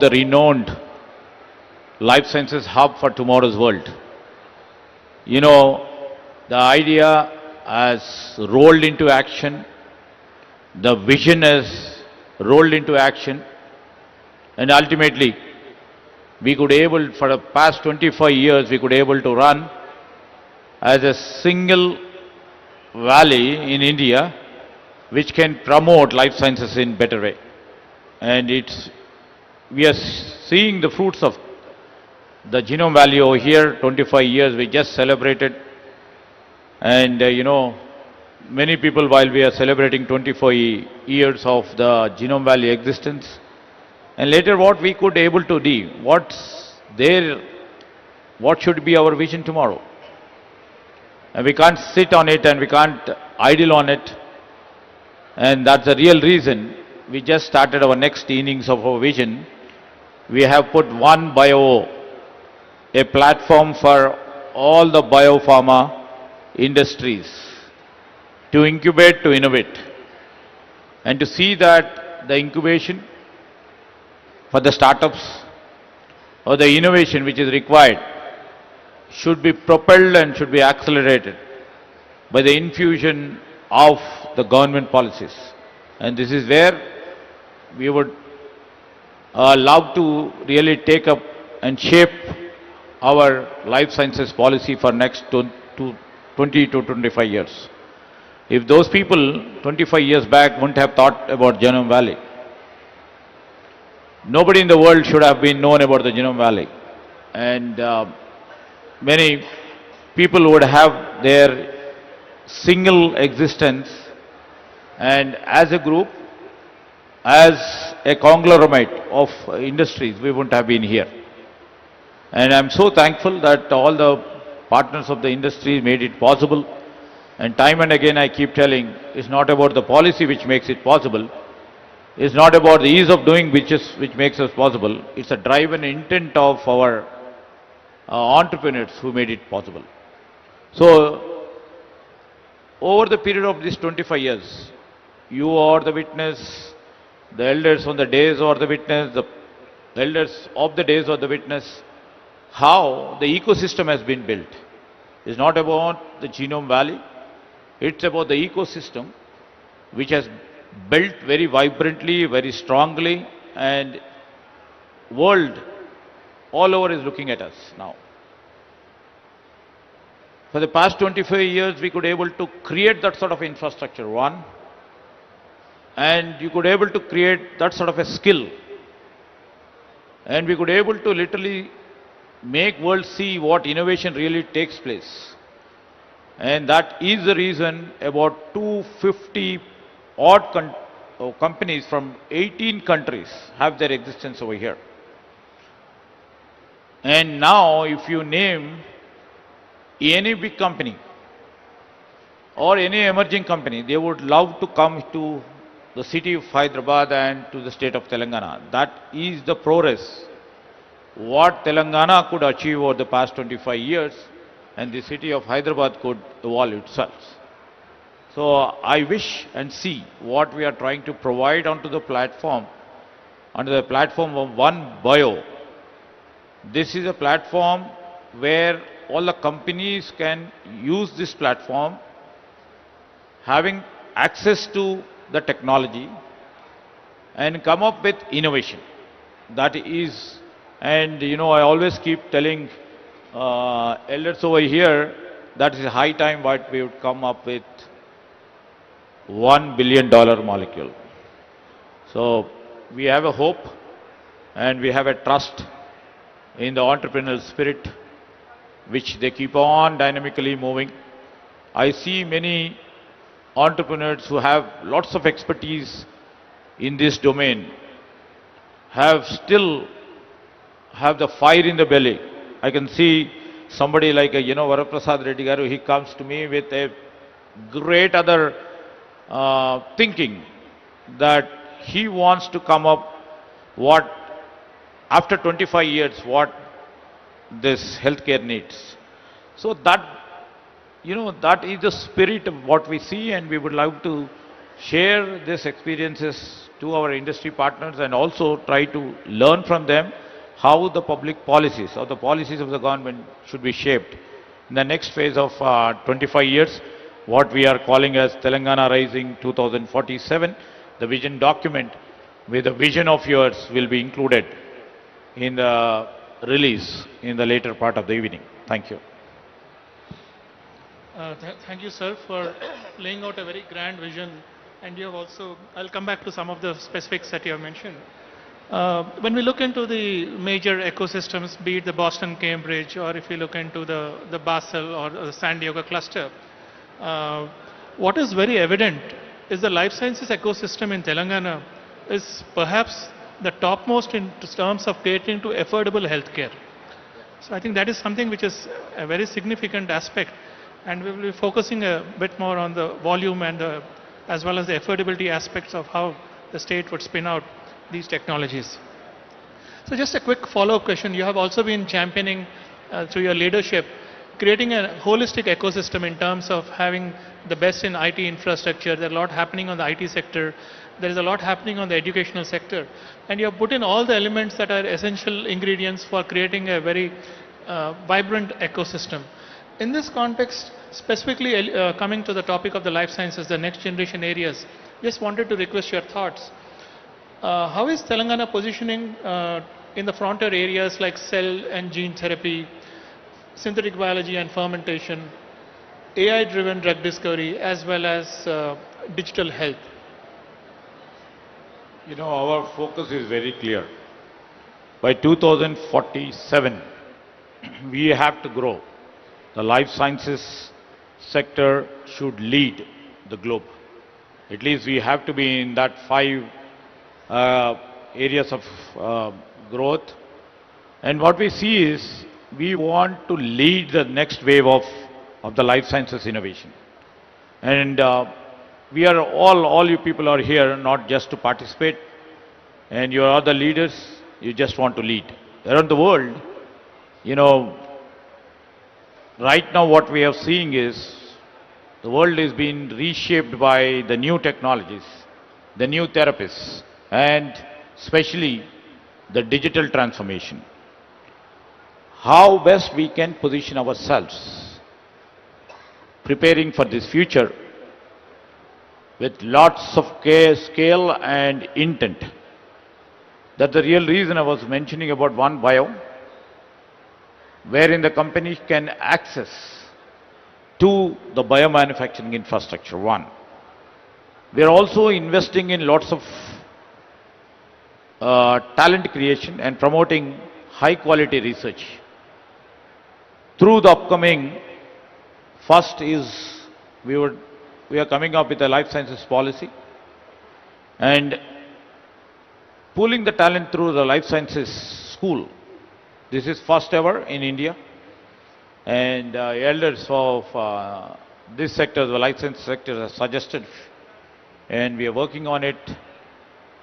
the renowned life sciences hub for tomorrow's world. You know, the idea has rolled into action, the vision has rolled into action, and ultimately we could able, for the past 25 years, we could able to run as a single valley in India which can promote life sciences in better way. And we are seeing the fruits of the Genome Valley over here. 25 years we just celebrated, and many people, while we are celebrating 25 years of the Genome Valley existence, and later what we could able to do, what should be our vision tomorrow. And we can't sit on it and we can't idle on it, and that's the real reason we just started our next innings of our vision. We have put One Bio, a platform for all the biopharma industries to incubate, to innovate, and to see that the incubation for the startups or the innovation which is required should be propelled and should be accelerated by the infusion of the government policies. And this is where we would love to really take up and shape our life sciences policy for next 20 to 25 years. If those people 25 years back wouldn't have thought about Genome Valley, nobody in the world should have been known about the Genome Valley. And many people would have their single existence, and as a group, as a conglomerate of industries, we wouldn't have been here. And I'm so thankful that all the partners of the industry made it possible. And time and again I keep telling, it's not about the policy which makes it possible. It's not about the ease of doing which makes us possible. It's a drive and intent of our entrepreneurs who made it possible. So, over the period of these 25 years, you are the witness, the elders on the days are the witness, the elders of the days are the witness, how the ecosystem has been built. It's not about the Genome Valley, it's about the ecosystem which has built very vibrantly, very strongly, and world all over is looking at us now. For the past 25 years, we could able to create that sort of infrastructure, one, and you could able to create that sort of a skill, and we could able to literally make world see what innovation really takes place. And that is the reason about 250 odd companies from 18 countries have their existence over here. And now if you name any big company or any emerging company, they would love to come to the city of Hyderabad and to the state of Telangana. That is the progress what Telangana could achieve over the past 25 years, and the city of Hyderabad could evolve itself. So I wish and see what we are trying to provide onto the platform, under the platform of One Bio. This is a platform where all the companies can use this platform, having access to the technology and come up with innovation. That is, and I always keep telling elders over here that is high time what we would come up with $1 billion molecule. So we have a hope and we have a trust in the entrepreneurial spirit which they keep on dynamically moving. I see many entrepreneurs who have lots of expertise in this domain still have the fire in the belly. I can see somebody like Varaprasad Reddy Garu, he comes to me with a great other thinking that he wants to come up what after 25 years what this healthcare needs. So that that is the spirit of what we see, and we would love to share these experiences to our industry partners and also try to learn from them how the public policies or the policies of the government should be shaped in the next phase of 25 years, what we are calling as Telangana Rising 2047. The vision document with the vision of yours will be included in the release in the later part of the evening. Thank you. Thank you, sir, for laying out a very grand vision. And you have also, I'll come back to some of the specifics that you have mentioned. When we look into the major ecosystems, be it the Boston, Cambridge, or if you look into the Basel or the San Diego cluster, what is very evident is the life sciences ecosystem in Telangana is perhaps the topmost in terms of catering to affordable healthcare. So I think that is something which is a very significant aspect, and we will be focusing a bit more on the volume and as well as the affordability aspects of how the state would spin out these technologies. So just a quick follow-up question. You have also been championing through your leadership, creating a holistic ecosystem in terms of having the best in IT infrastructure. There's a lot happening on the IT sector. There is a lot happening on the educational sector. And you have put in all the elements that are essential ingredients for creating a very vibrant ecosystem. In this context, specifically coming to the topic of the life sciences, the next generation areas, just wanted to request your thoughts. How is Telangana positioning in the frontier areas like cell and gene therapy, synthetic biology and fermentation, AI-driven drug discovery, as well as digital health? You know, our focus is very clear. By 2047, we have to grow. The life sciences sector should lead the globe. At least we have to be in that 5 areas of growth. And what we see is we want to lead the next wave of the life sciences innovation. And we are all you people are here not just to participate, and you are the leaders, you just want to lead. Around the world, you know, right now what we are seeing is the world is being reshaped by the new technologies, the new therapies, and especially the digital transformation. How best we can position ourselves, preparing for this future with lots of care, scale and intent. That's the real reason I was mentioning about One Bio, wherein the company can access to the biomanufacturing infrastructure, one. We are also investing in lots of talent creation and promoting high quality research. Through the upcoming, first is we are coming up with a life sciences policy and pooling the talent through the life sciences school. This is first ever in India, and elders of this sector, the life sciences sector, have suggested, and we are working on it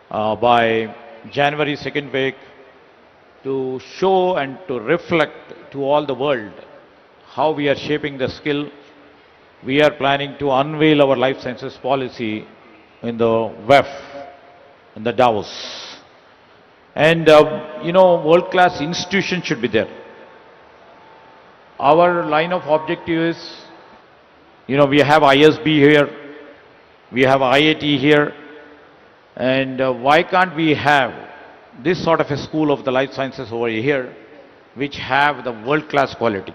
by January 2nd week to show and to reflect to all the world how we are shaping the skill. We are planning to unveil our life sciences policy in the WEF, in the Davos. And, you know, world-class institutions should be there. Our line of objective is, you know, we have ISB here, we have IIT here, and why can't we have this sort of a school of the life sciences over here, which have the world-class quality?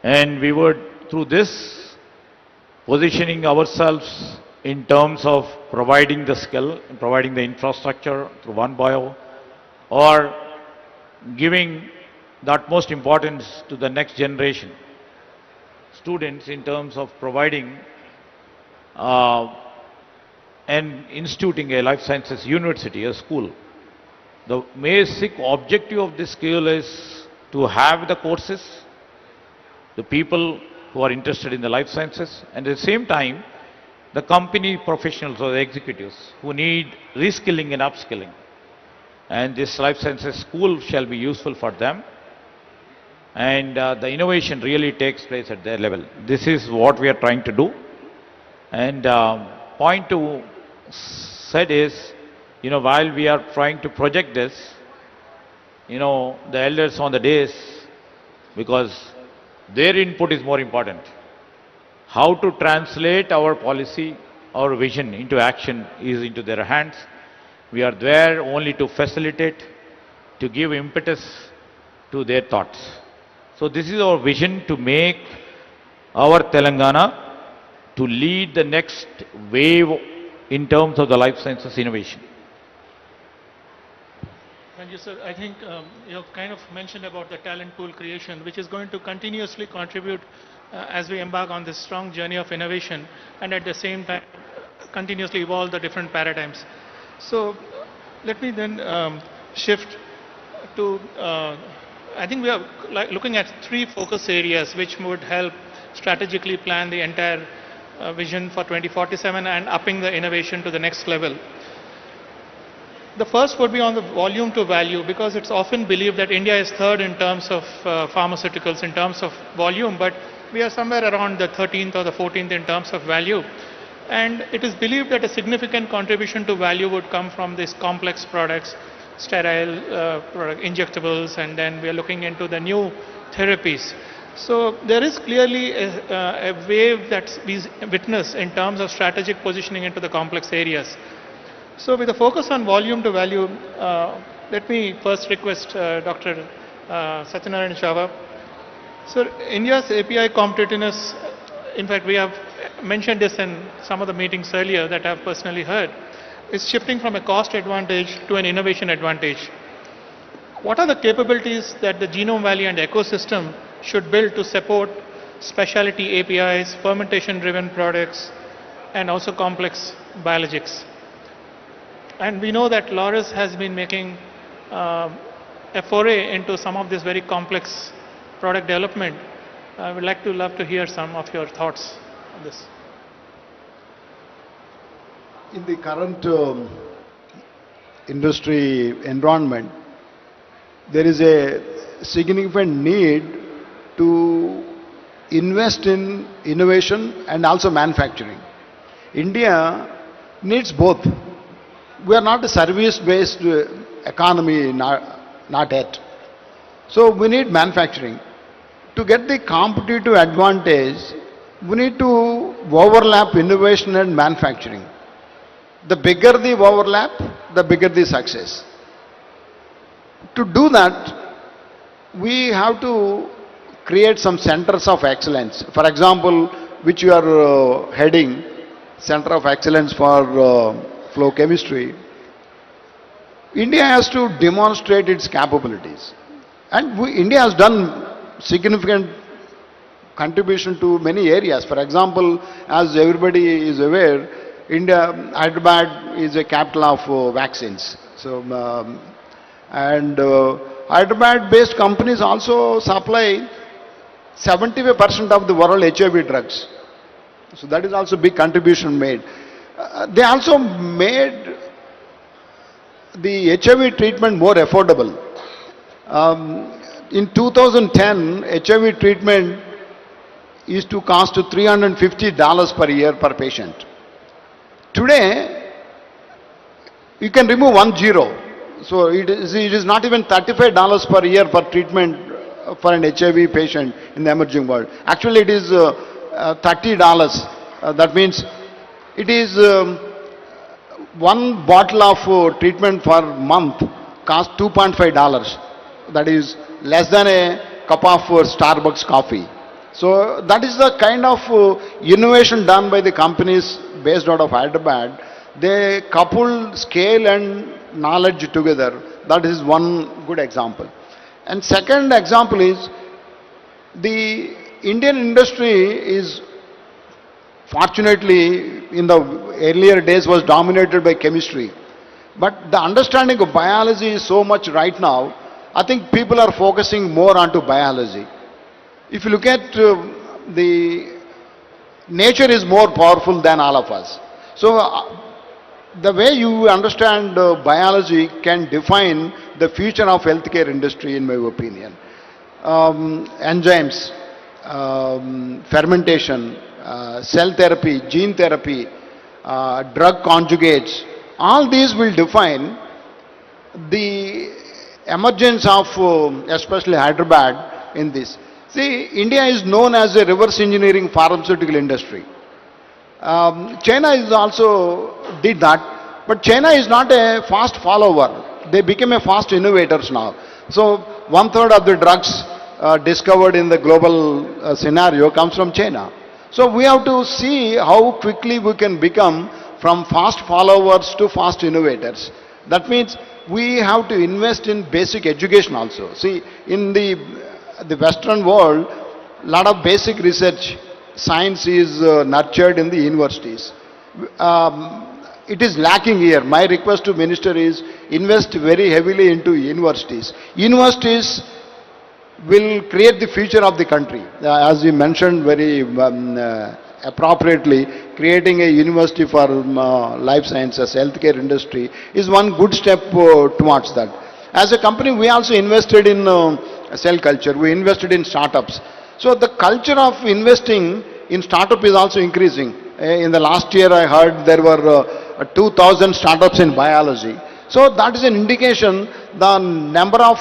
And we would, through this, positioning ourselves in terms of providing the skill, providing the infrastructure through One Bio, or giving the utmost importance to the next generation students in terms of providing and instituting a life sciences university, a school. The basic objective of this school is to have the courses, the people who are interested in the life sciences, and at the same time, the company professionals or the executives who need reskilling and upskilling. And this life sciences school shall be useful for them. And the innovation really takes place at their level. This is what we are trying to do. And point to said is, while we are trying to project this, the elders on the days, because their input is more important. How to translate our policy, our vision into action is into their hands. We are there only to facilitate, to give impetus to their thoughts. So this is our vision to make our Telangana to lead the next wave in terms of the life sciences innovation. Thank you, sir. I think you have kind of mentioned about the talent pool creation, which is going to continuously contribute as we embark on this strong journey of innovation, and at the same time continuously evolve the different paradigms. So let me then shift to, I think we are looking at three focus areas which would help strategically plan the entire vision for 2047 and upping the innovation to the next level. The first would be on the volume to value, because it's often believed that India is third in terms of pharmaceuticals in terms of volume, but we are somewhere around the 13th or the 14th in terms of value. And it is believed that a significant contribution to value would come from these complex products, sterile injectables, and then we are looking into the new therapies. So there is clearly a wave that we witness in terms of strategic positioning into the complex areas. So with a focus on volume to value, let me first request Dr. Satyanarayan Chava. So India's API competitiveness, in fact we have mentioned this in some of the meetings earlier that I have personally heard, is shifting from a cost advantage to an innovation advantage. What are the capabilities that the Genome Valley and ecosystem should build to support specialty APIs, fermentation-driven products, and also complex biologics? And we know that Laurus has been making a foray into some of this very complex product development. I would love to hear some of your thoughts on this. In the current industry environment, there is a significant need to invest in innovation and also manufacturing. India needs both. We are not a service-based economy, not yet. So we need manufacturing. To get the competitive advantage, we need to overlap innovation and manufacturing. The bigger the overlap, the bigger the success. To do that, we have to create some centers of excellence. For example, which you are heading, Center of Excellence for Flow Chemistry. India has to demonstrate its capabilities. And India has done significant contribution to many areas. For example, as everybody is aware, Hyderabad is a capital of vaccines. So, Hyderabad-based companies also supply 75% of the world HIV drugs. So that is also a big contribution made. They also made the HIV treatment more affordable. In 2010, HIV treatment used to cost $350 per year per patient. Today, you can remove 1 zero. So it is not even $35 per year per treatment for an HIV patient in the emerging world. Actually, it is $30. That means it is one bottle of treatment per month costs $2.5. That is less than a cup of Starbucks coffee. So that is the kind of innovation done by the companies based out of Hyderabad. They couple scale and knowledge together. That is one good example. And second example is the Indian industry is fortunately in the earlier days was dominated by chemistry. But the understanding of biology is so much right now, I think people are focusing more onto biology. If you look at the nature is more powerful than all of us. So the way you understand biology can define the future of healthcare industry, in my opinion. Enzymes, fermentation, cell therapy, gene therapy, drug conjugates, all these will define the emergence of especially Hyderabad in this. See, India is known as a reverse engineering pharmaceutical industry. China is also did that, but China is not a fast follower. They became a fast innovators now. So one third of the drugs discovered in the global scenario comes from China. So we have to see how quickly we can become from fast followers to fast innovators. That means we have to invest in basic education also. See, in the Western world, lot of basic research, science is nurtured in the universities. It is lacking here. My request to Minister is invest very heavily into universities. Universities will create the future of the country. As you mentioned very appropriately, creating a university for life sciences, healthcare industry is one good step towards that. As a company, we also invested in cell culture. We invested in startups. So the culture of investing in startup is also increasing. In the last year, I heard there were 2,000 startups in biology. So that is an indication the number of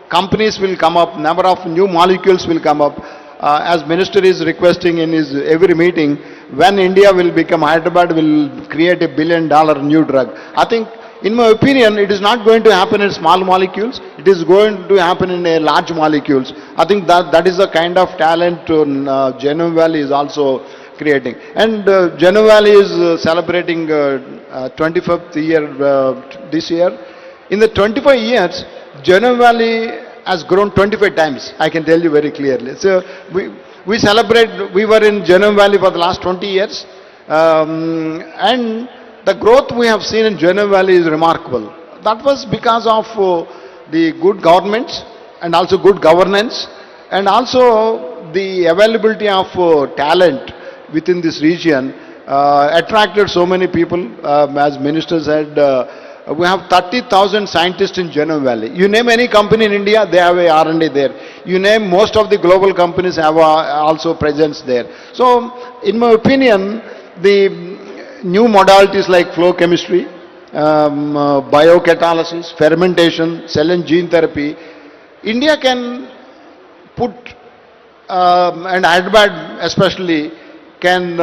companies will come up, number of new molecules will come up. As Minister is requesting in his every meeting, when India will become, Hyderabad will create $1 billion new drug. I think, in my opinion, it is not going to happen in small molecules. It is going to happen in a large molecules. I think that is the kind of talent Genome Valley is also creating. And Genome Valley is celebrating 25th year this year. In the 25 years, Genome Valley has grown 25 times, I can tell you very clearly. So we celebrate, we were in Genome Valley for the last 20 years, and the growth we have seen in Genome Valley is remarkable. That was because of the good governments and also good governance and also the availability of talent within this region attracted so many people. As Minister said, we have 30,000 scientists in Genome Valley. You name any company in India, they have a R&D there. You name most of the global companies have also presence there. So, in my opinion, the new modalities like flow chemistry, biocatalysis, fermentation, cell and gene therapy, India can put, and Hyderabad especially, can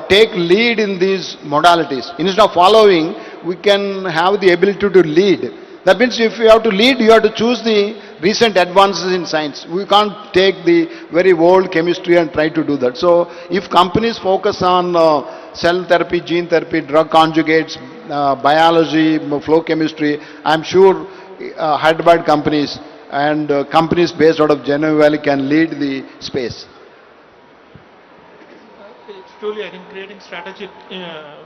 take lead in these modalities. Instead of following, we can have the ability to lead. That means if you have to lead, you have to choose the recent advances in science. We can't take the very old chemistry and try to do that. So if companies focus on cell therapy, gene therapy, drug conjugates, biology, flow chemistry, I'm sure Hyderabad companies and companies based out of Genome Valley can lead the space. It's truly, I think, creating strategic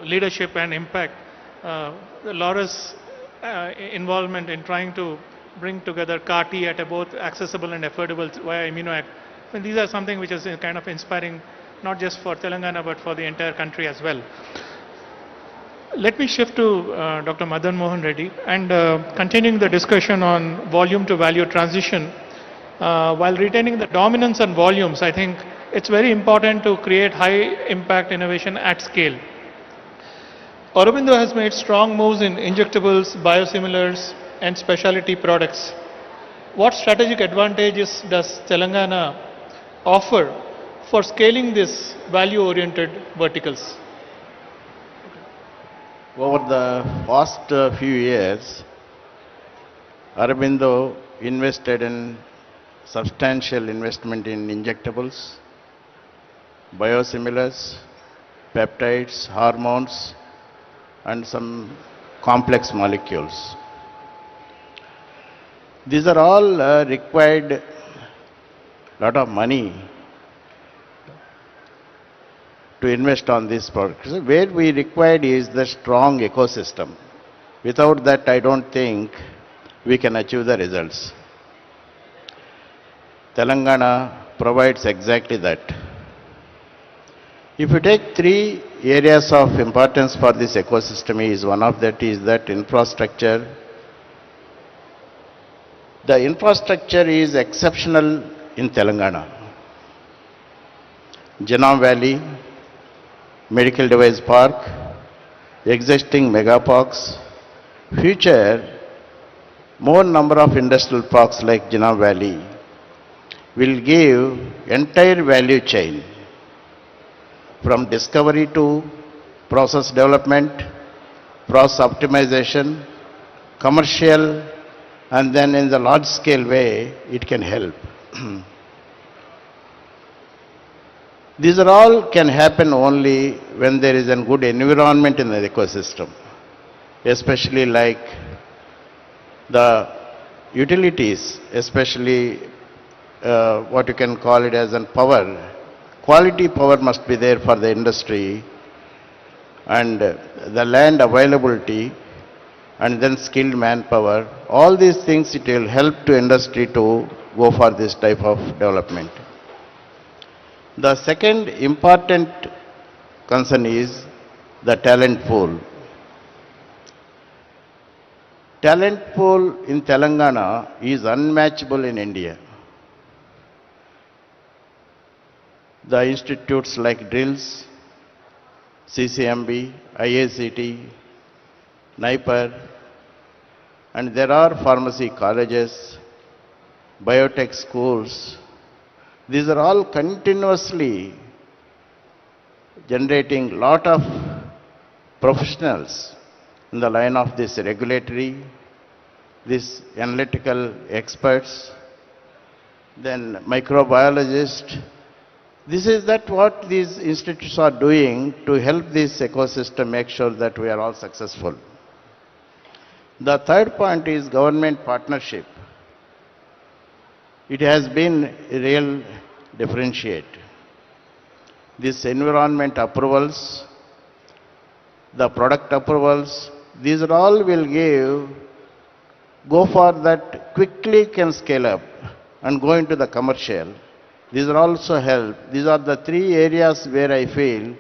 leadership and impact. Laura's involvement in trying to bring together CAR-T at a both accessible and affordable via ImmunoAct. And these are something which is kind of inspiring, not just for Telangana, but for the entire country as well. Let me shift to Dr. Madan Mohan Reddy and continuing the discussion on volume to value transition. While retaining the dominance on volumes, I think it's very important to create high impact innovation at scale. Aurobindo has made strong moves in injectables, biosimilars, and specialty products. What strategic advantages does Telangana offer for scaling these value-oriented verticals? Over the past few years, Aurobindo invested in substantial investment in injectables, biosimilars, peptides, hormones, and some complex molecules. These are all required a lot of money to invest on these products. So where we required is the strong ecosystem. Without that, I don't think we can achieve the results. Telangana provides exactly that. If you take three areas of importance for this ecosystem, is one of that is that infrastructure. The infrastructure is exceptional in Telangana. Genome Valley, Medical Device Park, existing mega parks. Future, more number of industrial parks like Jinnah Valley will give entire value chain from discovery to process development, process optimization, commercial, and then in the large scale way it can help. These are all can happen only when there is a good environment in the ecosystem, especially like the utilities, especially what you can call it as an power. Quality power must be there for the industry, and the land availability, and then skilled manpower. All these things, it will help to industry to go for this type of development. The second important concern is the talent pool. Talent pool in Telangana is unmatchable in India. The institutes like DRILS, CCMB, IACT, NIPER, and there are pharmacy colleges, biotech schools. These are all continuously generating lot of professionals in the line of this regulatory, this analytical experts, then microbiologists. This is that what these institutes are doing to help this ecosystem make sure that we are all successful. The third point is government partnership. It has been a real differentiate. This environment approvals, the product approvals, these are all will go for that quickly can scale up and go into the commercial. These are also help. These are the three areas where I feel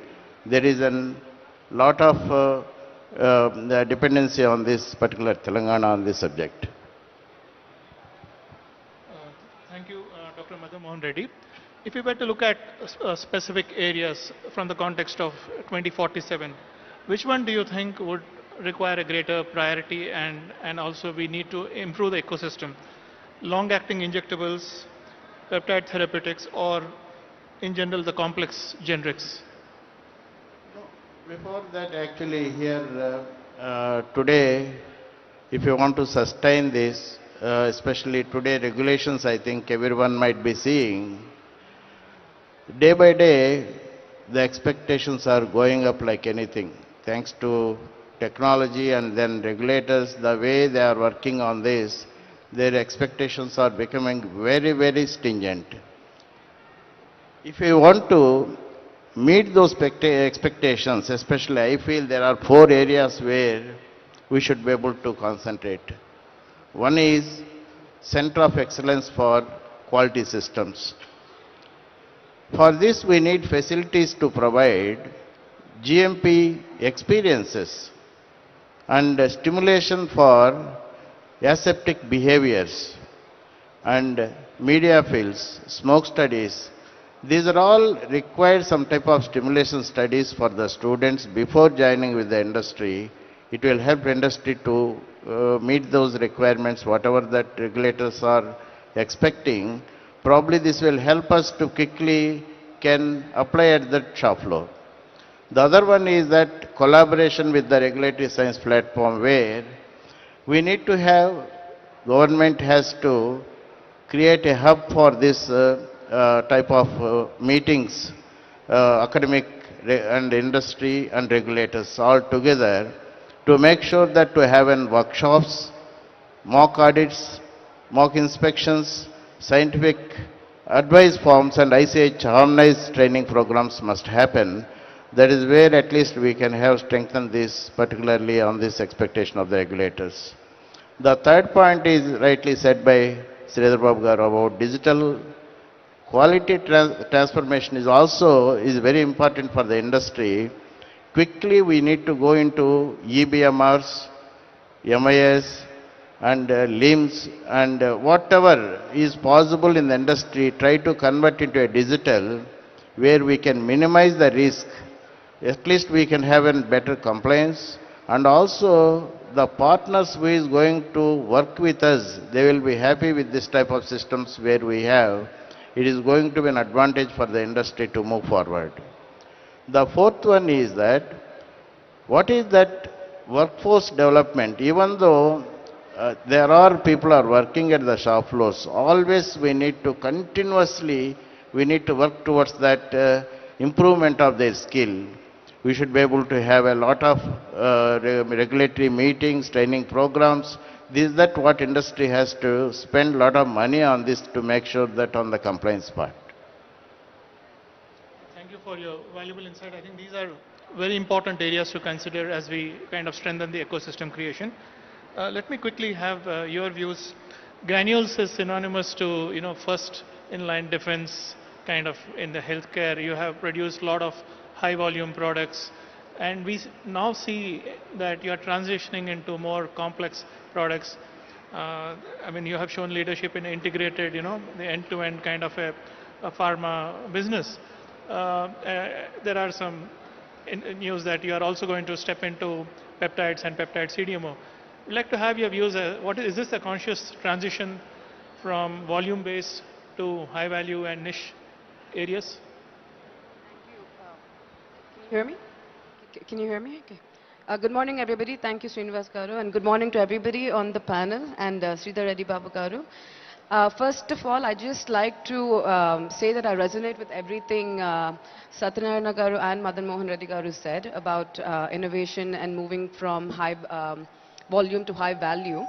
there is a lot of the dependency on this particular Telangana on this subject. Thank you, Dr. Madhu Mohan Reddy. If you were to look at specific areas from the context of 2047, which one do you think would require a greater priority, and also we need to improve the ecosystem? Long-acting injectables, peptide therapeutics, or in general the complex generics? Before that, actually here today, if you want to sustain this, especially today regulations, I think everyone might be seeing, day by day the expectations are going up like anything. Thanks to technology and then regulators, the way they are working on this, their expectations are becoming very, very stringent. If you want to meet those expectations, especially I feel there are 4 areas where we should be able to concentrate. One is Center of Excellence for Quality Systems. For this we need facilities to provide GMP experiences and stimulation for aseptic behaviors and media fields, smoke studies. These are all required some type of stimulation studies for the students before joining with the industry. It will help industry to meet those requirements, whatever that regulators are expecting. Probably this will help us to quickly can apply at the shop floor. The other one is that collaboration with the regulatory science platform, where we need to have, government has to create a hub for this type of meetings, academic and industry and regulators all together, to make sure that to have workshops, mock audits, mock inspections, scientific advice forms and ICH harmonized training programs must happen. That is where at least we can have strengthened this, particularly on this expectation of the regulators. The third point is rightly said by Sridhar Babu garu about digital quality transformation is also very important for the industry. Quickly we need to go into EBMRs, MIS and LIMS and whatever is possible in the industry, try to convert into a digital where we can minimize the risk At least we can have a better compliance, and also the partners who is going to work with us, they will be happy with this type of systems where we have. It is going to be an advantage for the industry to move forward. The fourth one is that what is that workforce development? Even though there are people are working at the shop floors, always we need to continuously, we need to work towards that improvement of their skill. We should be able to have a lot of regulatory meetings, training programs. This is that what industry has to spend a lot of money on this to make sure that on the compliance part. Thank you for your valuable insight. I think these are very important areas to consider as we kind of strengthen the ecosystem creation. Let me quickly have your views. Granules is synonymous to, first in-line defense kind of in the healthcare. You have produced a lot of high volume products, and we now see that you are transitioning into more complex products. I mean, you have shown leadership in integrated, the end-to-end kind of a pharma business. There are some news that you are also going to step into peptides and peptide CDMO. I'd like to have your views. Is this a conscious transition from volume-based to high-value and niche areas? Hear me? Can you hear me? Okay. Good morning, everybody. Thank you, Srinivas Garu, and good morning to everybody on the panel and Sridhar Reddy Babu Garu. First of all, I just like to say that I resonate with everything Satyanarayana Garu and Madan Mohan Reddy Garu said about innovation and moving from high volume to high value.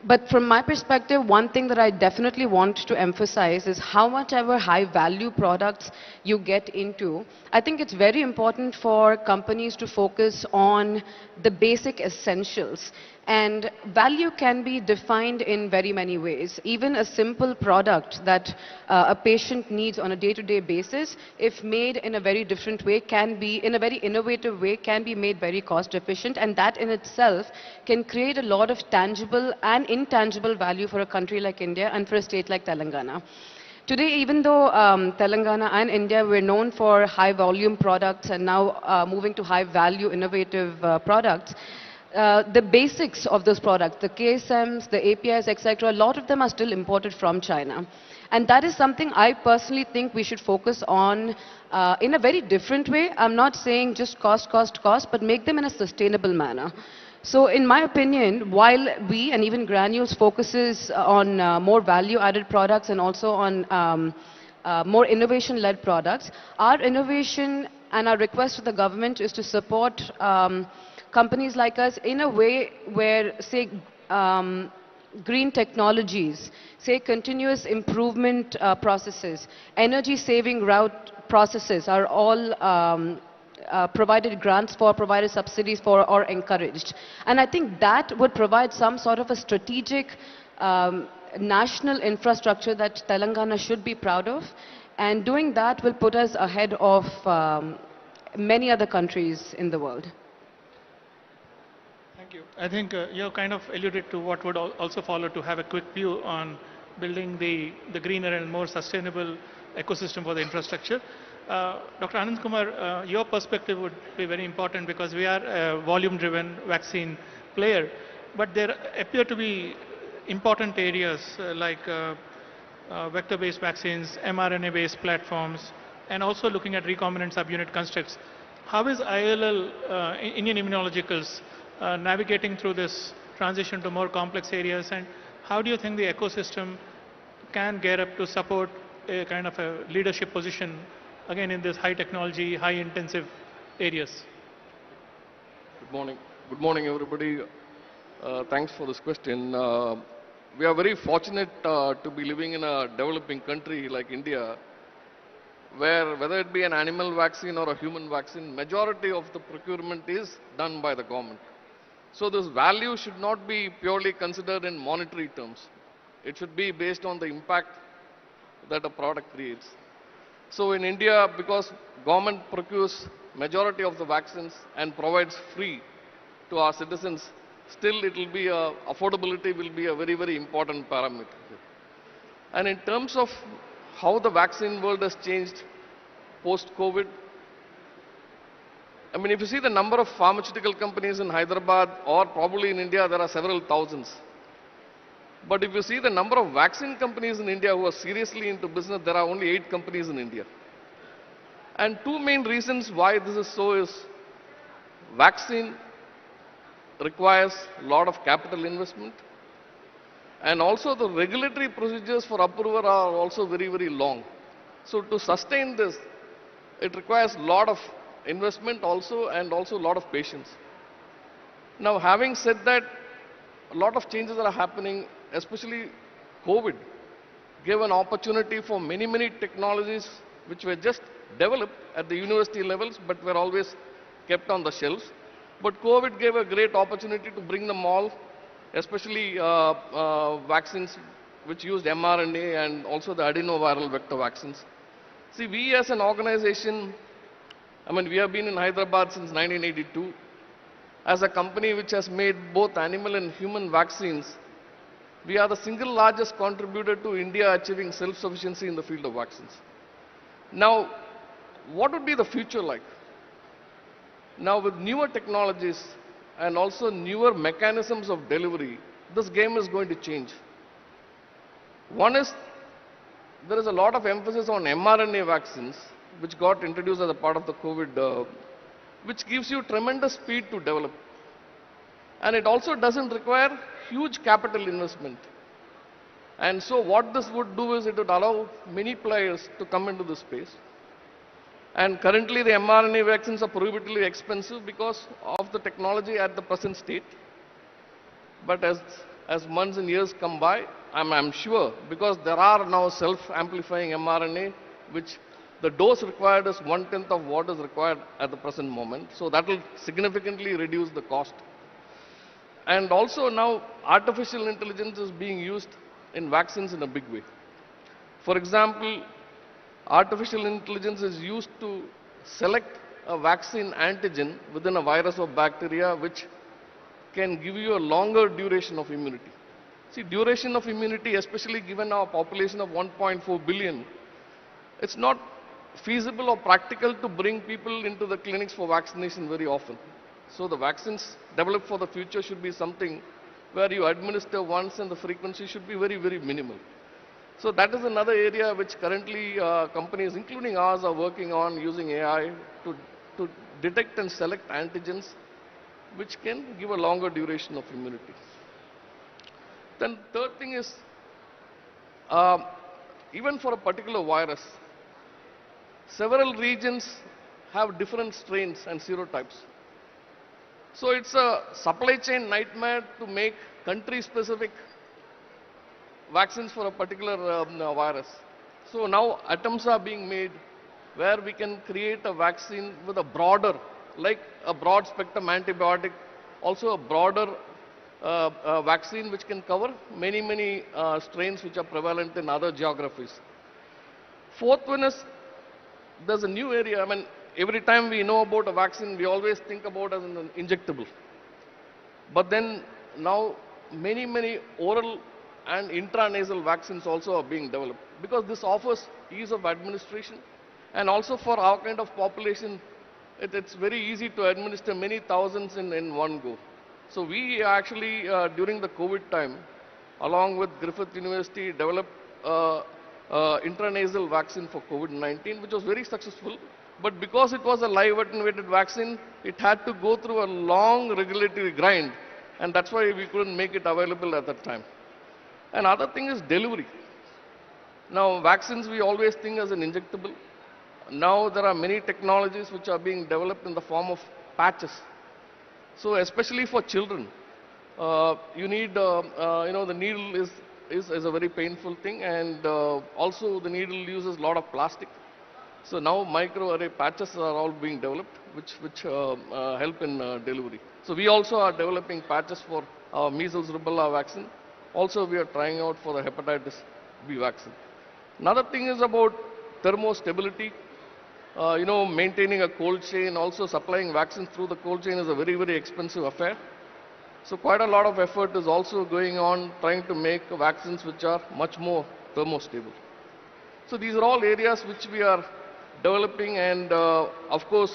But from my perspective, one thing that I definitely want to emphasize is how much ever high value products you get into, I think it's very important for companies to focus on the basic essentials. And value can be defined in very many ways. Even a simple product that a patient needs on a day-to-day basis, if made in a very different way, can be, in a very innovative way, can be made very cost efficient. And that in itself can create a lot of tangible and intangible value for a country like India and for a state like Telangana. Today, even though Telangana and India were known for high volume products and now moving to high value innovative products, the basics of those products, the KSMs, the APIs, etc., a lot of them are still imported from China. And that is something I personally think we should focus on in a very different way. I'm not saying just cost, but make them in a sustainable manner. So in my opinion, while we and even Granules focuses on more value-added products and also on more innovation-led products, our innovation and our request to the government is to support companies like us in a way where, say, green technologies, say continuous improvement processes, energy saving route processes are all provided grants for, provided subsidies for, or encouraged. And I think that would provide some sort of a strategic national infrastructure that Telangana should be proud of. And doing that will put us ahead of many other countries in the world. Thank you. I think you kind of alluded to what would also follow, to have a quick view on building the greener and more sustainable ecosystem for the infrastructure. Dr. Anand Kumar, your perspective would be very important because we are a volume-driven vaccine player, but there appear to be important areas like vector-based vaccines, mRNA-based platforms, and also looking at recombinant subunit constructs. How is ILL, Indian Immunologicals, navigating through this transition to more complex areas, and how do you think the ecosystem can gear up to support a kind of a leadership position again in this high technology, high intensive areas? Good morning. Good morning, everybody. Thanks for this question. We are very fortunate to be living in a developing country like India, where whether it be an animal vaccine or a human vaccine, majority of the procurement is done by the government. So this value should not be purely considered in monetary terms. It should be based on the impact that a product creates. So in India, because government procures majority of the vaccines and provides free to our citizens, still it will be affordability will be a very, very important parameter. And in terms of how the vaccine world has changed, post-COVID. I mean, if you see the number of pharmaceutical companies in Hyderabad or probably in India, there are several thousands. But if you see the number of vaccine companies in India who are seriously into business, there are only 8 companies in India. And 2 main reasons why this is so is vaccine requires a lot of capital investment, and also the regulatory procedures for approval are also very, very long. So to sustain this, it requires a lot of investment also and also a lot of patience. Now, having said that, a lot of changes are happening, especially COVID gave an opportunity for many, many technologies which were just developed at the university levels but were always kept on the shelves. But COVID gave a great opportunity to bring them all, especially vaccines which used mRNA and also the adenoviral vector vaccines. See, we as an organization, I mean, we have been in Hyderabad since 1982. As a company which has made both animal and human vaccines, we are the single largest contributor to India achieving self-sufficiency in the field of vaccines. Now, what would be the future like? Now, with newer technologies and also newer mechanisms of delivery, this game is going to change. One is, there is a lot of emphasis on mRNA vaccines, which got introduced as a part of the COVID, which gives you tremendous speed to develop. And it also doesn't require huge capital investment. And so what this would do is it would allow many players to come into this space. And currently the mRNA vaccines are prohibitively expensive because of the technology at the present state. But as months and years come by, I'm sure, because there are now self-amplifying mRNA, which the dose required is 1/10 of what is required at the present moment. So that will significantly reduce the cost. And also now artificial intelligence is being used in vaccines in a big way. For example, artificial intelligence is used to select a vaccine antigen within a virus or bacteria which can give you a longer duration of immunity. See, duration of immunity, especially given our population of 1.4 billion, it's not feasible or practical to bring people into the clinics for vaccination very often. So the vaccines developed for the future should be something where you administer once and the frequency should be very, very minimal. So that is another area which currently companies, including ours, are working on using AI to detect and select antigens which can give a longer duration of immunity. Then third thing is, even for a particular virus, several regions have different strains and serotypes. So it's a supply chain nightmare to make country-specific vaccines for a particular virus. So now attempts are being made where we can create a vaccine with a broader, like a broad spectrum antibiotic, also a broader vaccine which can cover many, many strains which are prevalent in other geographies. Fourth one is, there's a new area. I mean, every time we know about a vaccine, we always think about it as an injectable. But then now many, many oral and intranasal vaccines also are being developed because this offers ease of administration, and also for our kind of population, it's very easy to administer many thousands in one go. So we actually, during the COVID time, along with Griffith University, developed intranasal vaccine for COVID-19, which was very successful. But because it was a live attenuated vaccine, it had to go through a long regulatory grind, and that's why we couldn't make it available at that time. Another thing is delivery. Now, vaccines we always think as an injectable. Now there are many technologies which are being developed in the form of patches. So especially for children, you need, the needle is a very painful thing, and also the needle uses a lot of plastic. So now microarray patches are all being developed, which help in delivery. So we also are developing patches for our measles rubella vaccine. Also we are trying out for the hepatitis B vaccine. Another thing is about thermostability. Maintaining a cold chain, also supplying vaccines through the cold chain is a very, very expensive affair. So quite a lot of effort is also going on trying to make vaccines which are much more thermostable. So these are all areas which we are developing, and of course,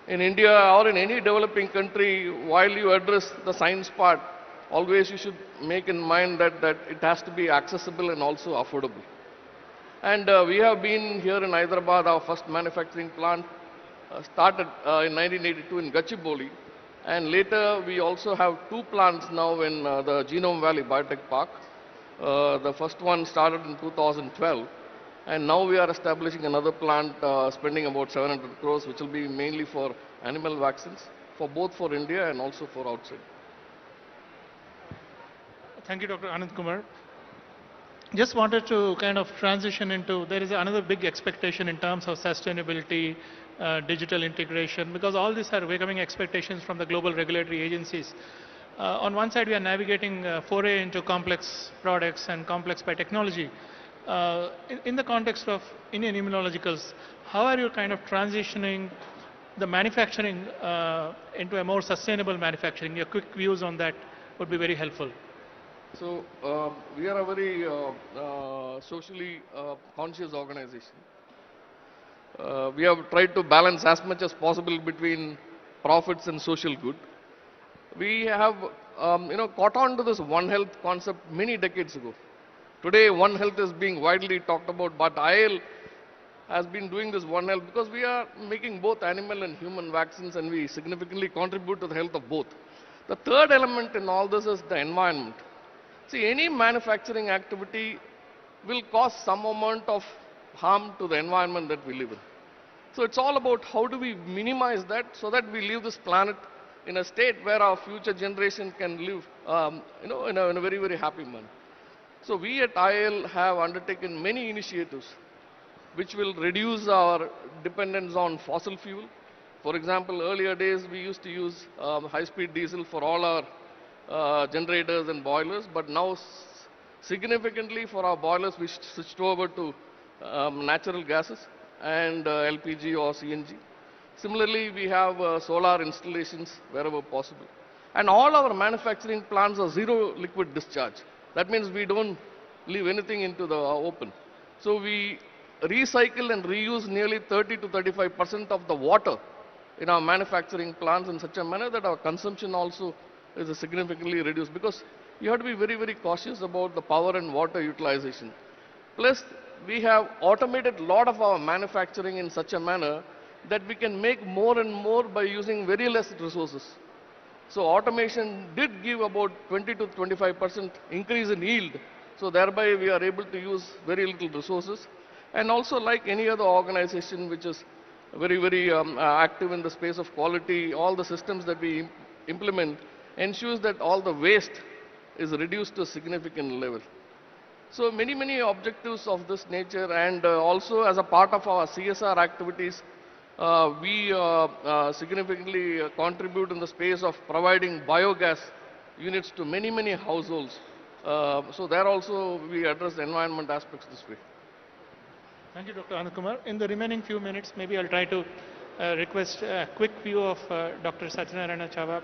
in India or in any developing country, while you address the science part, always you should make in mind that it has to be accessible and also affordable. And we have been here in Hyderabad, our first manufacturing plant started in 1982 in Gachibowli. And later we also have two plants now in the Genome Valley Biotech Park. The first one started in 2012. And now we are establishing another plant spending about 700 crores, which will be mainly for animal vaccines, for both for India and also for outside. Thank you, Dr. Anand Kumar. Just wanted to kind of transition into, there is another big expectation in terms of sustainability, digital integration, because all these are becoming expectations from the global regulatory agencies. On one side, we are navigating foray into complex products and complex biotechnology. In the context of Indian immunologicals, how are you kind of transitioning the manufacturing into a more sustainable manufacturing? Your quick views on that would be very helpful. So we are a very socially conscious organization. We have tried to balance as much as possible between profits and social good. We have caught on to this One Health concept many decades ago. Today, One Health is being widely talked about, but IL has been doing this One Health because we are making both animal and human vaccines, and we significantly contribute to the health of both. The third element in all this is the environment. See, any manufacturing activity will cause some amount of harm to the environment that we live in. So it's all about how do we minimize that so that we leave this planet in a state where our future generation can live in a very, very happy manner. So we at IL have undertaken many initiatives which will reduce our dependence on fossil fuel. For example, earlier days we used to use high-speed diesel for all our generators and boilers, but now significantly for our boilers we switched over to natural gases and LPG or CNG. Similarly, we have solar installations wherever possible. And all our manufacturing plants are zero liquid discharge. That means we don't leave anything into the open. So we recycle and reuse nearly 30 to 35% of the water in our manufacturing plants in such a manner that our consumption also is significantly reduced, because you have to be very, very cautious about the power and water utilization. Plus, we have automated a lot of our manufacturing in such a manner that we can make more and more by using very less resources. So automation did give about 20 to 25% increase in yield. So thereby we are able to use very little resources. And also, like any other organization which is very, very active in the space of quality, all the systems that we implement ensures that all the waste is reduced to a significant level. So many, many objectives of this nature, and also as a part of our CSR activities, we significantly contribute in the space of providing biogas units to many, many households. So there also we address the environment aspects this way. Thank you, Dr. Anand Kumar. In the remaining few minutes, maybe I'll try to request a quick view of Dr. Satyanarayana Chava.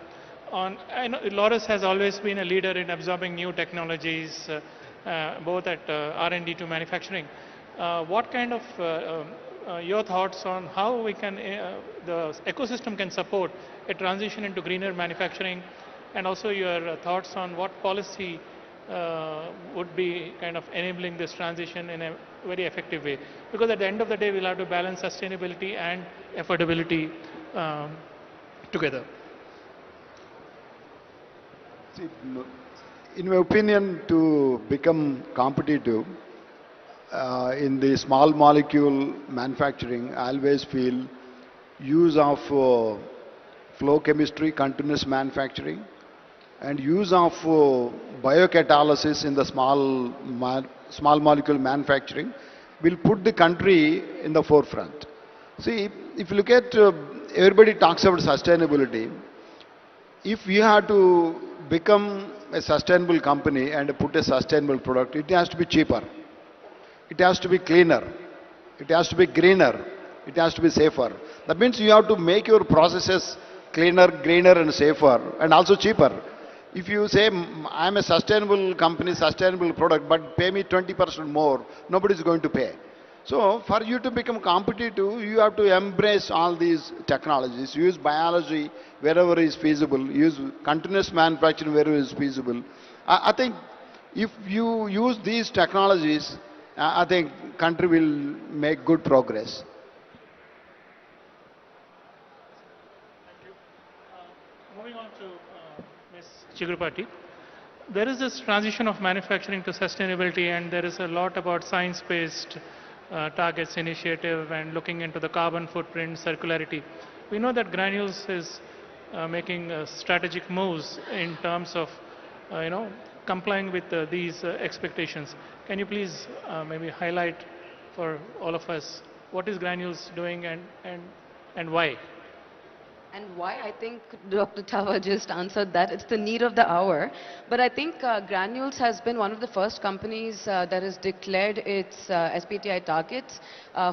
I know Laurus has always been a leader in absorbing new technologies, both at R&D to manufacturing. What kind of your thoughts on how we can, the ecosystem can support a transition into greener manufacturing, and also your thoughts on what policy would be kind of enabling this transition in a very effective way? Because at the end of the day, we'll have to balance sustainability and affordability together. See, in my opinion, to become competitive in the small molecule manufacturing, I always feel use of flow chemistry, continuous manufacturing, and use of biocatalysis in the small molecule manufacturing will put the country in the forefront. See, if you look at, everybody talks about sustainability. If you have to become a sustainable company and put a sustainable product, it has to be cheaper. It has to be cleaner. It has to be greener. It has to be safer. That means you have to make your processes cleaner, greener and safer, and also cheaper. If you say, I'm a sustainable company, sustainable product, but pay me 20% more, nobody is going to pay. So for you to become competitive, you have to embrace all these technologies, use biology wherever is feasible, use continuous manufacturing wherever is feasible. I think if you use these technologies, I think country will make good progress. Moving on to Ms. Chigurupati. There is this transition of manufacturing to sustainability, and there is a lot about science-based targets initiative and looking into the carbon footprint, circularity. We know that Granules is making strategic moves in terms of, complying with these expectations. Can you please maybe highlight for all of us what is Granules doing and why? And why? I think Dr. Tava just answered that. It's the need of the hour. But I think Granules has been one of the first companies that has declared its SBTi targets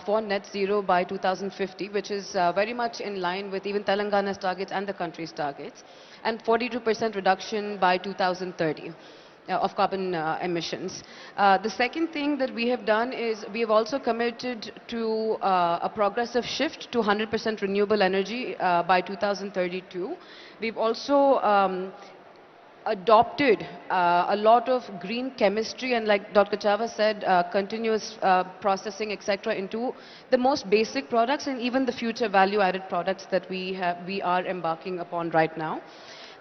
for net zero by 2050, which is very much in line with even Telangana's targets and the country's targets, and 42% reduction by 2030. Of carbon emissions. The second thing that we have done is we have also committed to a progressive shift to 100% renewable energy by 2032. We've also adopted a lot of green chemistry and, like Dr. Chava said, continuous processing, etc., into the most basic products and even the future value-added products that we are embarking upon right now.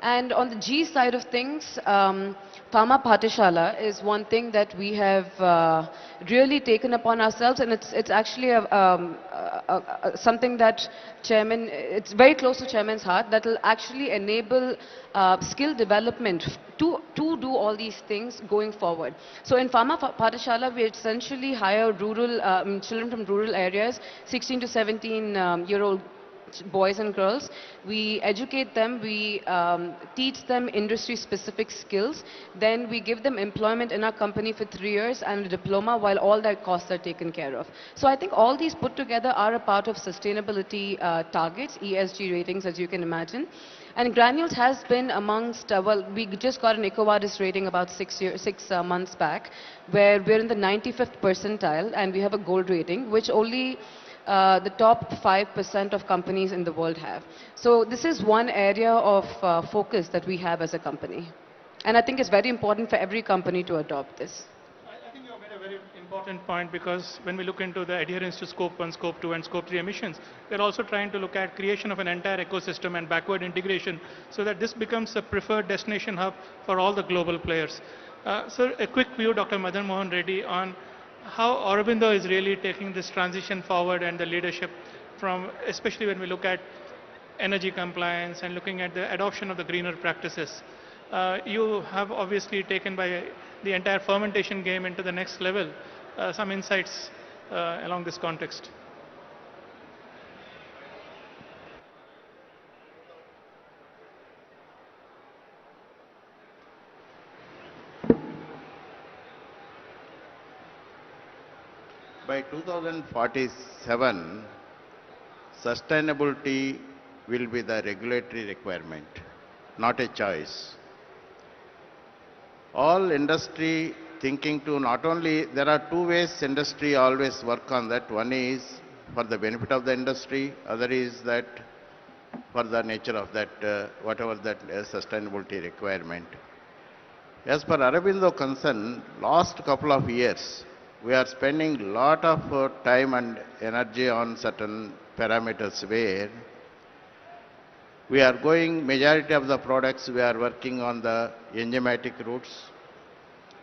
And on the G side of things, Pharma Patishala is one thing that we have really taken upon ourselves, and it's actually something that Chairman, it's very close to Chairman's heart, that will actually enable skill development to do all these things going forward. So in Pharma Patishala, we essentially hire rural children from rural areas, 16 to 17-year-old boys and girls. We educate them, we teach them industry-specific skills, then we give them employment in our company for 3 years and a diploma while all their costs are taken care of. So I think all these put together are a part of sustainability targets, ESG ratings, as you can imagine. And Granules has been amongst, well, we just got an EcoVadis rating about 6 months back, where we're in the 95th percentile and we have a gold rating, which only the top 5% of companies in the world have. So this is one area of focus that we have as a company. And I think it's very important for every company to adopt this. I think you have made a very important point, because when we look into the adherence to Scope 1, Scope 2 and Scope 3 emissions, we're also trying to look at creation of an entire ecosystem and backward integration so that this becomes a preferred destination hub for all the global players. So a quick view, Dr. Madan Mohan Reddy, on how Aurobindo is really taking this transition forward and the leadership from, especially when we look at energy compliance and looking at the adoption of the greener practices. You have obviously taken by the entire fermentation game into the next level. Some insights along this context. By 2047, sustainability will be the regulatory requirement, not a choice. All industry thinking to not only, there are two ways industry always work on that. One is for the benefit of the industry, other is that for the nature of that, whatever that sustainability requirement. As per Aurobindo concern, last couple of years, we are spending a lot of time and energy on certain parameters where we are going, majority of the products we are working on the enzymatic routes,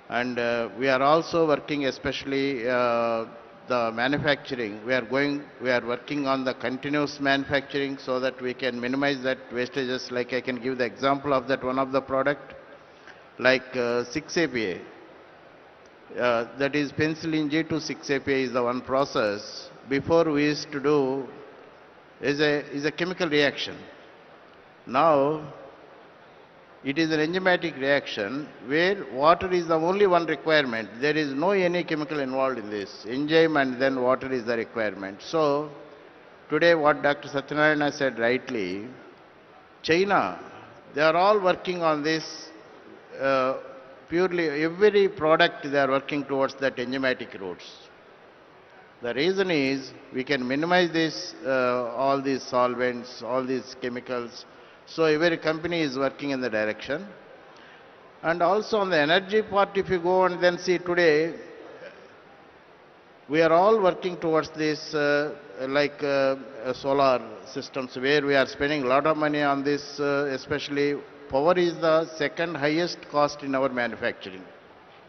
and we are also working especially the manufacturing. We are working on the continuous manufacturing so that we can minimize that wastages. Like I can give the example of that one of the product, like 6-APA. That is penicillin G to 6-APA is the one process. Before we used to do is a chemical reaction. Now it is an enzymatic reaction where water is the only one requirement. There is no any chemical involved in this. Enzyme and then water is the requirement. So today what Dr. Satyanarayana said rightly, China, they are all working on this. Purely every product they are working towards that enzymatic routes. The reason is we can minimize this, all these solvents, all these chemicals. So every company is working in the direction. And also on the energy part, if you go and then see today, we are all working towards this, solar systems, where we are spending a lot of money on this, especially power is the second highest cost in our manufacturing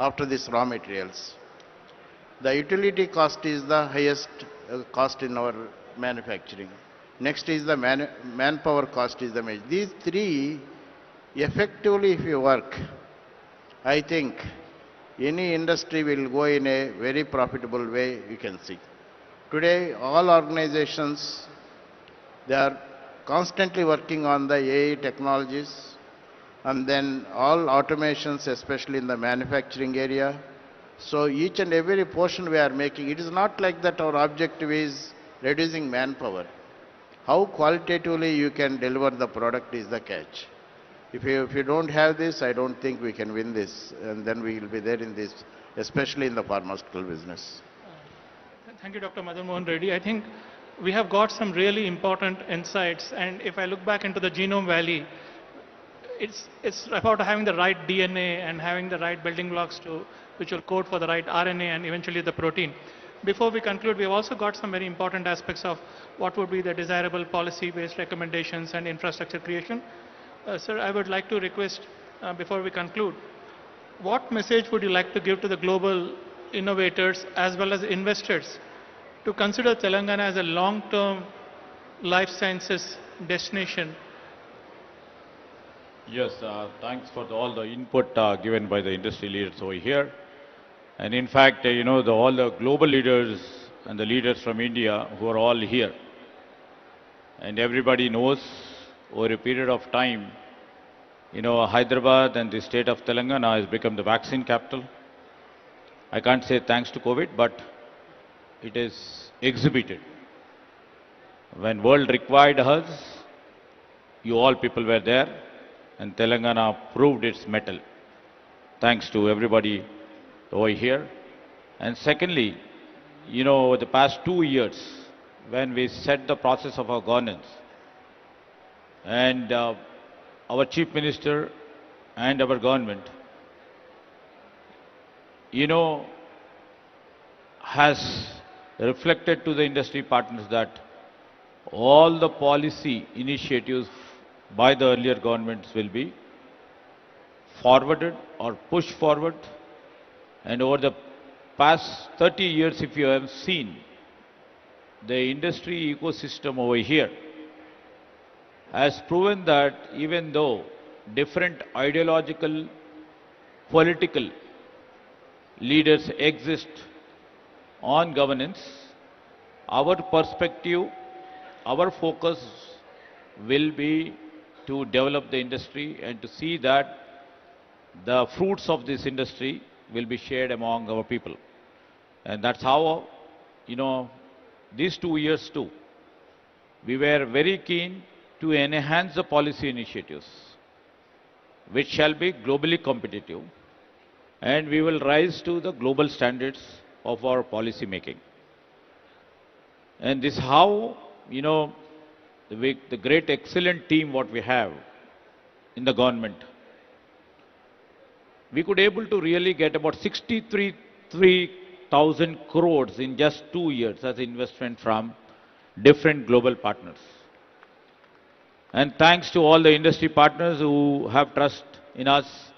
after this raw materials. The utility cost is the highest cost in our manufacturing. Next is the manpower cost is the major. These three, effectively if you work, I think any industry will go in a very profitable way, you can see. Today, all organizations, they are constantly working on the AI technologies, and then all automations, especially in the manufacturing area. So each and every portion we are making, it is not like that our objective is reducing manpower. How qualitatively you can deliver the product is the catch. If you don't have this, I don't think we can win this, and then we will be there in this, especially in the pharmaceutical business. Thank you, Dr. Madan Mohan Reddy. I think we have got some really important insights, and if I look back into the Genome Valley, it's about having the right DNA and having the right building blocks which will code for the right RNA and eventually the protein. Before we conclude, we have also got some very important aspects of what would be the desirable policy-based recommendations and infrastructure creation. Sir, I would like to request, before we conclude, what message would you like to give to the global innovators as well as investors to consider Telangana as a long-term life sciences destination? Yes, thanks for all the input given by the industry leaders over here. And in fact, all the global leaders and the leaders from India who are all here. And everybody knows over a period of time, Hyderabad and the state of Telangana has become the vaccine capital. I can't say thanks to COVID, but it is exhibited. When world required us, you all people were there, and Telangana proved its mettle. Thanks to everybody over here. And secondly, over the past 2 years, when we set the process of our governance, and our Chief Minister and our government, has reflected to the industry partners that all the policy initiatives by the earlier governments will be forwarded or pushed forward. And over the past 30 years, if you have seen, the industry ecosystem over here has proven that even though different ideological, political leaders exist on governance, our perspective, our focus will be to develop the industry and to see that the fruits of this industry will be shared among our people. And that's how, these 2 years too, we were very keen to enhance the policy initiatives, which shall be globally competitive, and we will rise to the global standards of our policy making. And this is how, the great excellent team what we have in the government, we could able to really get about 63,000 crores in just 2 years as investment from different global partners. And thanks to all the industry partners who have trust in us,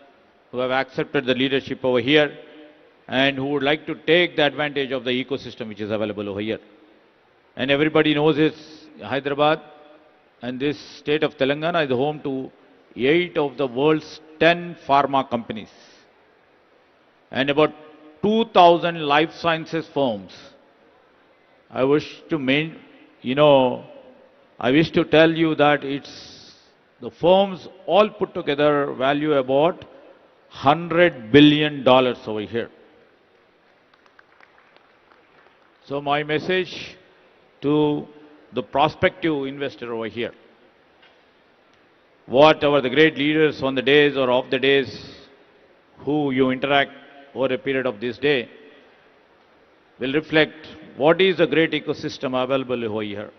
who have accepted the leadership over here, and who would like to take the advantage of the ecosystem which is available over here. And everybody knows this, Hyderabad and this state of Telangana is home to 8 of the world's 10 pharma companies and about 2,000 life sciences firms. I wish to tell you that the firms all put together value about $100 billion over here. So my message to the prospective investor over here, whatever the great leaders on the days or off the days who you interact over a period of this day will reflect what is the great ecosystem available over here?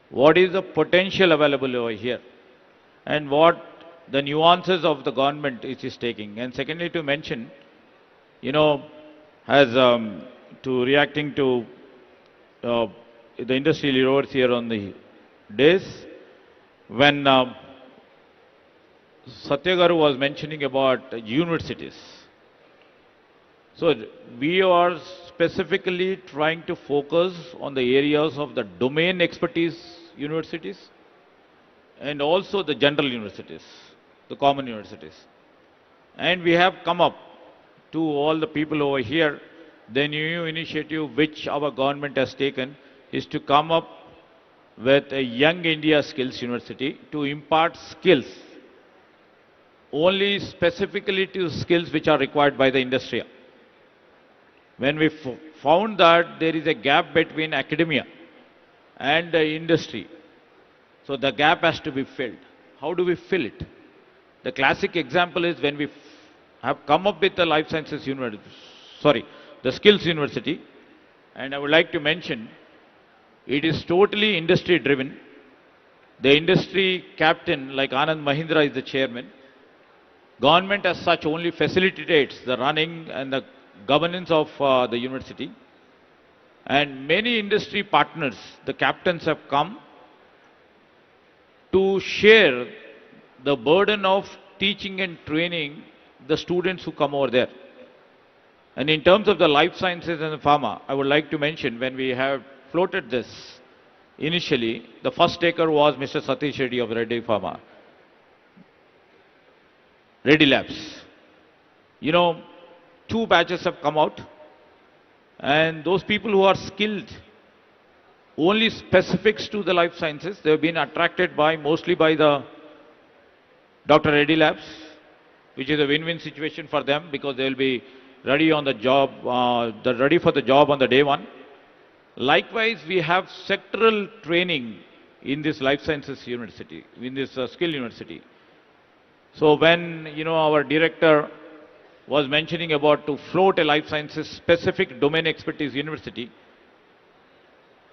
What is the potential available over here? And what the nuances of the government it is taking. And secondly, to mention, you know, as to reacting to the industry leaders here on the days, when Satyagaru was mentioning about universities. So we are specifically trying to focus on the areas of the domain expertise universities and also the general universities, the common universities. And we have come up to all the people over here, the new initiative which our government has taken is to come up with a Young India Skills University to impart skills, only specifically to skills which are required by the industry. When we found that there is a gap between academia and the industry, so the gap has to be filled. How do we fill it? The classic example is when we have come up with the life sciences university, the skills university, and I would like to mention, it is totally industry driven. The industry captain, like Anand Mahindra, is the chairman. Government as such only facilitates the running and the governance of the university. And many industry partners, the captains have come to share the burden of teaching and training the students who come over there. And in terms of the life sciences and the pharma, I would like to mention when we have floated this initially, the first taker was Mr. Satish Reddy of Reddy Pharma, Reddy Labs. You know, 2 batches have come out, and those people who are skilled, only specifics to the life sciences, they have been attracted by mostly by the Dr. Reddy Labs, which is a win-win situation for them because they will be ready on the job, ready for the job on the day one. Likewise, we have sectoral training in this life sciences university, in this skill university. So when, you know, our director was mentioning about to float a life sciences specific domain expertise university,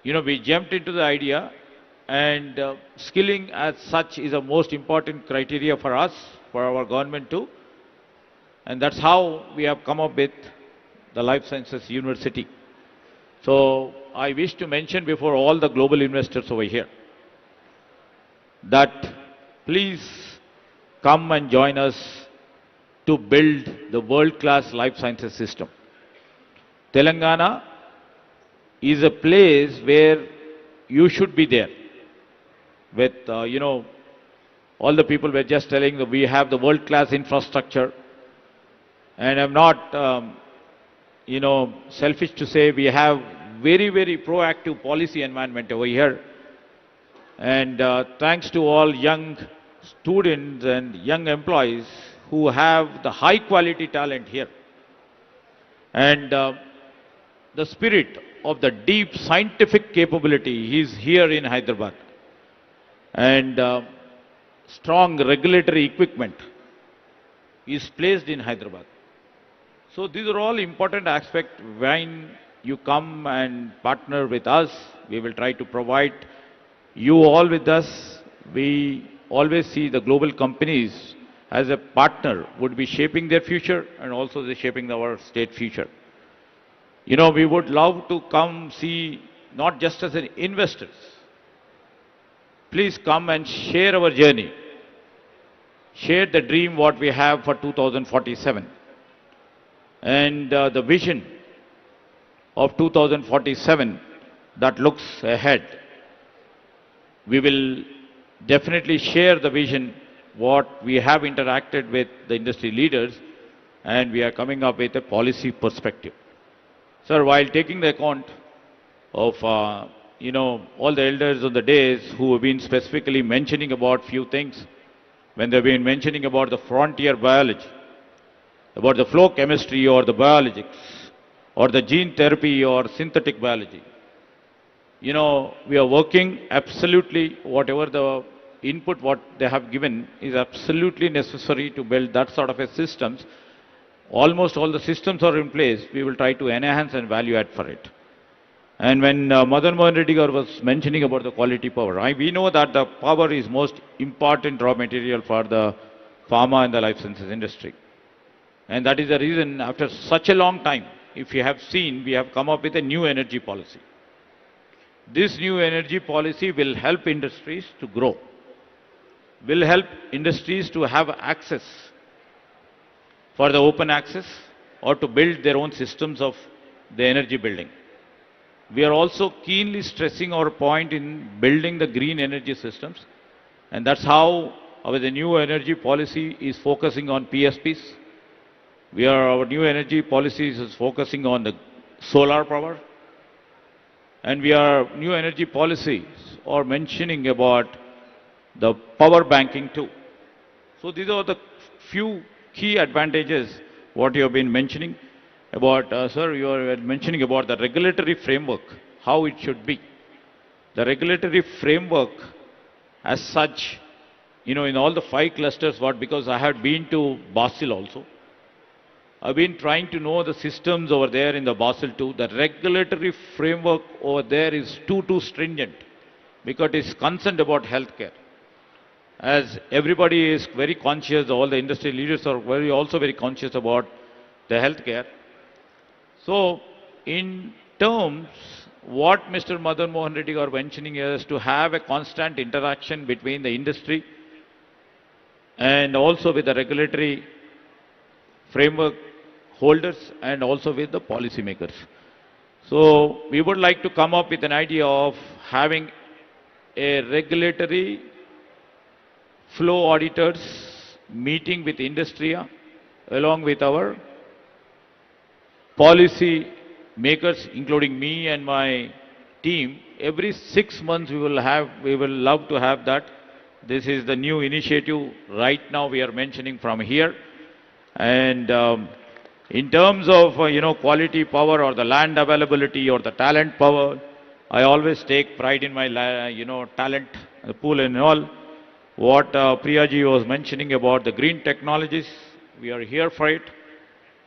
you know, we jumped into the idea, and skilling as such is a most important criteria for us, for our government too. And that's how we have come up with the life sciences university. So I wish to mention before all the global investors over here that please come and join us to build the world-class life sciences system. Telangana is a place where you should be there. With, you know, all the people were just telling that we have the world-class infrastructure. And I'm not, you know, selfish to say we have very, very proactive policy environment over here. And thanks to all young students and young employees who have the high quality talent here. And the spirit of the deep scientific capability is here in Hyderabad. And strong regulatory equipment is placed in Hyderabad. So these are all important aspects. When you come and partner with us, we will try to provide you all with us. We always see the global companies as a partner would be shaping their future and also they're shaping our state future. You know, we would love to come see not just as an investors. Please come and share our journey. Share the dream what we have for 2047. And the vision of 2047 that looks ahead. We will definitely share the vision what we have interacted with the industry leaders, and we are coming up with a policy perspective. Sir, while taking the account of you know, all the elders on the days who have been specifically mentioning about few things, when they've been mentioning about the frontier biology, about the flow chemistry or the biologics, or the gene therapy or synthetic biology. You know, we are working absolutely, whatever the input what they have given is absolutely necessary to build that sort of a systems. Almost all the systems are in place. We will try to enhance and value add for it. And when Madan Mohan Reddy garu was mentioning about the quality power, we know that the power is most important raw material for the pharma and the life sciences industry. And that is the reason, after such a long time, if you have seen, we have come up with a new energy policy. This new energy policy will help industries to grow, will help industries to have access for the open access or to build their own systems of the energy building. We are also keenly stressing our point in building the green energy systems, and that's how the new energy policy is focusing on PSPs. Our new energy policy is focusing on the solar power, and new energy policies are mentioning about the power banking too. So these are the few key advantages what you have been mentioning about, sir, you are mentioning about the regulatory framework, how it should be. The regulatory framework as such, in all the 5 clusters, because I had been to Basel also. I've been trying to know the systems over there in the Basel too. The regulatory framework over there is too stringent because it is concerned about healthcare. As everybody is very conscious, all the industry leaders are also very conscious about the healthcare. So, in terms, what Mr. Madan Mohan Reddy are mentioning is to have a constant interaction between the industry and also with the regulatory framework holders and also with the policymakers. So, we would like to come up with an idea of having a regulatory flow auditors meeting with industry along with our policy makers, including me and my team. Every 6 months we will love to have that. This is the new initiative right now we are mentioning from here. And in terms of, quality power or the land availability or the talent power, I always take pride in my, talent pool and all. What Priyaji was mentioning about the green technologies, we are here for it.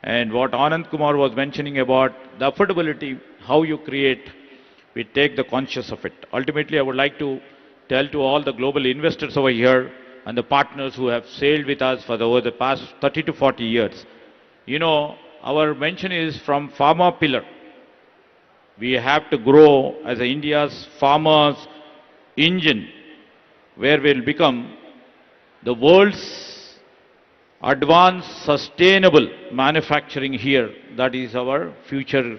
And what Anand Kumar was mentioning about the affordability, how you create, we take the conscious of it. Ultimately, I would like to tell to all the global investors over here and the partners who have sailed with us over the past 30 to 40 years. Our mention is from pharma pillar. We have to grow as India's farmers engine, where we'll become the world's advanced sustainable manufacturing here. That is our future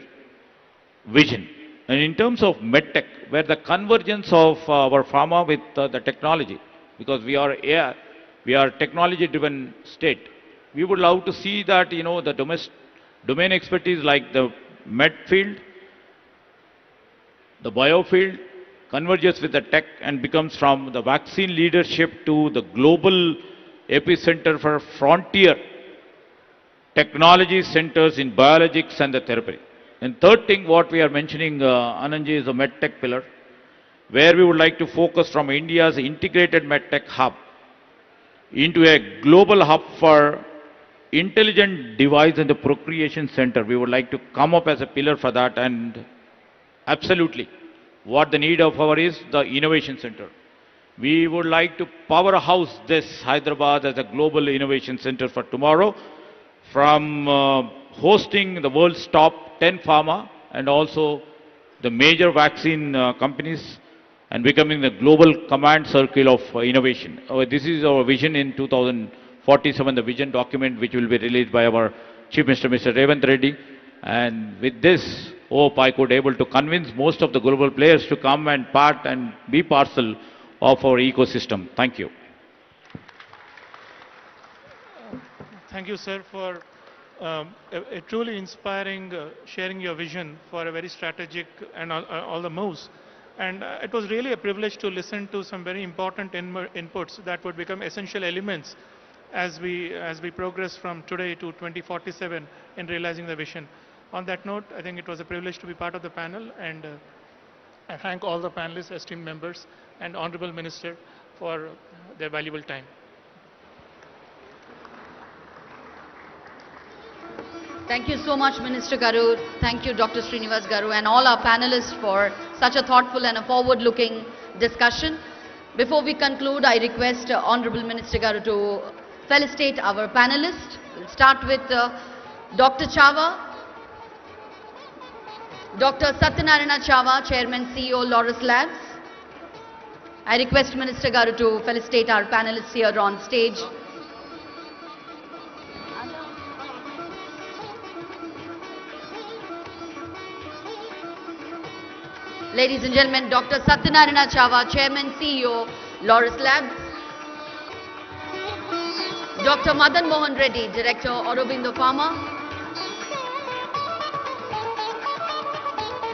vision. And in terms of medtech, where the convergence of our pharma with the technology, because we are technology driven state, we would love to see that, the domain expertise like the med field, the bio field, converges with the tech and becomes from the vaccine leadership to the global epicenter for frontier technology centers in biologics and the therapy. And third thing, what we are mentioning, Anandji, is the medtech pillar, where we would like to focus from India's integrated medtech hub into a global hub for intelligent device and the procreation center. We would like to come up as a pillar for that, and absolutely, what the need of our is the innovation center. We would like to powerhouse this Hyderabad as a global innovation center for tomorrow, from hosting the world's top 10 pharma and also the major vaccine companies, and becoming the global command circle of innovation. This is our vision in 2047, the vision document which will be released by our Chief Minister, Mr. Revant Reddy. And with this hope, I could able to convince most of the global players to come and part and be parcel of our ecosystem. Thank you. Thank you, sir, for a truly inspiring sharing your vision for a very strategic and all the moves. And it was really a privilege to listen to some very important inputs that would become essential elements as we progress from today to 2047 in realizing the vision. On that note, I think it was a privilege to be part of the panel, and I thank all the panelists, esteemed members, and Honorable Minister for their valuable time. Thank you so much, Minister Garu. Thank you, Dr. Srinivas Garu, and all our panelists for such a thoughtful and a forward-looking discussion. Before we conclude, I request Honorable Minister Garu to felicitate our panelists. We'll start with Dr. Chava, Dr. Satyanarayana Chava, Chairman, CEO, Laurus Labs. I request Minister Garu to felicitate our panelists here on stage. Ladies and gentlemen, Dr. Satyanarayana Chava, Chairman, CEO, Laurus Labs. Dr. Madan Mohan Reddy, Director, Aurobindo Pharma.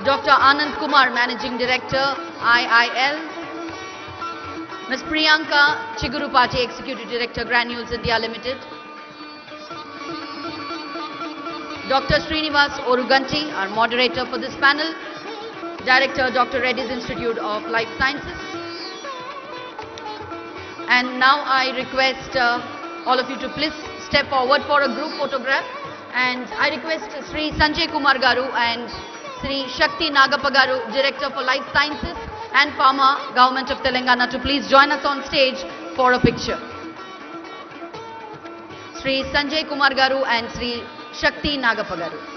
Dr. Anand Kumar, Managing Director, IIL. Ms. Priyanka Chigurupati, Executive Director, Granules India Limited. Dr. Srinivas Oruganti, our moderator for this panel. Director, Dr. Reddy's Institute of Life Sciences. And now I request all of you to please step forward for a group photograph. And I request Sri Sanjay Kumar Garu and Sri Shakti Nagappa Garu, Director for Life Sciences and Pharma, Government of Telangana, to please join us on stage for a picture. Sri Sanjay Kumar Garu and Sri Shakti Nagappa Garu.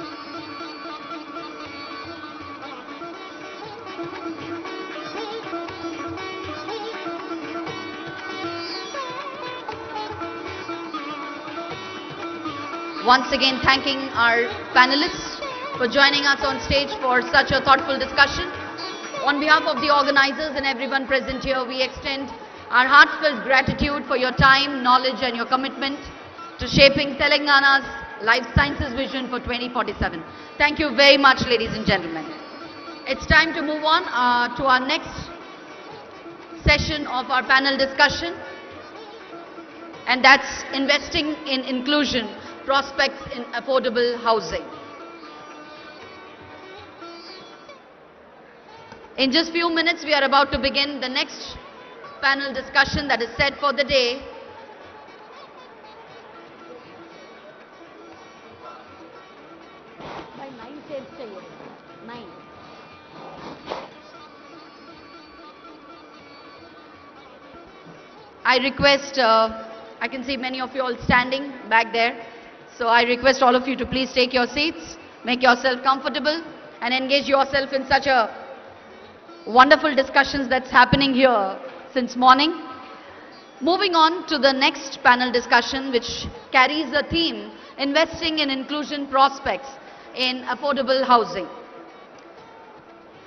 Once again, thanking our panelists for joining us on stage for such a thoughtful discussion. On behalf of the organizers and everyone present here, we extend our heartfelt gratitude for your time, knowledge and your commitment to shaping Telangana's life sciences vision for 2047. Thank you very much, ladies and gentlemen. It's time to move on to our next session of our panel discussion, and that's investing in inclusion, prospects in affordable housing. In just few minutes, we are about to begin the next panel discussion that is set for the day. By 9 9. I request, I can see many of you all standing back there. So I request all of you to please take your seats, make yourself comfortable and engage yourself in such a wonderful discussions that's happening here since morning. Moving on to the next panel discussion, which carries the theme, investing in inclusion prospects in affordable housing.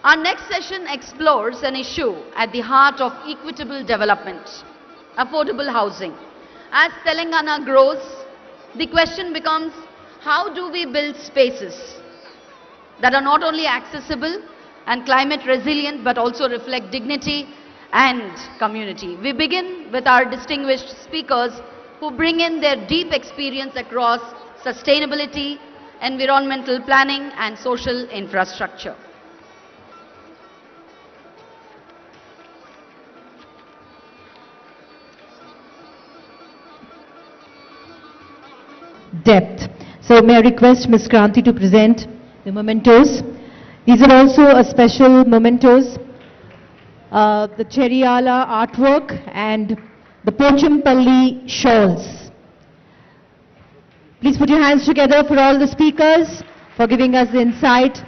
Our next session explores an issue at the heart of equitable development, affordable housing. As Telangana grows, the question becomes, how do we build spaces that are not only accessible and climate resilient, but also reflect dignity and community? We begin with our distinguished speakers who bring in their deep experience across sustainability, environmental planning and social infrastructure. Depth. So may I request Ms. Kranti to present the mementos. These are also a special mementos, the Cheriala artwork and the Pochampalli shawls. Please put your hands together for all the speakers for giving us the insight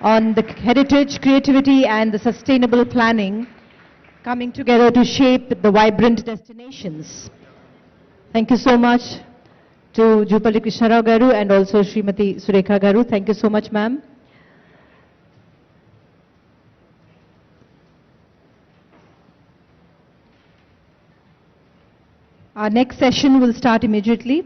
on the heritage, creativity and the sustainable planning coming together to shape the vibrant destinations. Thank you so much to Jupalli Krishnarao Garu and also Srimati Surekha Garu. Thank you so much, ma'am. Our next session will start immediately.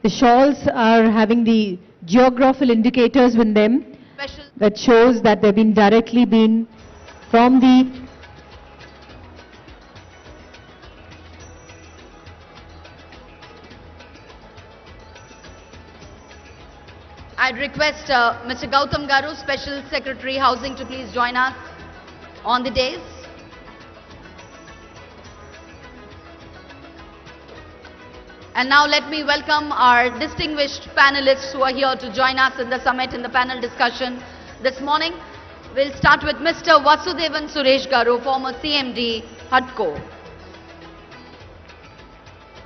The shawls are having the geographical indicators with them that shows that they've been directly from the I'd request Mr. Gautam Garu, Special Secretary Housing, to please join us on the dais. And now let me welcome our distinguished panelists who are here to join us in the summit in the panel discussion this morning. We'll start with Mr. Vasudevan Suresh Garu, former CMD, HUDCO.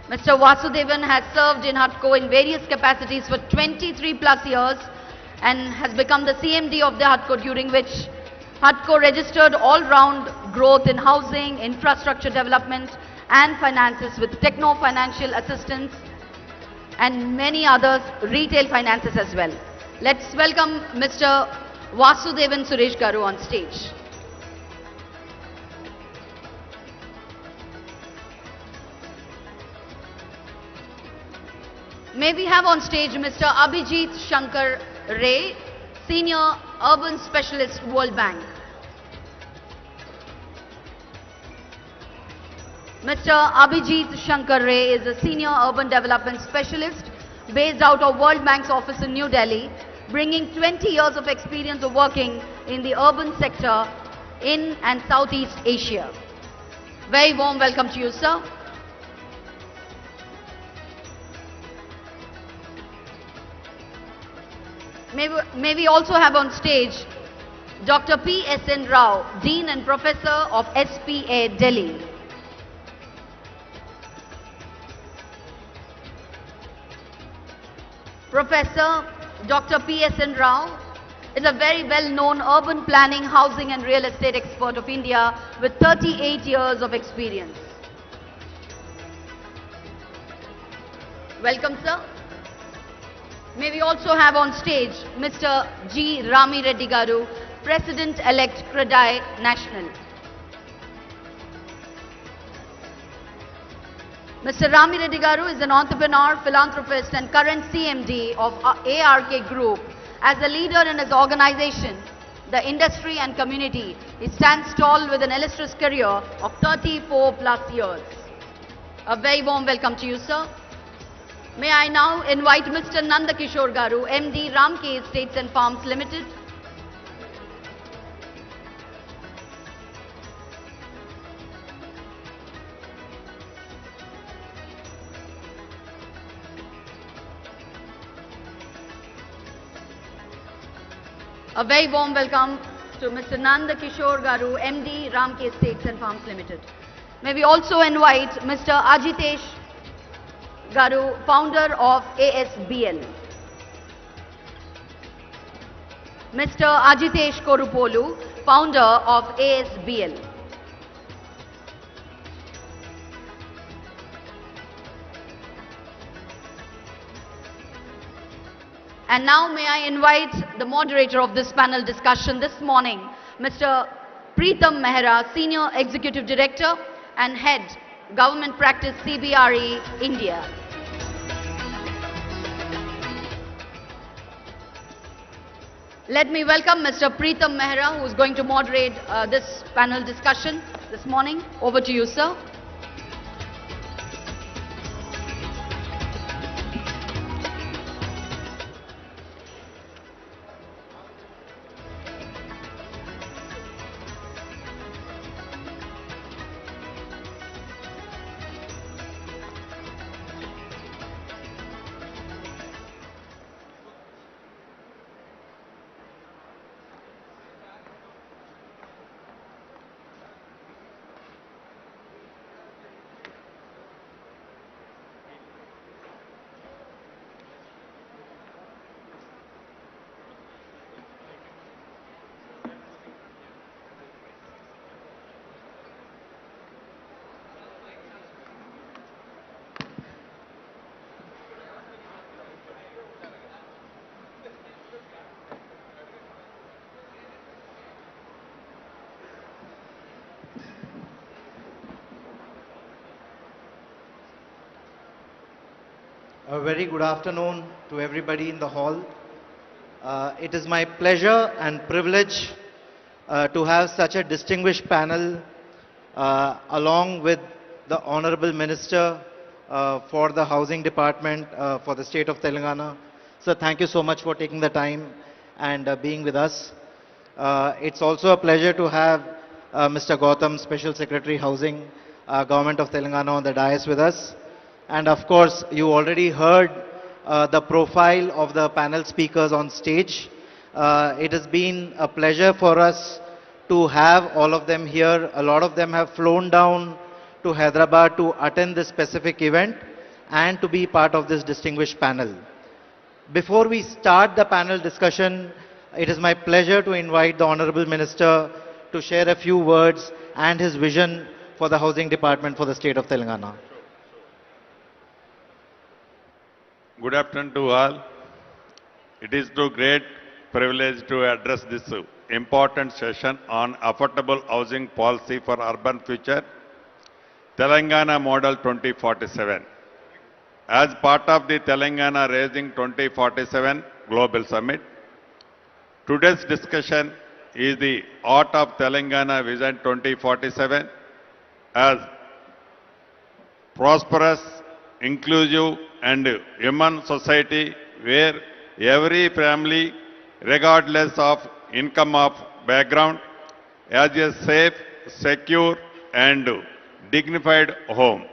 Mr. Vasudevan has served in HUDCO in various capacities for 23 plus years and has become the CMD of the HUDCO, during which HUDCO registered all-round growth in housing, infrastructure development and finances with techno-financial assistance and many others, retail finances as well. Let's welcome Mr. Vasudevan Suresh Garu on stage. May we have on stage Mr. Abhijit Shankar Ray, Senior Urban Specialist, World Bank. Mr. Abhijit Shankar Ray is a Senior Urban Development Specialist based out of World Bank's office in New Delhi, bringing 20 years of experience of working in the urban sector in and Southeast Asia. Very warm welcome to you, sir. May we also have on stage Dr. P.S.N. Rao, Dean and Professor of SPA, Delhi. Professor Dr. P.S.N. Rao is a very well-known urban planning, housing and real estate expert of India with 38 years of experience. Welcome, sir. May we also have on stage Mr. G. Rami Reddy Garu, President-elect CREDAI National. Mr. Rami Reddy Garu is an entrepreneur, philanthropist and current CMD of ARK Group. As a leader in his organization, the industry and community, he stands tall with an illustrious career of 34 plus years. A very warm welcome to you, sir. May I now invite Mr. Nandakishore Garu, MD, Ramke Estates and Farms Limited. A very warm welcome to Mr. Nandakishore Garu, MD, Ramke Estates and Farms Limited. May we also invite Mr. Ajitesh Garu, founder of ASBL. Mr. Ajitesh Korupolu, founder of ASBL. And now may I invite the moderator of this panel discussion this morning, Mr. Preetham Mehra, Senior Executive Director and Head, Government Practice, CBRE, India. Let me welcome Mr. Preetham Mehra, who is going to moderate this panel discussion this morning. Over to you, sir. A very good afternoon to everybody in the hall. It is my pleasure and privilege to have such a distinguished panel along with the Honorable Minister for the Housing Department for the state of Telangana, So thank you so much for taking the time and being with us. It's also a pleasure to have Mr. Gautam, Special Secretary Housing, Government of Telangana on the dais with us. And of course, you already heard the profile of the panel speakers on stage. It has been a pleasure for us to have all of them here. A lot of them have flown down to Hyderabad to attend this specific event and to be part of this distinguished panel. Before we start the panel discussion, it is my pleasure to invite the Honorable Minister to share a few words and his vision for the Housing Department for the state of Telangana. Good afternoon to all. It is a great privilege to address this important session on affordable housing policy for urban future, Telangana Model 2047. As part of the Telangana Raising 2047 Global Summit, today's discussion is the Art of Telangana Vision 2047 as prosperous, inclusive and human society where every family, regardless of income or background, has a safe, secure and dignified home.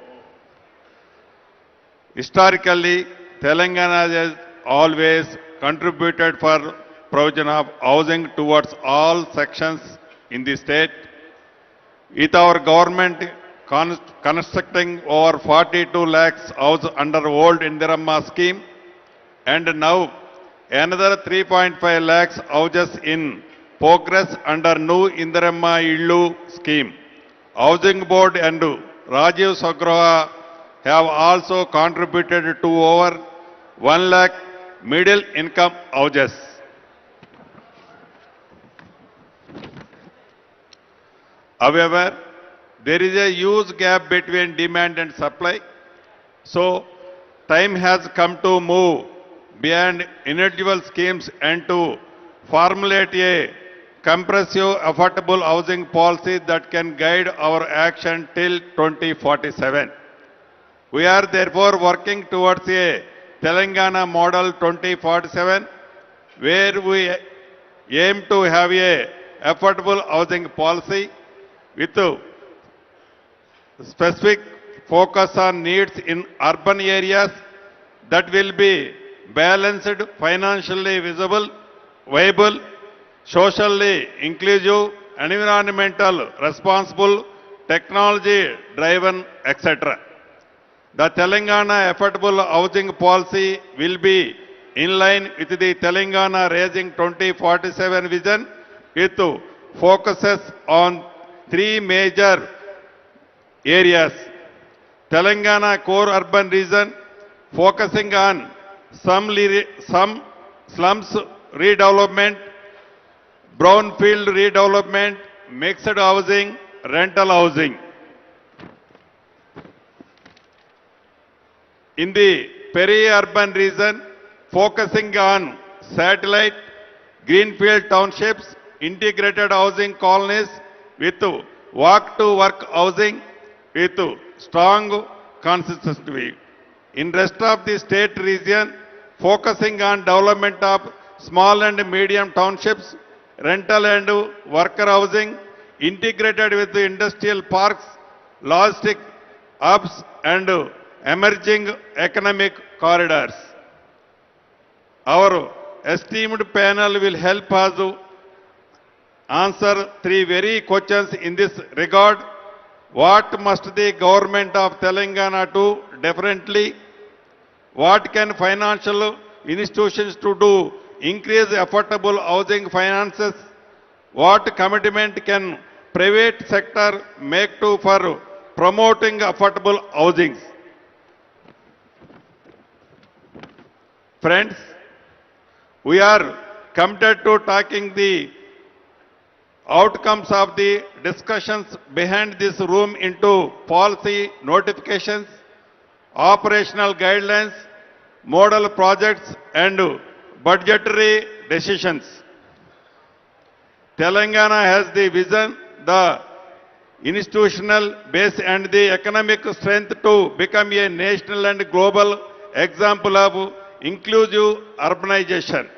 Historically, Telangana has always contributed for provision of housing towards all sections in the state, with our government constructing over 42 lakhs houses under old Indiramma scheme and now another 3.5 lakhs houses in progress under new Indiramma Illu scheme. Housing Board and Rajiv Sagraha have also contributed to over 1 lakh middle income houses. However, there is a huge gap between demand and supply. So, time has come to move beyond individual schemes and to formulate a comprehensive affordable housing policy that can guide our action till 2047. We are therefore working towards a Telangana Model 2047 where we aim to have a affordable housing policy with specific focus on needs in urban areas that will be balanced, financially visible, viable, socially inclusive, environmental responsible, technology driven, etc. The Telangana Affordable Housing Policy will be in line with the Telangana Raising 2047 vision with focuses on three major areas. Telangana core urban region focusing on some slums redevelopment, brownfield redevelopment, mixed housing, rental housing. In the peri-urban region, focusing on satellite, greenfield townships, integrated housing colonies with walk-to-work housing with strong consistency. In rest of the state region, focusing on development of small and medium townships, rental and worker housing, integrated with the industrial parks, logistic hubs and emerging economic corridors. Our esteemed panel will help us answer three very questions in this regard. What must the government of Telangana do differently? What can financial institutions to do increase affordable housing finances? What commitment can private sector make to for promoting affordable housing? Friends, we are committed to taking the outcomes of the discussions behind this room into policy notifications, operational guidelines, model projects and budgetary decisions. Telangana has the vision, the institutional base and the economic strength to become a national and global example of inclusive urbanization.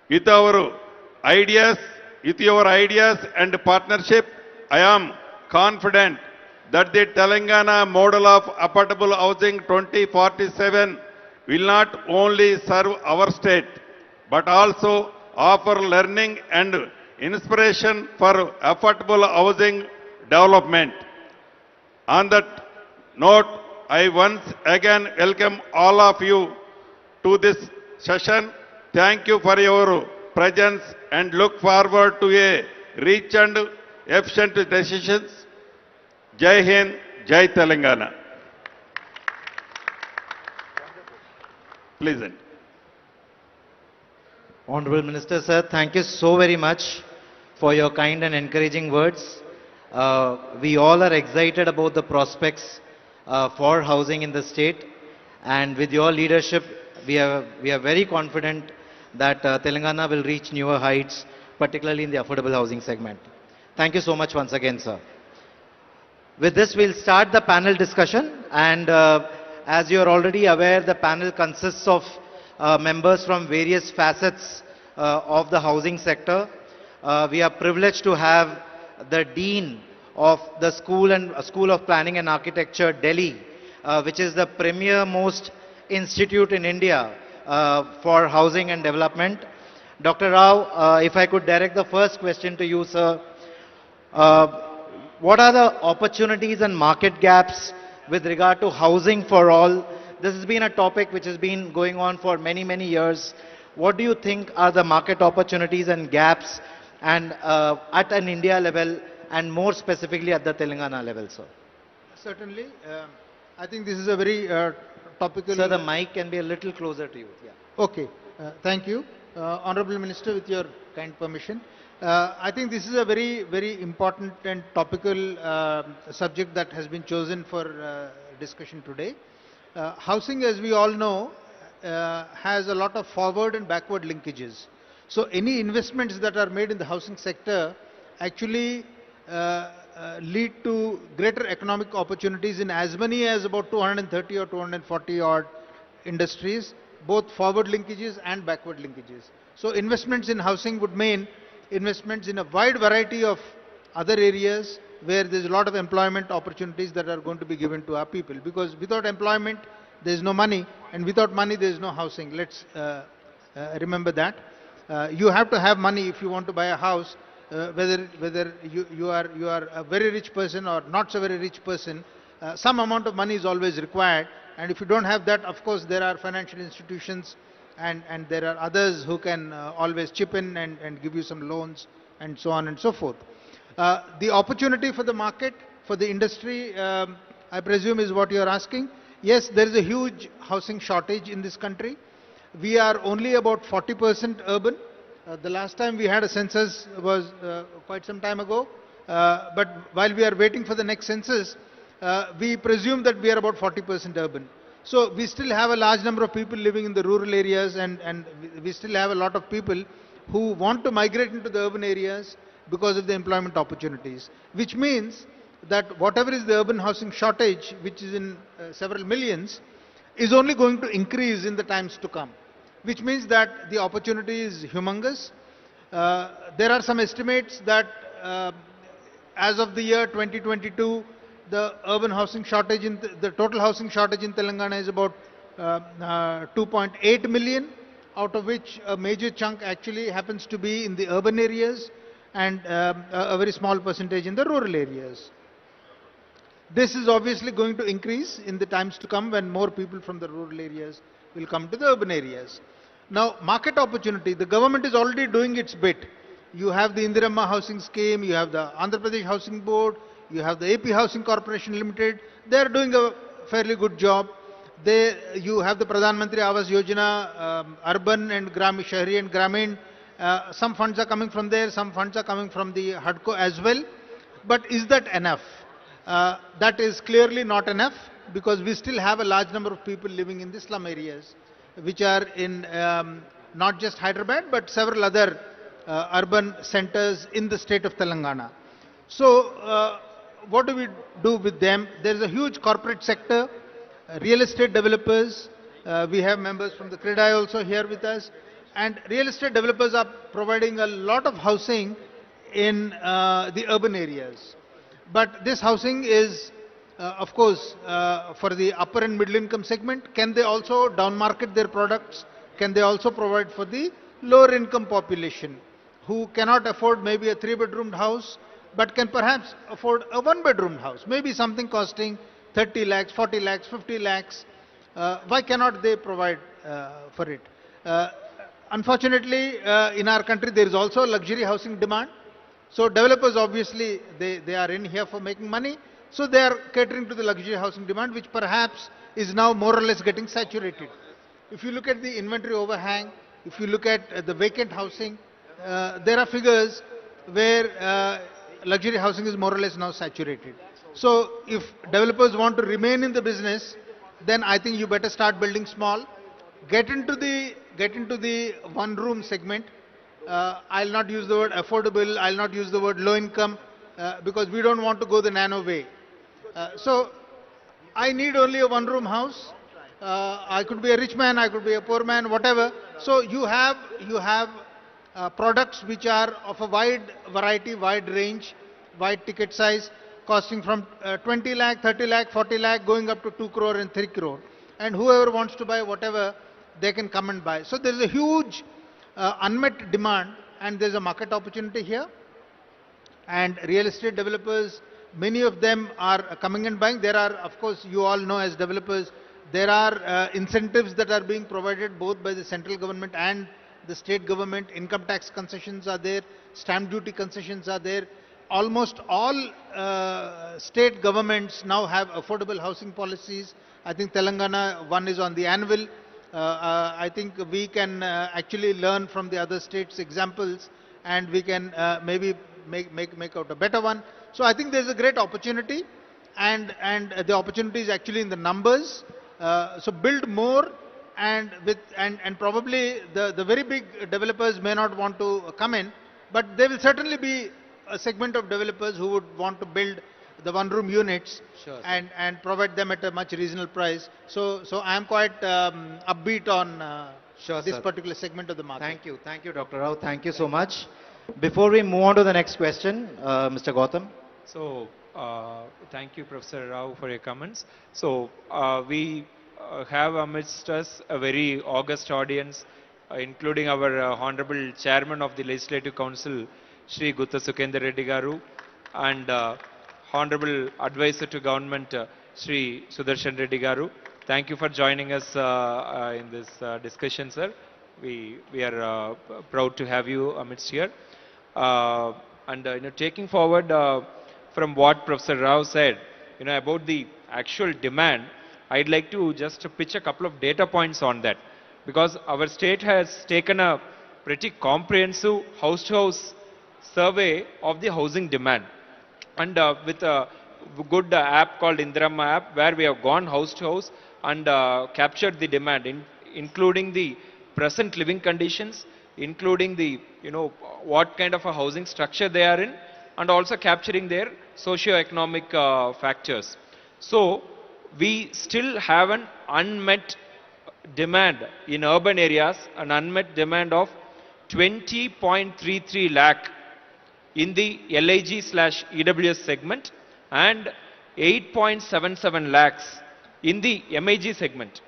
With our ideas, with your ideas and partnership, I am confident that the Telangana model of affordable housing 2047 will not only serve our state, but also offer learning and inspiration for affordable housing development. On that note, I once again welcome all of you to this session. Thank you for your presence and look forward to a rich and efficient decisions. Jai Hind, Jai Telangana. Please. Honorable Minister, sir, thank you so very much for your kind and encouraging words. We all are excited about the prospects for housing in the state, and with your leadership, we are very confident that Telangana will reach newer heights, particularly in the affordable housing segment. Thank you so much once again, sir. With this, we'll start the panel discussion, and as you are already aware, the panel consists of members from various facets of the housing sector. We are privileged to have the Dean of the School of Planning and Architecture, Delhi, which is the premier most institute in India for housing and development. Dr. Rao, if I could direct the first question to you, sir. What are the opportunities and market gaps with regard to housing for all? This has been a topic which has been going on for many, many years. What do you think are the market opportunities and gaps and at an India level and more specifically at the Telangana level, sir? Certainly. I think this is a very topical... Sir, the mic can be a little closer to you. Yeah. Okay. Thank you. Honorable Minister, with your kind permission. I think this is a very, very important and topical subject that has been chosen for discussion today. Housing, as we all know, has a lot of forward and backward linkages. So any investments that are made in the housing sector actually lead to greater economic opportunities in as many as about 230 or 240 odd industries, both forward linkages and backward linkages. So investments in housing would mean investments in a wide variety of other areas where there's a lot of employment opportunities that are going to be given to our people. Because without employment, there's no money, and without money, there's no housing. Let's remember that. You have to have money if you want to buy a house, whether you are a very rich person or not so very rich person. Some amount of money is always required, and if you don't have that, of course, there are financial institutions and there are others who can always chip in and give you some loans and so on and so forth. The opportunity for the market, for the industry, I presume is what you are asking. Yes, there is a huge housing shortage in this country. We are only about 40% urban. The last time we had a census was quite some time ago. But while we are waiting for the next census, we presume that we are about 40% urban. So we still have a large number of people living in the rural areas, and we still have a lot of people who want to migrate into the urban areas because of the employment opportunities, which means that whatever is the urban housing shortage, which is in several millions, is only going to increase in the times to come, which means that the opportunity is humongous. There are some estimates that as of the year 2022, the urban housing shortage, the total housing shortage in Telangana is about 2.8 million, out of which a major chunk actually happens to be in the urban areas and a very small percentage in the rural areas. This is obviously going to increase in the times to come when more people from the rural areas will come to the urban areas. Now, market opportunity, the government is already doing its bit. You have the Indiramma Housing Scheme, you have the Andhra Pradesh Housing Board, you have the AP Housing Corporation Limited. They are doing a fairly good job. You have the Pradhan Mantri Awas Yojana, urban and Shahri and Gramin. Some funds are coming from there, some funds are coming from the HUDCO as well. But is that enough? That is clearly not enough, because we still have a large number of people living in the slum areas, which are in not just Hyderabad, but several other urban centers in the state of Telangana. So, what do we do with them? There is a huge corporate sector, real estate developers, We have members from the CREDAI also here with us. And real estate developers are providing a lot of housing in the urban areas. But this housing is, of course, for the upper and middle income segment. Can they also down market their products? Can they also provide for the lower income population who cannot afford maybe a 3-bedroomed house, but can perhaps afford a 1-bedroomed house, maybe something costing 30 lakhs, 40 lakhs, 50 lakhs. Why cannot they provide for it? Unfortunately, in our country, there is also luxury housing demand. So developers, obviously, they are in here for making money. So they are catering to the luxury housing demand, which perhaps is now more or less getting saturated. If you look at the inventory overhang, if you look at the vacant housing, there are figures where luxury housing is more or less now saturated. So if developers want to remain in the business, then I think you better start building small, get into the one-room segment. I'll not use the word affordable, I'll not use the word low income, because we don't want to go the nano way. So I need only a one-room house. I could be a rich man, I could be a poor man, whatever. So you have products which are of a wide variety, wide range, wide ticket size, costing from 20 lakh, 30 lakh, 40 lakh, going up to 2 crore and 3 crore. And whoever wants to buy whatever, they can come and buy. So there is a huge unmet demand, and there is a market opportunity here. And real estate developers, many of them are coming and buying. There are, of course, you all know as developers, there are incentives that are being provided both by the central government and the state government. Income tax concessions are there, stamp duty concessions are there. Almost all state governments now have affordable housing policies. I think Telangana one is on the anvil. I think we can actually learn from the other states' examples, and we can maybe make out a better one. So I think there's a great opportunity, and the opportunity is actually in the numbers. So build more, and probably the very big developers may not want to come in, but there will certainly be a segment of developers who would want to build the one-room units, sure, and provide them at a much reasonable price. So I am quite upbeat on Sure, this sir. particular segment of the market. Thank you, Dr. Rao. Thank you so much. Before we move on to the next question, Mr. Gautam. So, thank you, Professor Rao, for your comments. So, we have amidst us a very august audience, including our Honorable Chairman of the Legislative Council, Shri Gutta Sukendra Reddy Garu, and Honorable Advisor to Government, Shri Sudarshan Reddy Garu. Thank you for joining us in this discussion, sir. We are proud to have you amidst here. Taking forward from what Professor Rao said, about the actual demand, I'd like to just pitch a couple of data points on that, because our state has taken a pretty comprehensive house-to-house survey of the housing demand, and with a good app called Indirama app, where we have gone house to house and captured the demand, including the present living conditions, including the what kind of a housing structure they are in, and also capturing their socio-economic factors. So we still have an unmet demand in urban areas, an unmet demand of 20.33 lakh in the LIG/EWS segment and 8.77 lakhs in the MIG segment.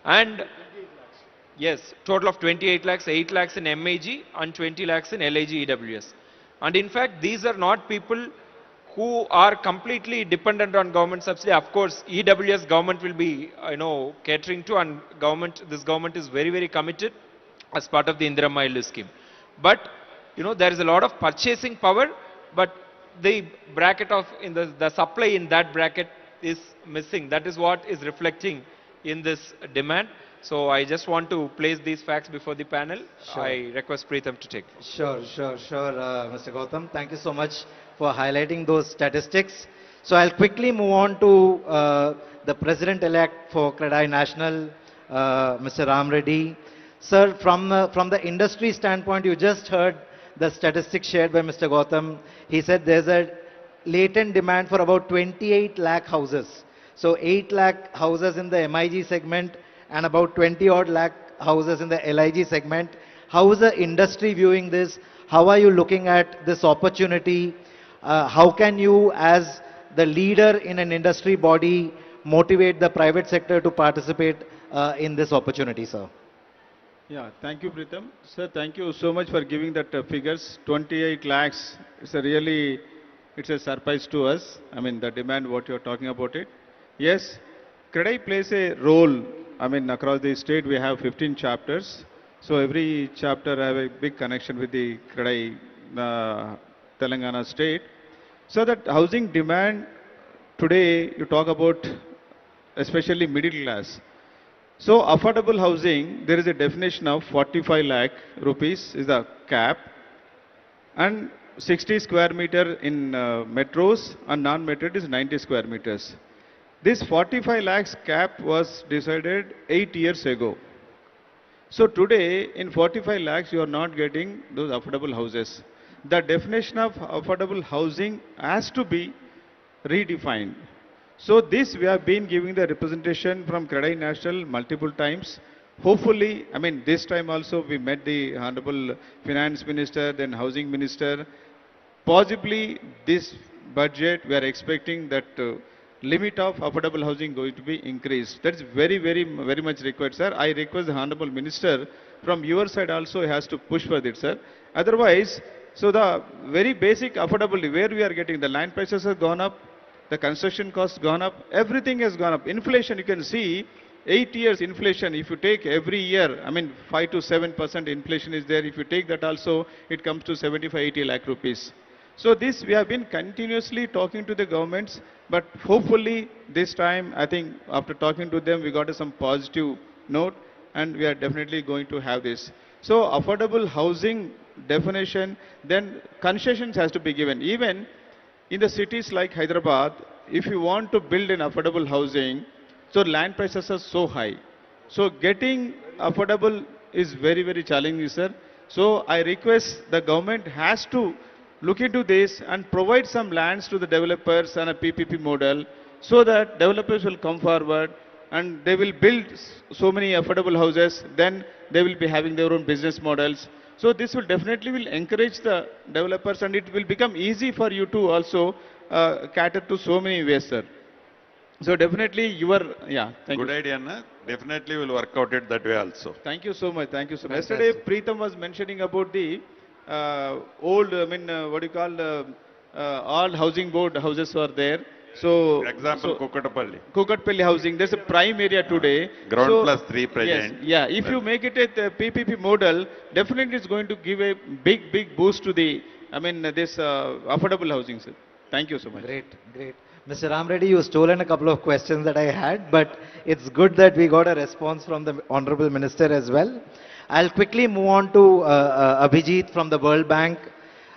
And yes, total of 28 lakhs, 8 lakhs in MIG and 20 lakhs in LIG/EWS. And in fact, these are not people who are completely dependent on government subsidy. Of course, EWS government will be, catering to, and this government is very, very committed as part of the Indirama Illu scheme. But there is a lot of purchasing power, but the bracket of the supply in that bracket is missing. That is what is reflecting in this demand. So I just want to place these facts before the panel. Sure. I request Preetham to take. Sure, Mr. Gautam. Thank you so much for highlighting those statistics. So I'll quickly move on to the President-elect for CREDAI National, Mr. Ram Reddy. Sir, from the industry standpoint, you just heard the statistics shared by Mr. Gautam. He said there's a latent demand for about 28 lakh houses. So 8 lakh houses in the MIG segment and about 20 odd lakh houses in the LIG segment. How is the industry viewing this? How are you looking at this opportunity? How can you, as the leader in an industry body, motivate the private sector to participate in this opportunity, sir? Yeah, thank you, Pritham. Sir, thank you so much for giving that figures. 28 lakhs, it's a surprise to us. I mean, the demand, what you're talking about it. Yes, CREDAI plays a role. I mean, across the state, we have 15 chapters. So every chapter have a big connection with the CREDAI Telangana state. So that housing demand today, you talk about especially middle class. So affordable housing, there is a definition of 45 lakh rupees is the cap, and 60 square meter in metros, and non-metro it is 90 square meters. This 45 lakhs cap was decided 8 years ago. So today in 45 lakhs you are not getting those affordable houses. The definition of affordable housing has to be redefined. So this we have been giving the representation from CREDAI National multiple times. Hopefully, I mean this time also we met the Honorable Finance Minister, then Housing Minister. Possibly this budget we are expecting that limit of affordable housing going to be increased. That is very much required, sir. I request the Honorable Minister from your side also has to push for this, sir. Otherwise, so the very basic affordability where we are getting the land prices have gone up, the construction costs gone up, everything has gone up. Inflation, you can see 8 years inflation, if you take every year, I mean 5 to 7% inflation is there. If you take that also, it comes to 75-80 lakh rupees. So this we have been continuously talking to the governments, but hopefully this time I think after talking to them we got some positive note and we are definitely going to have this. So affordable housing definition, then concessions has to be given. Even in the cities like Hyderabad, if you want to build an affordable housing, so land prices are so high. So getting affordable is very challenging, sir. So I request the government has to look into this and provide some lands to the developers and a PPP model so that developers will come forward and they will build so many affordable houses, then they will be having their own business models. So this will definitely will encourage the developers and it will become easy for you to also cater to so many ways, sir. So definitely yeah, thank you. Good idea, na? Definitely will work out it that way also. Thank you so much, thank you so much. Yesterday, Preetham was mentioning about the old, I mean, what do you call, all housing board houses were there. So, example, Kukatpalli. Kukatpalli housing, there's a prime area today. Ground so, plus 3 present. Yes, yeah, if you make it a PPP model, definitely it's going to give a big boost to the, I mean, this affordable housing, sir. Thank you so much. Great. Mr. Ram Reddy, you stolen a couple of questions that I had, but it's good that we got a response from the Honorable Minister as well. I'll quickly move on to Abhijit from the World Bank.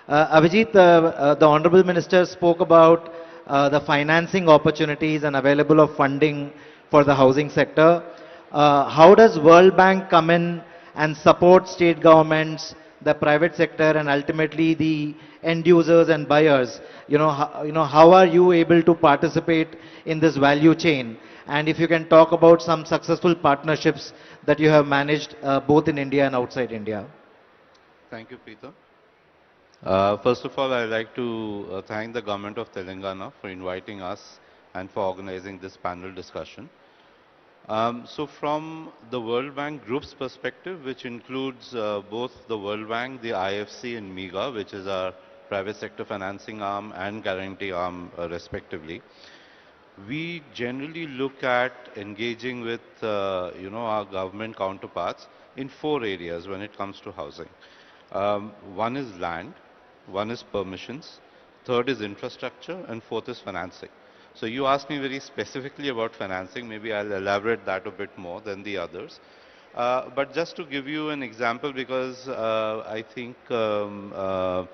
Abhijit, the Honorable Minister spoke about the financing opportunities and available of funding for the housing sector. How does World Bank come in and support state governments, the private sector, and ultimately the end users and buyers? How are you able to participate in this value chain? And if you can talk about some successful partnerships that you have managed both in India and outside India. Thank you, Peter. First of all, I'd like to thank the government of Telangana for inviting us and for organizing this panel discussion. So from the World Bank Group's perspective, which includes both the World Bank, the IFC and MIGA, which is our private sector financing arm and guarantee arm respectively, we generally look at engaging with our government counterparts in 4 areas when it comes to housing. One is land, one is permissions, third is infrastructure, and fourth is financing. So you asked me very specifically about financing. Maybe I'll elaborate that a bit more than the others. But just to give you an example, because I think the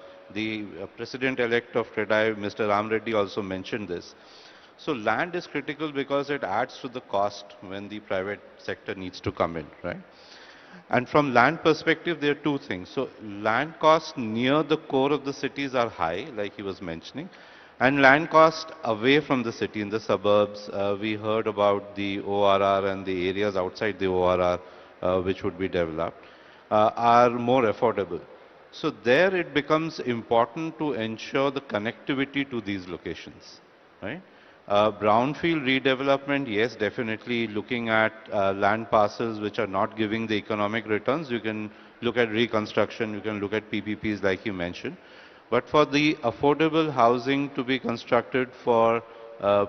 President-elect of CREDAI, Mr. Ram Reddy, also mentioned this. So land is critical because it adds to the cost when the private sector needs to come in, right? And from land perspective, there are 2 things. So land costs near the core of the cities are high, like he was mentioning. And land cost away from the city in the suburbs, we heard about the ORR and the areas outside the ORR which would be developed, are more affordable. So there it becomes important to ensure the connectivity to these locations, right? Brownfield redevelopment, yes, definitely looking at land parcels which are not giving the economic returns. You can look at reconstruction, you can look at PPPs like you mentioned. But for the affordable housing to be constructed for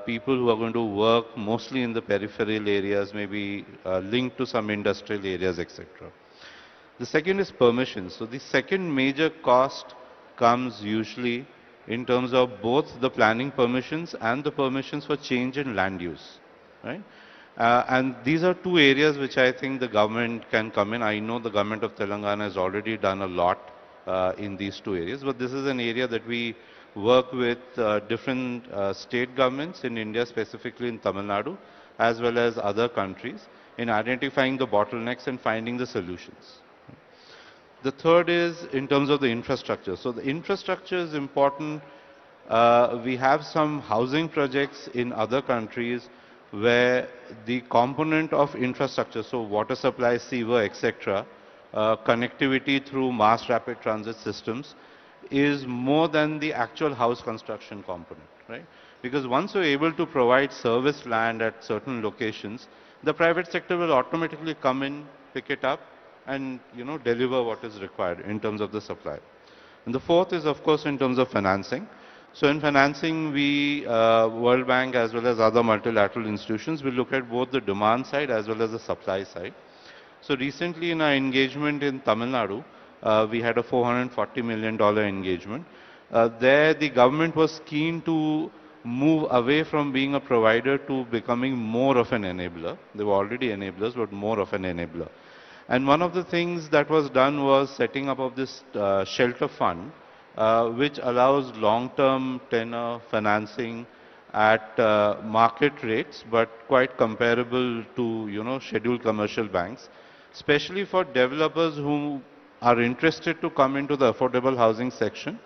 people who are going to work mostly in the peripheral areas, maybe linked to some industrial areas, etc. The second is permissions. So the second major cost comes usually in terms of both the planning permissions and the permissions for change in land use, right? And these are two areas which I think the government can come in. I know the government of Telangana has already done a lot in these two areas, but this is an area that we work with different state governments in India, specifically in Tamil Nadu, as well as other countries, in identifying the bottlenecks and finding the solutions. The third is in terms of the infrastructure. So the infrastructure is important. We have some housing projects in other countries where the component of infrastructure, so water supply, sewer, etc., connectivity through mass rapid transit systems is more than the actual house construction component, right? Because once you're able to provide service land at certain locations, the private sector will automatically come in, pick it up, and deliver what is required in terms of the supply. And the fourth is, of course, in terms of financing. So in financing, we, World Bank as well as other multilateral institutions, will look at both the demand side as well as the supply side. So recently in our engagement in Tamil Nadu, we had a $440 million engagement. There the government was keen to move away from being a provider to becoming more of an enabler. They were already enablers, but more of an enabler. And one of the things that was done was setting up of this shelter fund, which allows long-term tenor financing at market rates, but quite comparable to scheduled commercial banks, especially for developers who are interested to come into the affordable housing section,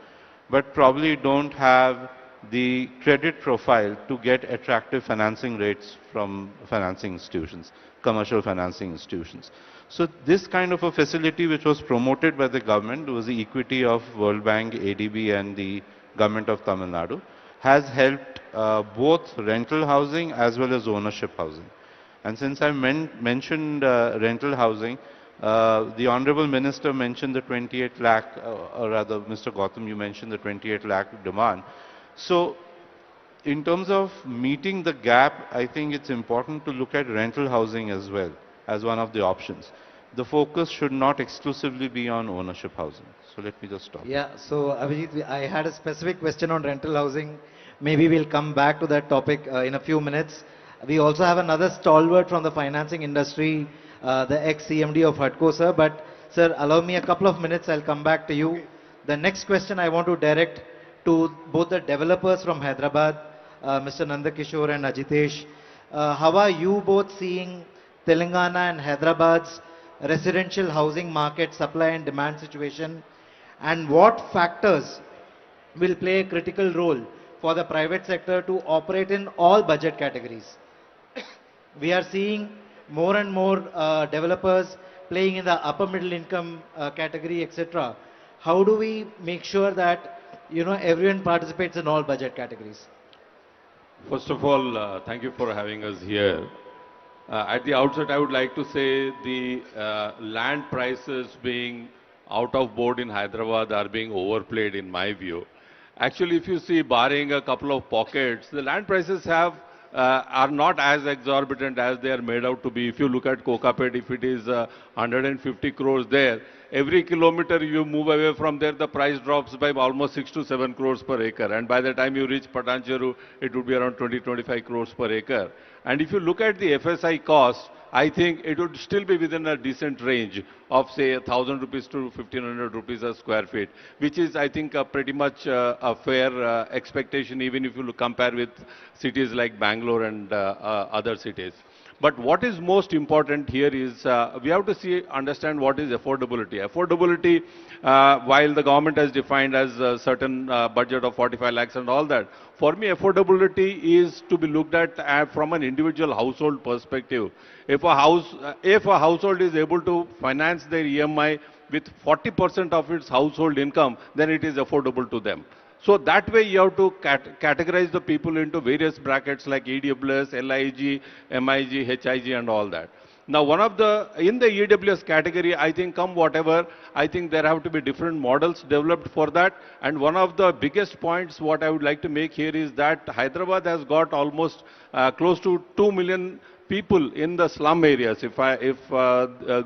but probably don't have the credit profile to get attractive financing rates from financing institutions, commercial financing institutions. So this kind of a facility which was promoted by the government, was the equity of World Bank, ADB and the government of Tamil Nadu, has helped both rental housing as well as ownership housing. And since I mentioned rental housing, the Honorable Minister mentioned the 28 lakh, or rather Mr. Gautam, you mentioned the 28 lakh demand. So in terms of meeting the gap, I think it's important to look at rental housing as well as one of the options. The focus should not exclusively be on ownership housing. So let me just stop. Yeah, so Abhijit, I had a specific question on rental housing. Maybe we'll come back to that topic in a few minutes. We also have another stalwart from the financing industry, the ex-CMD of HUDCO, sir. But sir, allow me a couple of minutes, I'll come back to you. The next question I want to direct to both the developers from Hyderabad, Mr. Nandakishore and Ajitesh. How are you both seeing Telangana and Hyderabad's residential housing market supply and demand situation, and what factors will play a critical role for the private sector to operate in all budget categories? We are seeing more and more developers playing in the upper middle income category, etc. How do we make sure that everyone participates in all budget categories? First of all, thank you for having us here. At the outset, I would like to say the land prices being out of board in Hyderabad are being overplayed in my view. Actually, if you see, barring a couple of pockets, the land prices are not as exorbitant as they are made out to be. If you look at Kokapet, if it is 150 crores there, every kilometer you move away from there, the price drops by almost 6 to 7 crores per acre. And by the time you reach Patancheru, it would be around 20-25 crores per acre. And if you look at the FSI cost, I think it would still be within a decent range of say 1,000 rupees to 1,500 rupees a square feet, which is I think pretty much a fair expectation, even if you compare with cities like Bangalore and other cities. But what is most important here is we have to understand what is affordability. Affordability, while the government has defined as a certain budget of 45 lakhs and all that, for me affordability is to be looked at from an individual household perspective. If a household is able to finance their EMI with 40% of its household income, then it is affordable to them. So that way you have to categorize the people into various brackets like EWS, LIG, MIG, HIG and all that. Now in the EWS category, I think come whatever, I think there have to be different models developed for that. And one of the biggest points what I would like to make here is that Hyderabad has got almost close to 2 million people in the slum areas, if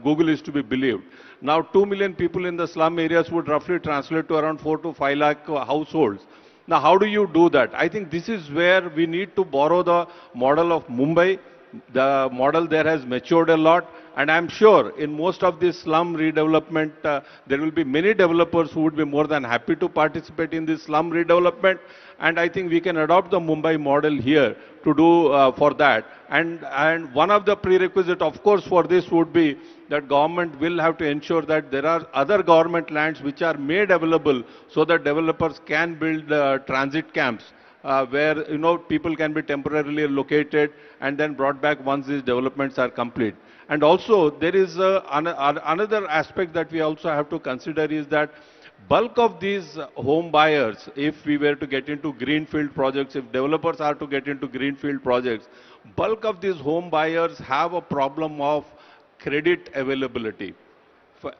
Google is to be believed. Now 2 million people in the slum areas would roughly translate to around 4 to 5 lakh households. Now how do you do that? I think this is where we need to borrow the model of Mumbai. The model there has matured a lot, and I'm sure in most of this slum redevelopment, there will be many developers who would be more than happy to participate in this slum redevelopment. And I think we can adopt the Mumbai model here to do for that. And one of the prerequisites, of course, for this would be that government will have to ensure that there are other government lands which are made available so that developers can build transit camps. Where people can be temporarily located and then brought back once these developments are complete. And also there is another aspect that we also have to consider is that bulk of these home buyers, if we were to get into greenfield projects, if developers are to get into greenfield projects, bulk of these home buyers have a problem of credit availability.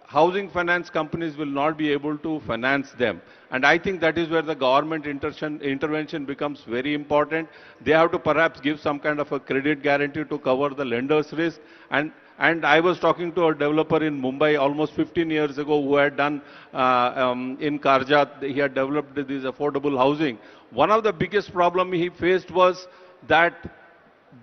Housing finance companies will not be able to finance them. And I think that is where the government intervention becomes very important. They have to perhaps give some kind of a credit guarantee to cover the lender's risk. And I was talking to a developer in Mumbai almost 15 years ago who had done in Karjat, he had developed this affordable housing. One of the biggest problems he faced was that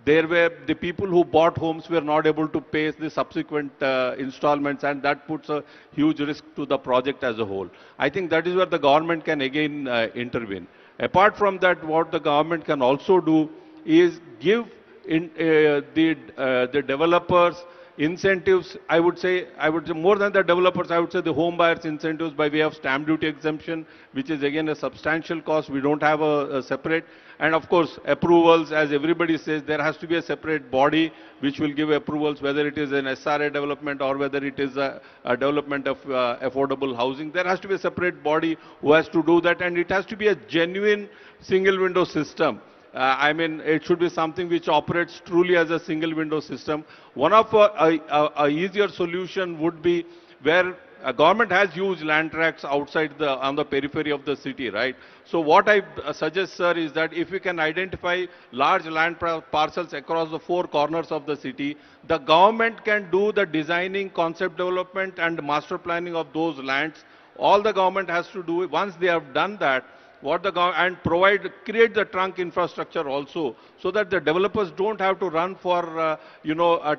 the people who bought homes were not able to pay the subsequent installments, and that puts a huge risk to the project as a whole. I think that is where the government can again intervene. Apart from that, what the government can also do is give the developers incentives. I would say more than the developers, I would say the home buyers incentives by way of stamp duty exemption, which is again a substantial cost. We don't have a separate. And of course, approvals, as everybody says, there has to be a separate body which will give approvals, whether it is an SRA development or whether it is a development of affordable housing. There has to be a separate body who has to do that, and it has to be a genuine single window system. I mean, it should be something which operates truly as a single window system. One of a easier solution would be where a government has huge land tracts outside on the periphery of the city, right? So what I suggest, sir, is that if we can identify large land parcels across the 4 corners of the city, the government can do the designing, concept development and master planning of those lands. All the government has to do, once they have done that, create the trunk infrastructure also, so that the developers don't have to run for,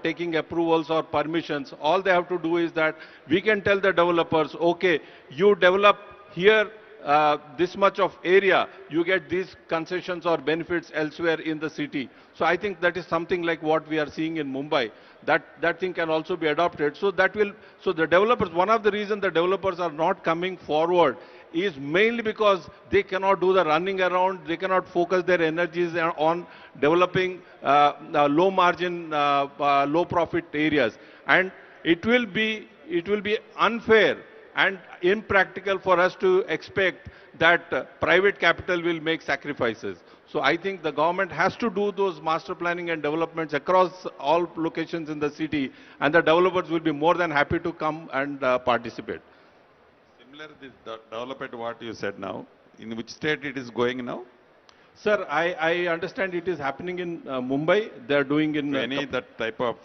taking approvals or permissions. All they have to do is that we can tell the developers, okay, you develop here this much of area, you get these concessions or benefits elsewhere in the city. So I think that is something like what we are seeing in Mumbai. That thing can also be adopted. So the developers, one of the reasons the developers are not coming forward is mainly because they cannot do the running around, they cannot focus their energies on developing low margin, low profit areas. And it will be unfair and impractical for us to expect that private capital will make sacrifices. So I think the government has to do those master planning and developments across all locations in the city, and the developers will be more than happy to come and participate. Similar this development what you said now, in which state it is going now? Sir, I understand it is happening in Mumbai. They are doing in that type of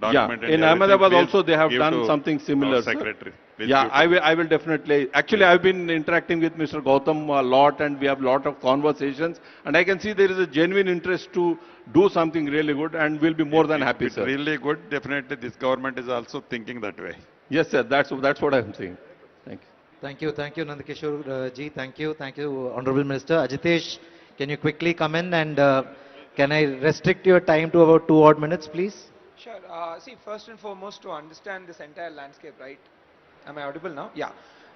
document. Yeah, in Ahmedabad also they have done something similar. Secretary. Yeah, I will definitely. Actually, I've been interacting with Mr. Gautam a lot, and we have a lot of conversations. And I can see there is a genuine interest to do something really good, and we'll be more than happy, sir. Really good. Definitely, this government is also thinking that way. Yes, sir. That's what I'm saying. Thank you. Thank you, Nandakishore ji. Thank you, Honorable Minister. Ajitesh, can you quickly come in and Can I restrict your time to about 2 odd minutes, please? Sure. See, first and foremost, to understand this entire landscape, right? Am I audible now? Yeah.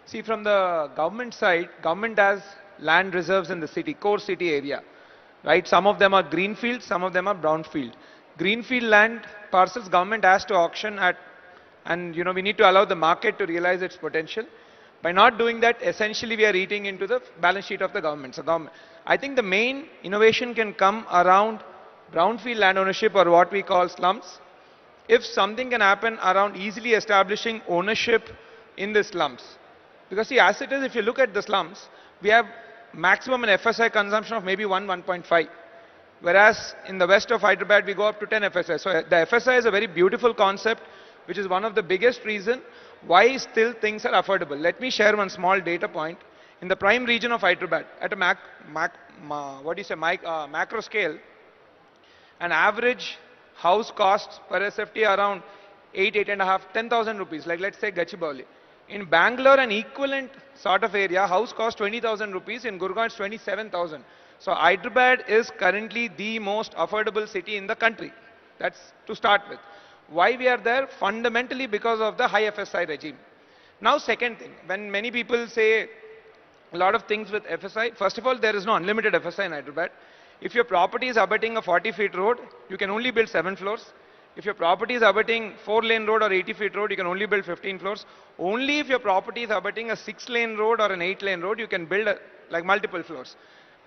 See, from the government side, government has land reserves in the city, core city area, right? Some of them are greenfield, some of them are brownfield. Greenfield land parcels, government has to auction at, and we need to allow the market to realize its potential. By not doing that, essentially we are eating into the balance sheet of the government. So I think the main innovation can come around brownfield land ownership, or what we call slums. If something can happen around easily establishing ownership in the slums. Because see, as it is, if you look at the slums, we have maximum an FSI consumption of maybe 1.5. Whereas in the west of Hyderabad, we go up to 10 FSI. So the FSI is a very beautiful concept, which is one of the biggest reason why still things are affordable. Let me share one small data point. In the prime region of Hyderabad, at a macro scale, an average house costs per SFT around 8.5, 10,000 rupees, like let's say Gachibowli. In Bangalore, an equivalent sort of area, house costs 20,000 rupees, in Gurgaon it's 27,000. So Hyderabad is currently the most affordable city in the country. That's to start with. Why we are there? Fundamentally because of the high FSI regime. Now second thing, when many people say a lot of things with FSI, first of all, there is no unlimited FSI in Hyderabad. If your property is abutting a 40-feet road, you can only build 7 floors. If your property is abutting 4-lane road or 80-feet road, you can only build 15 floors. Only if your property is abutting a 6-lane road or an 8-lane road, you can build like multiple floors.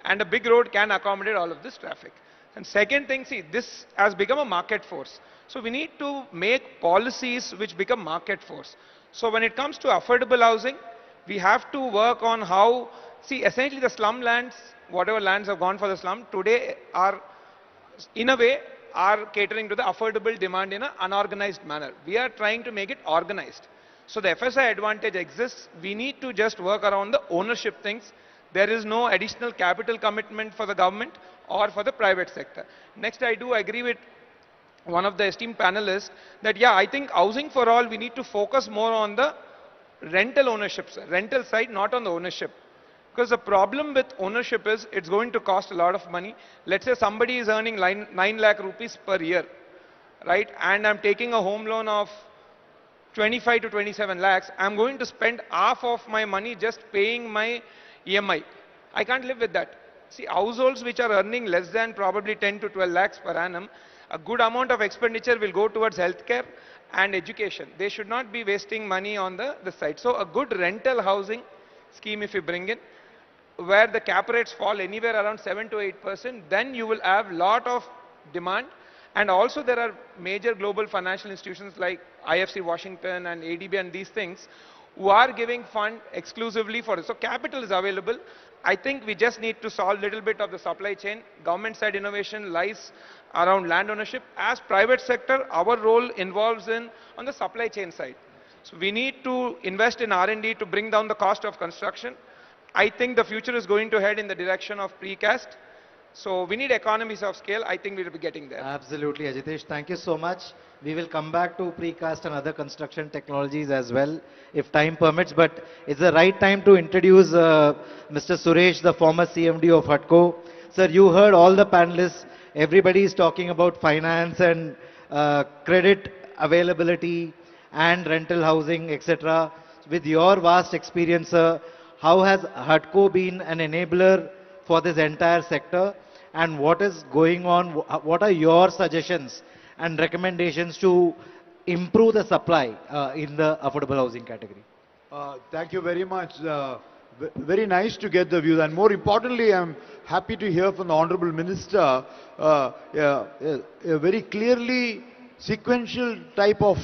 And a big road can accommodate all of this traffic. And second thing, see, this has become a market force. So we need to make policies which become market force. So when it comes to affordable housing, we have to work on how, see, essentially the slum lands, whatever lands have gone for the slum, today are, in a way, are catering to the affordable demand in an unorganized manner. We are trying to make it organized. So the FSI advantage exists. We need to just work around the ownership things. There is no additional capital commitment for the government or for the private sector. Next, I do agree with one of the esteemed panelists that, yeah, I think housing for all, we need to focus more on the rental ownership, rental side, not on the ownership. Because the problem with ownership is it's going to cost a lot of money. Let's say somebody is earning 9 lakh rupees per year, right? And I'm taking a home loan of 25 to 27 lakhs. I'm going to spend half of my money just paying my EMI. I can't live with that. See, households which are earning less than probably 10 to 12 lakhs per annum, a good amount of expenditure will go towards healthcare and education. They should not be wasting money on the side. So a good rental housing scheme, if you bring in, where the cap rates fall anywhere around 7 to 8%, then you will have lot of demand. And also there are major global financial institutions like IFC Washington and ADB and these things who are giving fund exclusively for it. So capital is available. I think we just need to solve a little bit of the supply chain. Government side innovation lies around land ownership. As private sector, our role involves in on the supply chain side. So we need to invest in R&D to bring down the cost of construction. I think the future is going to head in the direction of precast. So we need economies of scale. I think we will be getting there. Absolutely, Ajitesh. Thank you so much. We will come back to precast and other construction technologies as well, if time permits. But it's the right time to introduce Mr. Suresh, the former CMD of HUDCO. Sir, you heard all the panelists. Everybody is talking about finance and credit availability and rental housing, etc. With your vast experience, sir, how has HUDCO been an enabler for this entire sector, and what is going on? What are your suggestions and recommendations to improve the supply in the affordable housing category? Thank you very much. Very nice to get the views, and more importantly, I'm happy to hear from the Honorable Minister a very clearly sequential type of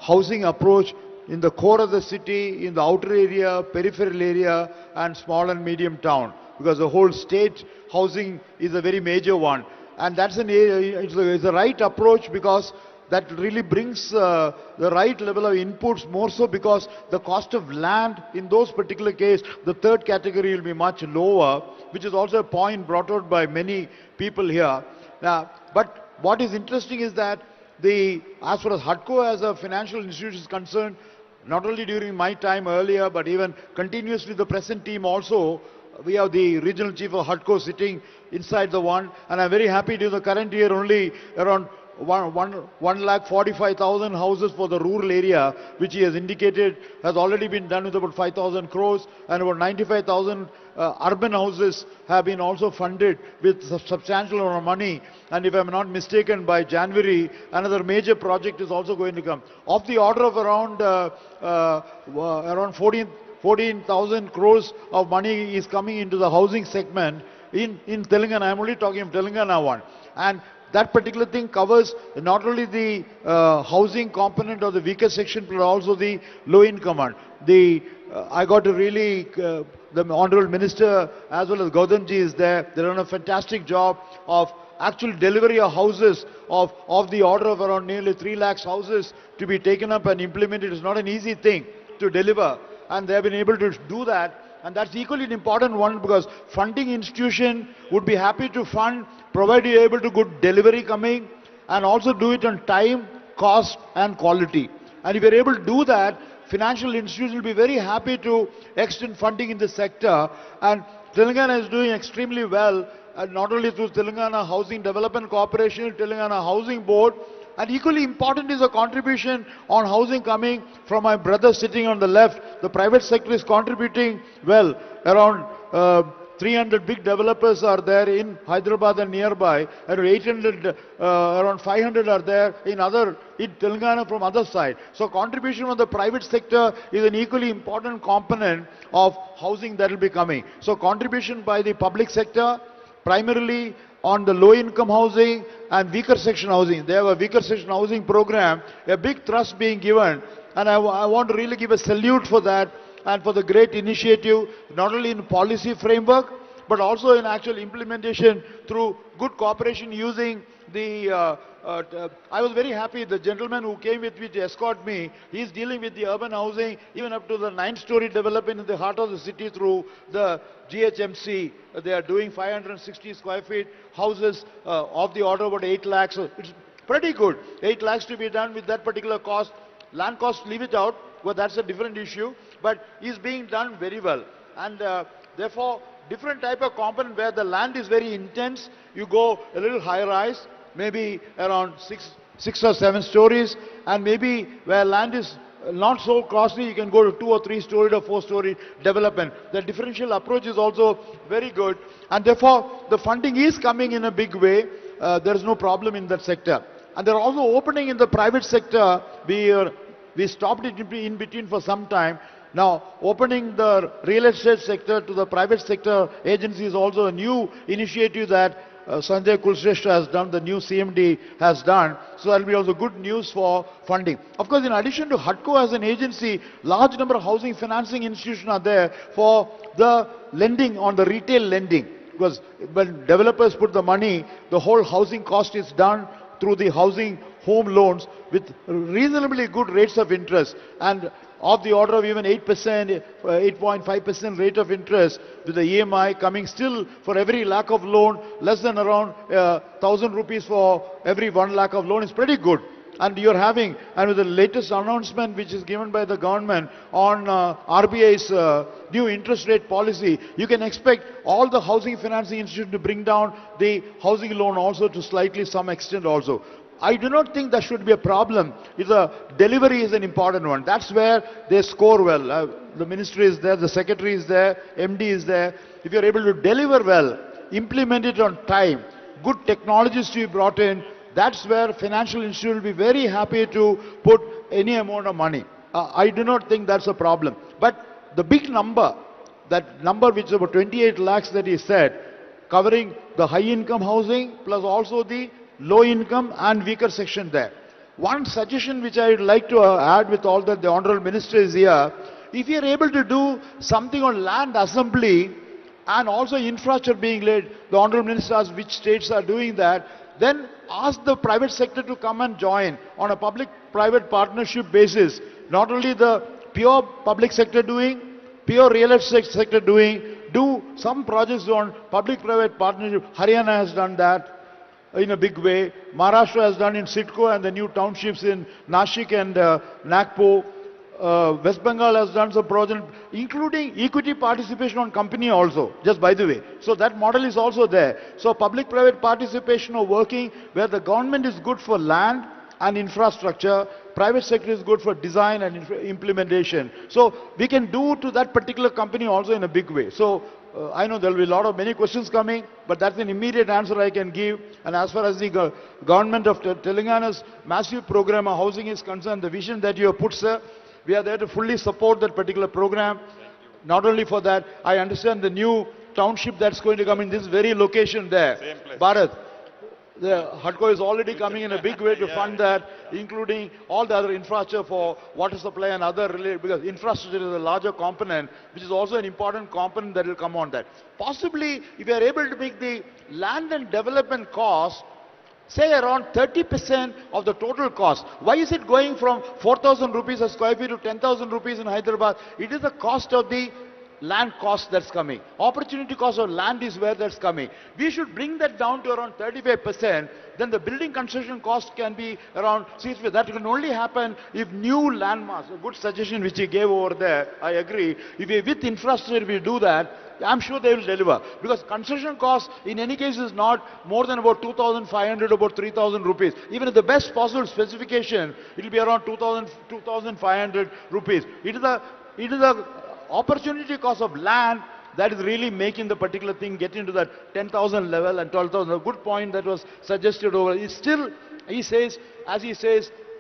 housing approach in the core of the city, in the outer area, peripheral area, and small and medium town. Because the whole state housing is a very major one. And that's it's the right approach, because that really brings the right level of inputs, more so because the cost of land in those particular case, the third category will be much lower, which is also a point brought out by many people here. But what is interesting is that as far as HUDCO as a financial institution is concerned, not only during my time earlier, but even continuously the present team also, we have the regional chief of HUDCO sitting inside the one, and I'm very happy to the current year only around 1,45,000 houses for the rural area, which he has indicated has already been done with about 5,000 crores, and about 95,000 urban houses have been also funded with substantial amount of money. And if I'm not mistaken, by January, another major project is also going to come. Of the order of around 14,000 crores of money is coming into the housing segment in Telangana. I'm only talking of Telangana one. And that particular thing covers not only the housing component of the weaker section, but also the low income one. I got to really, the Honorable Minister as well as Gautamji is there. They've done a fantastic job of actual delivery of houses of the order of around nearly 3 lakhs houses to be taken up and implemented. It's not an easy thing to deliver, and they have been able to do that. And that's equally an important one, because funding institution would be happy to fund, provided you're able to good delivery coming, and also do it on time, cost and quality. And if you're able to do that, financial institutions will be very happy to extend funding in the sector. And Telangana is doing extremely well, not only through Telangana Housing Development Corporation, Telangana Housing Board, and equally important is a contribution on housing coming from my brother sitting on the left. The private sector is contributing well. Around 300 big developers are there in Hyderabad and nearby, and around 500 are there in Telangana from other side. So contribution from the private sector is an equally important component of housing that will be coming. So contribution by the public sector, primarily on the low income housing and weaker section housing. They have a weaker section housing program, a big thrust being given, and I want to really give a salute for that and for the great initiative, not only in policy framework, but also in actual implementation through good cooperation using the I was very happy, the gentleman who came with me to escort me, he is dealing with the urban housing, even up to the 9-story development in the heart of the city through the GHMC. They are doing 560 square feet houses of the order of about 8 lakhs. So it's pretty good. 8 lakhs to be done with that particular cost. Land cost, leave it out, but that's a different issue. But it's being done very well. And therefore, different type of component where the land is very intense, you go a little high rise, maybe around 6 or 7 stories, and maybe where land is not so costly, you can go to 2 or 3 story or 4 story development. The differential approach is also very good, and therefore the funding is coming in a big way. There is no problem in that sector. And they're also opening in the private sector. We stopped it in between for some time. Now, opening the real estate sector to the private sector agency is also a new initiative that Sanjay Kulshrestha has done, the new CMD has done. So that will be also good news for funding. Of course, in addition to HUDCO as an agency, large number of housing financing institutions are there for the lending on the retail lending. Because when developers put the money, the whole housing cost is done through the housing home loans with reasonably good rates of interest, and of the order of even 8%, 8.5% rate of interest, with the EMI coming still for every lakh of loan, less than around 1,000 rupees for every 1 lakh of loan is pretty good. And you're having, and with the latest announcement which is given by the government on RBI's new interest rate policy, you can expect all the housing financing institutions to bring down the housing loan also to slightly some extent also. I do not think that should be a problem if the delivery is an important one. That's where they score well. The ministry is there, the secretary is there, MD is there. If you're able to deliver well, implement it on time, good technologies to be brought in, that's where financial institutions will be very happy to put any amount of money. I do not think that's a problem. But the big number, that number which is about 28 lakhs that he said, covering the high income housing plus also the low income and weaker section there. One suggestion which I would like to add with all that the Honorable Minister is here, if you are able to do something on land assembly and also infrastructure being laid, the Honorable Minister asked which states are doing that, then ask the private sector to come and join on a public-private partnership basis. Not only the pure public sector doing, pure real estate sector doing, do some projects on public-private partnership. Haryana has done that in a big way. Maharashtra has done in Sitco and the new townships in Nashik and Nagpur. West Bengal has done some project, including equity participation on company also, just by the way. So that model is also there. So public-private participation are working where the government is good for land and infrastructure, private sector is good for design and implementation. So we can do to that particular company also in a big way. So I know there will be many questions coming, but that's an immediate answer I can give. And as far as the government of Telangana's massive program of housing is concerned, the vision that you have put, sir, we are there to fully support that particular program. Not only for that, I understand the new township that's going to come in this very location there. Same place. Bharat. The HUDCO is already coming in a big way to fund that, including all the other infrastructure for water supply and other related, because infrastructure is a larger component, which is also an important component that will come on that. Possibly, if you are able to make the land and development cost, say around 30% of the total cost. Why is it going from 4,000 rupees a square feet to 10,000 rupees in Hyderabad? It is the cost of the land cost that's coming. Opportunity cost of land is where that's coming. We should bring that down to around 35%. Then the building construction cost can be around 60%. That can only happen if new landmarks, a good suggestion which you gave over there, I agree. If we, with infrastructure we do that, I'm sure they will deliver. Because construction cost in any case is not more than about 2,500, about 3,000 rupees. Even at the best possible specification, it will be around 2,500 rupees. It is the opportunity cost of land that is really making the particular thing get into that 10,000 level and 12,000. A good point that was suggested over. It's still, he says,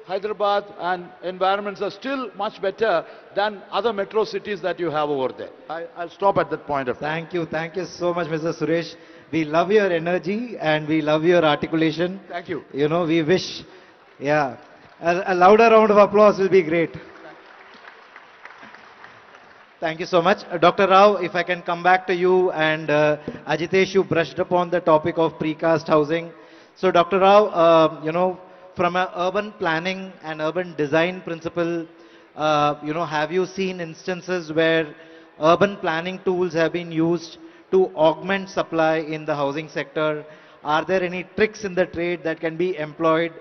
Hyderabad and environments are still much better than other metro cities that you have over there. I'll stop at that point of time. Thank you so much, Mr. Suresh. We love your energy and we love your articulation. Thank you. You know, we wish, a louder round of applause will be great. Thank you so much. Dr. Rao, if I can come back to you, and Ajitesh, you brushed upon the topic of precast housing. So Dr. Rao, from an urban planning and urban design principle, have you seen instances where urban planning tools have been used to augment supply in the housing sector? Are there any tricks in the trade that can be employed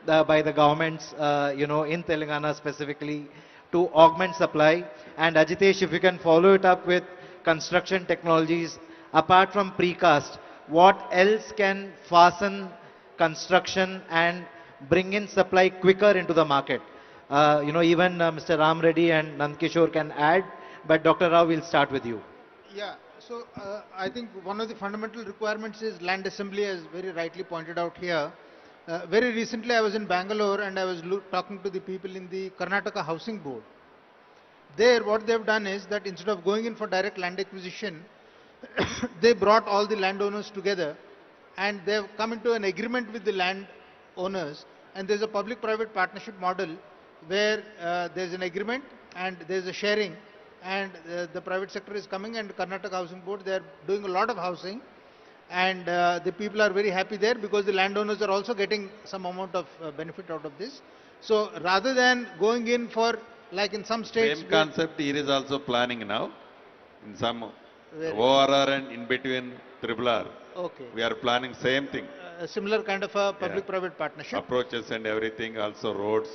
by the governments, in Telangana specifically, to augment supply? And Ajitesh, if you can follow it up with construction technologies, apart from precast, what else can fasten construction and bring in supply quicker into the market? Even Mr. Ram Reddy and Nandkishore can add, but Dr. Rao, we'll start with you. Yeah, so I think one of the fundamental requirements is land assembly, as very rightly pointed out here. Very recently I was in Bangalore and I was talking to the people in the Karnataka Housing Board. There, what they have done is that instead of going in for direct land acquisition, they brought all the landowners together and they have come into an agreement with the landowners, and there is a public-private partnership model where there is an agreement and there is a sharing, and the private sector is coming, and Karnataka Housing Board, they are doing a lot of housing, and the people are very happy there because the landowners are also getting some amount of benefit out of this. So rather than going in for, like in some states... Same concept here is also planning now. In some ORR and in between RRR. Okay. We are planning same thing. A similar kind of a public-private partnership. Approaches and everything, also roads,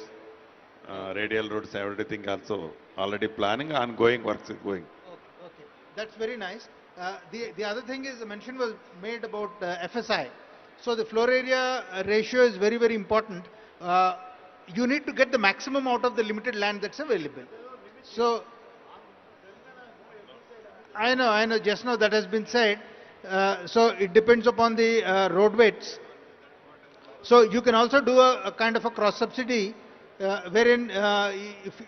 radial roads, everything also already planning, ongoing works is going. Okay. That's very nice. The other thing is, the mention was made about FSI. So the floor area ratio is very, very important. You need to get the maximum out of the limited land that's available. So, I know, just now that has been said. So it depends upon the road widths. So you can also do a kind of a cross subsidy, wherein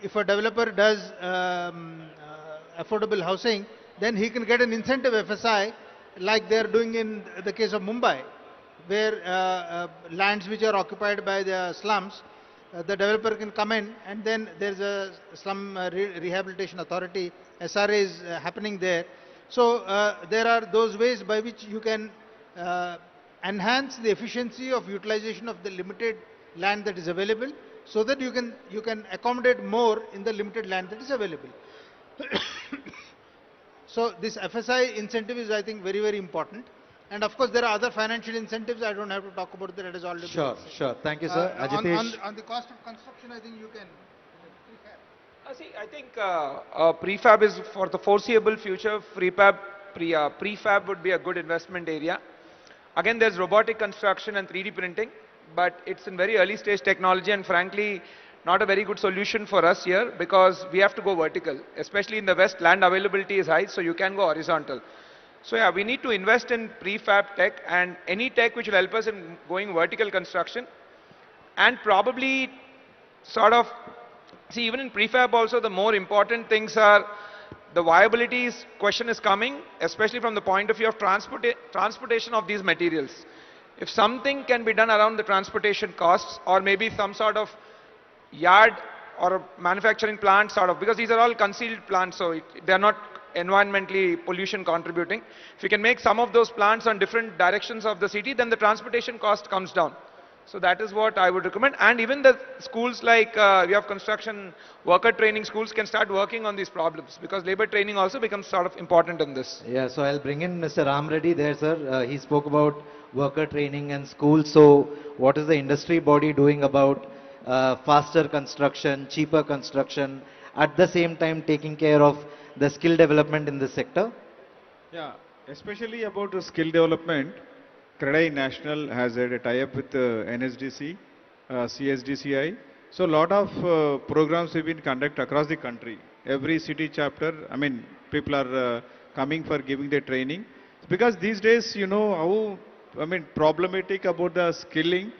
if a developer does affordable housing, then he can get an incentive FSI like they are doing in the case of Mumbai, where lands which are occupied by the slums, the developer can come in, and then there's a slum rehabilitation authority, SRA is happening there. So there are those ways by which you can enhance the efficiency of utilization of the limited land that is available, so that you can accommodate more in the limited land that is available. So this FSI incentive is, I think, very, very important. And of course, there are other financial incentives. I don't have to talk about that. It is already Sure. Thank you, sir. Ajitesh. On the cost of construction, I think you can. See, I think prefab is for the foreseeable future. Prefab would be a good investment area. Again, there's robotic construction and 3D printing, but it's in very early stage technology and frankly, not a very good solution for us here because we have to go vertical. Especially in the West, land availability is high, so you can go horizontal. So yeah, we need to invest in prefab tech and any tech which will help us in going vertical construction and probably sort of, see even in prefab also the more important things are the question is coming, especially from the point of view of transportation of these materials. If something can be done around the transportation costs or maybe some sort of yard or a manufacturing plant sort of, because these are all concealed plants, so they are not environmentally pollution contributing. If you can make some of those plants on different directions of the city, then the transportation cost comes down. So that is what I would recommend. And even the schools like we have construction worker training schools can start working on these problems because labor training also becomes sort of important in this. Yeah, so I'll bring in Mr. Ram Reddy there, sir. He spoke about worker training and schools. So what is the industry body doing about faster construction, cheaper construction, at the same time taking care of the skill development in this sector? Yeah, especially about the skill development, CREDAI National has had a tie-up with NSDC, CSDCI. So a lot of programs have been conducted across the country. Every city chapter, I mean, people are coming for giving the training. Because these days, you know, how, I mean, problematic about the skilling.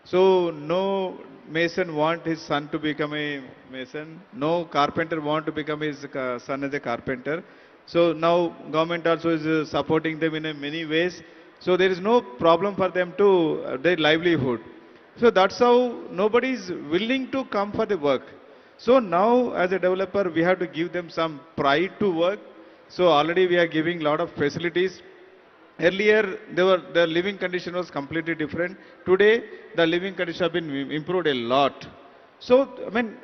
So no mason want his son to become a mason. No carpenter want to become his son as a carpenter. So now government also is supporting them in many ways. So there is no problem for them to their livelihood. So that's how nobody is willing to come for the work. So now as a developer, we have to give them some pride to work. So already we are giving a lot of facilities. Earlier, the living condition was completely different. Today, the living condition have been improved a lot. So, I mean,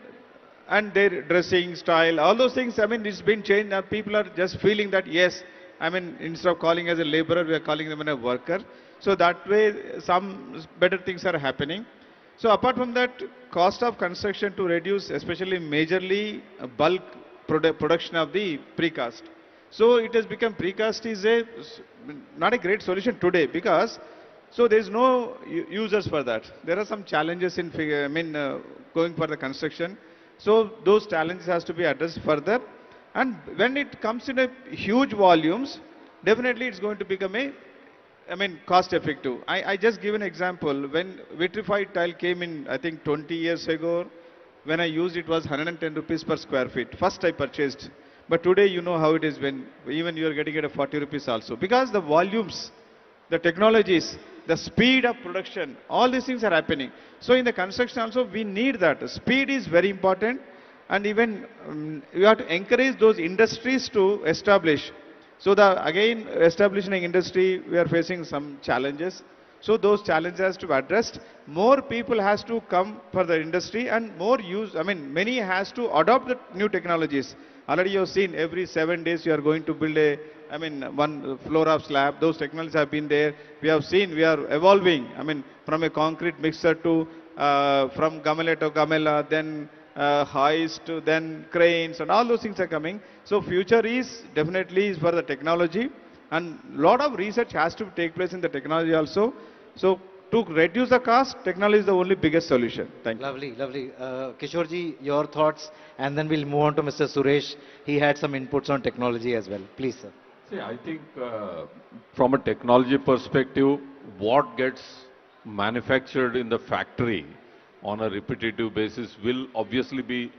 and their dressing style, all those things, I mean, it's been changed. Now people are just feeling that, yes, I mean, instead of calling as a laborer, we are calling them as a worker. So that way, some better things are happening. So apart from that, cost of construction to reduce, especially majorly bulk production of the precast. So it has become precast is not a great solution today because so there is no users for that. There are some challenges in going for the construction. So those challenges has to be addressed further. And when it comes in a huge volumes, definitely it's going to become cost effective. I just give an example. When vitrified tile came in, I think 20 years ago, when I used it was 110 rupees per square feet. First I purchased. But today you know how it is when even you are getting it at 40 rupees also. Because the volumes, the technologies, the speed of production, all these things are happening. So in the construction also we need that. Speed is very important and even you have to encourage those industries to establish. So again establishing an industry we are facing some challenges. So those challenges has to be addressed. More people has to come for the industry and more use, many has to adopt the new technologies. Already you have seen every 7 days you are going to build one floor of slab. Those technologies have been there. We have seen we are evolving. From a concrete mixer to from gamela to gamela, then hoist to then cranes and all those things are coming. So future is definitely for the technology and lot of research has to take place in the technology also. So to reduce the cost, technology is the only biggest solution. Thank you. Lovely, lovely. Kishorji, your thoughts, and then we'll move on to Mr. Suresh. He had some inputs on technology as well. Please, sir. See, I think from a technology perspective, what gets manufactured in the factory on a repetitive basis will obviously be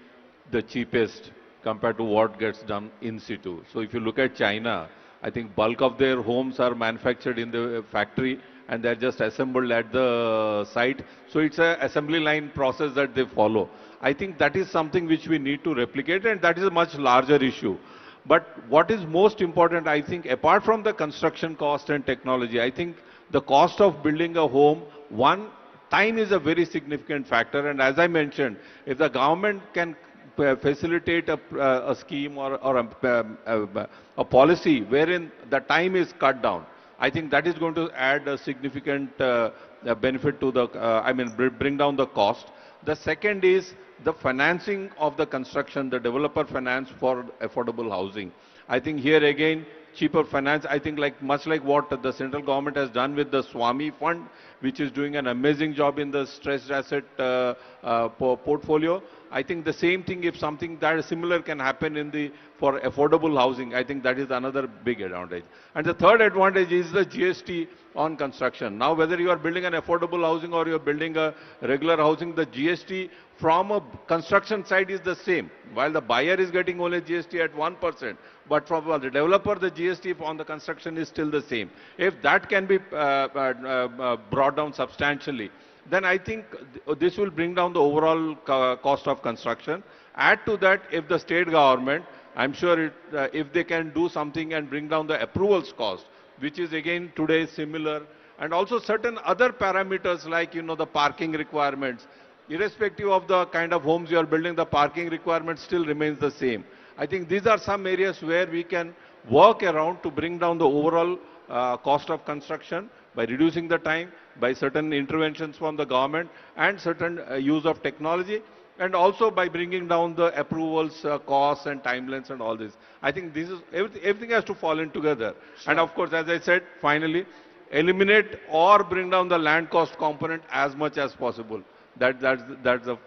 the cheapest compared to what gets done in situ. So if you look at China, I think bulk of their homes are manufactured in the factory and they're just assembled at the site. So it's an assembly line process that they follow. I think that is something which we need to replicate and that is a much larger issue. But what is most important, I think, apart from the construction cost and technology, I think the cost of building a home, one, time is a very significant factor. And as I mentioned, if the government can facilitate a scheme or a policy wherein the time is cut down, I think that is going to add a significant benefit to the, bring down the cost. The second is the financing of the construction, the developer finance for affordable housing. I think here again, cheaper finance, I think much like what the central government has done with the Swami Fund, which is doing an amazing job in the stressed asset portfolio. I think the same thing, if something that is similar can happen for affordable housing, I think that is another big advantage. And the third advantage is the GST on construction. Now, whether you are building an affordable housing or you are building a regular housing, the GST from a construction side is the same. While the buyer is getting only GST at 1%, but from the developer, the GST on the construction is still the same. If that can be brought down substantially, then I think this will bring down the overall cost of construction. Add to that, if the state government, I'm sure if they can do something and bring down the approvals cost, which is again today similar, and also certain other parameters like, the parking requirements, irrespective of the kind of homes you are building, the parking requirement still remains the same. I think these are some areas where we can work around to bring down the overall cost of construction by reducing the time, by certain interventions from the government and certain use of technology, and also by bringing down the approvals costs and timelines and all this. I think this is everything has to fall in together. Sure. And of course, as I said, finally, eliminate or bring down the land cost component as much as possible. That's the...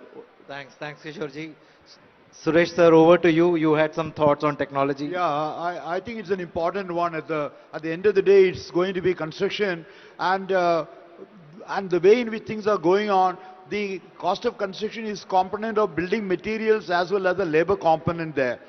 Thanks, Kishorji. Suresh sir, over to you. You had some thoughts on technology. Yeah, I think it's an important one. At the end of the day, it's going to be construction, and the way in which things are going on, the cost of construction is component of building materials as well as the labor component there.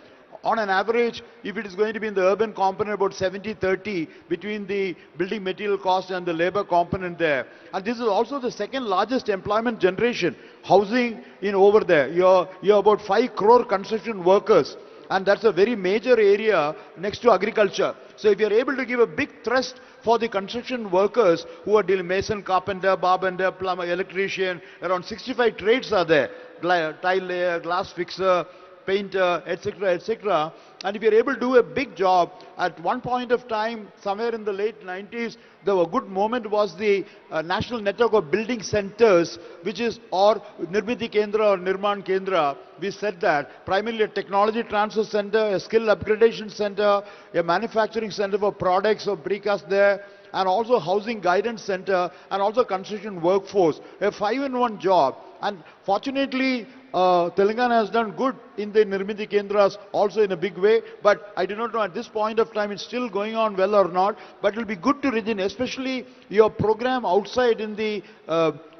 On an average, if it is going to be in the urban component, about 70-30 between the building material cost and the labor component there. And this is also the second largest employment generation, housing in over there. You're about 5 crore construction workers, and that's a very major area next to agriculture. So if you're able to give a big thrust for the construction workers who are dealing mason, carpenter, barber, plumber, electrician, around 65 trades are there, tile layer, glass fixer, painter, etc., etc. And if you're able to do a big job, at one point of time, somewhere in the late 90s, the good moment was the National Network of Building Centers, which is or Nirmiti Kendra or Nirman Kendra. We said that primarily a technology transfer center, a skill upgradation center, a manufacturing center for products or precast there, and also housing guidance center, and also construction workforce. A 5-in-1 job. And fortunately, Telangana has done good in the Nirmiti Kendras also in a big way, but I do not know at this point of time it's still going on well or not, but it will be good to retain, especially your program outside in the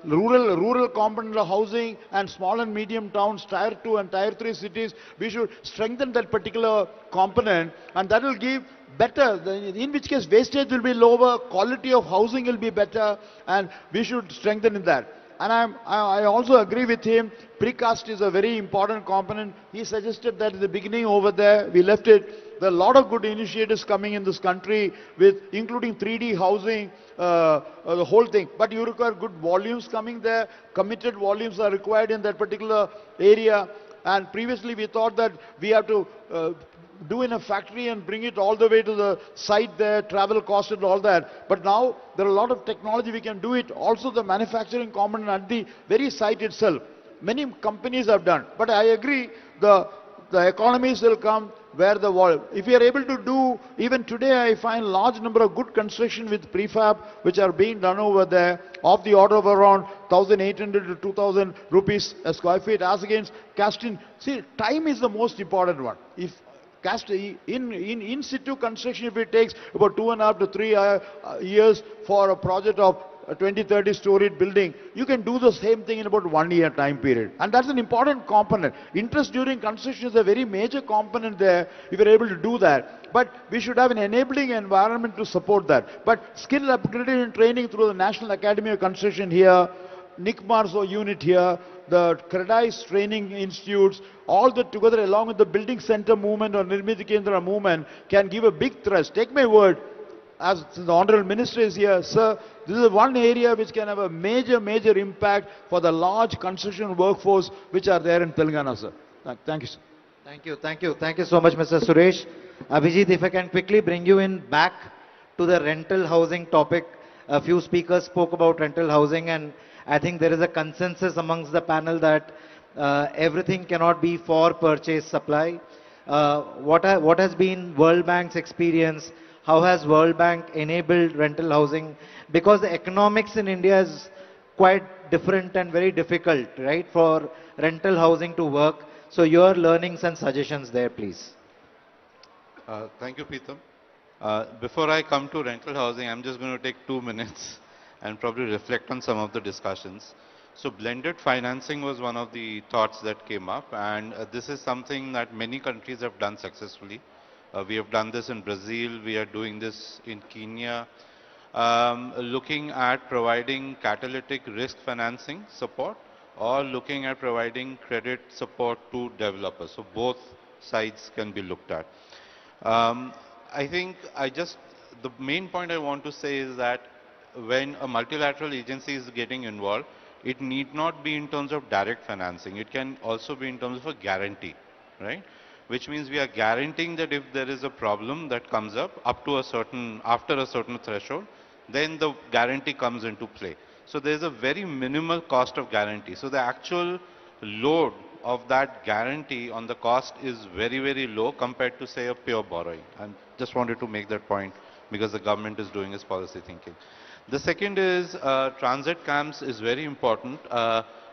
rural component of housing and small and medium towns, tier 2 and tier 3 cities. We should strengthen that particular component, and that will give better, in which case wastage will be lower, quality of housing will be better, and we should strengthen in that. And I also agree with him, precast is a very important component. He suggested that at the beginning over there, we left it. There are a lot of good initiatives coming in this country, with including 3D housing, the whole thing. But you require good volumes coming there, committed volumes are required in that particular area. And previously we thought that we have to do in a factory and bring it all the way to the site there, travel cost and all that. But now there are a lot of technology, we can do it. Also the manufacturing component at the very site itself. Many companies have done. But I agree, the economies will come where the wall. If we are able to do, even today I find large number of good construction with prefab which are being done over there of the order of around 1,800 to 2,000 rupees a square feet, as against casting. See, time is the most important one. If in situ construction, if it takes about 2.5 to 3 years for a project of a 20-30 storied building, you can do the same thing in about 1 year time period. And that's an important component. Interest during construction is a very major component there, if you're able to do that. But we should have an enabling environment to support that. But skill upgradation and training through the National Academy of Construction here, NICMARSO unit here, the Credais training institutes, all that together along with the building center movement or Nirmiti Kendra movement can give a big thrust. Take my word, as the Honorable Minister is here, sir, this is one area which can have a major impact for the large construction workforce which are there in Telangana, sir. Thank you, sir. Thank you so much, Mr. Suresh. Abhijit, if I can quickly bring you in back to the rental housing topic. A few speakers spoke about rental housing, and I think there is a consensus amongst the panel that everything cannot be for purchase supply. What has been World Bank's experience? How has World Bank enabled rental housing? Because the economics in India is quite different and very difficult, right, for rental housing to work. So your learnings and suggestions there, please. Thank you, Preetham. Before I come to rental housing, I'm just going to take 2 minutes and probably reflect on some of the discussions. So blended financing was one of the thoughts that came up, and this is something that many countries have done successfully. We have done this in Brazil, we are doing this in Kenya, looking at providing catalytic risk financing support or looking at providing credit support to developers. So both sides can be looked at. I think the main point I want to say is that when a multilateral agency is getting involved, it need not be in terms of direct financing. It can also be in terms of a guarantee, right? Which means we are guaranteeing that if there is a problem that comes up to a certain, after a certain threshold, then the guarantee comes into play. So there is a very minimal cost of guarantee. So the actual load of that guarantee on the cost is very, very low compared to, say, a pure borrowing. And just wanted to make that point because the government is doing its policy thinking. The second is transit camps is very important.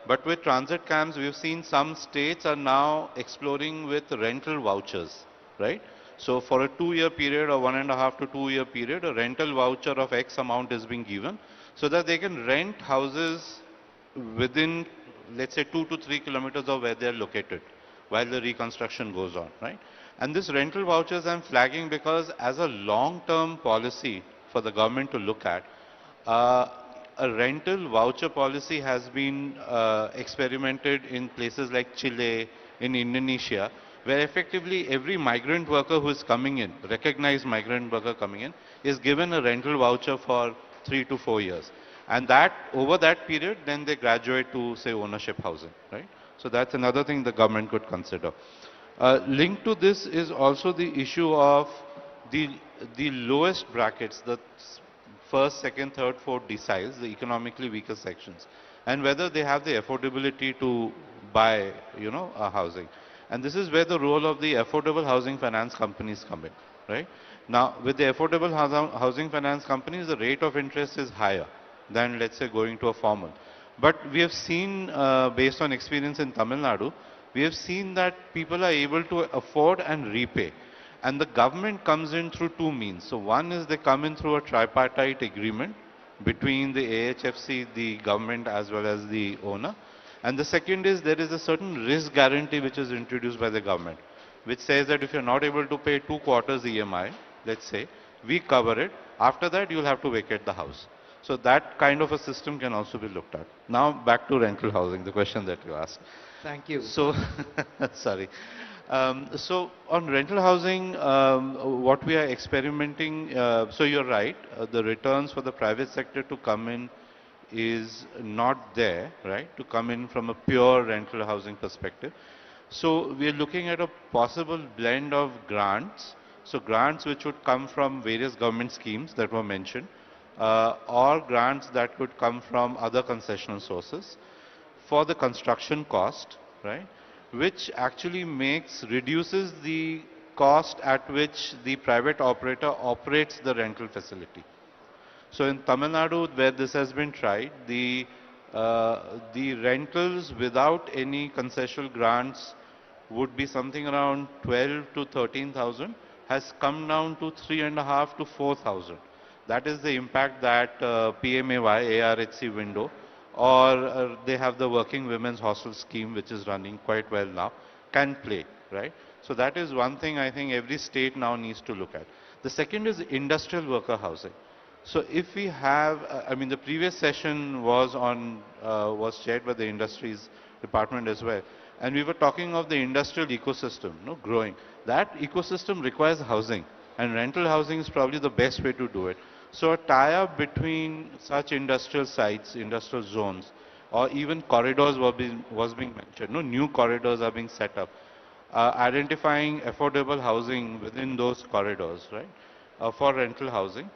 But with transit camps, we've seen some states are now exploring with rental vouchers, right? So for a 2-year period or 1.5 to 2-year period, a rental voucher of X amount is being given so that they can rent houses within, let's say, 2 to 3 kilometers of where they're located while the reconstruction goes on, right? And this rental vouchers I'm flagging because as a long-term policy for the government to look at, a rental voucher policy has been experimented in places like Chile, in Indonesia, where effectively every migrant worker who is coming in, recognized migrant worker coming in, is given a rental voucher for 3 to 4 years. And that, over that period, then they graduate to, say, ownership housing, right? So that's another thing the government could consider. Linked to this is also the issue of the lowest brackets, the first, second, third, fourth deciles, the economically weaker sections, and whether they have the affordability to buy, a housing. And this is where the role of the affordable housing finance companies come in, right? Now, with the affordable housing finance companies, the rate of interest is higher than, let's say, going to a formal. But we have seen, based on experience in Tamil Nadu, we have seen that people are able to afford and repay. And the government comes in through 2 means. So one is they come in through a tripartite agreement between the AHFC, the government, as well as the owner. And the second is there is a certain risk guarantee which is introduced by the government, which says that if you're not able to pay 2 quarters EMI, let's say, we cover it. After that, you'll have to vacate the house. So that kind of a system can also be looked at. Now back to rental housing, the question that you asked. Thank you. So, sorry. So on rental housing, what we are experimenting, so you're right, the returns for the private sector to come in is not there, right, to come in from a pure rental housing perspective. So we are looking at a possible blend of grants, so grants which would come from various government schemes that were mentioned, or grants that could come from other concessional sources for the construction cost, right, which actually reduces the cost at which the private operator operates the rental facility. So in Tamil Nadu, where this has been tried, the rentals without any concessional grants would be something around 12 to 13,000, has come down to 3.5 to 4,000. That is the impact that PMAY, ARHC window, or they have the Working Women's Hostel scheme, which is running quite well now, can play, right? So that is one thing I think every state now needs to look at. The second is industrial worker housing. So if we have, the previous session was chaired by the Industries Department as well, and we were talking of the industrial ecosystem, growing. That ecosystem requires housing, and rental housing is probably the best way to do it. So a tie-up between such industrial sites, industrial zones, or even corridors was being mentioned. New corridors are being set up. Identifying affordable housing within those corridors, right, for rental housing.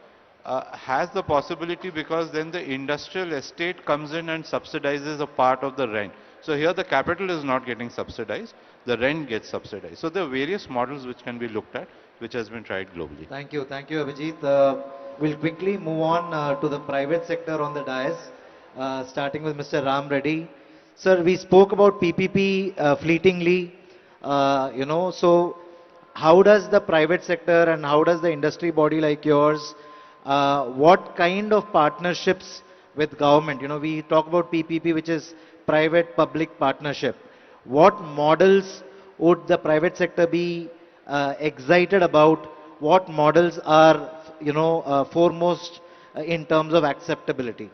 has the possibility, because then the industrial estate comes in and subsidizes a part of the rent. So here the capital is not getting subsidized, the rent gets subsidized. So there are various models which can be looked at, which has been tried globally. Thank you, Abhijit. We'll quickly move on to the private sector on the dais, starting with Mr. Ram Reddy. Sir, we spoke about PPP fleetingly, so how does the private sector and how does the industry body like yours, what kind of partnerships with government? We talk about PPP, which is private-public partnership. What models would the private sector be excited about? What models are, foremost in terms of acceptability?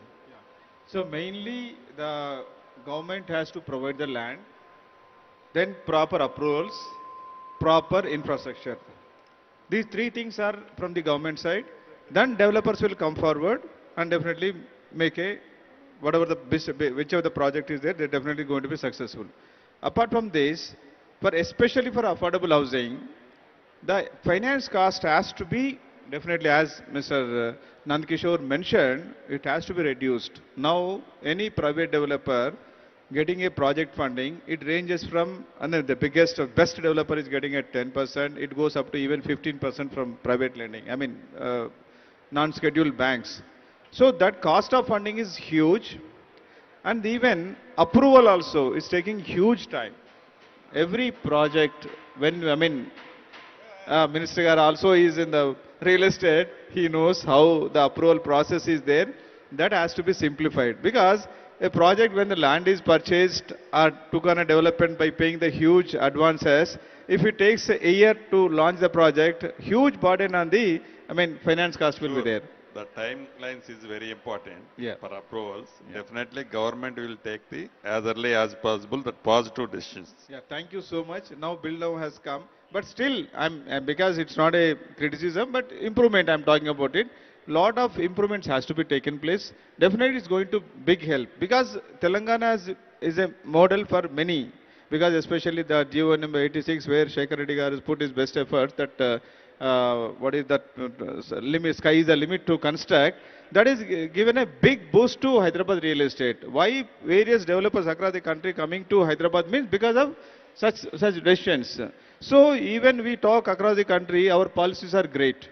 So mainly the government has to provide the land, then proper approvals, proper infrastructure. These three things are from the government side. Then developers will come forward and definitely make whichever the project is there, they're definitely going to be successful. Apart from this, especially for affordable housing, the finance cost has to be definitely, as Mr. Nandkishore mentioned, it has to be reduced. Now, any private developer getting a project funding, it ranges from, and the best developer is getting at 10%, it goes up to even 15% from private lending, non-scheduled banks. So that cost of funding is huge, and even approval also is taking huge time. Every project, Minister Gar also is in the real estate, he knows how the approval process is there. That has to be simplified, because a project, when the land is purchased or took on a development by paying the huge advances, if it takes a year to launch the project, huge burden on the, finance cost will be there. The timelines is very important Yeah. for approvals. Definitely government will take the as early as possible the positive decisions. Yeah, thank you so much. Now bill now has come, but still, because it's not a criticism, but improvement I'm talking about it. Lot of improvements has to be taken place. Definitely it's going to big help, because Telangana is a model for many, because especially the GO number 86, where Shekhar Reddy Garu has put his best efforts, that what is that limit, sky is the limit to construct, that is given a big boost to Hyderabad real estate. Why various developers across the country coming to Hyderabad means because of such decisions. So even we talk across the country, our policies are great.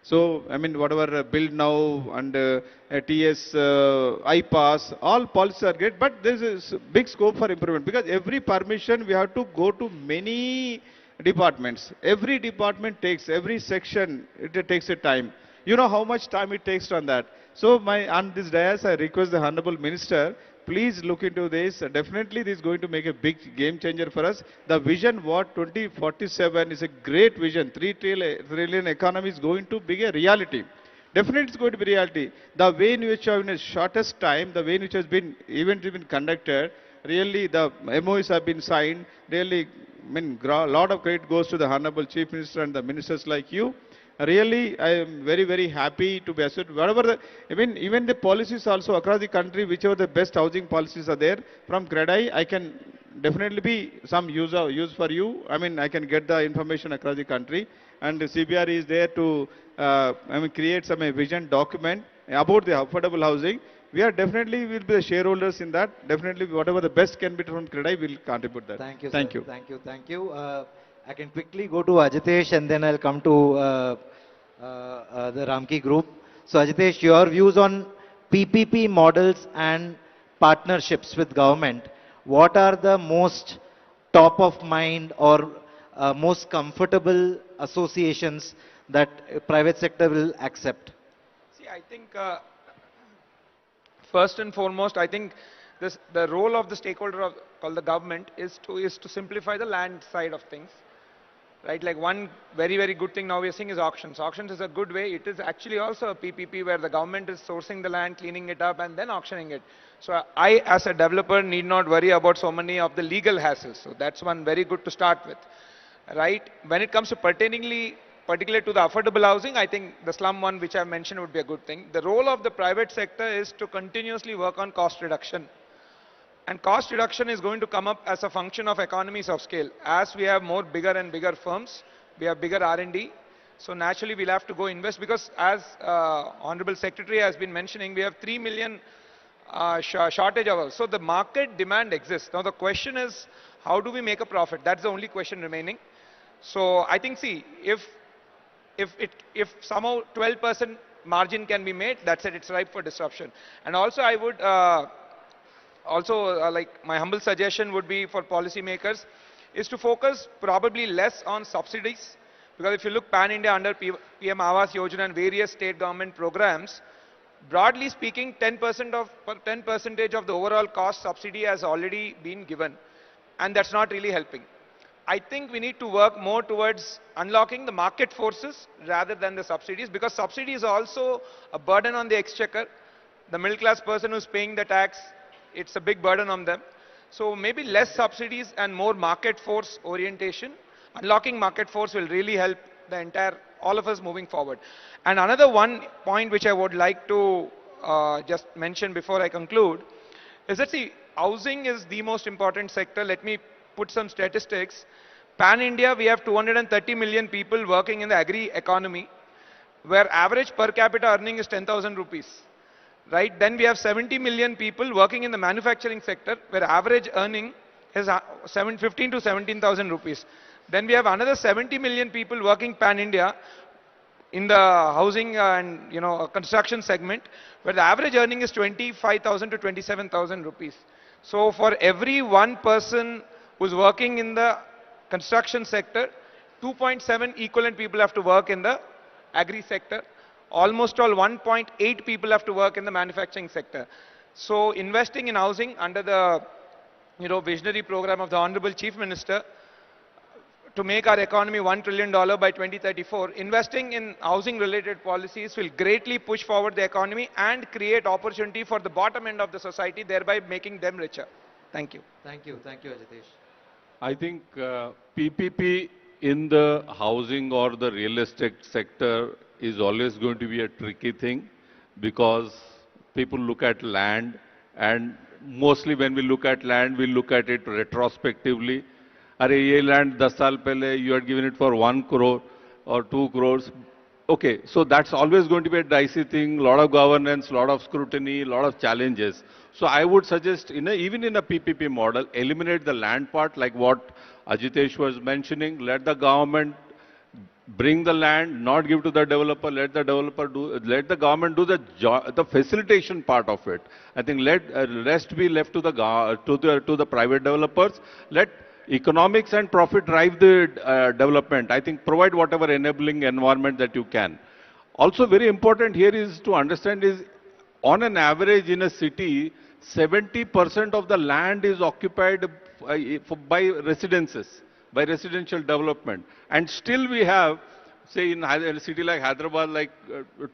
So, whatever build now and TS, IPAS, all policies are great, but there is a big scope for improvement, because every permission we have to go to many departments. Every department takes, every section, it takes a time. You know how much time it takes on that. So, on this dais, I request the Honorable Minister, please look into this. Definitely this is going to make a big game changer for us. The vision what 2047 is a great vision. 3 trillion economy is going to be a reality. Definitely it's going to be reality. The way in which in the shortest time, the way in which has been event been conducted, really the MOUs have been signed, really, a lot of credit goes to the Honorable Chief Minister and the ministers like you. Really, I am very, very happy to be associated. Whatever even the policies also across the country, whichever the best housing policies are there, from CREDAI, I can definitely be some use for you. I can get the information across the country, and the CBR is there to create some vision document about the affordable housing. We are definitely will be the shareholders in that. Definitely, whatever the best can be from CREDAI, will contribute that. Thank you, sir. Thank you. Thank you. I can quickly go to Ajitesh, and then I'll come to the Ramki group. So Ajitesh, your views on PPP models and partnerships with government. What are the most top of mind or most comfortable associations that private sector will accept? See, I think first and foremost, I think the role of the stakeholder called the government is to simplify the land side of things. Right, like one very, very good thing now we are seeing is auctions. Auctions is a good way. It is actually also a PPP where the government is sourcing the land, cleaning it up, and then auctioning it. So I, as a developer, need not worry about so many of the legal hassles. So that's one very good to start with. Right? When it comes to particularly to the affordable housing, I think the slum one, which I mentioned, would be a good thing. The role of the private sector is to continuously work on cost reduction. And cost reduction is going to come up as a function of economies of scale. As we have more bigger and bigger firms, we have bigger R&D. So naturally, we'll have to go invest because as Honorable Secretary has been mentioning, we have 3 million shortage hours. So the market demand exists. Now the question is, how do we make a profit? That's the only question remaining. So I think, see, if somehow 12% margin can be made, that's it. It's ripe for disruption. And also, I would like my humble suggestion would be for policymakers is to focus probably less on subsidies, because if you look pan-India under PM Awas Yojana and various state government programs, broadly speaking, 10% of the overall cost subsidy has already been given, and that's not really helping. I think we need to work more towards unlocking the market forces rather than the subsidies, because subsidy is also a burden on the exchequer. The middle class person who's paying the tax, it's a big burden on them. So maybe less subsidies and more market force orientation. Unlocking market force will really help all of us moving forward. And another one point which I would like to just mention before I conclude is that, see, housing is the most important sector. Let me put some statistics. Pan-India, we have 230 million people working in the agri economy, where average per capita earning is 10,000 rupees. Right? Then we have 70 million people working in the manufacturing sector, where average earning is 15 to 17,000 rupees. Then we have another 70 million people working pan-India in the housing and construction segment, where the average earning is 25,000 to 27,000 rupees. So for every one person who's working in the construction sector, 2.7 equivalent people have to work in the agri sector. Almost all 1.8 people have to work in the manufacturing sector. So investing in housing under the visionary program of the Honorable Chief Minister to make our economy $1 trillion by 2034, investing in housing related policies will greatly push forward the economy and create opportunity for the bottom end of the society, thereby making them richer. Thank you. Thank you, Ajitesh. I think PPP in the housing or the real estate sector is always going to be a tricky thing, because people look at land, and mostly when we look at land, we look at it retrospectively. Are ye land 10 saal pehle you had given it for 1 crore or 2 crores. Okay, so that's always going to be a dicey thing, lot of governance, lot of scrutiny, lot of challenges. So I would suggest, even in a PPP model, eliminate the land part, like what Ajitesh was mentioning. Let the government bring the land, not give to the developer. Let the government do the facilitation part of it. I think let rest be left to the private developers. Let economics and profit drive the development. I think provide whatever enabling environment that you can. Also very important here is to understand is, on an average in a city, 70% of the land is occupied by residences, by residential development. And still we have, say in a city like Hyderabad, like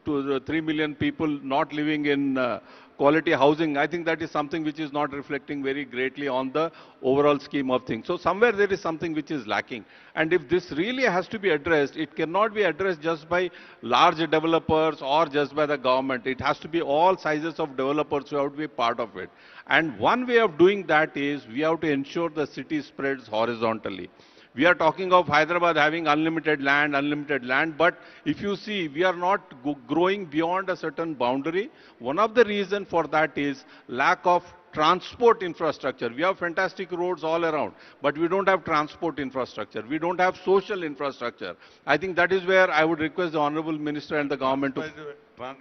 3 million people not living in quality housing. I think that is something which is not reflecting very greatly on the overall scheme of things. So somewhere there is something which is lacking. And if this really has to be addressed, it cannot be addressed just by large developers or just by the government. It has to be all sizes of developers who have to be part of it. And one way of doing that is we have to ensure the city spreads horizontally. We are talking of Hyderabad having unlimited land, but if you see, we are not growing beyond a certain boundary. One of the reasons for that is lack of transport infrastructure. We have fantastic roads all around, but we don't have transport infrastructure. We don't have social infrastructure. I think that is where I would request the Honorable Minister and the government to...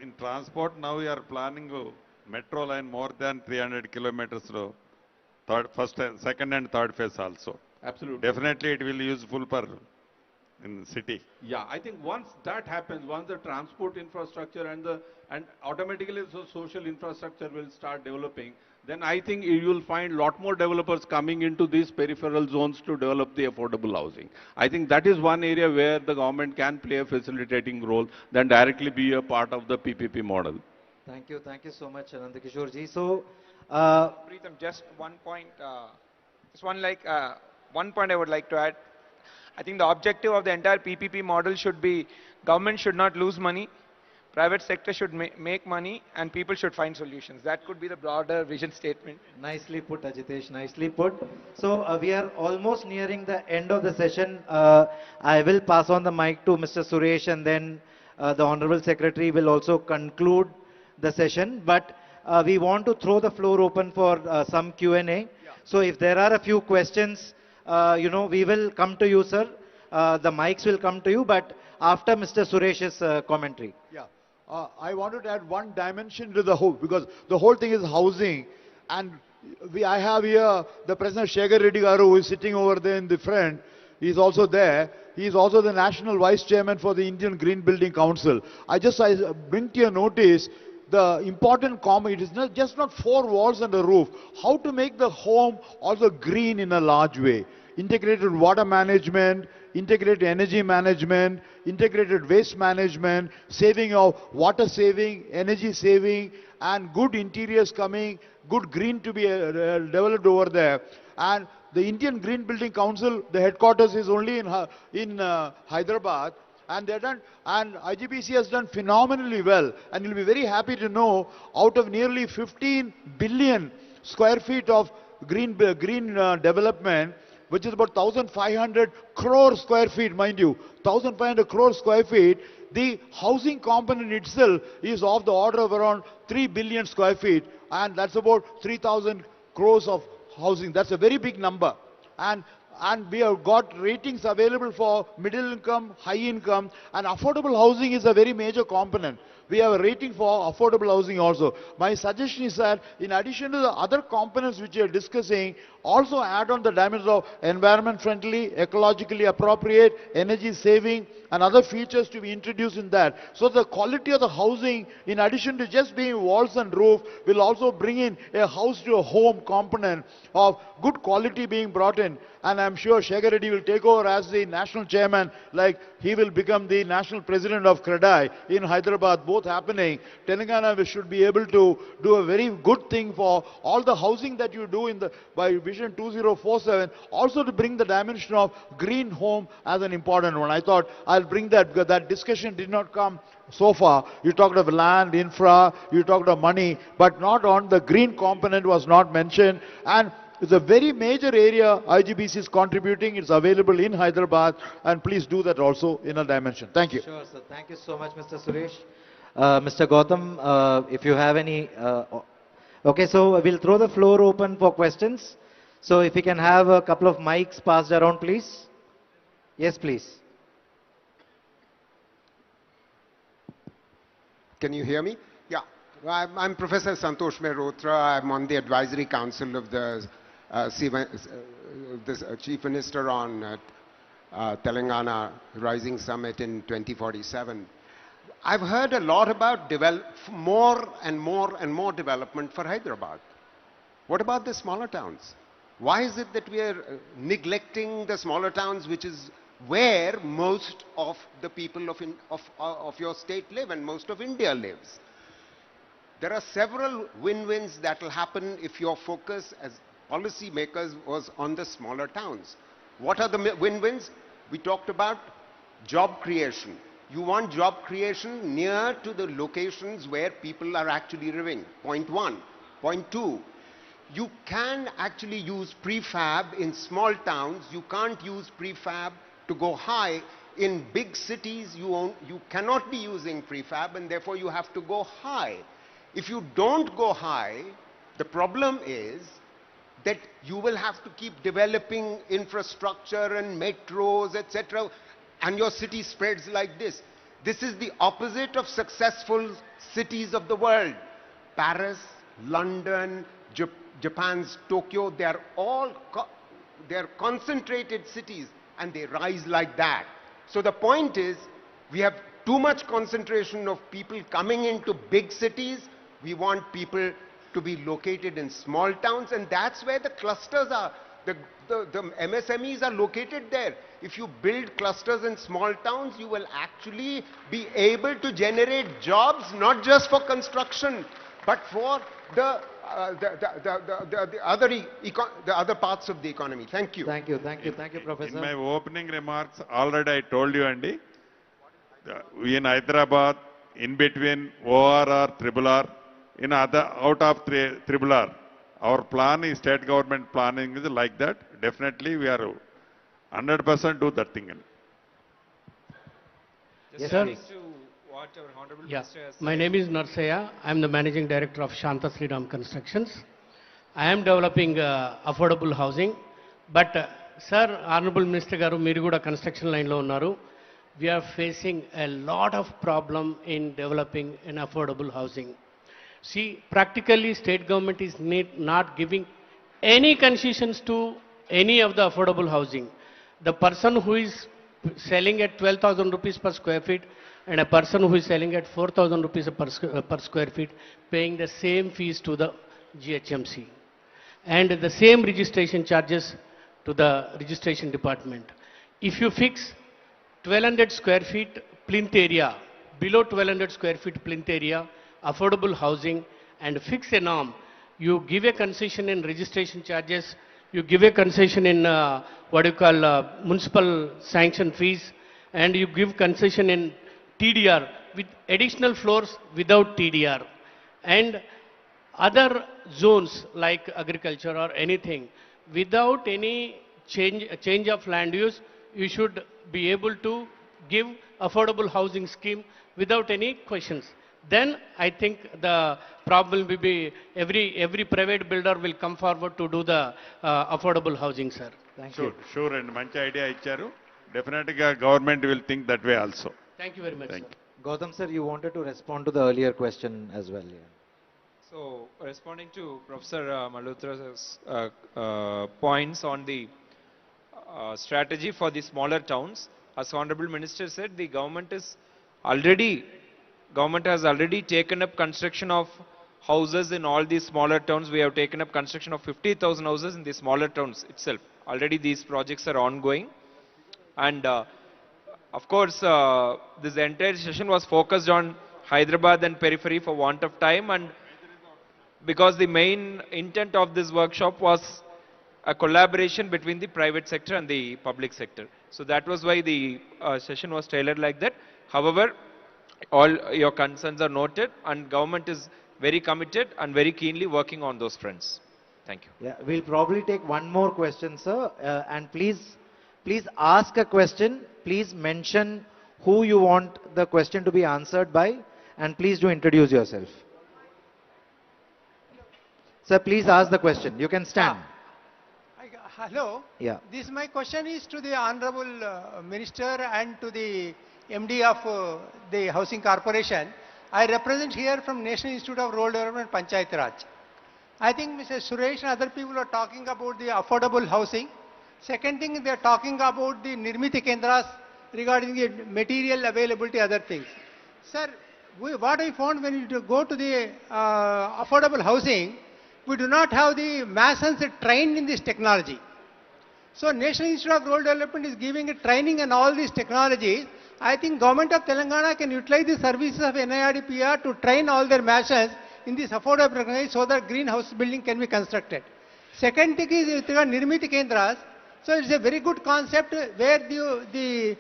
In transport, now we are planning a metro line more than 300 kilometers, second and third phase also. Absolutely. Definitely it will be useful for in the city. Yeah, I think once that happens, once the transport infrastructure and automatically the social infrastructure will start developing, then I think you will find a lot more developers coming into these peripheral zones to develop the affordable housing. I think that is one area where the government can play a facilitating role than directly be a part of the PPP model. Thank you so much, Nandakishore ji. So, Preetham, just one point, one point I would like to add. I think the objective of the entire PPP model should be government should not lose money, private sector should make money and people should find solutions. That could be the broader vision statement. Nicely put, Ajitesh, nicely put. So we are almost nearing the end of the session. I will pass on the mic to Mr. Suresh, and then the Honorable Secretary will also conclude the session. But we want to throw the floor open for some Q&A. So if there are a few questions, we will come to you, sir. The mics will come to you, but after Mr. Suresh's commentary. Yeah. I wanted to add one dimension to the whole, because the whole thing is housing. And I have here the President Shekhar Reddy Garu, who is sitting over there in the front. He is also there. He is also the National Vice Chairman for the Indian Green Building Council. I bring to your notice the important comment. It is not 4 walls and a roof. How to make the home also green in a large way. Integrated water management, integrated energy management, integrated waste management, saving of water saving, energy saving, and good interiors coming, good green to be developed over there. And the Indian Green Building Council, the headquarters is only in Hyderabad. And IGBC has done phenomenally well. And you'll be very happy to know, out of nearly 15 billion square feet of green development, which is about 1,500 crore square feet, mind you, 1,500 crore square feet, the housing component itself is of the order of around 3 billion square feet, and that's about 3,000 crores of housing. That's a very big number. And we have got ratings available for middle income, high income, and affordable housing is a very major component. We have a rating for affordable housing also. My suggestion is that in addition to the other components which we are discussing, also add on the dimensions of environment friendly, ecologically appropriate, energy saving, and other features to be introduced in that. So the quality of the housing, in addition to just being walls and roof, will also bring in a house to a home component of good quality being brought in. And I'm sure Shekhar Reddy will take over as the national chairman, like he will become the national president of CREDAI in Hyderabad, both happening. Telangana should be able to do a very good thing for all the housing that you do by Vision 2047, also to bring the dimension of green home as an important one. I thought I'll bring that, because that discussion did not come so far. You talked of land, infra, you talked of money, but not on the green component was not mentioned. And it's a very major area IGBC is contributing. It's available in Hyderabad, and please do that also in a dimension. Thank you. Sure, sir. Thank you so much, Mr. Suresh. Mr. Gautam, if you have any... okay, so we'll throw the floor open for questions. So if we can have a couple of mics passed around, please. Yes, please. Can you hear me? Yeah. I'm Professor Santosh Mehrotra. I'm on the advisory council of the Chief Minister on Telangana Rising Summit in 2047. I've heard a lot about more and more development for Hyderabad. What about the smaller towns? Why is it that we are neglecting the smaller towns, which is where most of the people of your state live and most of India lives? There are several win-wins that will happen if your focus as policy makers was on the smaller towns. What are the win-wins? We talked about job creation. You want job creation near to the locations where people are actually living. Point 1. Point 2. You can actually use prefab in small towns. You can't use prefab to go high. In big cities, you cannot be using prefab, and therefore you have to go high. If you don't go high, the problem is that you will have to keep developing infrastructure and metros, etc., and your city spreads like this. This is the opposite of successful cities of the world. Paris, London, Japan's Tokyo, they are all concentrated cities, and they rise like that. So the point is, we have too much concentration of people coming into big cities. We want people to be located in small towns, and that's where the clusters are. The MSMEs are located there. If you build clusters in small towns, you will actually be able to generate jobs, not just for construction, but for the other parts of the economy. Thank you. Thank you, Professor. In my opening remarks, already I told you, Andy, in Hyderabad, in between ORR, triple R, in other out of triple R. Our plan is state government planning is like that. Definitely we are 100% do that thing. Yes, Sir. please. To what our Honorable Yeah, Minister has my said. name is Narsaya. I am the Managing Director of Shanta Sriram Constructions. I am developing affordable housing. But, sir, Honorable Minister Garu, మీరు కూడా construction line లో ఉన్నారు. We are facing a lot of problem in developing an affordable housing. See, practically state government is not giving any concessions to any of the affordable housing. The person who is selling at 12,000 rupees per square feet and a person who is selling at 4,000 rupees per square feet paying the same fees to the GHMC and the same registration charges to the registration department. If you fix 1200 square feet plinth area, below 1200 square feet plinth area, affordable housing and fix a norm, you give a concession in registration charges, you give a concession in what you call municipal sanction fees, and you give concession in TDR with additional floors without TDR. And other zones like agriculture or anything, without any change of land use, you should be able to give affordable housing scheme without any questions. Then I think the problem will be every private builder will come forward to do the affordable housing, sir. Thank Sure, you. sure, and manchi idea icharu. Definitely government will think that way also. Thank you very much, Thank sir. Gautam sir, you wanted to respond to the earlier question as well. Yeah. So, responding to Professor Malhotra's points on the strategy for the smaller towns, as Honorable Minister said, the government has already taken up construction of houses in all these smaller towns. We have taken up construction of 50,000 houses in the smaller towns itself. Already these projects are ongoing. And of course, this entire session was focused on Hyderabad and periphery for want of time, and because the main intent of this workshop was a collaboration between the private sector and the public sector. So that was why the session was tailored like that. However, all your concerns are noted and government is very committed and very keenly working on those fronts. Thank you. Yeah, we'll probably take one more question, sir. And please ask a question. Please mention who you want the question to be answered by, and please do introduce yourself. Sir, please ask the question. You can stand. Hello. Yeah. This my question is to the Honorable Minister and to the MD of the Housing Corporation. I represent here from National Institute of Rural Development, Panchayat Raj. I think Mr. Suresh and other people are talking about the affordable housing. Second thing, they are talking about the Nirmiti Kendras regarding the material availability, other things. Sir, what I found when you go to the affordable housing, we do not have the masons trained in this technology. So National Institute of Rural Development is giving a training in all these technologies. I think Government of Telangana can utilize the services of NIRDPR to train all their masons in this affordable technology so that greenhouse building can be constructed. Second thing is with regard to Nirmiti Kendras. So it's a very good concept where the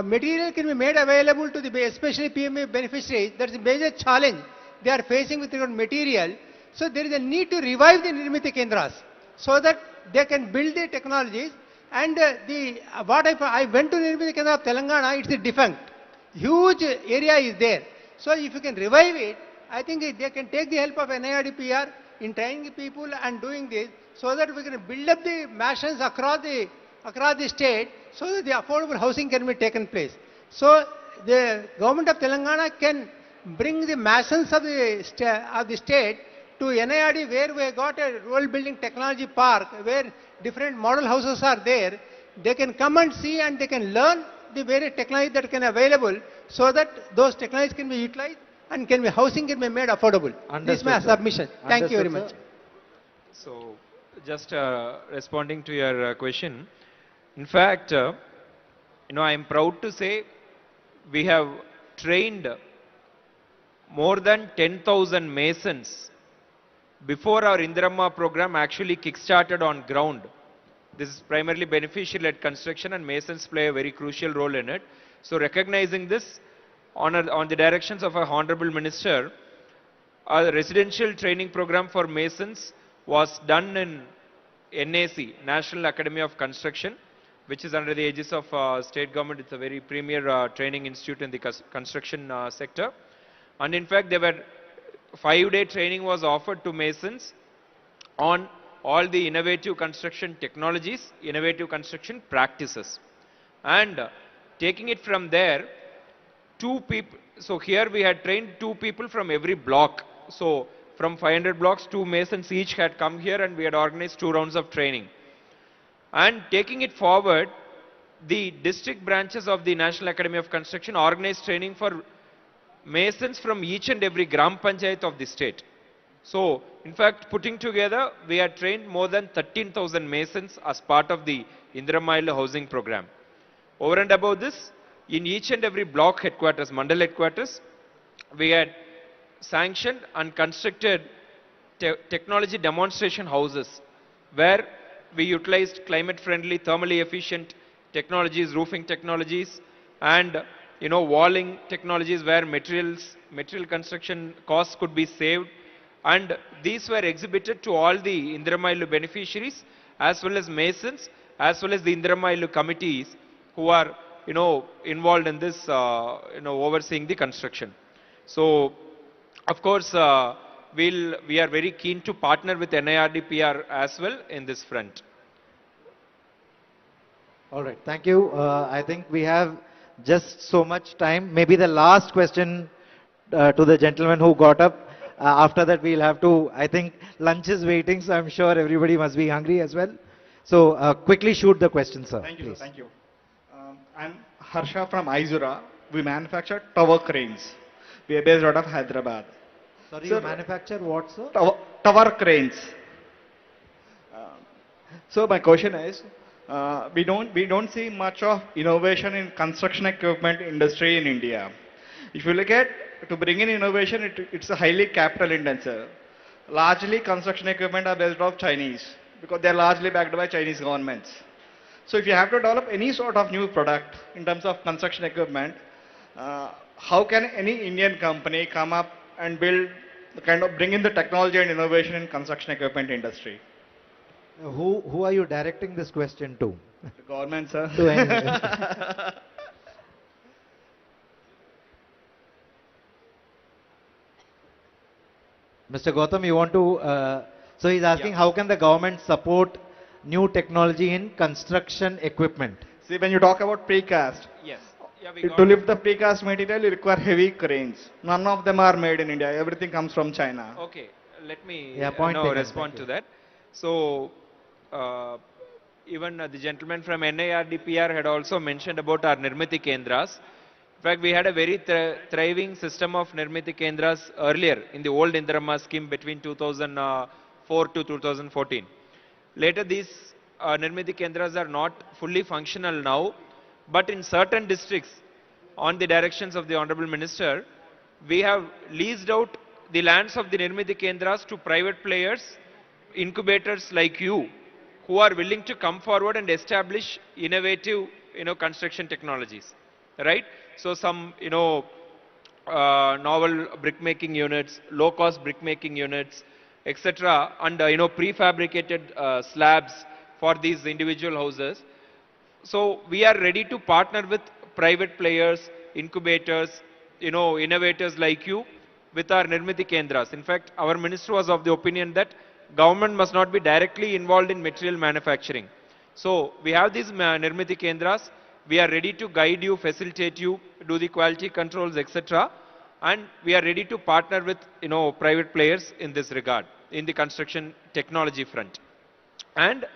material can be made available to the especially PMA beneficiaries. That's a major challenge they are facing with regard to material. So there is a need to revive the Nirmiti Kendras so that they can build the technologies. And I went to Nirmiti Kendra of Telangana, it's a defunct. Huge area is there. So if you can revive it, I think they can take the help of NIRDPR in training people and doing this so that we can build up the masons across the state so that the affordable housing can be taken place. So the Government of Telangana can bring the masons of the state to NIRD where we got a rural building technology park where different model houses are there. They can come and see and they can learn the various technology that can available so that those technologies can be utilized and housing can be made affordable. This is my submission. Thank you very much. So just responding to your question, in fact, I am proud to say we have trained more than 10,000 masons before our Indiramma program actually kick-started on ground. This is primarily beneficial at construction and masons play a very crucial role in it. So recognizing this, on the directions of our Honorable Minister, a residential training program for masons was done in NAC, National Academy of Construction, which is under the aegis of state government. It's a very premier training institute in the construction sector. And in fact, there were 5-day training was offered to masons on all the innovative construction technologies, innovative construction practices. And taking it from there, so here we had trained 2 people from every block. So from 500 blocks, 2 masons each had come here, and we had organized 2 rounds of training. And taking it forward, the district branches of the National Academy of Construction organized training for masons from each and every Gram Panchayat of the state. So, in fact, putting together, we had trained more than 13,000 masons as part of the Indira Mile housing program. Over and above this, in each and every block headquarters, Mandal headquarters, we had sanctioned and constructed technology demonstration houses where we utilized climate-friendly, thermally efficient technologies, roofing technologies, and walling technologies where material construction costs could be saved. And these were exhibited to all the Indira Mile beneficiaries, as well as masons, as well as the Indira Mile committees who are involved in this, overseeing the construction. So, of course, we are very keen to partner with NIRDPR as well in this front. All right, thank you. I think we have just so much time. Maybe the last question to the gentleman who got up. After that, we'll have to, I think lunch is waiting, so I'm sure everybody must be hungry as well. So quickly shoot the question, sir. Thank you, please. sir. Thank you. I'm Harsha from Izura. We manufacture tower cranes. We are based out of Hyderabad. Sorry, Sir, you manufacture what, sir? Tower cranes. So my question is, we don't see much of innovation in construction equipment industry in India. If you look at to bring in innovation, it's a highly capital intensive. Largely construction equipment are based off Chinese because they're largely backed by Chinese governments. So if you have to develop any sort of new product in terms of construction equipment, how can any Indian company come up and bring in the technology and innovation in construction equipment industry? Who are you directing this question to? The government, sir. To anyone. Mr. Gautam, you want to, so he's asking how can the government support new technology in construction equipment? See, when you talk about precast, yes. To lift the precast material, you require heavy cranes. None of them are made in India. Everything comes from China. Okay, let me respond to that. So, even the gentleman from NIRDPR had also mentioned about our Nirmiti Kendras. In fact, we had a very thriving system of Nirmiti Kendras earlier in the old Indirama scheme between 2004 to 2014. Later, these Nirmiti Kendras are not fully functional now, but in certain districts, on the directions of the Honorable Minister, we have leased out the lands of the Nirmiti Kendras to private players, incubators like you, who are willing to come forward and establish innovative, construction technologies, right? So some, novel brickmaking units, low-cost brickmaking units, etc., and prefabricated slabs for these individual houses. So we are ready to partner with private players, incubators, innovators like you with our Nirmiti Kendras. In fact, our minister was of the opinion that government must not be directly involved in material manufacturing. So we have these Nirmiti Kendras. We are ready to guide you, facilitate you, do the quality controls, etc. And we are ready to partner with private players in this regard, in the construction technology front. And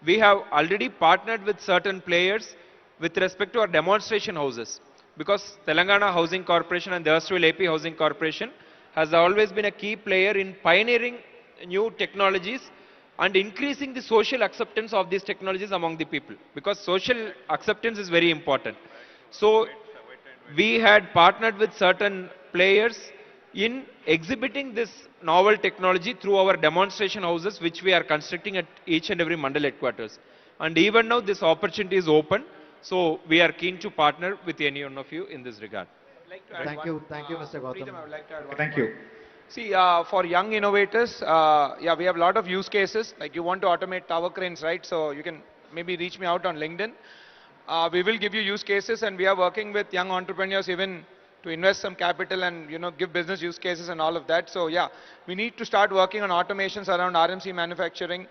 we have already partnered with certain players with respect to our demonstration houses, because Telangana Housing Corporation and the erstwhile AP Housing Corporation has always been a key player in pioneering new technologies and increasing the social acceptance of these technologies among the people, because social acceptance is very important. So we had partnered with certain players in exhibiting this novel technology through our demonstration houses, which we are constructing at each and every Mandal headquarters. And even now this opportunity is open, so we are keen to partner with any one of you in this regard. Thank you, Mr. Gautam. Preetham, I would like to add one Thank point. you. See, for young innovators, yeah, we have a lot of use cases. Like you want to automate tower cranes, right? So you can maybe reach me out on LinkedIn. We will give you use cases, and we are working with young entrepreneurs even to invest some capital and give business use cases and all of that. So yeah, we need to start working on automations around RMC manufacturing,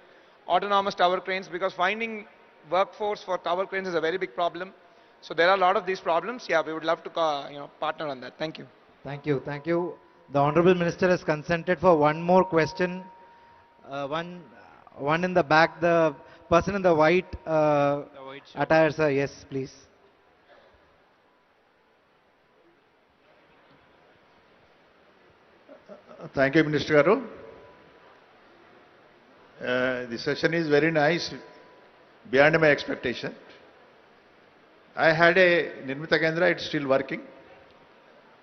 autonomous tower cranes, because finding workforce for tower cranes is a very big problem. So there are a lot of these problems. Yeah, we would love to partner on that. Thank you. Thank you. Thank you. The Honorable Minister has consented for one more question. One in the back, the person in the white attire, sir. Yes, please. Thank you, Minister Garu. The session is very nice, beyond my expectation. I had a Nirmita Kendra, it's still working.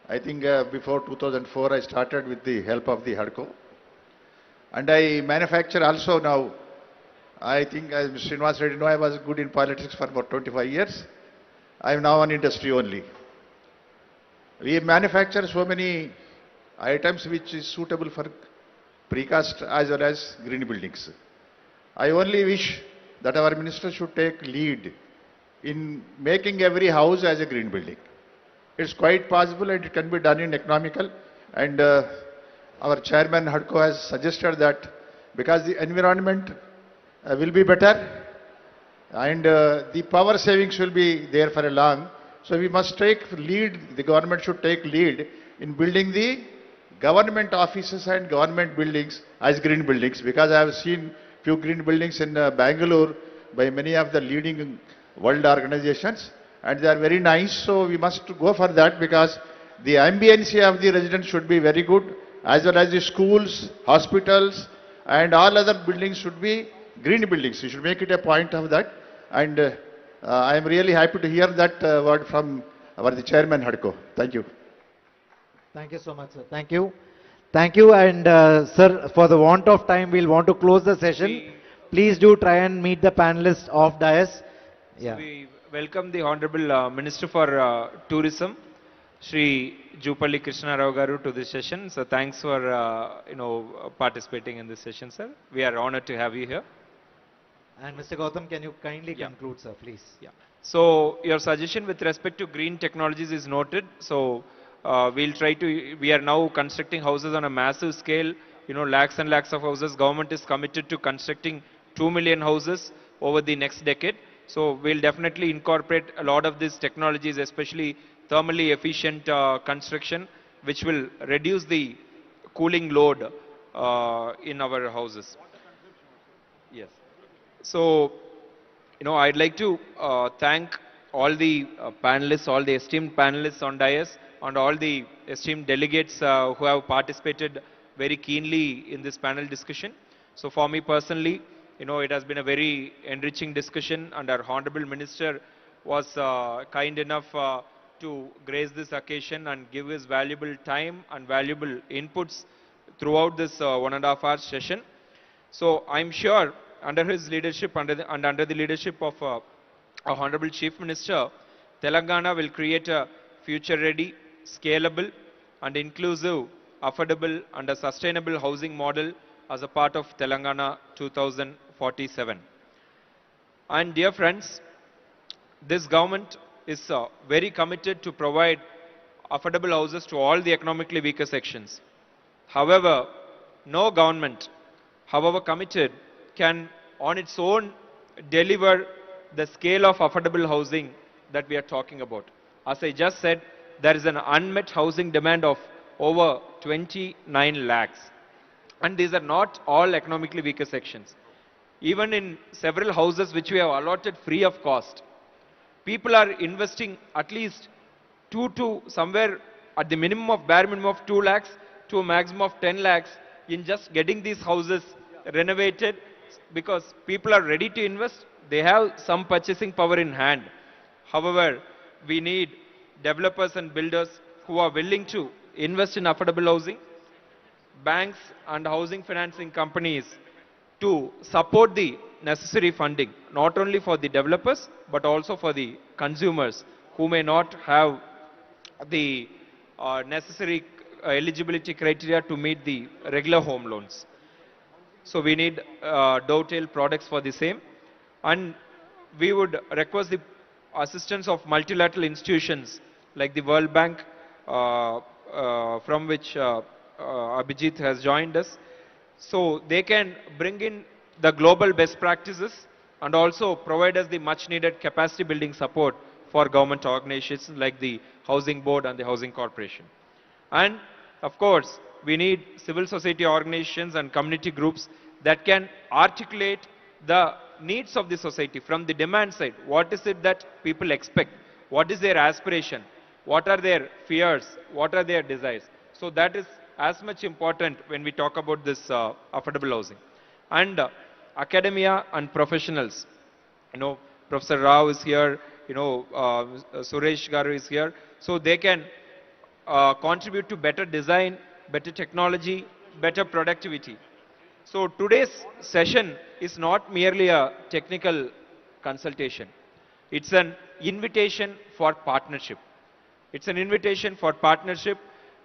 I think before 2004 I started with the help of the HUDCO. And I manufacture also now. I think as Mr. Srinivas Reddy know, I was good in politics for about 25 years. I am now on industry only. We manufacture so many items which is suitable for precast as well as green buildings. I only wish that our minister should take lead in making every house as a green building. It's quite possible and it can be done in economical, and our chairman HUDCO has suggested that because the environment will be better and the power savings will be there for a long. So we must take lead, the government should take lead in building the government offices and government buildings as green buildings, because I have seen few green buildings in Bangalore by many of the leading world organizations, and they are very nice. So we must go for that, because the ambience of the residents should be very good, as well as the schools, hospitals and all other buildings should be green buildings. You should make it a point of that, and I am really happy to hear that word from the chairman HUDCO. Thank you. Thank you so much, sir. Thank you. Thank you. And sir, for the want of time, we'll want to close the session. Please do try and meet the panelists off dais. Yeah. We welcome the Honorable Minister for Tourism, Shri Jupalli Krishna Rao Garu, to this session. So thanks for participating in this session, sir. We are honored to have you here. And Mr. Gautam, can you kindly conclude, sir, please? Yeah. So your suggestion with respect to green technologies is noted. So we'll try to, we are now constructing houses on a massive scale, lakhs and lakhs of houses. Government is committed to constructing 2 million houses over the next decade. So we'll definitely incorporate a lot of these technologies, especially thermally efficient construction, which will reduce the cooling load in our houses. Yes. So, I'd like to thank all the panelists, all the esteemed panelists on dais, and all the esteemed delegates who have participated very keenly in this panel discussion. So for me personally, it has been a very enriching discussion, and our Honorable Minister was kind enough to grace this occasion and give his valuable time and valuable inputs throughout this 1.5 hour session. So I'm sure under his leadership under the leadership of our Honorable Chief Minister, Telangana will create a future-ready, scalable and inclusive, affordable and a sustainable housing model as a part of Telangana 2047. And dear friends, this government is very committed to provide affordable houses to all the economically weaker sections. However, no government, however committed, can on its own deliver the scale of affordable housing that we are talking about. As I just said, there is an unmet housing demand of over 29 lakhs. And these are not all economically weaker sections. Even in several houses which we have allotted free of cost, people are investing at least 2 to somewhere at the minimum of bare minimum of 2 lakhs to a maximum of 10 lakhs in just getting these houses renovated, because people are ready to invest. They have some purchasing power in hand. However, we need developers and builders who are willing to invest in affordable housing, banks and housing financing companies to support the necessary funding, not only for the developers, but also for the consumers who may not have the necessary eligibility criteria to meet the regular home loans. So we need dovetail products for the same, and we would request the assistance of multilateral institutions like the World Bank, from which Abhijit has joined us, so they can bring in the global best practices and also provide us the much needed capacity building support for government organizations like the Housing Board and the Housing Corporation. And of course, we need civil society organizations and community groups that can articulate the needs of the society from the demand side. What is it that people expect? What is their aspiration? What are their fears? What are their desires? So that is as much important when we talk about this affordable housing. And academia and professionals, Professor Rao is here, Suresh Garu is here, so they can contribute to better design, better technology, better productivity. So today's session is not merely a technical consultation. It's an invitation for partnership. It's an invitation for partnership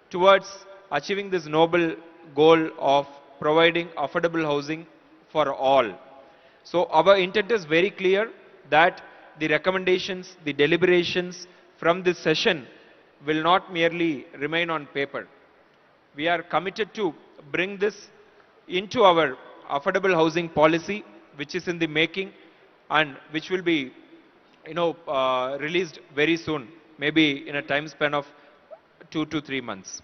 towards achieving this noble goal of providing affordable housing for all. So our intent is very clear that the recommendations, the deliberations from this session will not merely remain on paper. We are committed to bring this into our affordable housing policy, which is in the making and which will be released very soon, maybe in a time span of 2 to 3 months.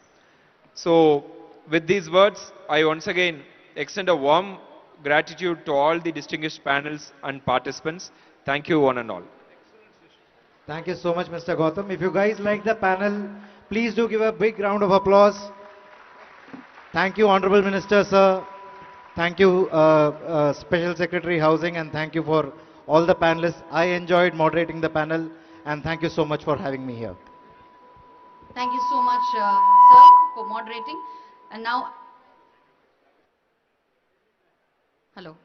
So with these words, I once again extend a warm gratitude to all the distinguished panels and participants. Thank you one and all. Thank you so much, Mr. Gautam. If you guys like the panel, please do give a big round of applause. Thank you, Honorable Minister, sir. Thank you, Special Secretary Housing, and thank you for all the panelists. I enjoyed moderating the panel, and thank you so much for having me here. Thank you so much, sir, for moderating. And now, hello.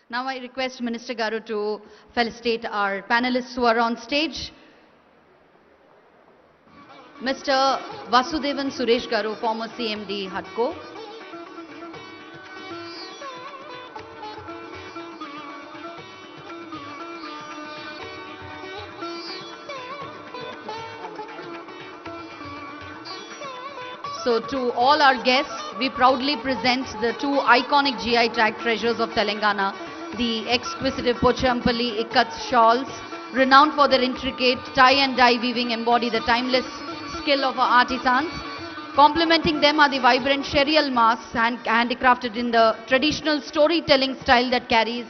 Now I request Minister Garu to felicitate our panelists who are on stage. Mr. Vasudevan Suresh Garu, former CMD, HUDCO. So to all our guests, we proudly present the two iconic GI tag treasures of Telangana, the exquisite Pochampalli Ikat shawls, renowned for their intricate tie and dye weaving, embody the timeless skill of our artisans. Complementing them are the vibrant Sherial masks, handicrafted in the traditional storytelling style that carries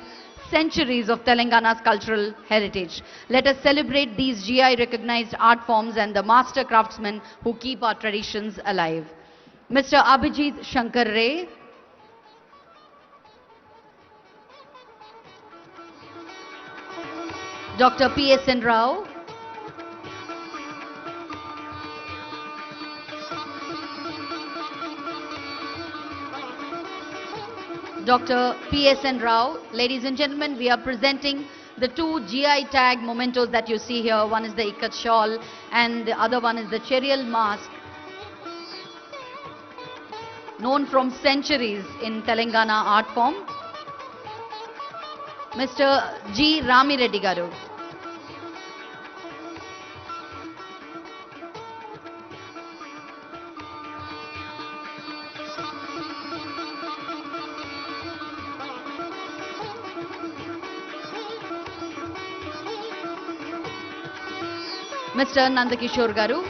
centuries of Telangana's cultural heritage. Let us celebrate these GI recognized art forms and the master craftsmen who keep our traditions alive. Mr. Abhijit Shankar Ray, Dr. P.S.N. Rao, Dr. P.S.N. Rao. Ladies and gentlemen, we are presenting the two GI tag mementos that you see here. One is the Ikat shawl and the other one is the Cherial mask, known from centuries in Telangana art form. Mr. G. Rami Reddy Garu. Mr. Nandakishore Garu.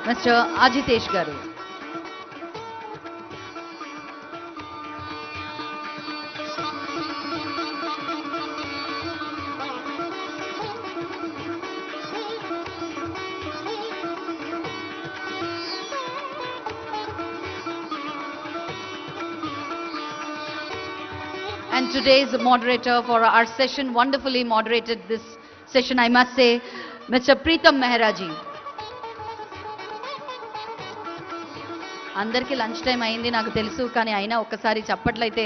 Mr. Ajitesh Garu. And today's moderator for our session, wonderfully moderated this session, I must say, Mr. Preetam Mehra ji. అందరికీ lunch time అయింది నాకు తెలుసు, కానీ అయినా ఒక్కసారి చప్పట్లయితే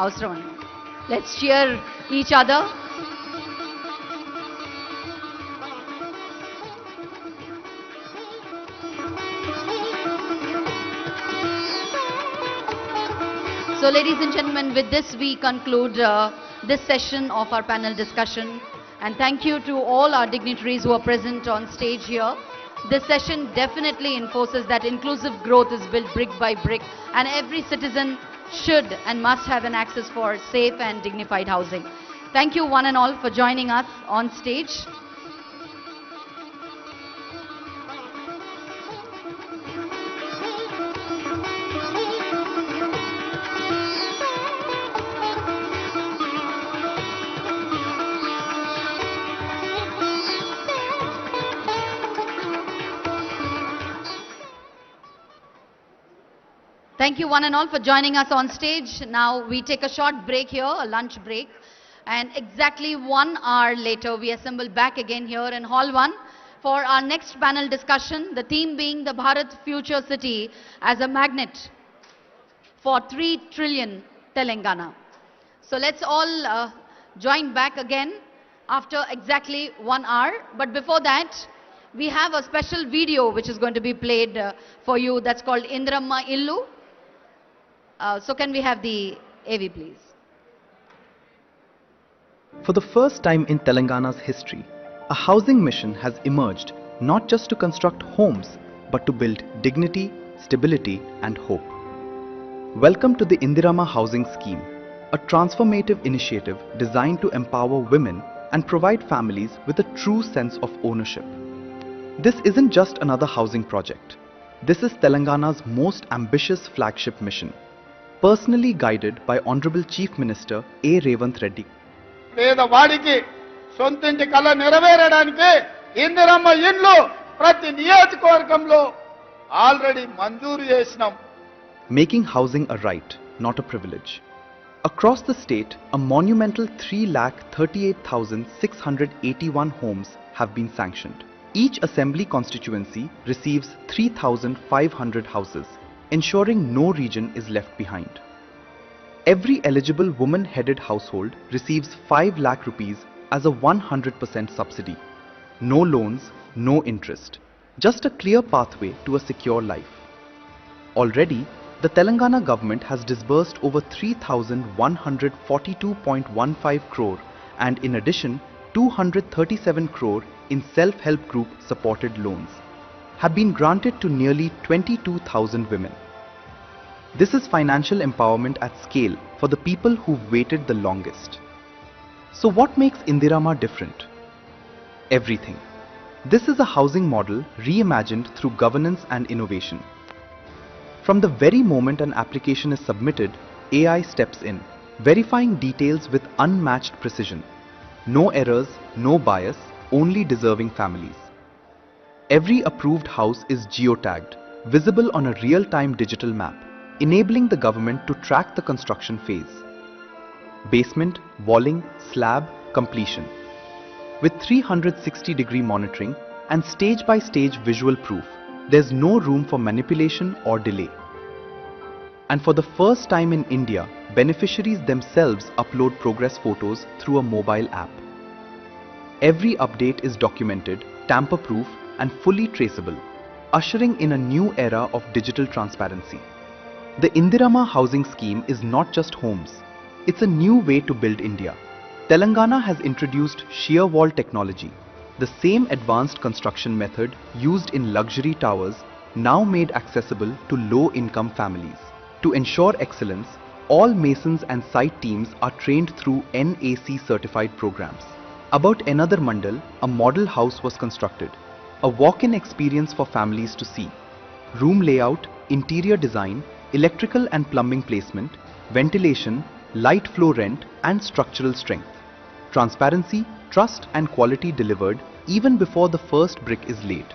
అవసరం అండి. Let's cheer each other. So ladies and gentlemen, with this we conclude this session of our panel discussion, and thank you to all our dignitaries who are present on stage here. This session definitely enforces that inclusive growth is built brick by brick, and every citizen should and must have an access for safe and dignified housing. Thank you one and all for joining us on stage. Thank you one and all for joining us on stage. Now we take a short break here, a lunch break. And exactly 1 hour later, we assemble back again here in Hall-1 for our next panel discussion, the theme being the Bharat Future City as a magnet for 3 trillion Telangana. So let's all join back again after exactly 1 hour. But before that, we have a special video which is going to be played for you that's called Indramma Illu. So can we have the AV please? For the first time in Telangana's history, a housing mission has emerged not just to construct homes, but to build dignity, stability and hope. Welcome to the Indirama Housing Scheme, a transformative initiative designed to empower women and provide families with a true sense of ownership. This isn't just another housing project. This is Telangana's most ambitious flagship mission, personally guided by Honorable Chief Minister A. Revanth Reddy. పేదవాడికి సొంతింటి కళ నెరవేరడానికి ఇందిరమ్మ ఇండ్లు ప్రతి నియోజకవర్గంలో already మంజూరు చేసినాం. Making housing a right, not a privilege. Across the state, a monumental 3,38,681 homes have been sanctioned. Each assembly constituency receives 3,500 houses, ensuring no region is left behind. Every eligible woman-headed household receives 5 lakh rupees as a 100% subsidy. No loans, no interest. Just a clear pathway to a secure life. Already, the Telangana government has disbursed over 3,142.15 crore and in addition 237 crore in self-help group supported loans have been granted to nearly 22,000 women. This is financial empowerment at scale for the people who've waited the longest. So what makes Indirama different? Everything. This is a housing model reimagined through governance and innovation. From the very moment an application is submitted, AI steps in, verifying details with unmatched precision. No errors, no bias, only deserving families. Every approved house is geotagged, visible on a real-time digital map, enabling the government to track the construction phase. Basement, walling, slab, completion. With 360-degree monitoring and stage-by-stage visual proof, there's no room for manipulation or delay. And for the first time in India, beneficiaries themselves upload progress photos through a mobile app. Every update is documented, tamper-proof and fully traceable, ushering in a new era of digital transparency. The Indirama housing scheme is not just homes, it's a new way to build India. Telangana has introduced shear wall technology, the same advanced construction method used in luxury towers now made accessible to low-income families. To ensure excellence, all masons and site teams are trained through NAC certified programs. About another mandal, a model house was constructed, a walk-in experience for families to see. Room layout, interior design, electrical and plumbing placement, ventilation, light flow rent and structural strength. Transparency, trust and quality delivered even before the first brick is laid.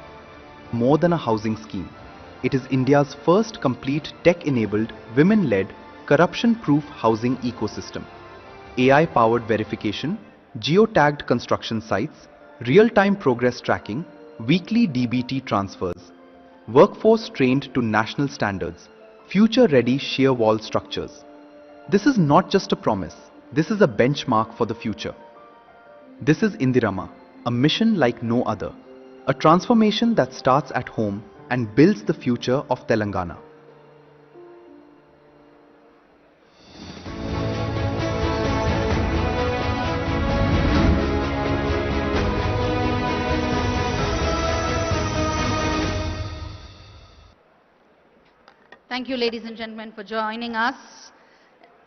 More than a housing scheme, it is India's first complete tech-enabled, women-led, corruption-proof housing ecosystem. AI-powered verification, geo-tagged construction sites, real-time progress tracking, weekly DBT transfers. workforce trained to national standards, future-ready shear wall structures. This is not just a promise, this is a benchmark for the future. This is Indirama, a mission like no other, a transformation that starts at home and builds the future of Telangana. Thank you, ladies and gentlemen, for joining us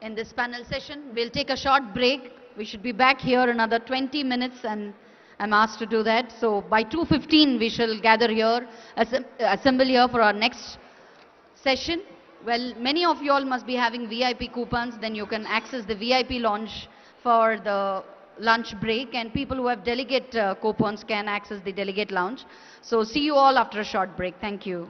in this panel session. We'll take a short break. We should be back here another 20 minutes, and I'm asked to do that. So by 2:15, we shall gather here, assemble here for our next session. Well, many of you all must be having VIP coupons. Then you can access the VIP lounge for the lunch break, and people who have delegate coupons can access the delegate lounge. So see you all after a short break. Thank you.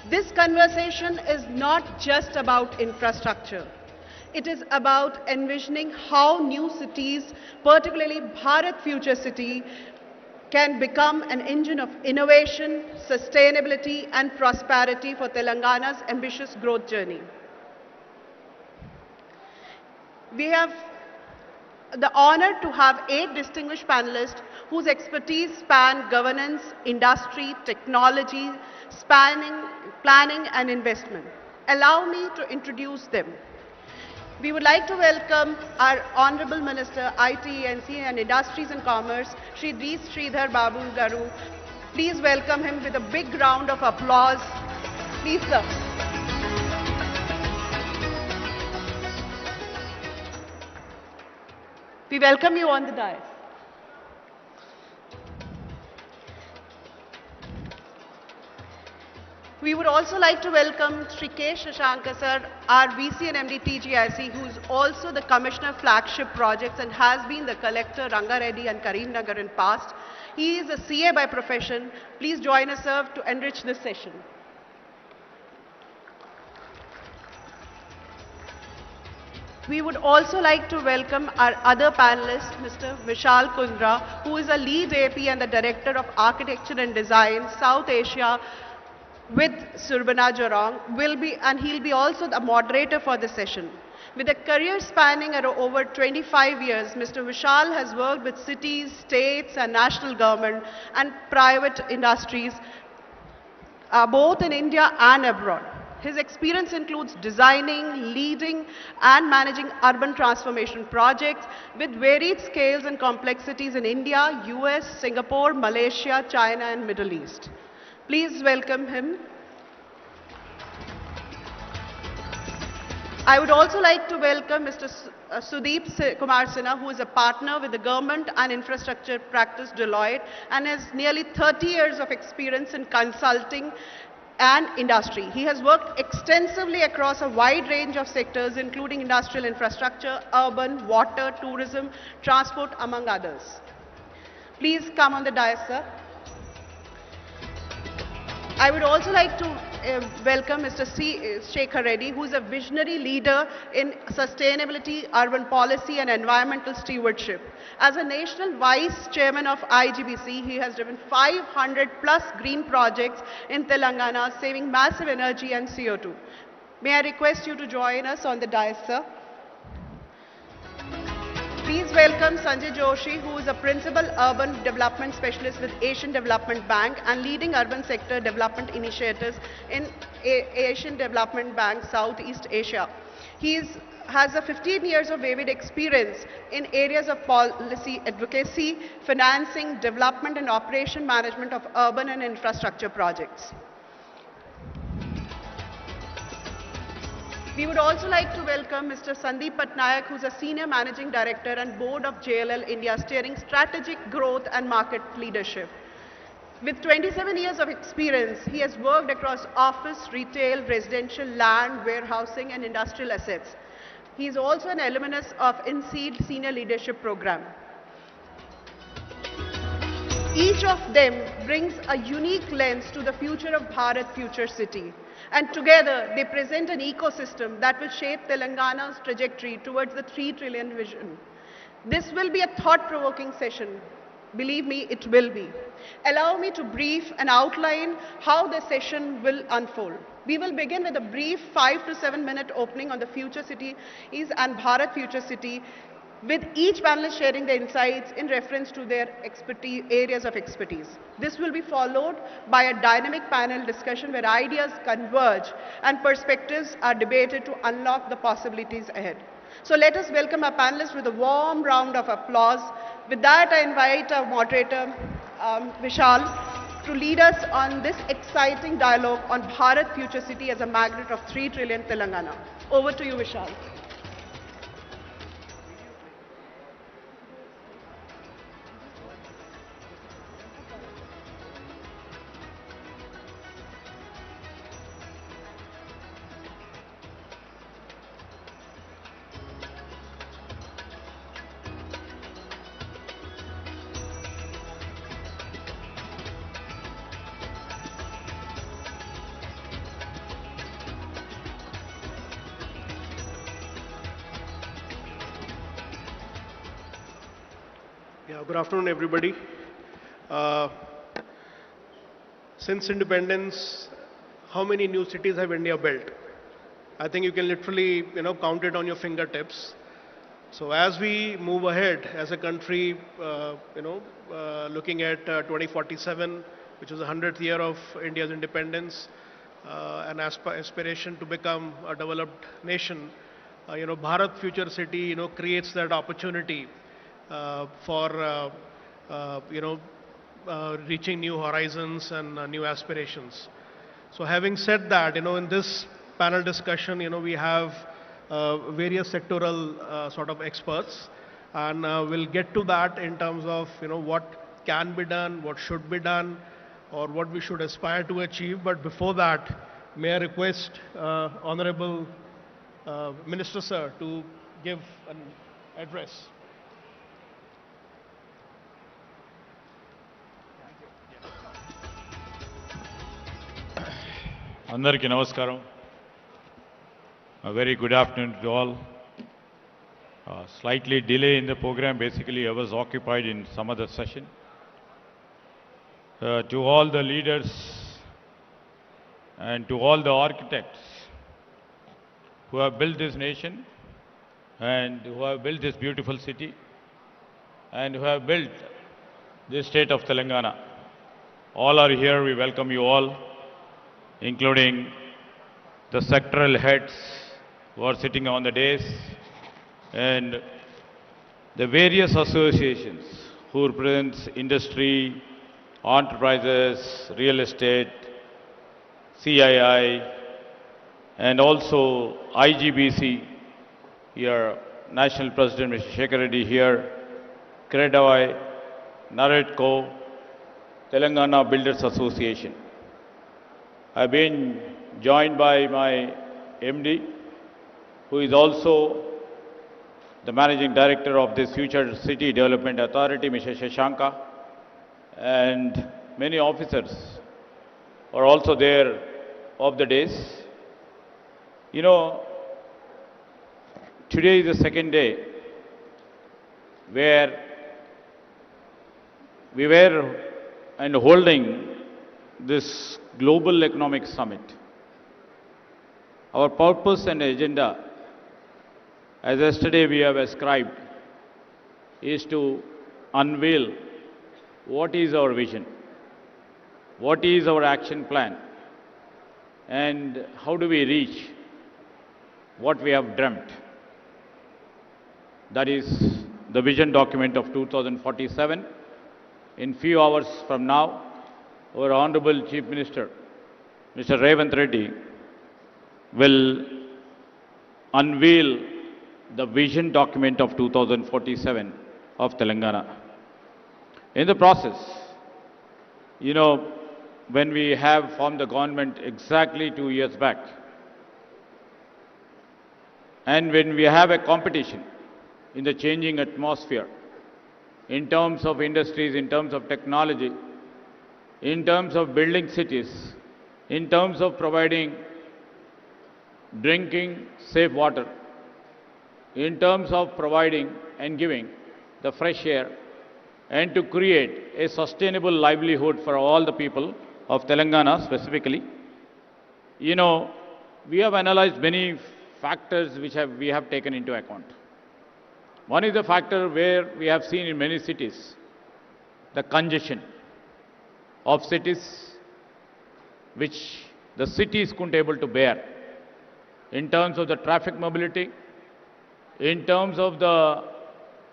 This conversation is not just about infrastructure. It is about envisioning how new cities, particularly Bharat Future City, can become an engine of innovation, sustainability and prosperity for Telangana's ambitious growth journey. We have the honor to have 8 distinguished panelists whose expertise span governance, industry, technology, spanning planning and investment. Allow me to introduce them. We would like to welcome our Honorable Minister, IT, NC and Industries and Commerce, Shri D. Sridhar Babu Garu. Please welcome him with a big round of applause. Please, sir. We welcome you on the dais. We would also like to welcome Sri K. Shashanka sir, our VC and MD TGIC, who is also the Commissioner Flagship Projects and has been the Collector Rangareddy and Karimnagar in past. He is a CA by profession. Please join us, sir, to enrich this session. We would also like to welcome our other panelist, Mr. Vishal Kundra, who is a lead AP and the Director of Architecture and Design, South Asia, with Surbana Jorong, and he'll be also the moderator for the session. With a career spanning over 25 years, Mr. Vishal has worked with cities, states and national government and private industries, both in India and abroad. His experience includes designing, leading and managing urban transformation projects with varied scales and complexities in India, US, Singapore, Malaysia, China and Middle East. Please welcome him. I would also like to welcome Mr. Sudeep Kumar Sinha, who is a partner with the Government and Infrastructure Practice Deloitte and has nearly 30 years of experience in consulting and industry. He has worked extensively across a wide range of sectors, including industrial infrastructure, urban, water, tourism, transport, among others. Please come on the dais, sir. I would also like to welcome Mr. C. Shekhar Reddy, who is a visionary leader in sustainability, urban policy and environmental stewardship. As a national vice chairman of IGBC, he has driven 500 plus green projects in Telangana, saving massive energy and CO2. May I request you to join us on the dais, sir? Please welcome Sanjay Joshi, who is a Principal Urban Development Specialist with Asian Development Bank and leading urban sector development initiatives in Asian Development Bank, Southeast Asia. He has 15 years of varied experience in areas of policy advocacy, financing, development and operation management of urban and infrastructure projects. We would also like to welcome Mr. Sandeep Patnaik, who is a Senior Managing Director and Board of JLL India, steering strategic growth and market leadership. With 27 years of experience, he has worked across office, retail, residential, land, warehousing and industrial assets. He is also an alumnus of INSEED Senior Leadership Program. Each of them brings a unique lens to the future of Bharat Future City. And together, they present an ecosystem that will shape Telangana's trajectory towards the 3 trillion vision. This will be a thought-provoking session. Believe me, it will be. Allow me to brief and outline how the session will unfold. We will begin with a brief 5 to 7 minute opening on the future cities and Bharat Future City, with each panelist sharing their insights in reference to their areas of expertise. This will be followed by a dynamic panel discussion where ideas converge and perspectives are debated to unlock the possibilities ahead. So let us welcome our panelists with a warm round of applause. With that, I invite our moderator, Vishal, to lead us on this exciting dialogue on Bharat Future City as a magnet of 3 trillion Telangana. Over to you, Vishal. Yeah, good afternoon, everybody. Uh, since independence, how many new cities have India built? I think you can literally, count it on your fingertips. So as we move ahead as a country, looking at 2047, which is the 100th year of India's independence, an aspiration to become a developed nation, Bharat Future City, creates that opportunity for, reaching new horizons and new aspirations. So having said that, in this panel discussion, we have various sectoral sort of experts, and we'll get to that in terms of, what can be done, what should be done, or what we should aspire to achieve. But before that, may I request Honorable Minister Sir to give an address. అందరికీ నమస్కారం. A very good afternoon to all. Slightly delay in the program. Basically, I was occupied in some other session. To all the leaders and to all the architects who have built this nation and who have built this beautiful city and who have built this state of Telangana. All are here. We welcome you all, including the sectoral heads who are sitting on the dais and the various associations who represents industry, enterprises, real estate, CII, and also IGBC here, National President Mr. Shekhar Reddy here, Credawai, Naredco, Telangana Builders Association. I've been joined by my MD, who is also the Managing Director of this Future City Development Authority, Mr. Shashanka, and many officers are also there of the days. Today is the second day where we were and holding this Global Economic Summit. Our purpose and agenda, as yesterday we have ascribed, is to unveil what is our vision, what is our action plan, and how do we reach what we have dreamt. That is the vision document of 2047. In few hours from now, our Honorable Chief Minister, Mr. Revant Reddy, will unveil the vision document of 2047 of Telangana. In the process, when we have formed the government exactly 2 years back, and when we have a competition in the changing atmosphere, in terms of industries, in terms of technology, in terms of building cities, in terms of providing drinking safe water, in terms of providing and giving the fresh air, and to create a sustainable livelihood for all the people of Telangana specifically. We have analyzed many factors which we have taken into account. One is the factor where we have seen in many cities the congestion of cities which the cities couldn't able to bear in terms of the traffic mobility, in terms of the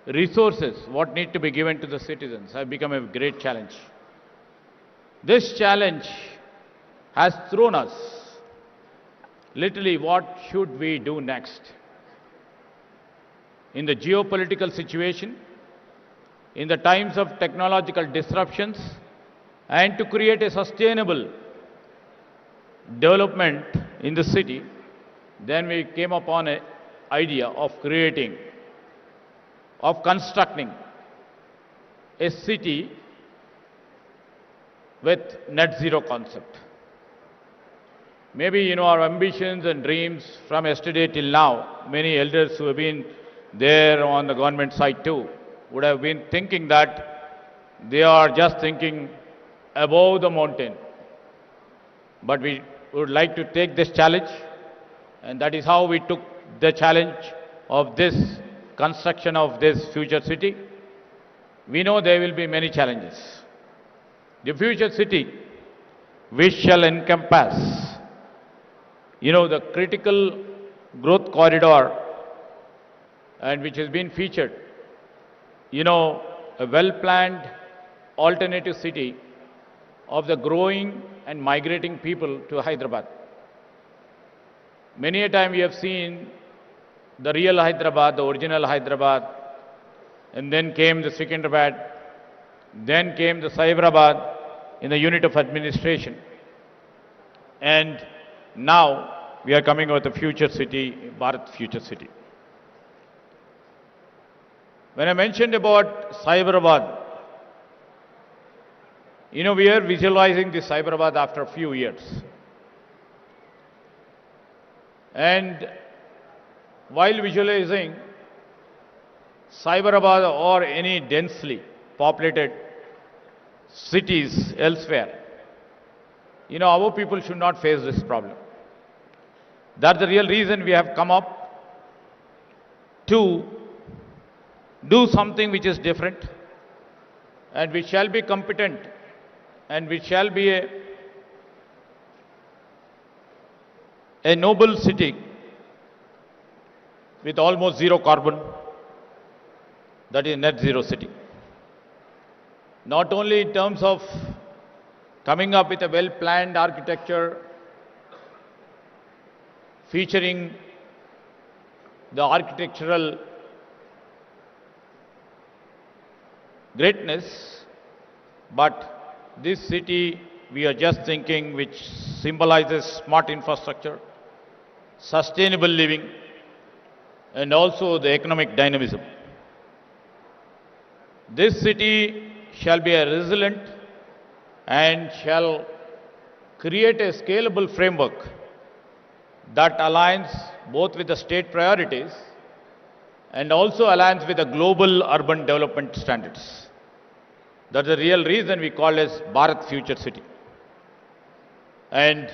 resources what need to be given to the citizens have become a great challenge. This challenge has thrown us literally what should we do next. In the geopolitical situation, in the times of technological disruptions, and to create a sustainable development in the city, then we came upon an idea of constructing a city with net zero concept. Maybe, our ambitions and dreams from yesterday till now, many elders who have been there on the government side too, would have been thinking that they are just thinking above the mountain. But we would like to take this challenge, and that is how we took the challenge of this construction of this future city. We know there will be many challenges. The future city, which shall encompass, the critical growth corridor, and which has been featured, a well-planned alternative city of the growing and migrating people to Hyderabad. Many a time we have seen the real Hyderabad, the original Hyderabad, and then came the Secunderabad, then came the Cyberabad in the unit of administration. And now we are coming with the future city, Bharat future city. When I mentioned about Cyberabad, we are visualizing this Cyberabad after a few years. And while visualizing Cyberabad or any densely populated cities elsewhere, our people should not face this problem. That's the real reason we have come up to do something which is different, and which shall be competent, and which shall be a noble city with almost zero carbon, that is net zero city. Not only in terms of coming up with a well-planned architecture featuring the architectural greatness, but this city we are just thinking which symbolizes smart infrastructure, sustainable living, and also the economic dynamism. This city shall be a resilient and shall create a scalable framework that aligns both with the state priorities and also aligns with the global urban development standards. That's the real reason we call it Bharat Future City. And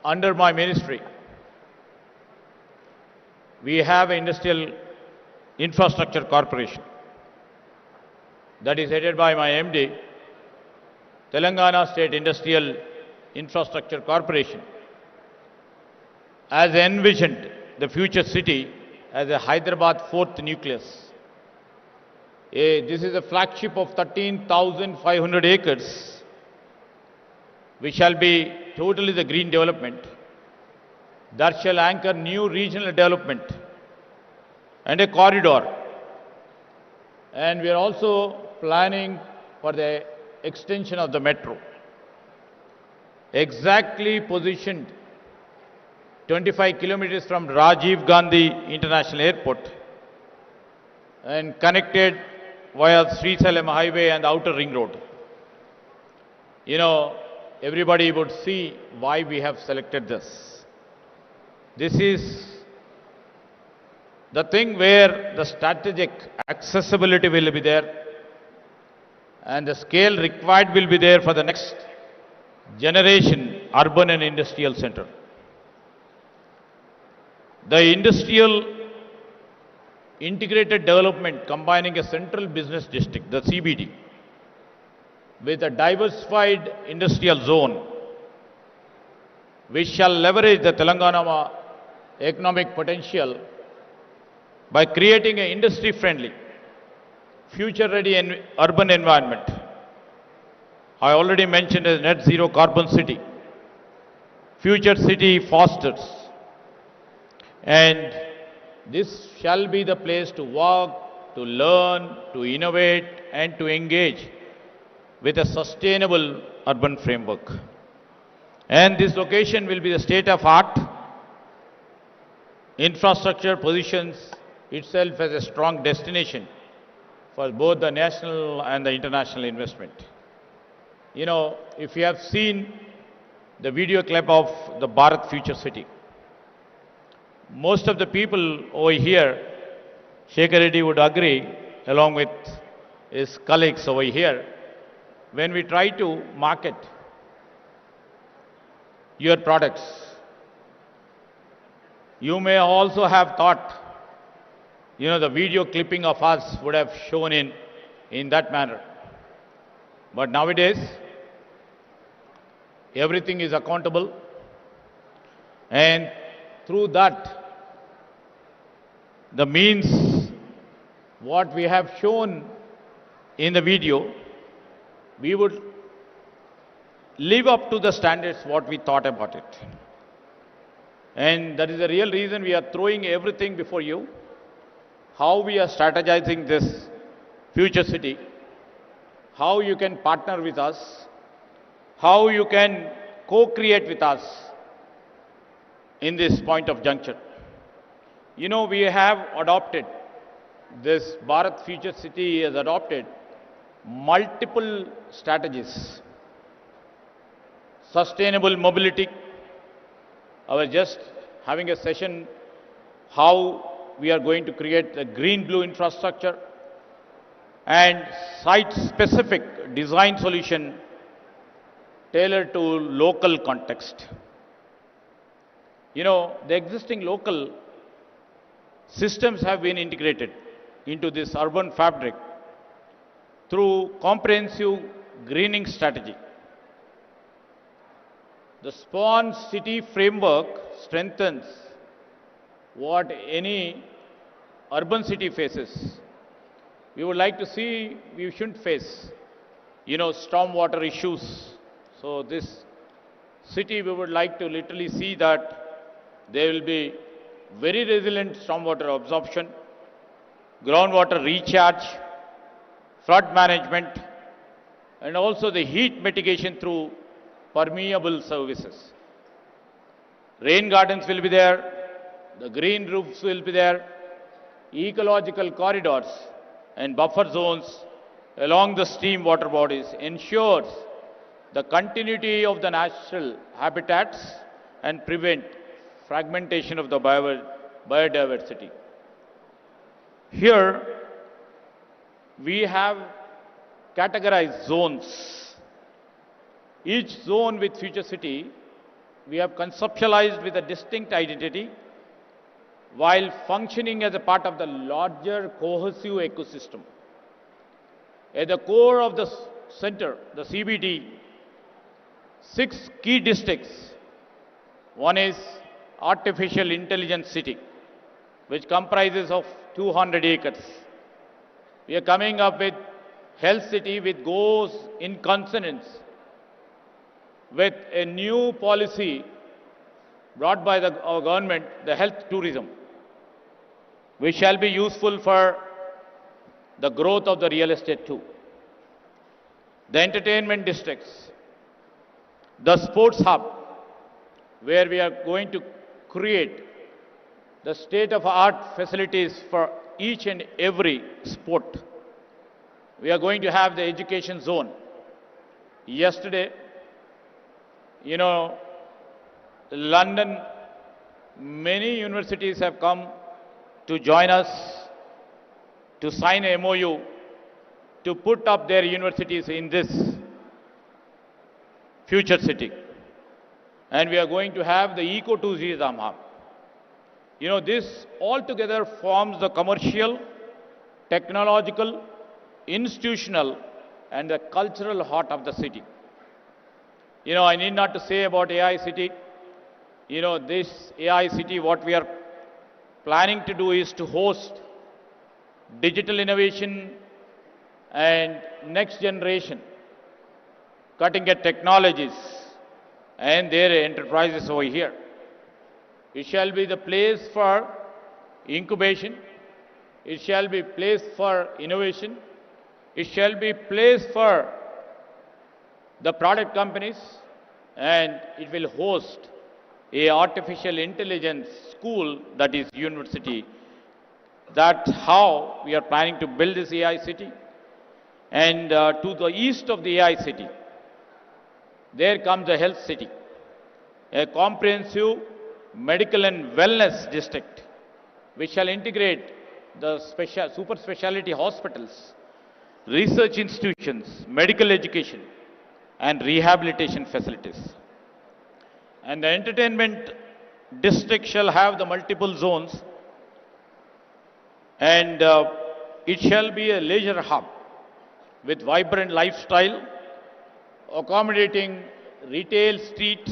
under my ministry, we have an industrial infrastructure corporation that is headed by my MD, Telangana State Industrial Infrastructure Corporation, has envisioned the future city as a Hyderabad fourth nucleus. This is a flagship of 13,500 acres, which shall be totally the green development, that shall anchor new regional development and a corridor. And we are also planning for the extension of the metro, exactly positioned 25 kilometers from Rajiv Gandhi International Airport and connected via Srisalam Highway and Outer Ring Road. Everybody would see why we have selected this. This is the thing where the strategic accessibility will be there and the scale required will be there for the next generation urban and industrial center. The industrial integrated development combining a central business district, the CBD, with a diversified industrial zone, which shall leverage the Telangana economic potential by creating an industry-friendly, future-ready urban environment. I already mentioned a net zero carbon city. Future city fosters. And this shall be the place to work, to learn, to innovate, and to engage with a sustainable urban framework. And this location will be the state-of-art. Infrastructure positions itself as a strong destination for both the national and the international investment. If you have seen the video clip of the Bharat Future City, most of the people over here, Shekhar Reddy would agree, along with his colleagues over here, when we try to market your products, you may also have thought, the video clipping of us would have shown in that manner. But nowadays, everything is accountable, and through that, the means what we have shown in the video, we would live up to the standards what we thought about it. And that is the real reason we are throwing everything before you, how we are strategizing this future city, how you can partner with us, how you can co-create with us in this point of juncture. We have adopted, this Bharat Future City has adopted multiple strategies. Sustainable mobility. I was just having a session how we are going to create a green-blue infrastructure and site-specific design solution tailored to local context. The existing local systems have been integrated into this urban fabric through comprehensive greening strategy. The Spawn City framework strengthens what any urban city faces. We would like to see, we shouldn't face, stormwater issues. So this city, we would like to literally see that there will be very resilient stormwater absorption, groundwater recharge, flood management, and also the heat mitigation through permeable services. Rain gardens will be there, the green roofs will be there, ecological corridors and buffer zones along the stream water bodies ensures the continuity of the natural habitats and prevent fragmentation of the biodiversity. Here, we have categorized zones. Each zone with Future City, we have conceptualized with a distinct identity while functioning as a part of the larger cohesive ecosystem. At the core of the center, the CBD, 6 key districts. One is Artificial Intelligence City, which comprises of 200 acres. We are coming up with Health City, which goes in consonance with a new policy brought by our government, the health tourism, which shall be useful for the growth of the real estate too. The entertainment districts, the sports hub, where we are going to create the state-of-art facilities for each and every sport. We are going to have the education zone. Yesterday, London, many universities have come to join us to sign a MOU to put up their universities in this future city. And we are going to have the eco-tourism hub. This altogether forms the commercial, technological, institutional, and the cultural heart of the city. I need not to say about AI City. This AI City, what we are planning to do is to host digital innovation and next generation cutting-edge technologies and their enterprises over here. It shall be the place for incubation. It shall be place for innovation. It shall be place for the product companies, and it will host a artificial intelligence school, that is university. That's how we are planning to build this AI city. And to the east of the AI city, there comes the health city, a comprehensive medical and wellness district, which shall integrate the super specialty hospitals, research institutions, medical education, and rehabilitation facilities. And the entertainment district shall have the multiple zones, and it shall be a leisure hub with vibrant lifestyle, accommodating retail streets,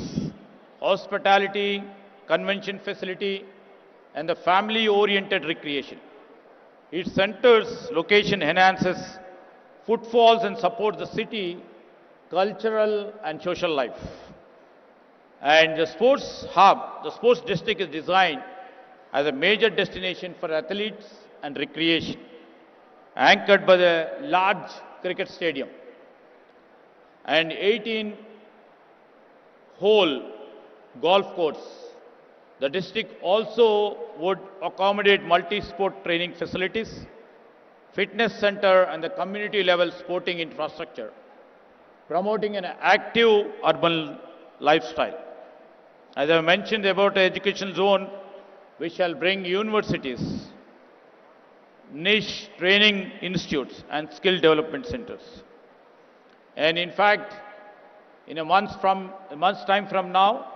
hospitality, convention facility, and the family-oriented recreation. Its center's location enhances footfalls and supports the city cultural and social life. And the sports hub, the sports district is designed as a major destination for athletes and recreation, anchored by the large cricket stadium and 18-hole golf course. The district also would accommodate multi-sport training facilities, fitness center, and the community level sporting infrastructure, promoting an active urban lifestyle. As I mentioned about the education zone, we shall bring universities, niche training institutes, and skill development centers. And in fact, in a month's time from now,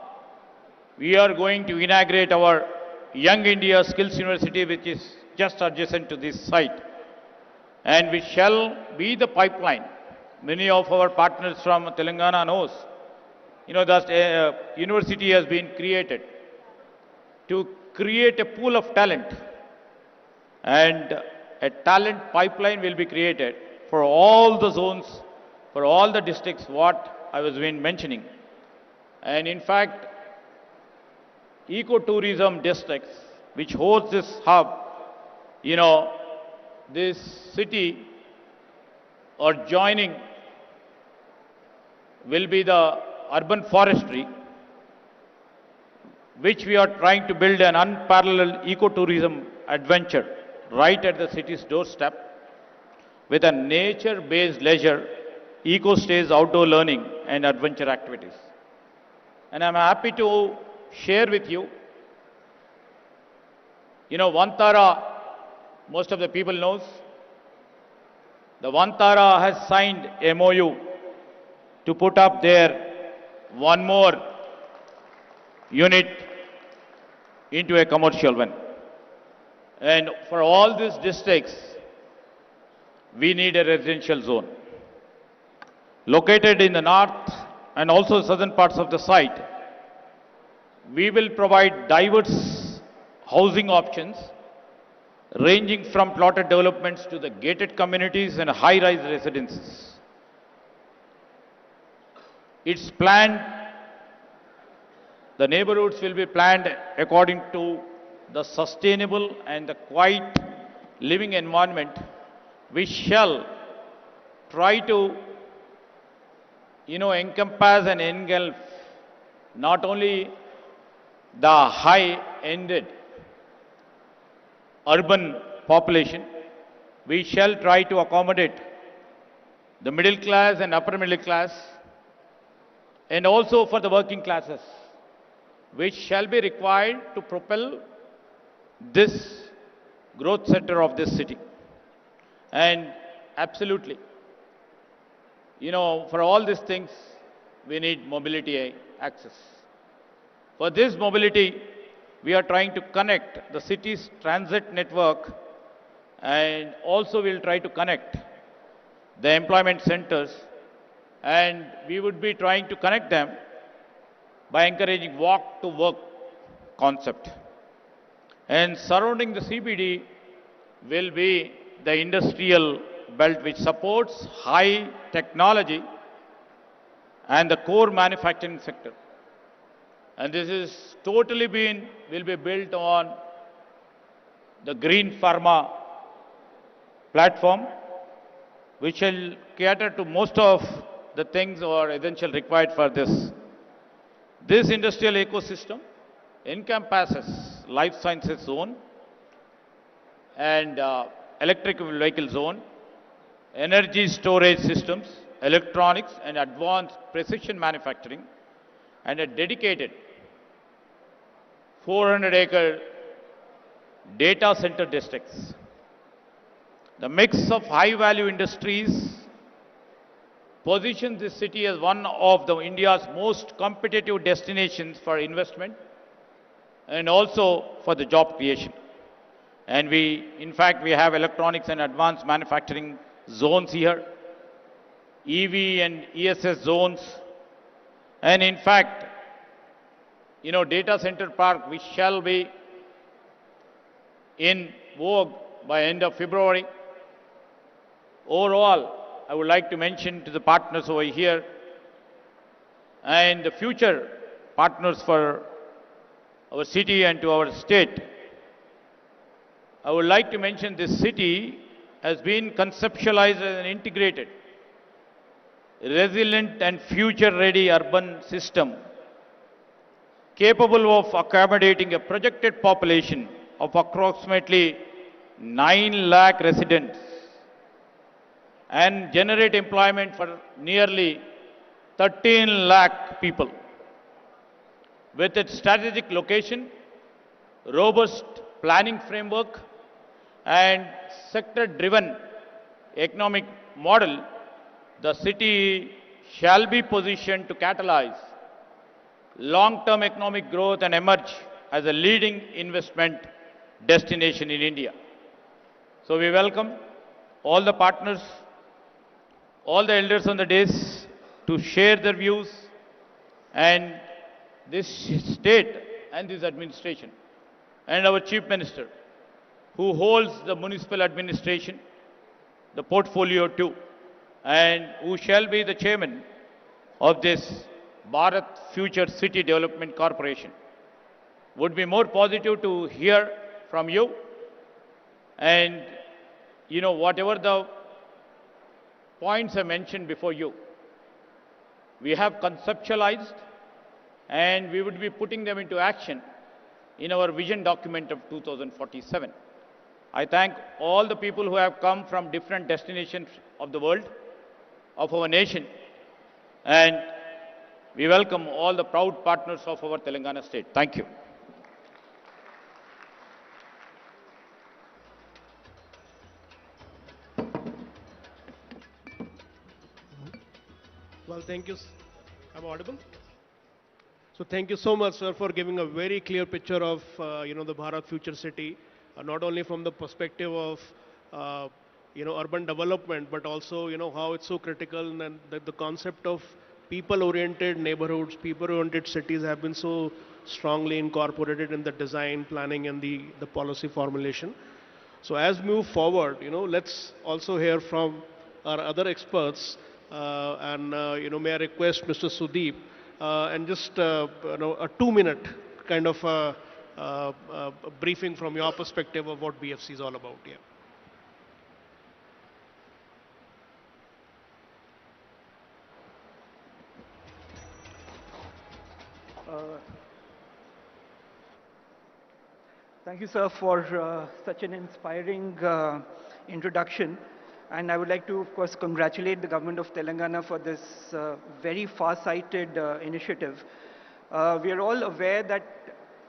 we are going to inaugurate our Young India Skills University, which is just adjacent to this site. And we shall be the pipeline. Many of our partners from Telangana knows, that university has been created to create a pool of talent. And a talent pipeline will be created for all the zones, for all the districts, what I was been mentioning. And in fact, ecotourism districts, which hosts this hub, this city or joining will be the urban forestry, which we are trying to build an unparalleled ecotourism adventure right at the city's doorstep with a nature-based leisure, eco-stays, outdoor learning and adventure activities. And I'm happy to share with you, Vantara, most of the people knows, the Vantara has signed MOU to put up there one more unit into a commercial one. And for all these districts, we need a residential zone. Located in the north and also southern parts of the site, we will provide diverse housing options ranging from plotted developments to the gated communities and high-rise residences. It's planned, the neighborhoods will be planned according to the sustainable and the quiet living environment. We shall try to, encompass and engulf not only the high-ended urban population, we shall try to accommodate the middle class and upper middle class, and also for the working classes, which shall be required to propel this growth center of this city. And absolutely, for all these things, we need mobility access. For this mobility, we are trying to connect the city's transit network, and also we'll try to connect the employment centers, and we would be trying to connect them by encouraging walk to work concept. And surrounding the CBD will be the industrial belt, which supports high technology and the core manufacturing sector. And this is totally will be built on the green pharma platform, which will cater to most of the things or essential required for this. This industrial ecosystem encompasses life sciences zone and electric vehicle zone, energy storage systems, electronics and advanced precision manufacturing, and a dedicated 400-acre data center districts. The mix of high-value industries positions this city as one of India's most competitive destinations for investment and also for the job creation. And in fact, we have electronics and advanced manufacturing zones here, EV and ESS zones, and in fact, data center park, which shall be in vogue by end of February. Overall, I would like to mention to the partners over here and the future partners for our city and to our state. I would like to mention this city has been conceptualized as an integrated, resilient and future-ready urban system capable of accommodating a projected population of approximately 9 lakh residents and generate employment for nearly 13 lakh people. With its strategic location, robust planning framework, and sector-driven economic model, the city shall be positioned to catalyze long-term economic growth and emerge as a leading investment destination in India. So we welcome all the partners, all the elders on the dais to share their views, and this state and this administration and our Chief Minister, who holds the municipal administration, the portfolio too, and who shall be the chairman of this Bharat Future City Development Corporation. Would be more positive to hear from you, and whatever the points I mentioned before you, we have conceptualized and we would be putting them into action in our vision document of 2047. I thank all the people who have come from different destinations of the world, of our nation, and we welcome all the proud partners of our Telangana state. Thank you. Well, thank you. I'm audible? So thank you so much, sir, for giving a very clear picture of, the Bharat Future City, not only from the perspective of, urban development, but also, how it's so critical, and that the concept of people-oriented neighborhoods, people-oriented cities have been so strongly incorporated in the design, planning, and the policy formulation. So as we move forward, let's also hear from our other experts, and may I request Mr. Sudeep, and just a 2-minute kind of briefing from your perspective of what BFC is all about. Yeah. Thank you, sir, for such an inspiring introduction. And I would like to, of course, congratulate the government of Telangana for this very far-sighted initiative. We are all aware that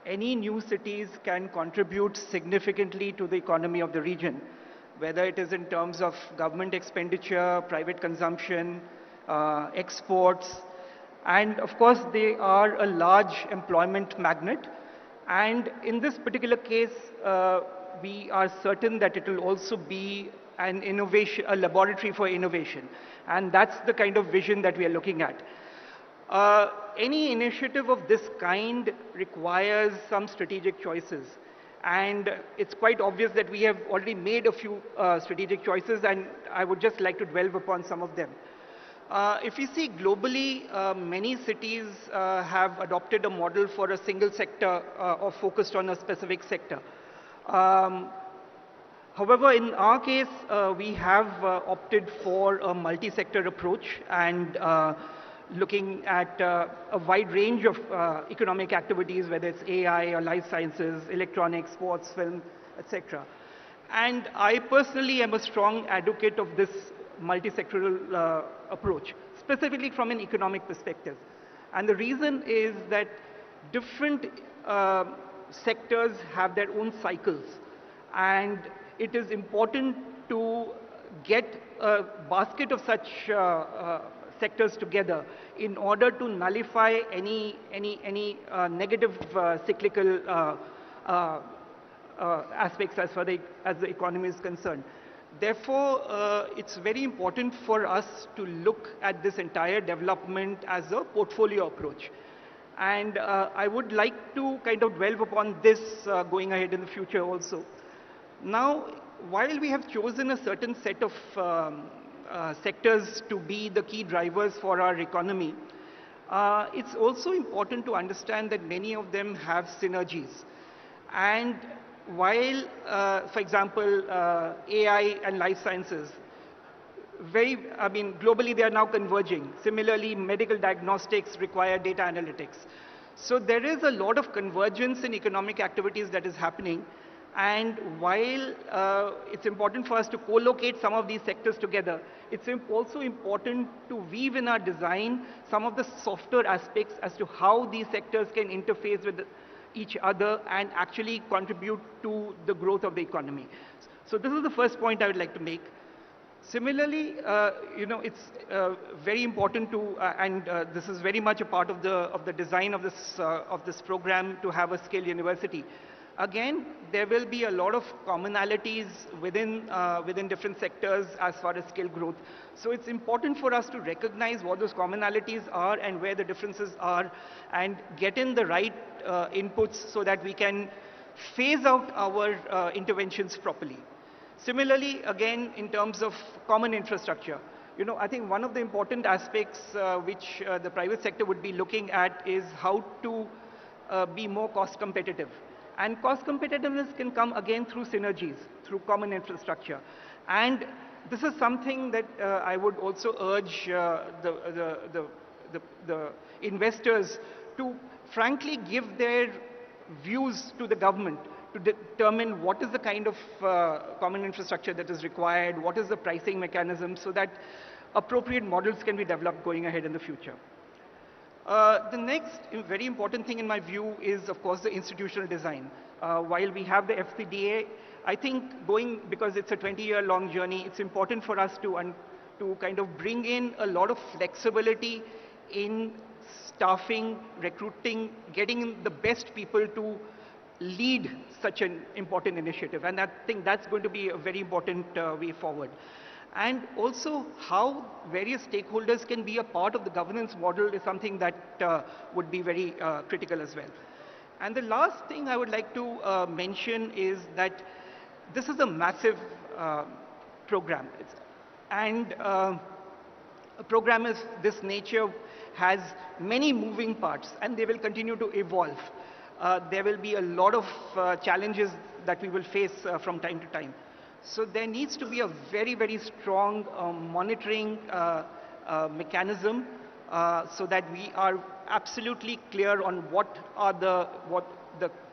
any new cities can contribute significantly to the economy of the region, whether it is in terms of government expenditure, private consumption, exports, and of course they are a large employment magnet. And in this particular case, we are certain that it will also be an innovation, a laboratory for innovation. And that's the kind of vision that we are looking at. Any initiative of this kind requires some strategic choices. And it's quite obvious that we have already made a few strategic choices, and I would just like to dwell upon some of them. If you see globally, many cities have adopted a model for a single sector or focused on a specific sector. However, in our case, we have opted for a multi-sector approach and looking at a wide range of economic activities, whether it's AI or life sciences, electronics, sports, film, etc. And I personally am a strong advocate of this multi-sectoral approach, specifically from an economic perspective. And the reason is that different sectors have their own cycles, and it is important to get a basket of such sectors together in order to nullify any negative cyclical aspects as far as the economy is concerned. Therefore, it's very important for us to look at this entire development as a portfolio approach. And I would like to kind of delve upon this going ahead in the future also. Now, while we have chosen a certain set of sectors to be the key drivers for our economy, it's also important to understand that many of them have synergies. And while, for example, AI and life sciences, globally they are now converging. Similarly, medical diagnostics require data analytics. So there is a lot of convergence in economic activities that is happening. And while it's important for us to co-locate some of these sectors together, it's also important to weave in our design some of the softer aspects as to how these sectors can interface with each other and actually contribute to the growth of the economy. So this is the first point I would like to make. Similarly, it's very important to, and this is very much a part of the design of this program, to have a skilled university. Again, there will be a lot of commonalities within different sectors as far as skill growth. So it's important for us to recognize what those commonalities are and where the differences are, and get in the right inputs so that we can phase out our interventions properly. Similarly, again, in terms of common infrastructure, I think one of the important aspects which the private sector would be looking at is how to be more cost competitive. And cost competitiveness can come again through synergies, through common infrastructure. And this is something that I would also urge the investors to frankly give their views to the government to determine what is the kind of common infrastructure that is required, what is the pricing mechanism, so that appropriate models can be developed going ahead in the future. The next very important thing in my view is, of course, the institutional design. While we have the FCDA, I think because it's a 20-year-long journey, it's important for us to kind of bring in a lot of flexibility in staffing, recruiting, getting the best people to lead such an important initiative. And I think that's going to be a very important way forward. And also how various stakeholders can be a part of the governance model is something that would be very critical as well. And the last thing I would like to mention is that this is a massive program. And a program of this nature has many moving parts, and they will continue to evolve. There will be a lot of challenges that we will face from time to time. So there needs to be a very, very strong monitoring mechanism so that we are absolutely clear on what are the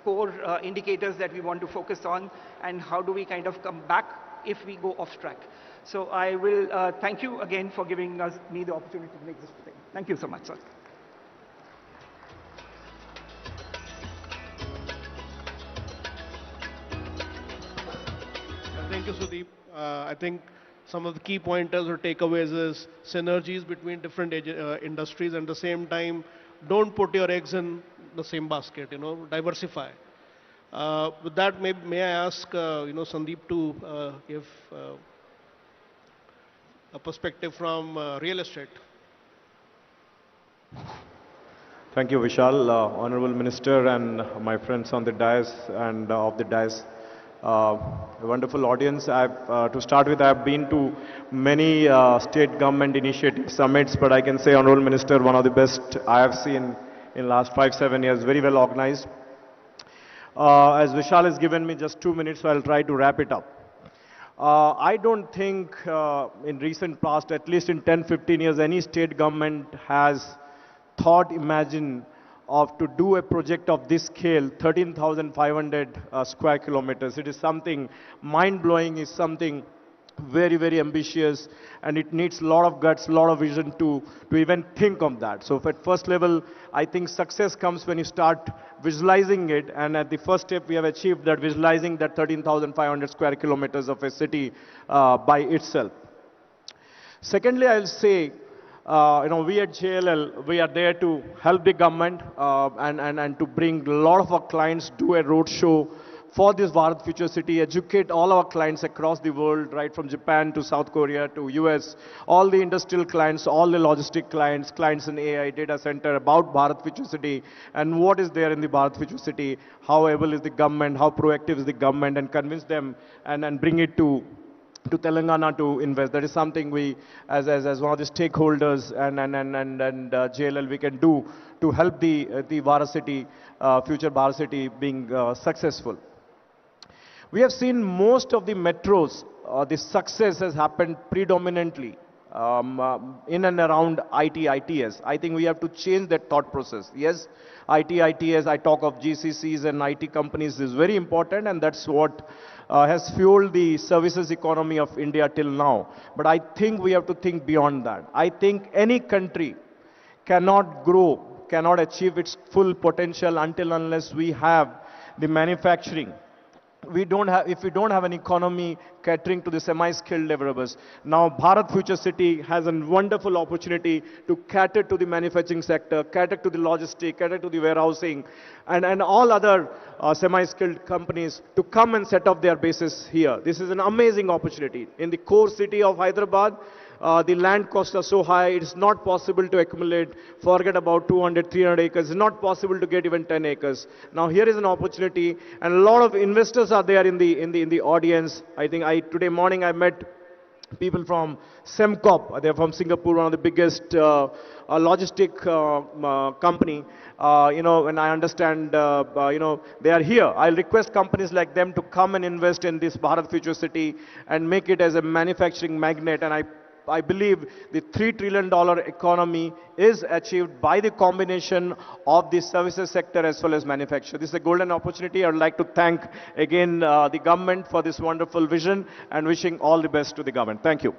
core indicators that we want to focus on, and how do we kind of come back if we go off track. So I will thank you again for giving me the opportunity to make this thing. Thank you so much, sir. Thank you, Sudeep. I think some of the key pointers or takeaways is synergies between different industries, and at the same time, don't put your eggs in the same basket, diversify. With that, may I ask, Sandeep to give a perspective from real estate. Thank you, Vishal, Honorable Minister, and my friends on the dais and off the dais. A wonderful audience. To start with, I've been to many state government initiative summits, but I can say, Honorable Minister, one of the best I have seen in last 5-7 years, very well organized. As Vishal has given me just 2 minutes, so I'll try to wrap it up. I don't think in recent past, at least in 10-15 years, any state government has imagined of to do a project of this scale, 13,500 square kilometers. It is something mind-blowing, is something very, very ambitious, and it needs a lot of guts, a lot of vision to even think of that. So at first level, I think success comes when you start visualizing it, and at the first step, we have achieved that, visualizing that 13,500 square kilometers of a city by itself. Secondly, I'll say, we at JLL, we are there to help the government and to bring a lot of our clients to a roadshow for this Bharat Future City, educate all our clients across the world, right from Japan to South Korea to US, all the industrial clients, all the logistic clients, clients in AI, data center, about Bharat Future City and what is there in the Bharat Future City, how able is the government, how proactive is the government, and convince them and bring it to Telangana to invest. That is something we, as one of the stakeholders and JLL, we can do to help the Bharat City, future Bharat City being successful. We have seen most of the metros, the success has happened predominantly in and around IT, ITS. I think we have to change that thought process. Yes, IT, ITS, I talk of GCCs and IT companies is very important, and that's what has fueled the services economy of India till now. But I think we have to think beyond that. I think any country cannot grow, cannot achieve its full potential until unless we have the manufacturing. If we don't have an economy catering to the semi-skilled laborers. Now Bharat Future City has a wonderful opportunity to cater to the manufacturing sector, cater to the logistics, cater to the warehousing, and all other semi-skilled companies to come and set up their bases here. This is an amazing opportunity. In the core city of Hyderabad, the land costs are so high, it's not possible to accumulate, forget about 200, 300 acres, it's not possible to get even 10 acres. Now here is an opportunity, and a lot of investors are there in the audience. I think today morning I met people from Semcop, they're from Singapore, one of the biggest logistic company, and I understand, they are here. I'll request companies like them to come and invest in this Bharat Future City and make it as a manufacturing magnet, and I believe the $3 trillion economy is achieved by the combination of the services sector as well as manufacture. This is a golden opportunity. I would like to thank again the government for this wonderful vision and wishing all the best to the government. Thank you.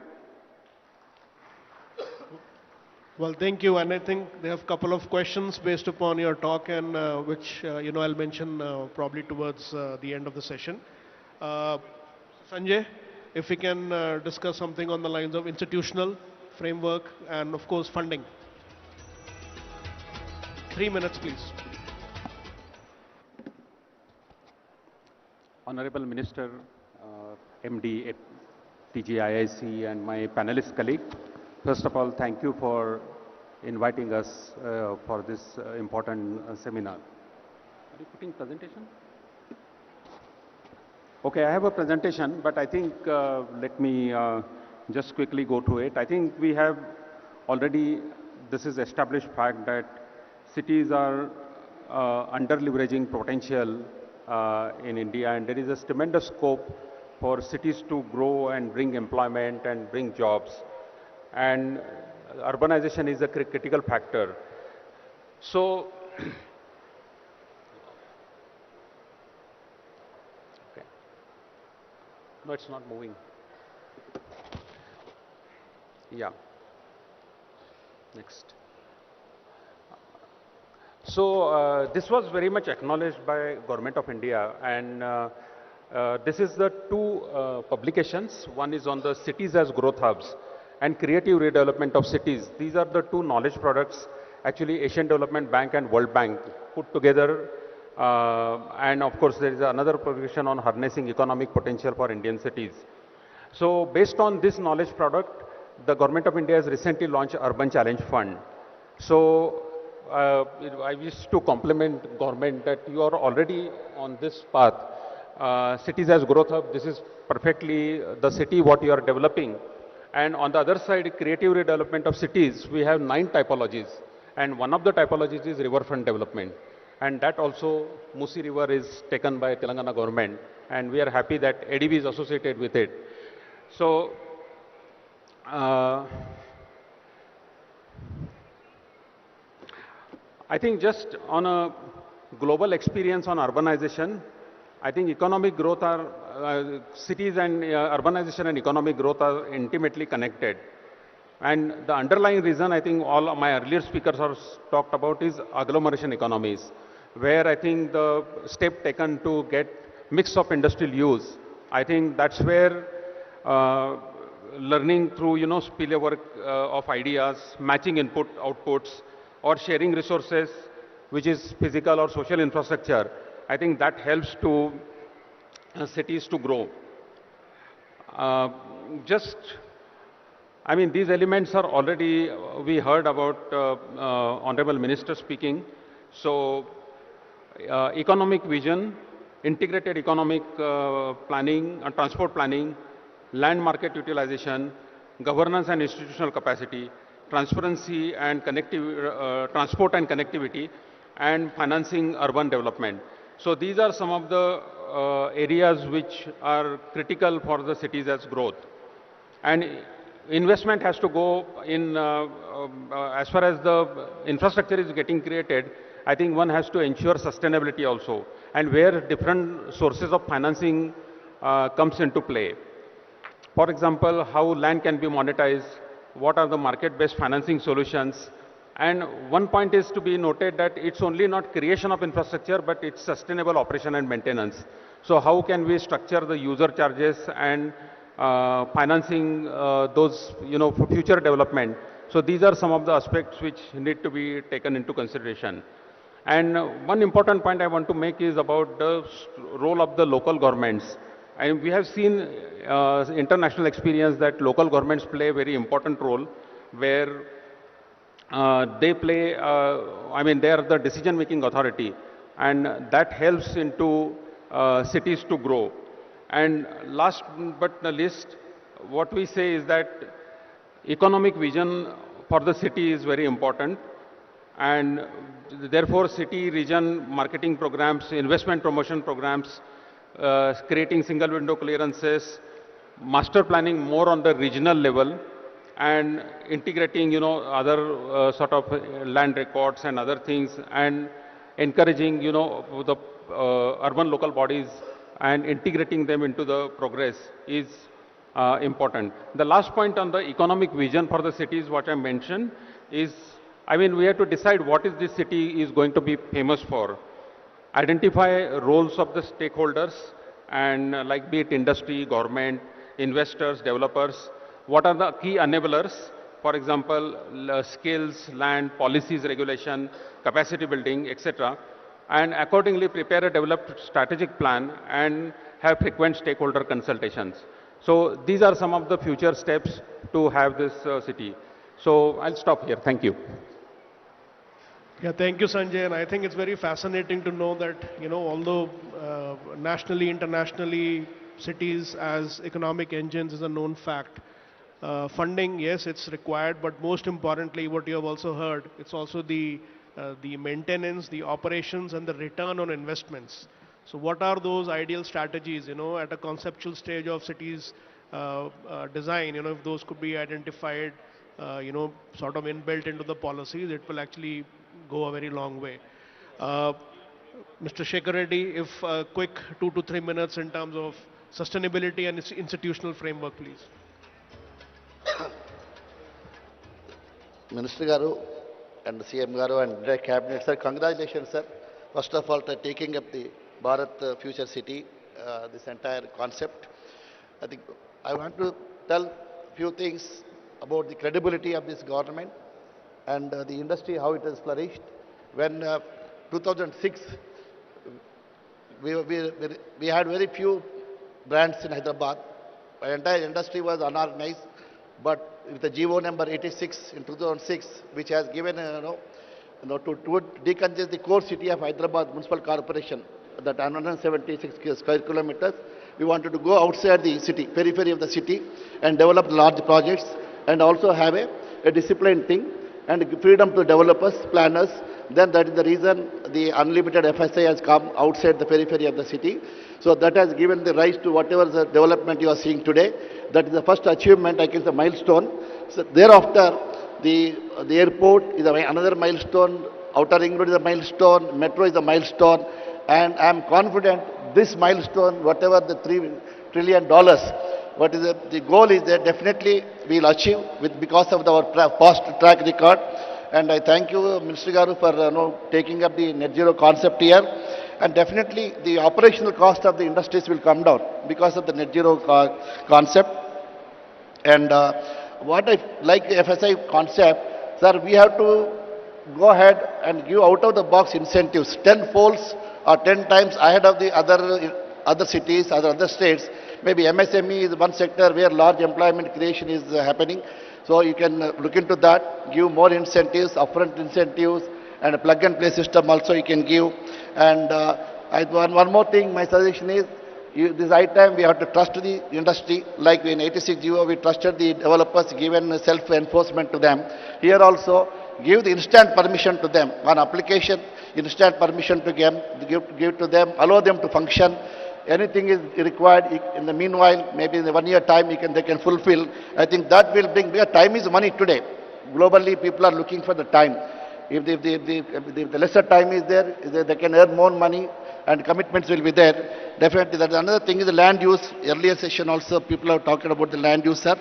Well, thank you. And I think they have a couple of questions based upon your talk, and which I'll mention probably towards the end of the session. Sanjay, if we can discuss something on the lines of institutional framework and of course funding. 3 minutes, please. Honorable Minister, MD at TGIIC, and my panelist colleague, first of all, thank you for inviting us for this important seminar. Are you putting presentation? Okay, I have a presentation, but I think let me just quickly go through it. I think we have already, this is established fact that cities are under-leveraging potential in India, and there is a tremendous scope for cities to grow and bring employment and bring jobs. And urbanization is a critical factor. So, no, it's not moving. Yeah. Next. So this was very much acknowledged by Government of India, and this is the two publications. One is on the cities as growth hubs and creative redevelopment of cities. These are the two knowledge products, actually Asian Development Bank and World Bank put together. And of course, there is another publication on harnessing economic potential for Indian cities. So based on this knowledge product, the Government of India has recently launched Urban Challenge Fund. So I wish to compliment government that you are already on this path. Cities as growth hub, this is perfectly the city what you are developing. And on the other side, creative redevelopment of cities, we have 9 typologies. And one of the typologies is riverfront development. And that also, Musi River is taken by Telangana government, and we are happy that ADB is associated with it. So, I think just on a global experience on urbanization, I think economic growth are cities and urbanization and economic growth are intimately connected. And the underlying reason I think all of my earlier speakers have talked about is agglomeration economies, where I think the step taken to get mix of industrial use, I think that's where learning through, spillover of ideas, matching input outputs, or sharing resources, which is physical or social infrastructure, I think that helps to cities to grow. Just I mean, these elements are already, we heard about Honorable Minister speaking. So, economic vision, integrated economic planning, transport planning, land market utilization, governance and institutional capacity, transparency and transport and connectivity, and financing urban development. So, these are some of the areas which are critical for the cities as growth. And investment has to go in, as far as the infrastructure is getting created, I think one has to ensure sustainability also, and where different sources of financing comes into play. For example, how land can be monetized, what are the market-based financing solutions, and one point is to be noted that it's only not creation of infrastructure, but it's sustainable operation and maintenance. So how can we structure the user charges and financing those, for future development. So these are some of the aspects which need to be taken into consideration. And one important point I want to make is about the role of the local governments. And we have seen international experience that local governments play a very important role, where they play, they are the decision-making authority, and that helps into cities to grow. And last but not least, what we say is that economic vision for the city is very important, and therefore city region marketing programs, investment promotion programs, creating single window clearances, master planning more on the regional level, and integrating, other sort of land records and other things, and encouraging, the urban local bodies and integrating them into the progress is important. The last point on the economic vision for the cities, what I mentioned, is, we have to decide what is this city is going to be famous for. Identify roles of the stakeholders, and like be it industry, government, investors, developers. What are the key enablers? For example, skills, land, policies, regulation, capacity building, etc. And accordingly prepare a developed strategic plan and have frequent stakeholder consultations. So these are some of the future steps to have this city. So I'll stop here. Thank you. Yeah, thank you, Sanjay. And I think it's very fascinating to know that, although nationally, internationally, cities as economic engines is a known fact. Funding, yes, it's required, but most importantly, what you have also heard, it's also the maintenance, the operations, and the return on investments. So what are those ideal strategies, at a conceptual stage of cities design, if those could be identified, sort of inbuilt into the policies, it will actually go a very long way. Mr. Shekhar Reddy, if a quick 2 to 3 minutes in terms of sustainability and its institutional framework, please. Minister Garu and CM Garu and the Cabinet, sir, congratulations, sir. First of all, taking up the Bharat Future City, this entire concept. I think I want to tell a few things about the credibility of this government and the industry, how it has flourished. When 2006, we had very few brands in Hyderabad. The entire industry was unorganized, but with the GO number 86 in 2006, which has given, to decongest the core city of Hyderabad Municipal Corporation, that 176 square kilometers, we wanted to go outside the city, periphery of the city, and develop large projects, and also have a disciplined thing, and freedom to developers, planners. Then that is the reason the unlimited FSI has come outside the periphery of the city. So that has given the rise to whatever the development you are seeing today. That is the first achievement, I guess, the milestone. So thereafter, the airport is another milestone, outer ring road is a milestone, metro is a milestone, and I'm confident this milestone, whatever the $3 trillion, what is the goal is there, definitely we'll achieve because of our past track record. And I thank you, Minister Garu, for taking up the net zero concept here. And definitely the operational cost of the industries will come down because of the net zero concept. And what I like the FSI concept, sir, we have to go ahead and give out of the box incentives, 10 folds or 10 times ahead of the other cities, other states. Maybe MSME is one sector where large employment creation is happening. So you can look into that, give more incentives, upfront incentives, and a plug and play system also you can give. And one more thing, my suggestion is, this item we have to trust the industry, like in 86 GO we trusted the developers, given self-enforcement to them. Here also, give the instant permission to them. On application, instant permission to give to them, allow them to function. Anything is required in the meanwhile, maybe in the 1 year time they can fulfill. I think that will bring, because time is money today. Globally, people are looking for the time. If the lesser time is there, they can earn more money and commitments will be there. Definitely, that's another thing is the land use. Earlier session also, people are talking about the land use, sir.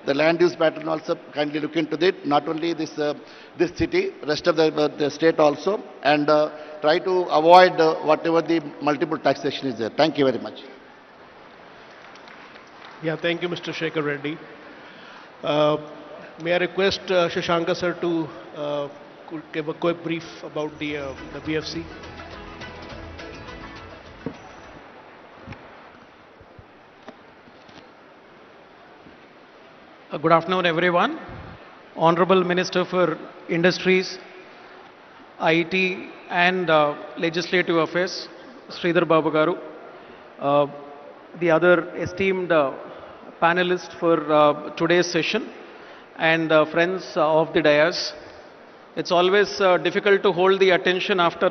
The land use pattern also, kindly look into it. Not only this city, rest of the state also, and try to avoid whatever the multiple taxation is there. Thank you very much. Yeah, thank you, Mr. Shekhar Reddy. May I request Shashanka sir to give a quick brief about the BFC? Good afternoon, everyone. Honorable Minister for Industries, IT and Legislative Affairs, Sridhar Babu Garu, the other esteemed panelists for today's session, and friends of the dais. It's always difficult to hold the attention after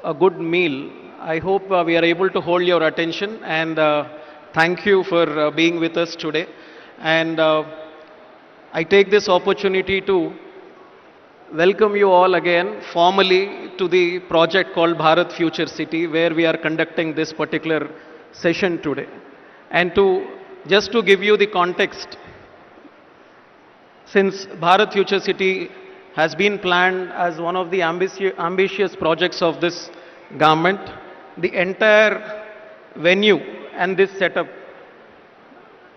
a good meal. I hope we are able to hold your attention, and thank you for being with us today. And I take this opportunity to welcome you all again formally to the project called Bharat Future City, where we are conducting this particular session today. And just to give you the context, since Bharat Future City has been planned as one of the ambitious projects of this government, the entire venue and this setup,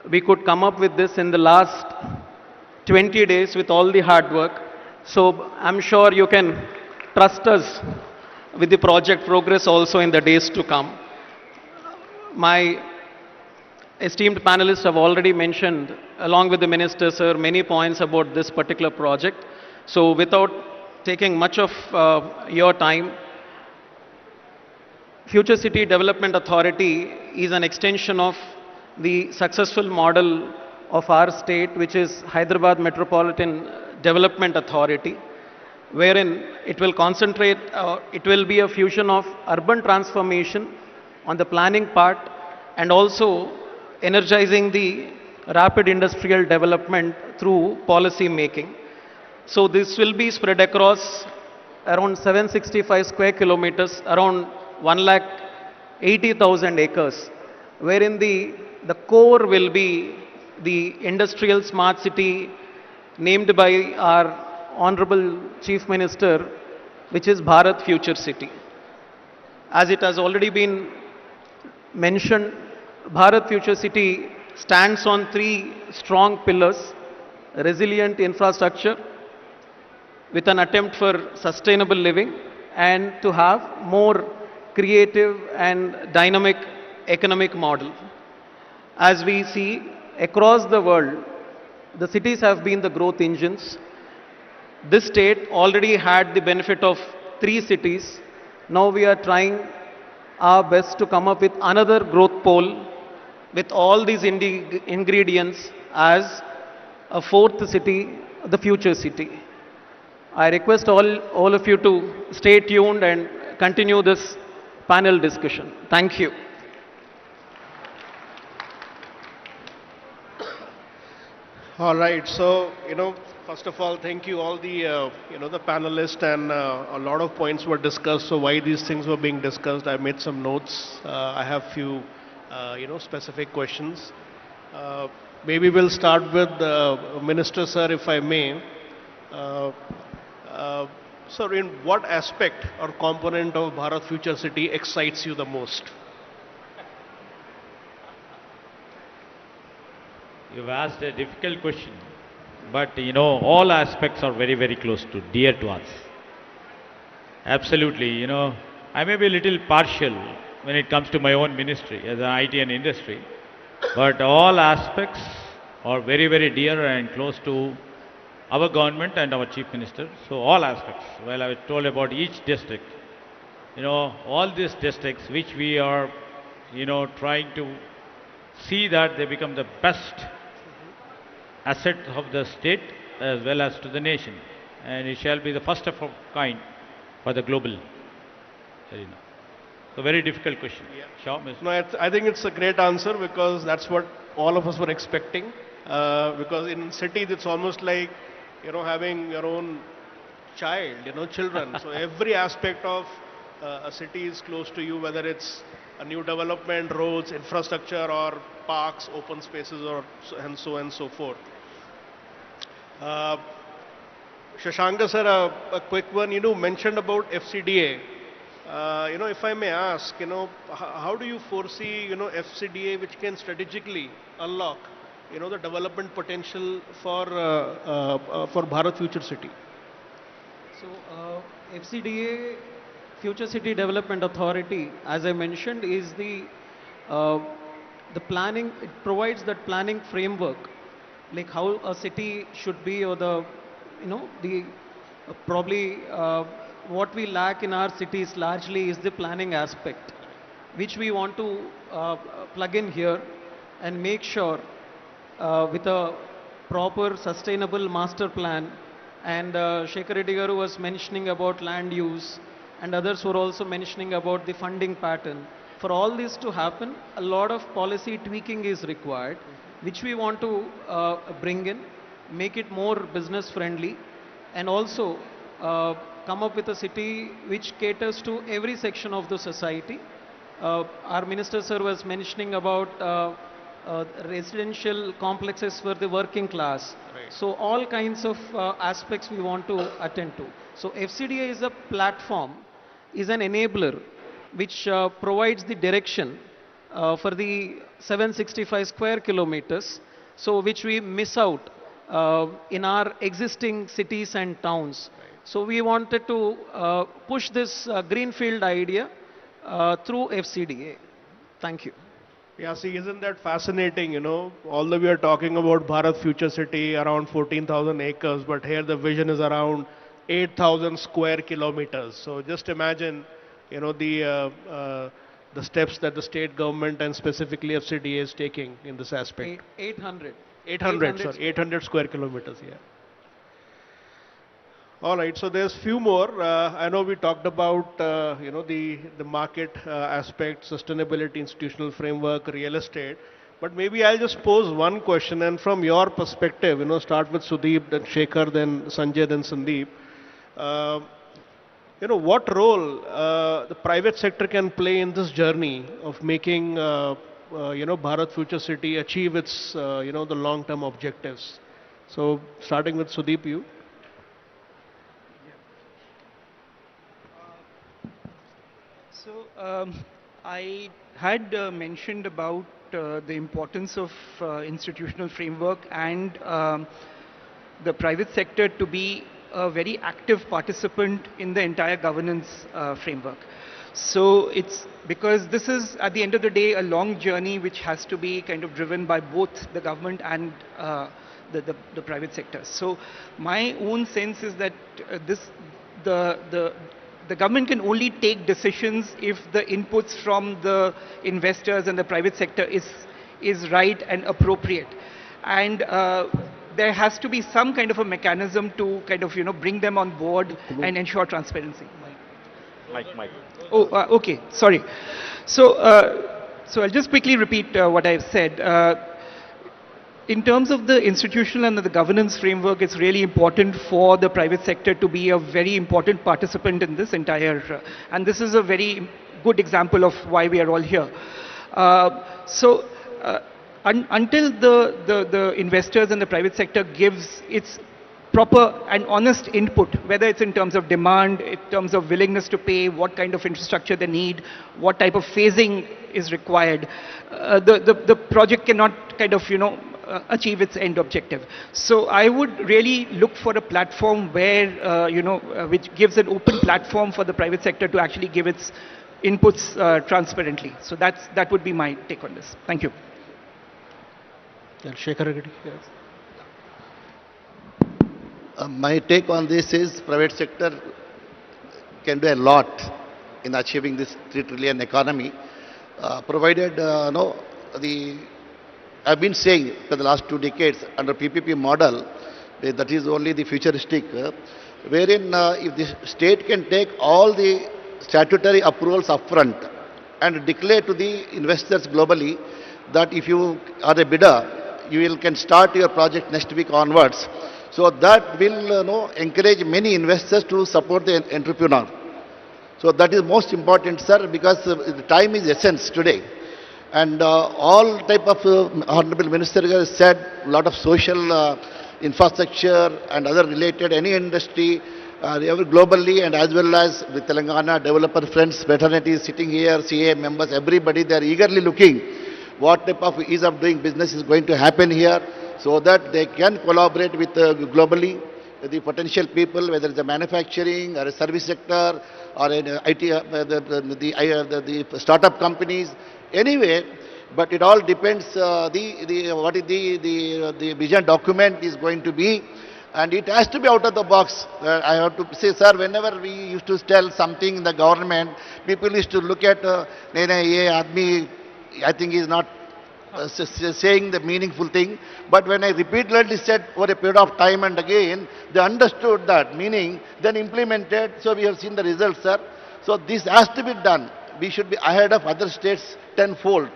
we could come up with this in the last 20 days with all the hard work. So I'm sure you can trust us with the project progress also in the days to come. My esteemed panelists have already mentioned, along with the Minister, sir, many points about this particular project. So without taking much of your time, Future City Development Authority is an extension of the successful model of our state, which is Hyderabad Metropolitan Development Authority, wherein it will concentrate, it will be a fusion of urban transformation on the planning part and also energizing the rapid industrial development through policy making. So this will be spread across around 765 square kilometers, around 1,80,000 acres, wherein the core will be the industrial smart city named by our Honorable Chief Minister, which is Bharat Future City. As it has already been mentioned, Bharat Future City stands on 3 strong pillars: resilient infrastructure, with an attempt for sustainable living, and to have more creative and dynamic economic model. As we see across the world, the cities have been the growth engines. This state already had the benefit of 3 cities. Now we are trying our best to come up with another growth pole with all these ingredients as a 4th city, the future city. I request all of you to stay tuned and continue this panel discussion. Thank you. All right. So, first of all, thank you all the, the panelists, and a lot of points were discussed. So why these things were being discussed, I made some notes. I have few, specific questions. Uh, Maybe we'll start with Minister Sir, if I may. Uh, uh, Sir, in what aspect or component of Bharat Future City excites you the most? You've asked a difficult question, but all aspects are very, very close to, dear to us. Absolutely, I may be a little partial when it comes to my own ministry as an IT and industry, but all aspects are very, very dear and close to our government and our Chief Minister. So all aspects, well, I was told about each district, all these districts which we are, trying to see that they become the best asset of the state as well as to the nation, and it shall be the first of a kind for the global arena. So very difficult question. Yeah. Sure, Mr. No, I think it's a great answer, because that's what all of us were expecting. Because in cities, it's almost like, having your own child, children. So every aspect of a city is close to you, whether it's a new development, roads, infrastructure, or parks, open spaces, and so forth. Shashanka sir, a quick one. Mentioned about FCDA. If I may ask, how do you foresee, FCDA, which can strategically unlock, the development potential for Bharat Future City? So, FCDA, Future City Development Authority, as I mentioned, is the planning. It provides that planning framework, like how a city should be, or probably what we lack in our cities largely is the planning aspect, which we want to plug in here and make sure with a proper sustainable master plan. And Shekhar Reddy Garu was mentioning about land use, and others were also mentioning about the funding pattern. For all this to happen, a lot of policy tweaking is required, which we want to bring in, make it more business friendly, and also come up with a city which caters to every section of the society. Our Minister Sir was mentioning about residential complexes for the working class. Right. So all kinds of aspects we want to attend to. So FCDA is a platform, is an enabler which provides the direction for the 765 square kilometers, so which we miss out in our existing cities and towns. So we wanted to push this greenfield idea through FCDA. Thank you. Yeah, see, isn't that fascinating, although we are talking about Bharat Future City, around 14,000 acres, but here the vision is around 8,000 square kilometers. So just imagine, the steps that the state government and specifically FCDA is taking in this aspect. 800. 800 square kilometers, yeah. All right, so there's few more. I know we talked about, the market aspect, sustainability, institutional framework, real estate. But maybe I'll just pose one question, and from your perspective, start with Sudeep, then Shekhar, then Sanjay, then Sandeep. What role the private sector can play in this journey of making, Bharat Future City achieve its, the long-term objectives? So, starting with Sudeep, you. So, I had mentioned about the importance of institutional framework and the private sector to be a very active participant in the entire governance framework. So it's because this is, at the end of the day, a long journey which has to be kind of driven by both the government and the private sector. So my own sense is that the government can only take decisions if the inputs from the investors and the private sector is right and appropriate. And there has to be some kind of a mechanism to kind of, bring them on board and ensure transparency. Mike. Oh, okay, sorry. So, so I'll just quickly repeat what I've said. in terms of the institutional and the governance framework, it's really important for the private sector to be a very important participant in this entire, and this is a very good example of why we are all here. Until the investors and the private sector gives its proper and honest input, whether it's in terms of demand, in terms of willingness to pay, what kind of infrastructure they need, what type of phasing is required, the project cannot kind of, achieve its end objective. So I would really look for a platform where, which gives an open platform for the private sector to actually give its inputs transparently. So that would be my take on this. Thank you. My take on this is private sector can do a lot in achieving this 3 trillion economy, provided I've been saying for the last 2 decades under PPP model, that is only the futuristic, wherein if the state can take all the statutory approvals upfront and declare to the investors globally that if you are a bidder, can start your project next week onwards. So that will encourage many investors to support the entrepreneur. So that is most important, sir, because the time is essence today. And all type of Honorable Minister has said a lot of social infrastructure and other related, any industry, globally and as well as the Telangana developer friends, fraternity sitting here, CA members, everybody, they are eagerly looking what type of ease of doing business is going to happen here, so that they can collaborate with globally the potential people, whether it's a manufacturing or a service sector or an IT, the startup companies, anyway. But it all depends what is the vision document is going to be, and it has to be out of the box. I have to say, sir, whenever we used to tell something in the government, people used to look at I think he is not saying the meaningful thing. But when I repeatedly said over a period of time and again, they understood that meaning, then implemented. So we have seen the results, sir. So this has to be done. We should be ahead of other states tenfold.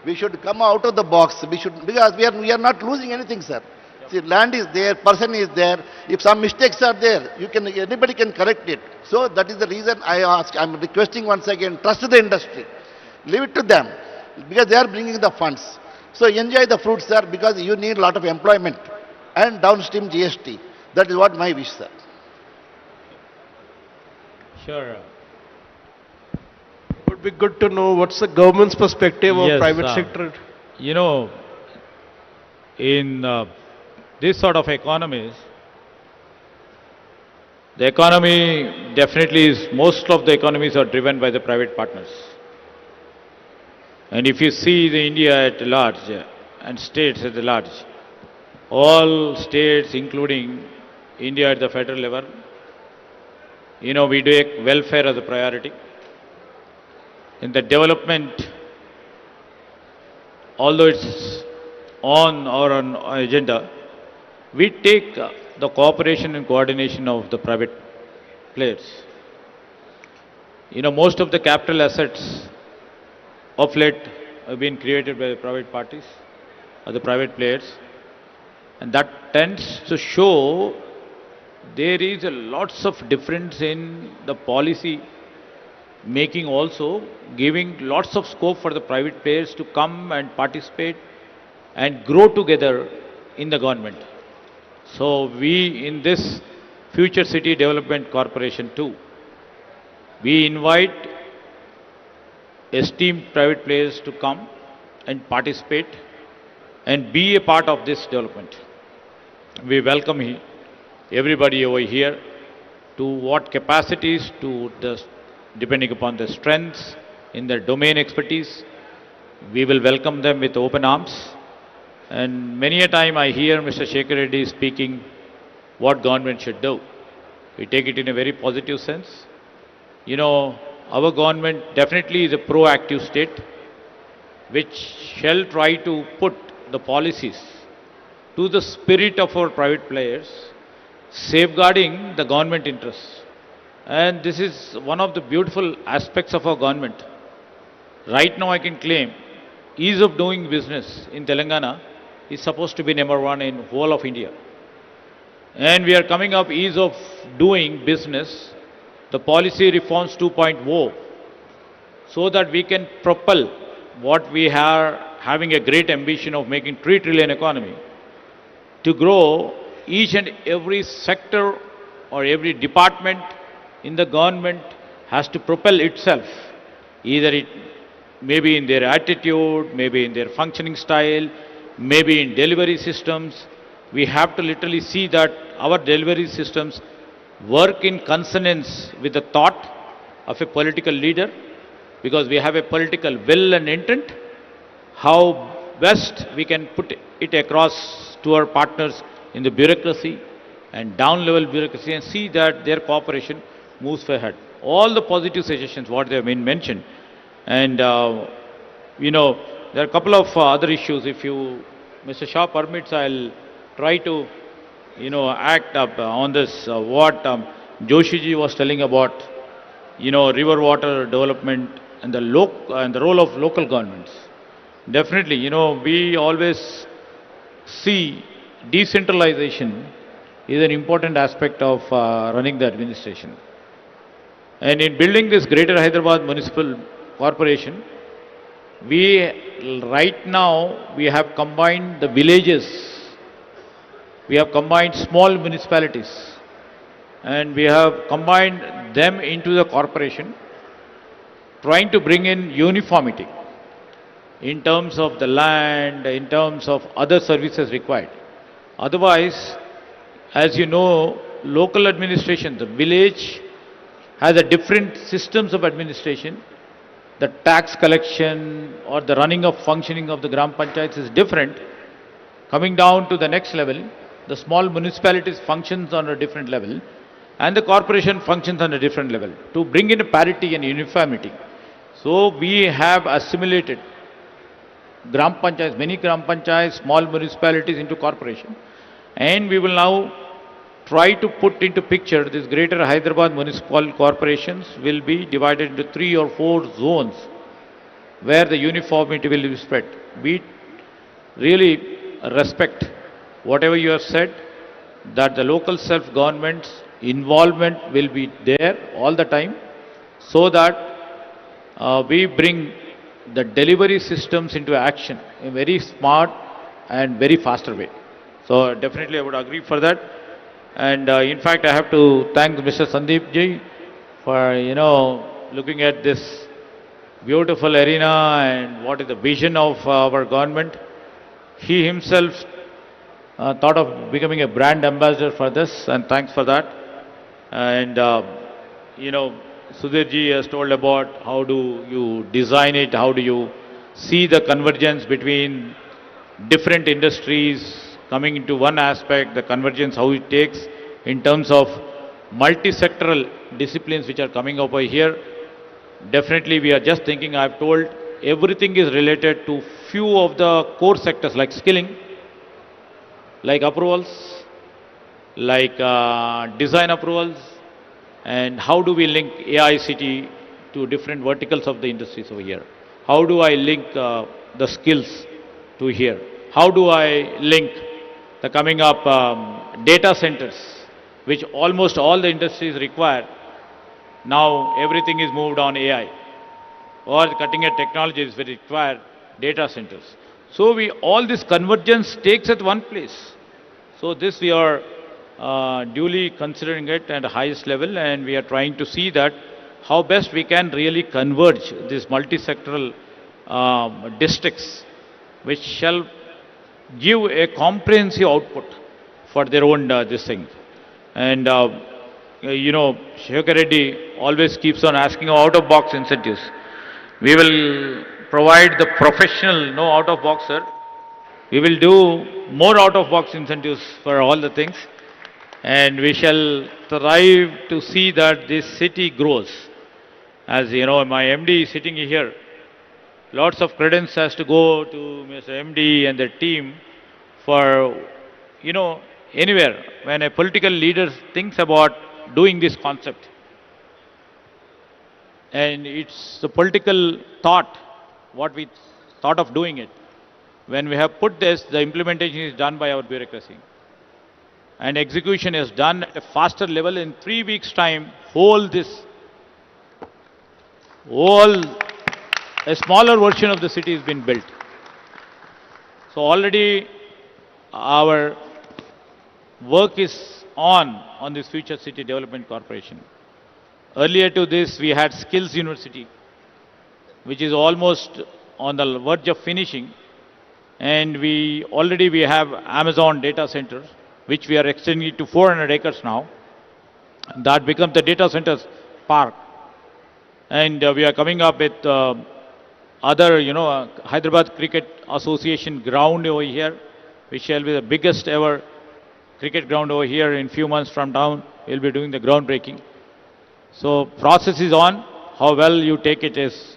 We should come out of the box. Because we are not losing anything, sir. See, land is there, person is there. If some mistakes are there, anybody can correct it. So that is the reason I'm requesting once again, trust the industry. Leave it to them, because they are bringing the funds. So enjoy the fruits, sir, because you need a lot of employment and downstream GST. That is what my wish, sir. Sure. It would be good to know what's the government's perspective of private sector. In this sort of economies, the economy definitely is, most of the economies are driven by the private partners. And if you see the India at large and states at large, all states including India at the federal level, we take welfare as a priority. In the development, although it's on our agenda, we take the cooperation and coordination of the private players. Most of the capital assets of late have been created by the private parties or the private players, and that tends to show there is lots of difference in the policy making, also giving lots of scope for the private players to come and participate and grow together in the government. So we, in this Future City Development Corporation too, we invite esteemed private players to come and participate and be a part of this development. We welcome everybody over here to what capacities, depending upon their strengths in their domain expertise. We will welcome them with open arms. And many a time I hear Mr. Shekhar Reddy speaking what government should do. We take it in a very positive sense. Our government definitely is a proactive state which shall try to put the policies to the spirit of our private players, safeguarding the government interests. And this is one of the beautiful aspects of our government. Right now I can claim ease of doing business in Telangana is supposed to be number one in whole of India. And we are coming up ease of doing business, the policy reforms 2.0, so that we can propel what we are having a great ambition of making 3 trillion economy, to grow each and every sector or every department in the government has to propel itself, either it maybe in their attitude, maybe in their functioning style, maybe in delivery systems. We have to literally see that our delivery systems work in consonance with the thought of a political leader, because we have a political will and intent. How best we can put it across to our partners in the bureaucracy and down-level bureaucracy, and see that their cooperation moves ahead. All the positive suggestions, what they have been mentioned. And, there are a couple of other issues. If you, Mr. Shah permits, I'll try to, act up on this, what Joshi ji was telling about, river water development and the role of local governments. Definitely, we always see decentralization is an important aspect of running the administration. And in building this Greater Hyderabad Municipal Corporation, right now we have combined the villages, we have combined small municipalities, and we have combined them into the corporation, trying to bring in uniformity in terms of the land, in terms of other services required. Otherwise, as you know, local administration, the village has a different systems of administration. The tax collection or the running of functioning of the Gram Panchayats is different. Coming down to the next level, the small municipalities functions on a different level, and the corporation functions on a different level, to bring in a parity and uniformity. So we have assimilated Gram Panchayats, many Gram Panchayats, small municipalities into corporation, and we will now try to put into picture this Greater Hyderabad Municipal Corporations will be divided into 3 or 4 zones where the uniformity will be spread. We really respect whatever you have said, that the local self-government's involvement will be there all the time, so that we bring the delivery systems into action in a very smart and very faster way. So definitely I would agree for that. And in fact, I have to thank Mr. Sandeep ji for, looking at this beautiful arena and what is the vision of our government. He himself thought of becoming a brand ambassador for this, and thanks for that. And, Sudhir ji has told about how do you design it, how do you see the convergence between different industries coming into one aspect, the convergence, how it takes in terms of multi-sectoral disciplines which are coming over here. Definitely we are just thinking, I've told, everything is related to few of the core sectors like skilling, like approvals, like design approvals, and how do we link AICT to different verticals of the industries over here? How do I link the skills to here? How do I link the coming up data centers, which almost all the industries require? Now everything is moved on AI, or cutting edge technologies will require data centers. So all this convergence takes at one place. So this we are duly considering it at the highest level, and we are trying to see that how best we can really converge these multi-sectoral districts, which shall give a comprehensive output for their own this thing. And Shekhar Reddy always keeps on asking out-of-box incentives. We will provide the professional, no out-of-box, sir. We will do more out-of-box incentives for all the things, and we shall strive to see that this city grows. As you know, my MD is sitting here. Lots of credence has to go to Mr. MD and the team for, anywhere when a political leader thinks about doing this concept. And it's the political thought, what we thought of doing it. When we have put this, the implementation is done by our bureaucracy. And execution is done at a faster level. In 3 weeks' time, whole a smaller version of the city has been built. So already our work is on this Future City Development Corporation. Earlier to this, we had Skills University, which is almost on the verge of finishing. And we have Amazon data center, which we are extending to 400 acres now. That becomes the data centers park. And we are coming up with other, Hyderabad Cricket Association ground over here, which shall be the biggest ever cricket ground over here. In few months from now, we'll be doing the groundbreaking. So process is on. How well you take it is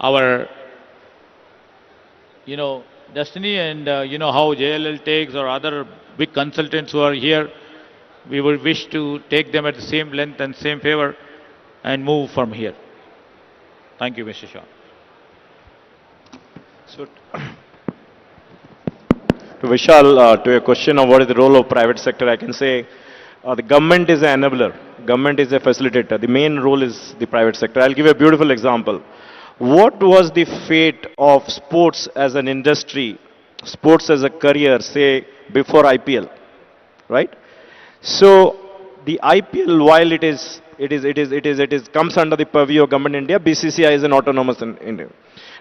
our, destiny, and how JLL takes or other big consultants who are here. We would wish to take them at the same length and same favor and move from here. Thank you, Mr. Shah. So, to Vishal, to your question of what is the role of private sector, I can say the government is an enabler. Government is a facilitator. The main role is the private sector. I'll give you a beautiful example. What was the fate of sports as an industry, sports as a career, say, before IPL, right? So, the IPL, while it is comes under the purview of government India, BCCI is an autonomous in India.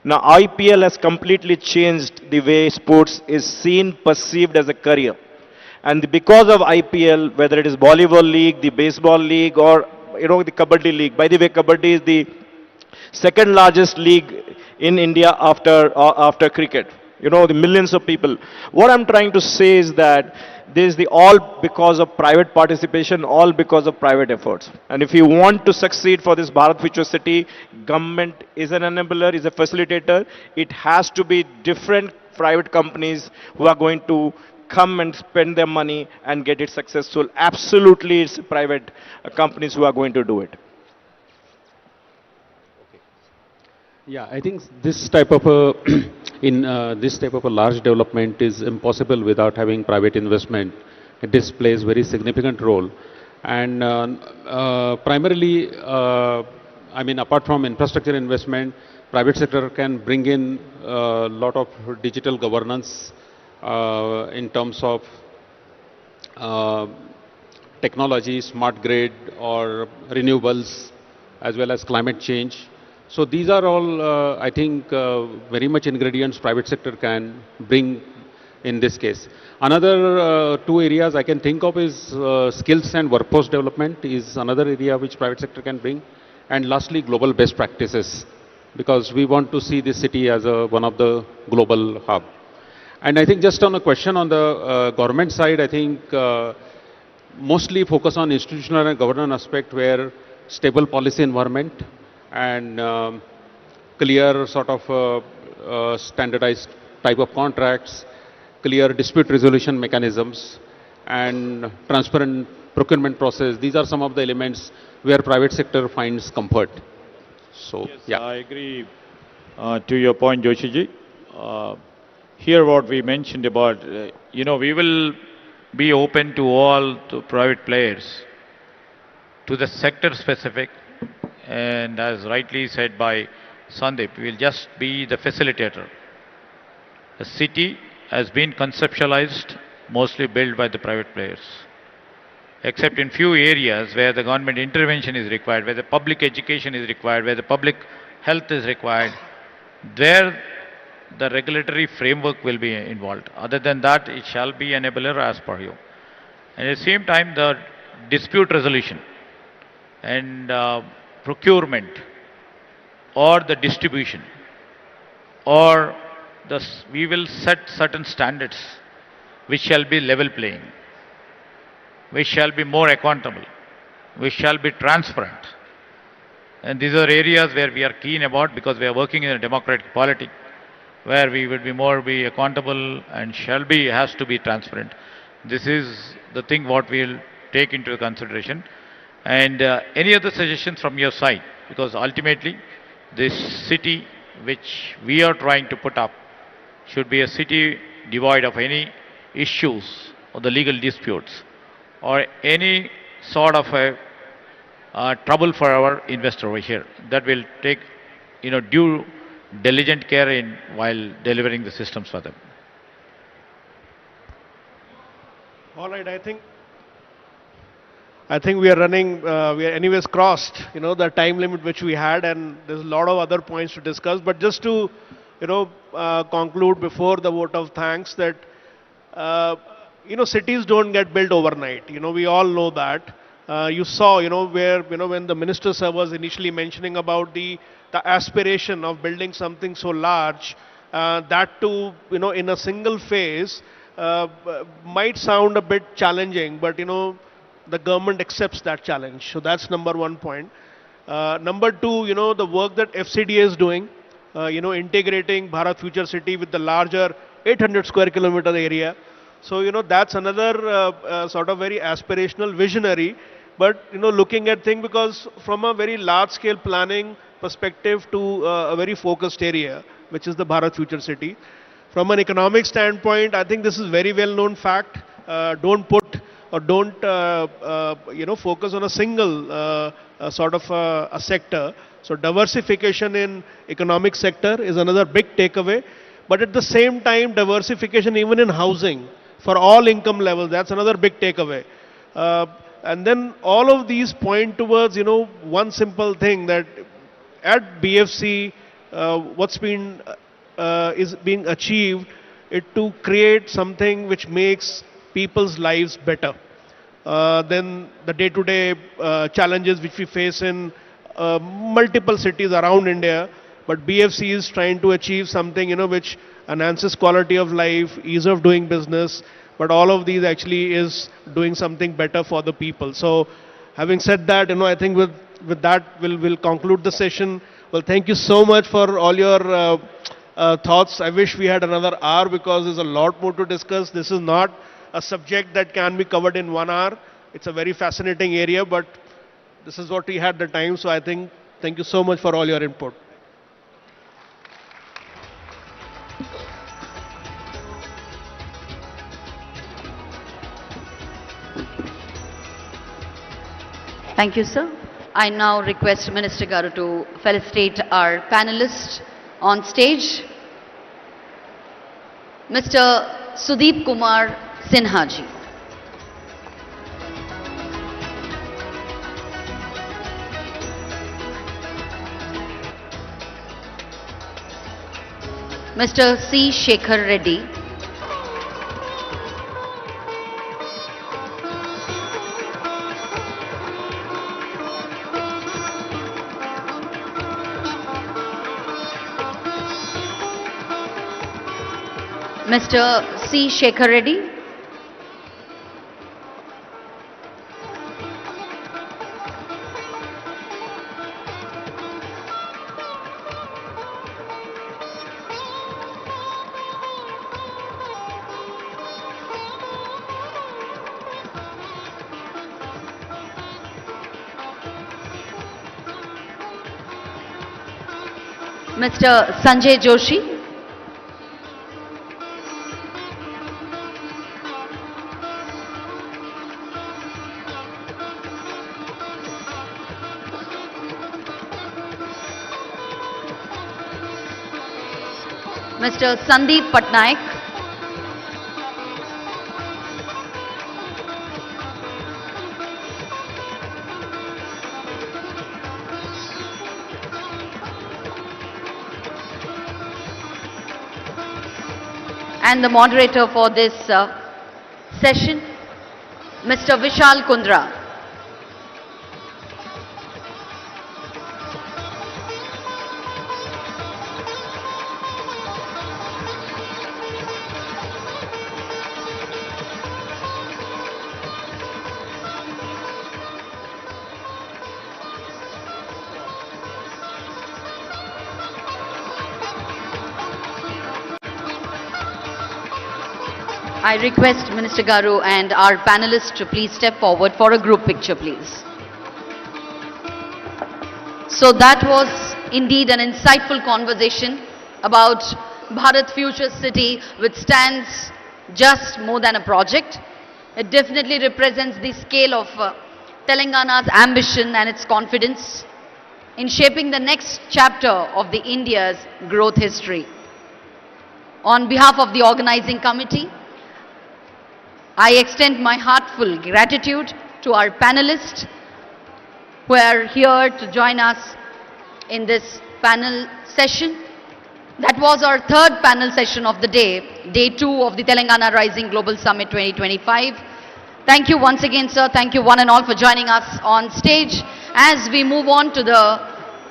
Now, IPL has completely changed the way sports is seen, perceived as a career. And because of IPL, whether it is volleyball league, the baseball league, or the kabaddi league. By the way, kabaddi is the second largest league in India after cricket. The millions of people. What I'm trying to say is that this is all because of private participation, all because of private efforts. And if you want to succeed for this Bharat Future City, government is an enabler, is a facilitator. It has to be different private companies who are going to come and spend their money and get it successful. Absolutely, it's private companies who are going to do it. Yeah, I think this type of a this type of a large development is impossible without having private investment. This plays very significant role, and primarily, I mean, apart from infrastructure investment, private sector can bring in a lot of digital governance in terms of technology, smart grid, or renewables, as well as climate change. So these are all, I think, very much ingredients private sector can bring in this case. Another two areas I can think of is skills and workforce development is another area which private sector can bring. And lastly, global best practices, because we want to see this city as one of the global hub. And I think just on a question on the government side, I think mostly focus on institutional and governance aspect where stable policy environment and clear sort of standardized type of contracts, clear dispute resolution mechanisms, and transparent procurement process. These are some of the elements where private sector finds comfort. So, yes, yeah. I agree to your point, Joshiji. Here what we mentioned about, we will be open to all the private players, to the sector specific, and as rightly said by Sandeep, we will just be the facilitator. The city has been conceptualized, mostly built by the private players. Except in few areas where the government intervention is required, where the public education is required, where the public health is required, there the regulatory framework will be involved. Other than that, it shall be enabler as per you. And at the same time, the dispute resolution and procurement or the distribution or we will set certain standards which shall be level playing, which shall be more accountable, which shall be transparent. And these are areas where we are keen about because we are working in a democratic polity where we will be accountable and has to be transparent. This is the thing what we will take into consideration. And any other suggestions from your side? Because ultimately, this city which we are trying to put up should be a city devoid of any issues or the legal disputes or any sort of a trouble for our investor over here. That will take, due diligent care in while delivering the systems for them. All right, I think we are running, we are anyways crossed, the time limit which we had, and there's a lot of other points to discuss. But just to, conclude before the vote of thanks that, cities don't get built overnight. We all know that. You saw, where, when the minister sir was initially mentioning about the aspiration of building something so large, that too, in a single phase, might sound a bit challenging, but, the government accepts that challenge. So that's number one point. Number two, the work that FCDA is doing, integrating Bharat Future City with the larger 800 square kilometer area. So, that's another sort of very aspirational visionary, but, looking at things because from a very large scale planning perspective to a very focused area, which is the Bharat Future City. From an economic standpoint, I think this is very well known fact. Don't put or don't, focus on a single sort of a sector. So diversification in economic sector is another big takeaway. But at the same time, diversification even in housing for all income levels, that's another big takeaway. And then all of these point towards, one simple thing that at BFC, what's been is being achieved, it to create something which makes people's lives better than the day-to-day challenges which we face in multiple cities around India. But BFC is trying to achieve something, which enhances quality of life, ease of doing business, but all of these actually is doing something better for the people. So having said that, I think with that we'll conclude the session. Well, thank you so much for all your thoughts. I wish we had another hour because there's a lot more to discuss. This is not a subject that can be covered in 1 hour. It's a very fascinating area, but this is what we had the time. So I think, thank you so much for all your input. Thank you, sir. I now request Minister Garu to felicitate our panelists on stage. Mr. Sudeep Kumar Sinha ji. Mr. C. Shekhar Reddy. Mr. C. Shekhar Reddy. Mr. Sanjay Joshi. Mr. Sandeep Patnaik. And the moderator for this session, Mr. Vishal Kundra. I request Minister Garu and our panelists to please step forward for a group picture, please. So that was indeed an insightful conversation about Bharat Future City, which stands just more than a project. It definitely represents the scale of Telangana's ambition and its confidence in shaping the next chapter of the India's growth history. On behalf of the organizing committee, I extend my heartfelt gratitude to our panelists who are here to join us in this panel session. That was our third panel session of the day, day 2 of the Telangana Rising Global Summit 2025. Thank you once again, sir. Thank you one and all for joining us on stage. As we move on to the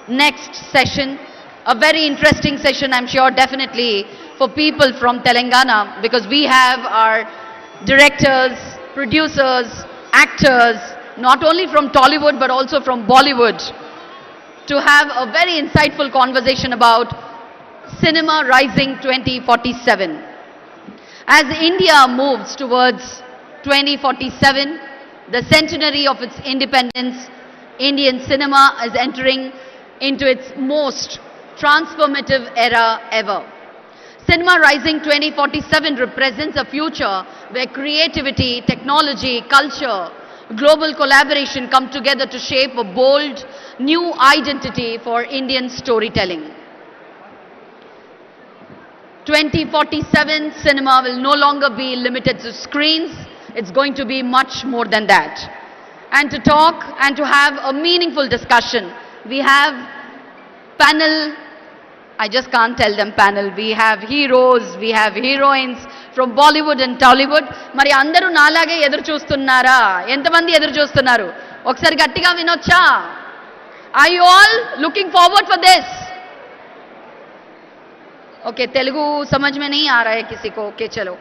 next session, a very interesting session, I'm sure, definitely for people from Telangana, because we have our directors, producers, actors, not only from Tollywood but also from Bollywood, to have a very insightful conversation about Cinema Rising 2047. As India moves towards 2047, the centenary of its independence, Indian cinema is entering into its most transformative era ever. Cinema Rising 2047 represents a future where creativity, technology, culture, global collaboration come together to shape a bold new identity for Indian storytelling. 2047 cinema will no longer be limited to screens. It's going to be much more than that. And to talk and to have a meaningful discussion, we have panel, I just can't tell them panel, we have heroes, we have heroines from Bollywood and Tollywood. Mari andaru nalage edur chustunnara? Entamandi edur chustunaru? Okkasari gattiga vinocha? Are you all looking forward for this? Okay Telugu समझ में नहीं आ रहा है किसी को? Okay चलो.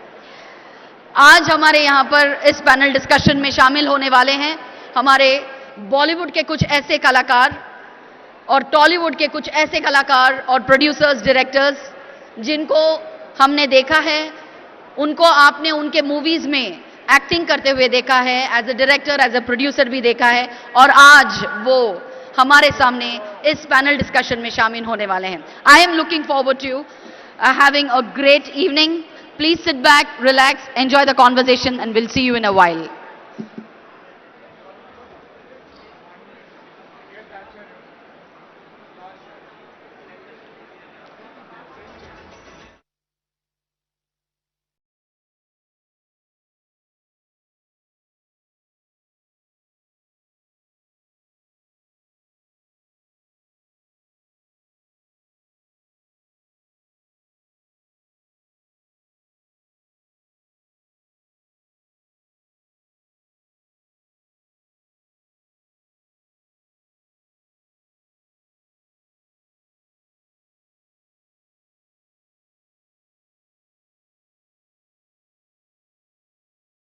आज हमारे यहाँ पर इस पैनल डिस्कशन में शामिल होने वाले हैं हमारे बॉलीवुड के कुछ ऐसे कलाकार और टॉलीवुड के कुछ ऐसे कलाकार और प्रोड्यूसर्स, डायरेक्टर्स जिनको हमने देखा है, उनको आपने उनके मूवीज में एक्टिंग करते हुए देखा है, as a director, as a producer भी देखा है, और आज वो हमारे सामने इस पैनल डिस्कशन में शामिल होने वाले हैं. I am looking forward to having a great evening. Please sit back, relax, enjoy the conversation, and we'll see you in a while.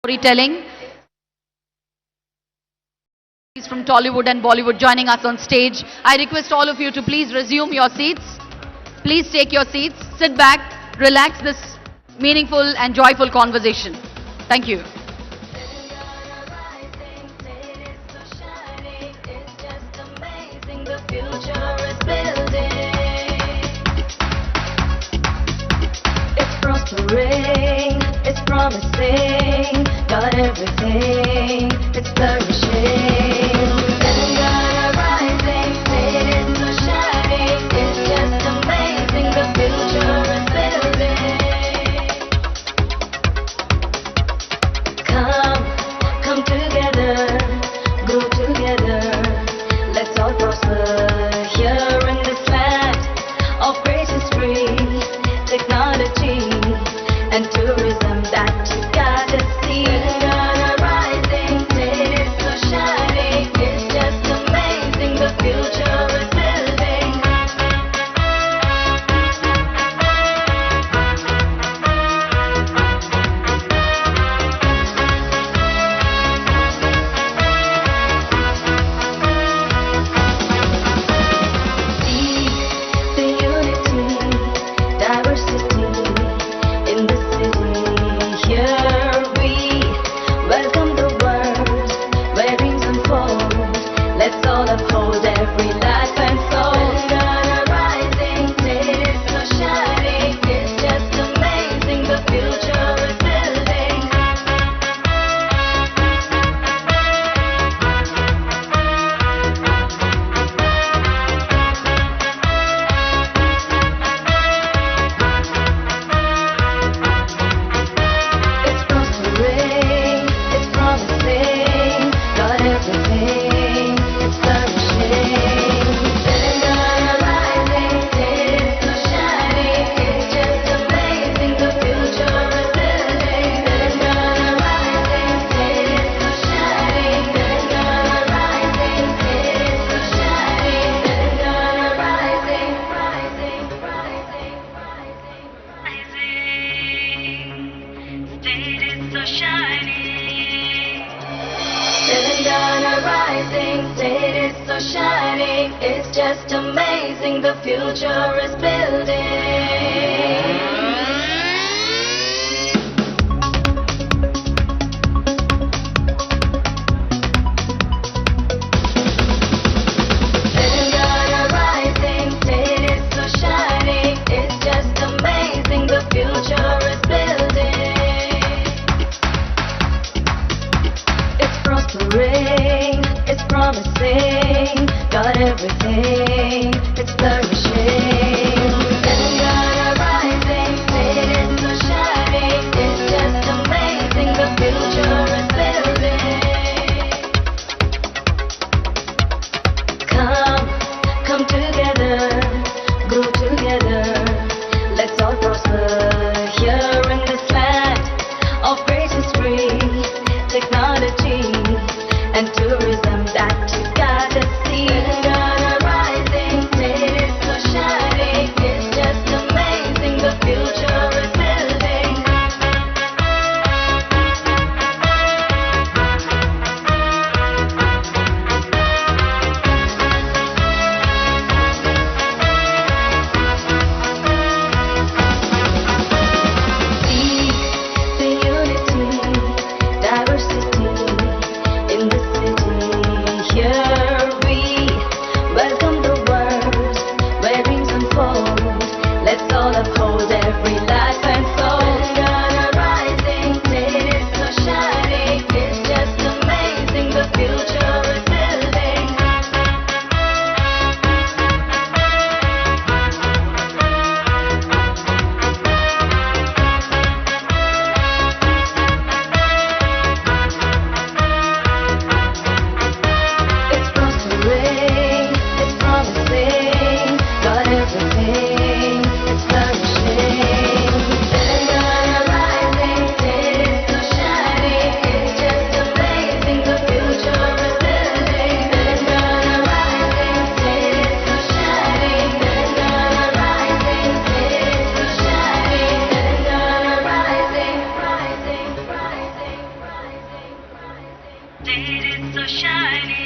Storytelling. From Tollywood and Bollywood joining us on stage. I request all of you to please resume your seats. Please take your seats, sit back, relax this meaningful and joyful conversation. Thank you. It's prospering, it's promising, got everything, it's flourishing. Telangana rising, cities so shining, it's just amazing, the future is building. Come together, grow together, let's all prosper. rising, state is so shining. It's just amazing, the future is building. Telangana rising, state is so shining. It's just amazing, the future is building. It's prospering, it's promising, got everything, it's flourishing. Telangana rising, state is so shining. It's just amazing, the future is building. Come together, grow together. Let's all prosper here in this land of great history, technology, and tourism that you gotta see. Telangana rising, state is so shining. It's just amazing, the future is building. See the unity, diversity in the city. Here we welcome the world where dreams unfold. Let's all uphold every life and soul. Telangana rising, state is so shining. It's just amazing, the future is building. It's prospering, it's promising, got everything, it's flourishing. Telangana rising, state is so shining. It's just amazing, the future is building. Telangana rising, state is so shining. Telangana rising, state is so shining. Telangana rising, rising, rising, rising, rising. State is so shining.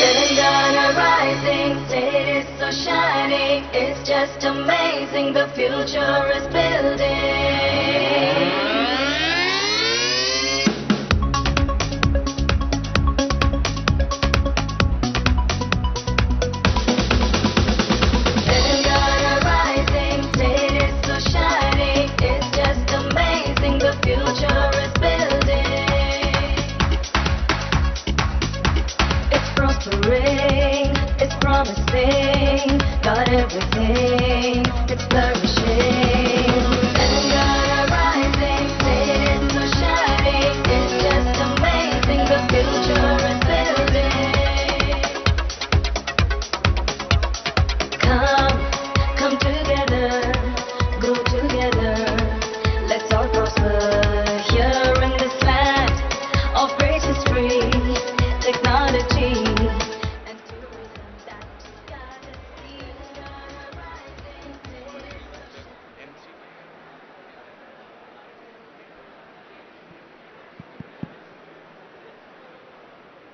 Telangana rising, state is so shining. It's just amazing, the future is building. Telangana rising, state is so shining. It's just amazing, the future is building. It's prospering, it's promising, got everything, it's flourishing. Telangana rising, state is so shining. It's just amazing, the future is building. Come together, grow together. Let's all prosper here in this land of great history, technology, and tourism that you gotta see.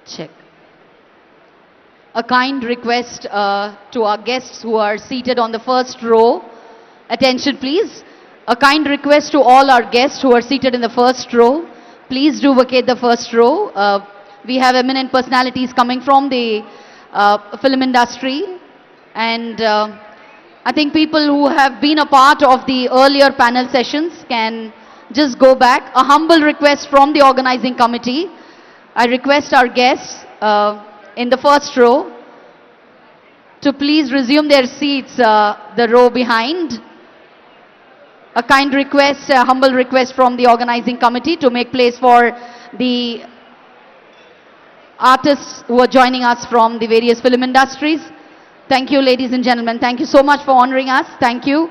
Check. A kind request to our guests who are seated on the first row. Attention please. A kind request to all our guests who are seated in the first row. Please do vacate the first row. We have eminent personalities coming from the film industry, and I think people who have been a part of the earlier panel sessions can just go back. A humble request from the organizing committee. I request our guests in the first row to please resume their seats, the row behind. A kind request, a humble request from the organizing committee to make place for the artists who are joining us from the various film industries. Thank you, ladies and gentlemen. Thank you so much for honoring us. Thank you.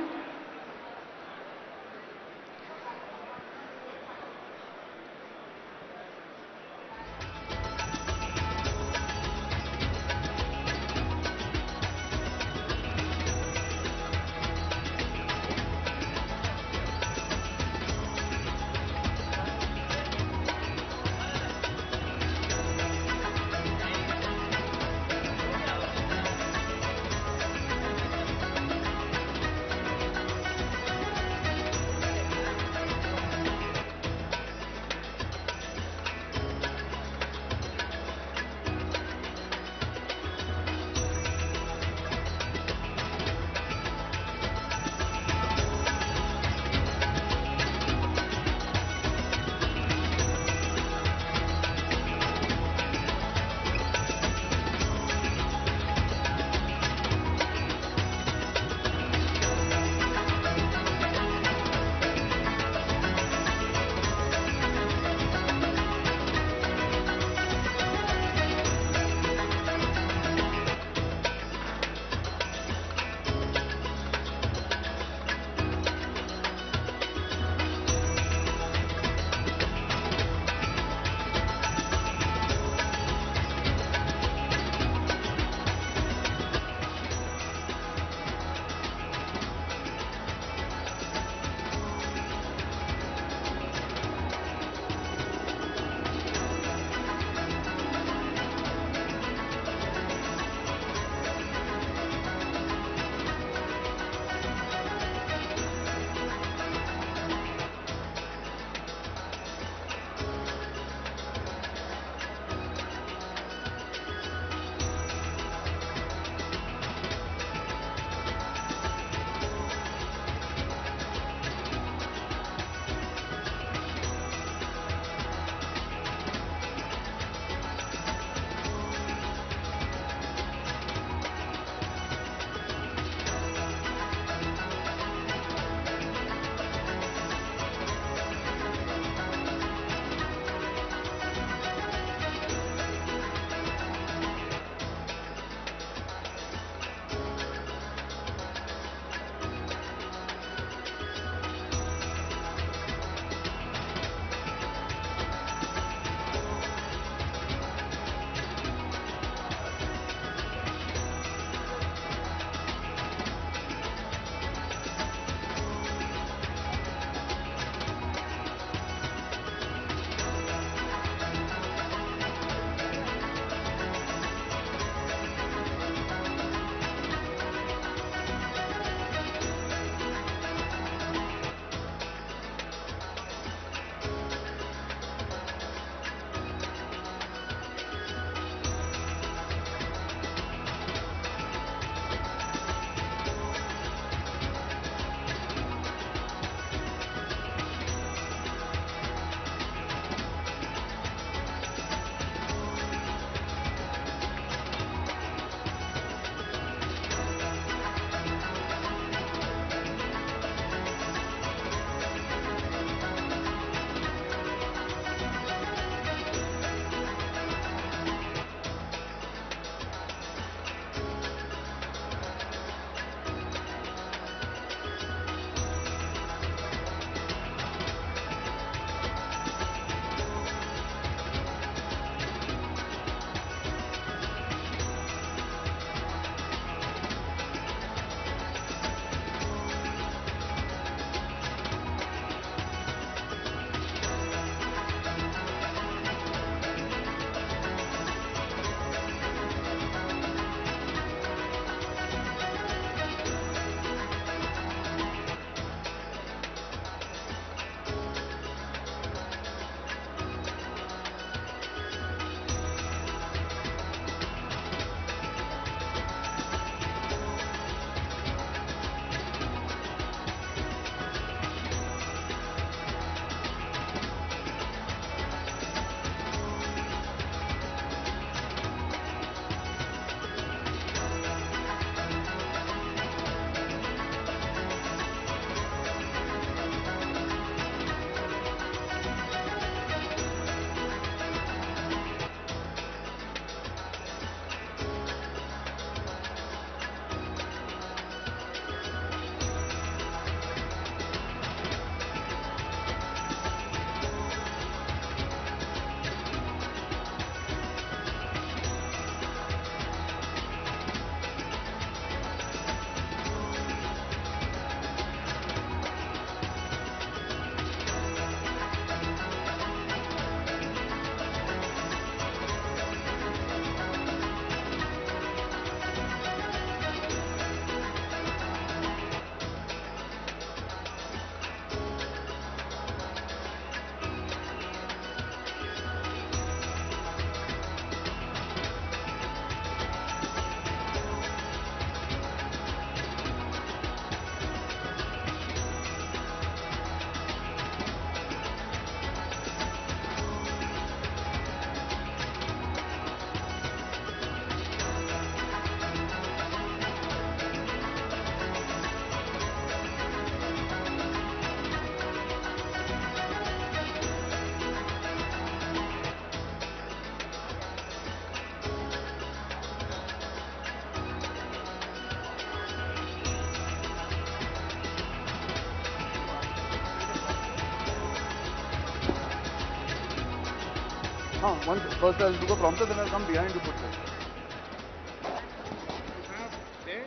Once first I'll do the prompter, then I'll come behind to put this.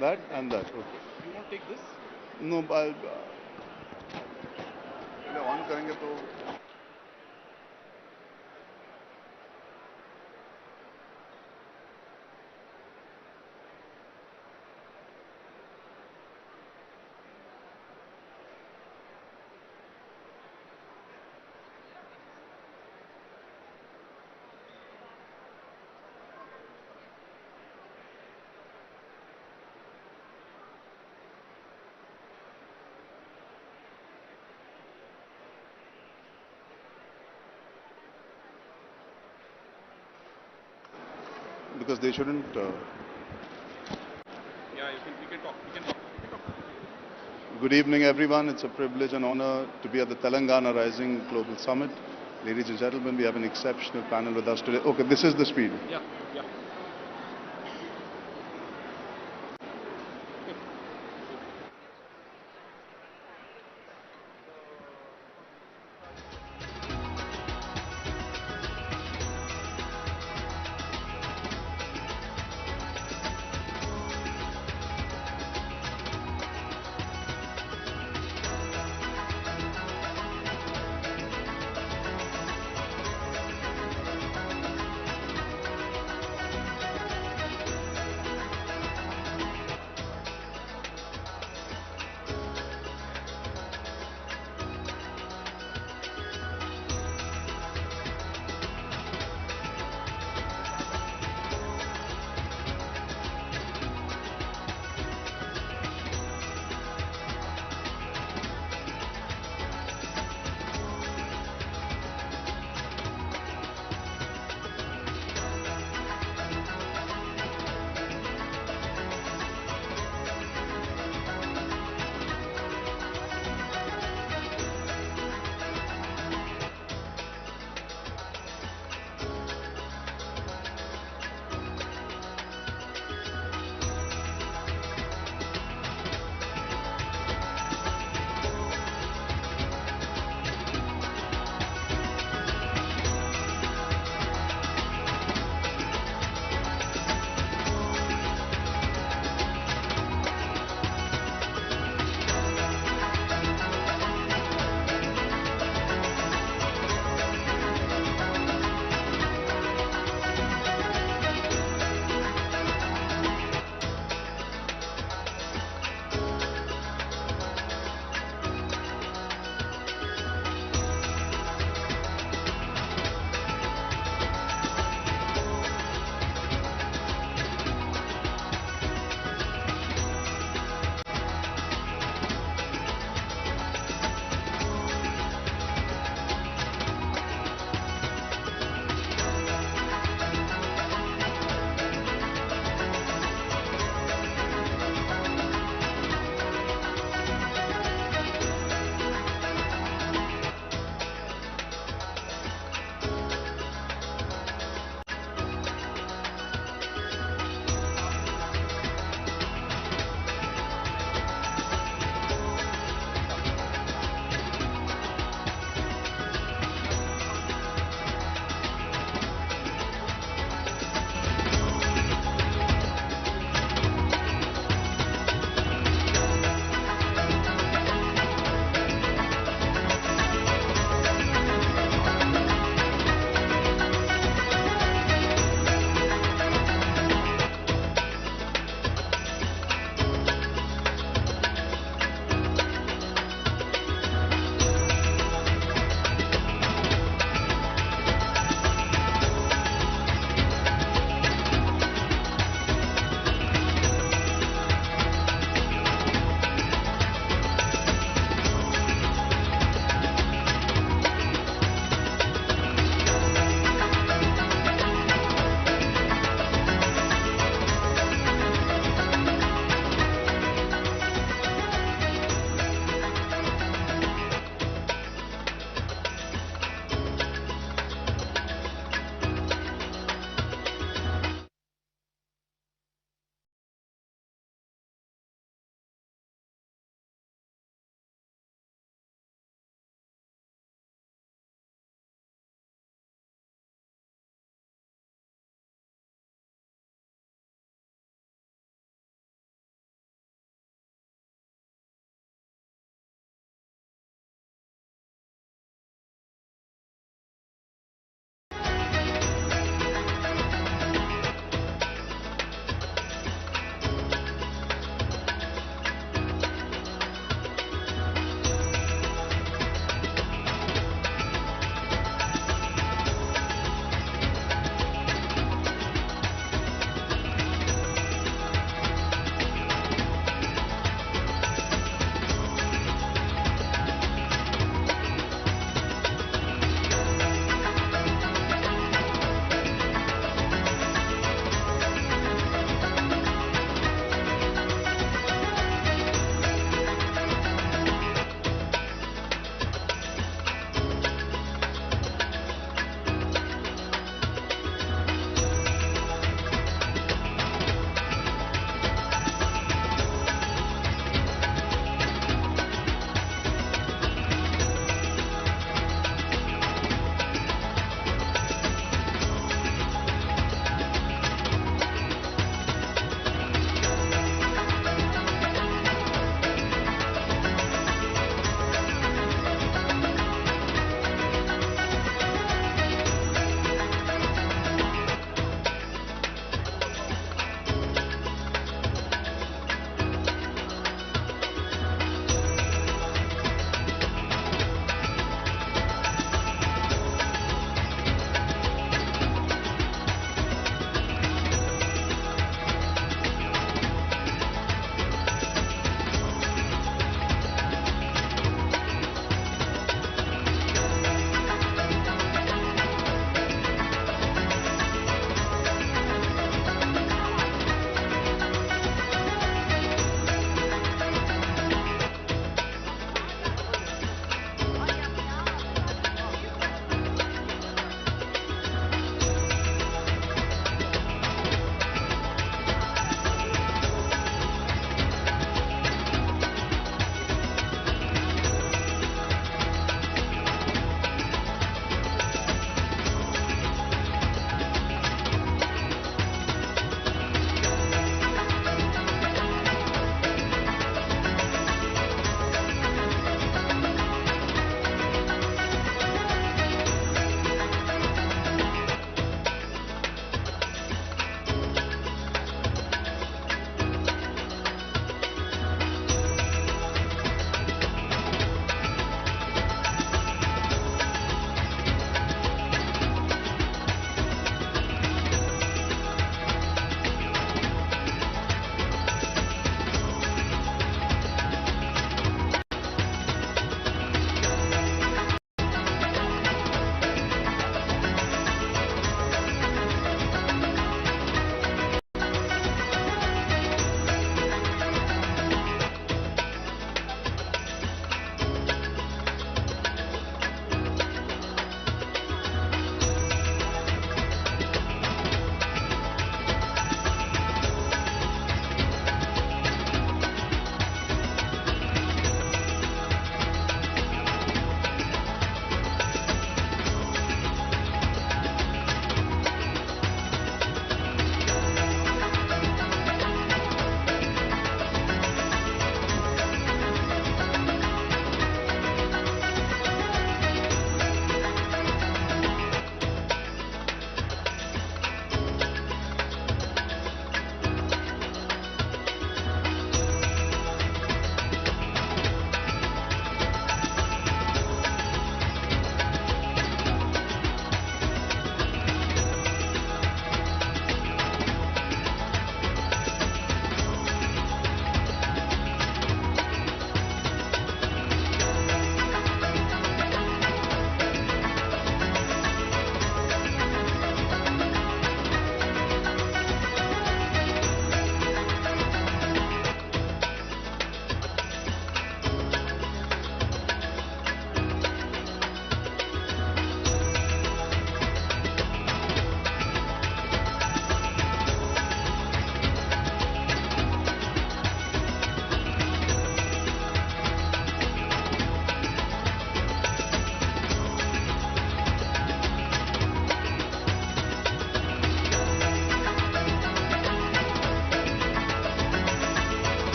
That and that. Okay. You want to take this? No, I'll. On करेंगे तो. Because they shouldn't. Yeah, we can talk. Good evening, everyone. It's a privilege and honor to be at the Telangana Rising Global Summit. Ladies and gentlemen, we have an exceptional panel with us today. Okay, this is the speed. Yeah.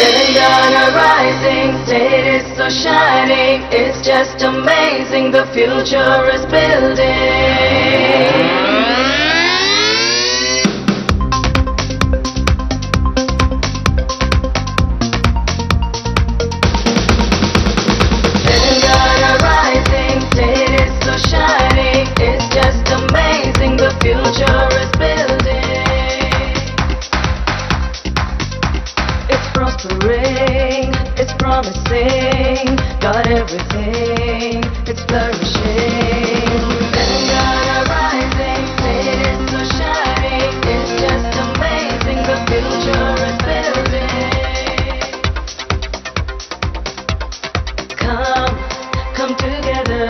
Telangana rising, state is so shining. It's just amazing, the future is building. Telangana rising, state is so shining. It's just amazing, the future is building. It's prospering, it's promising, got everything, it's flourishing. Telangana rising, state is so shining. It's just amazing, the future is building. Come together,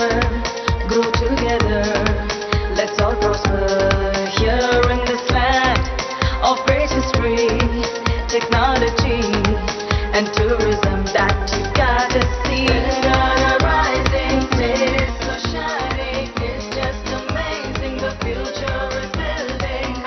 grow together, let's all prosper here in this land of great history, technology, and tourism that you gotta see. Telangana rising, state is so shining, it's just amazing, the future is building.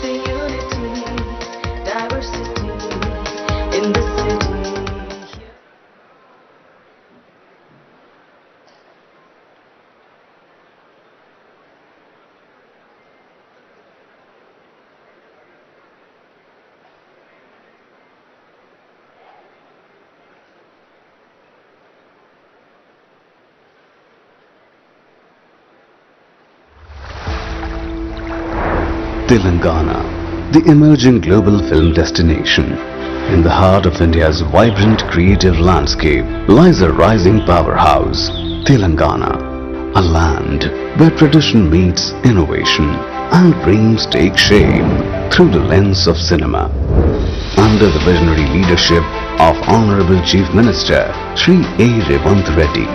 The unity, diversity in the city. Telangana, the emerging global film destination. In the heart of India's vibrant creative landscape lies a rising powerhouse, Telangana, a land where tradition meets innovation and dreams take shape through the lens of cinema. Under the visionary leadership of Honorable Chief Minister Shri A. Revanth Reddy,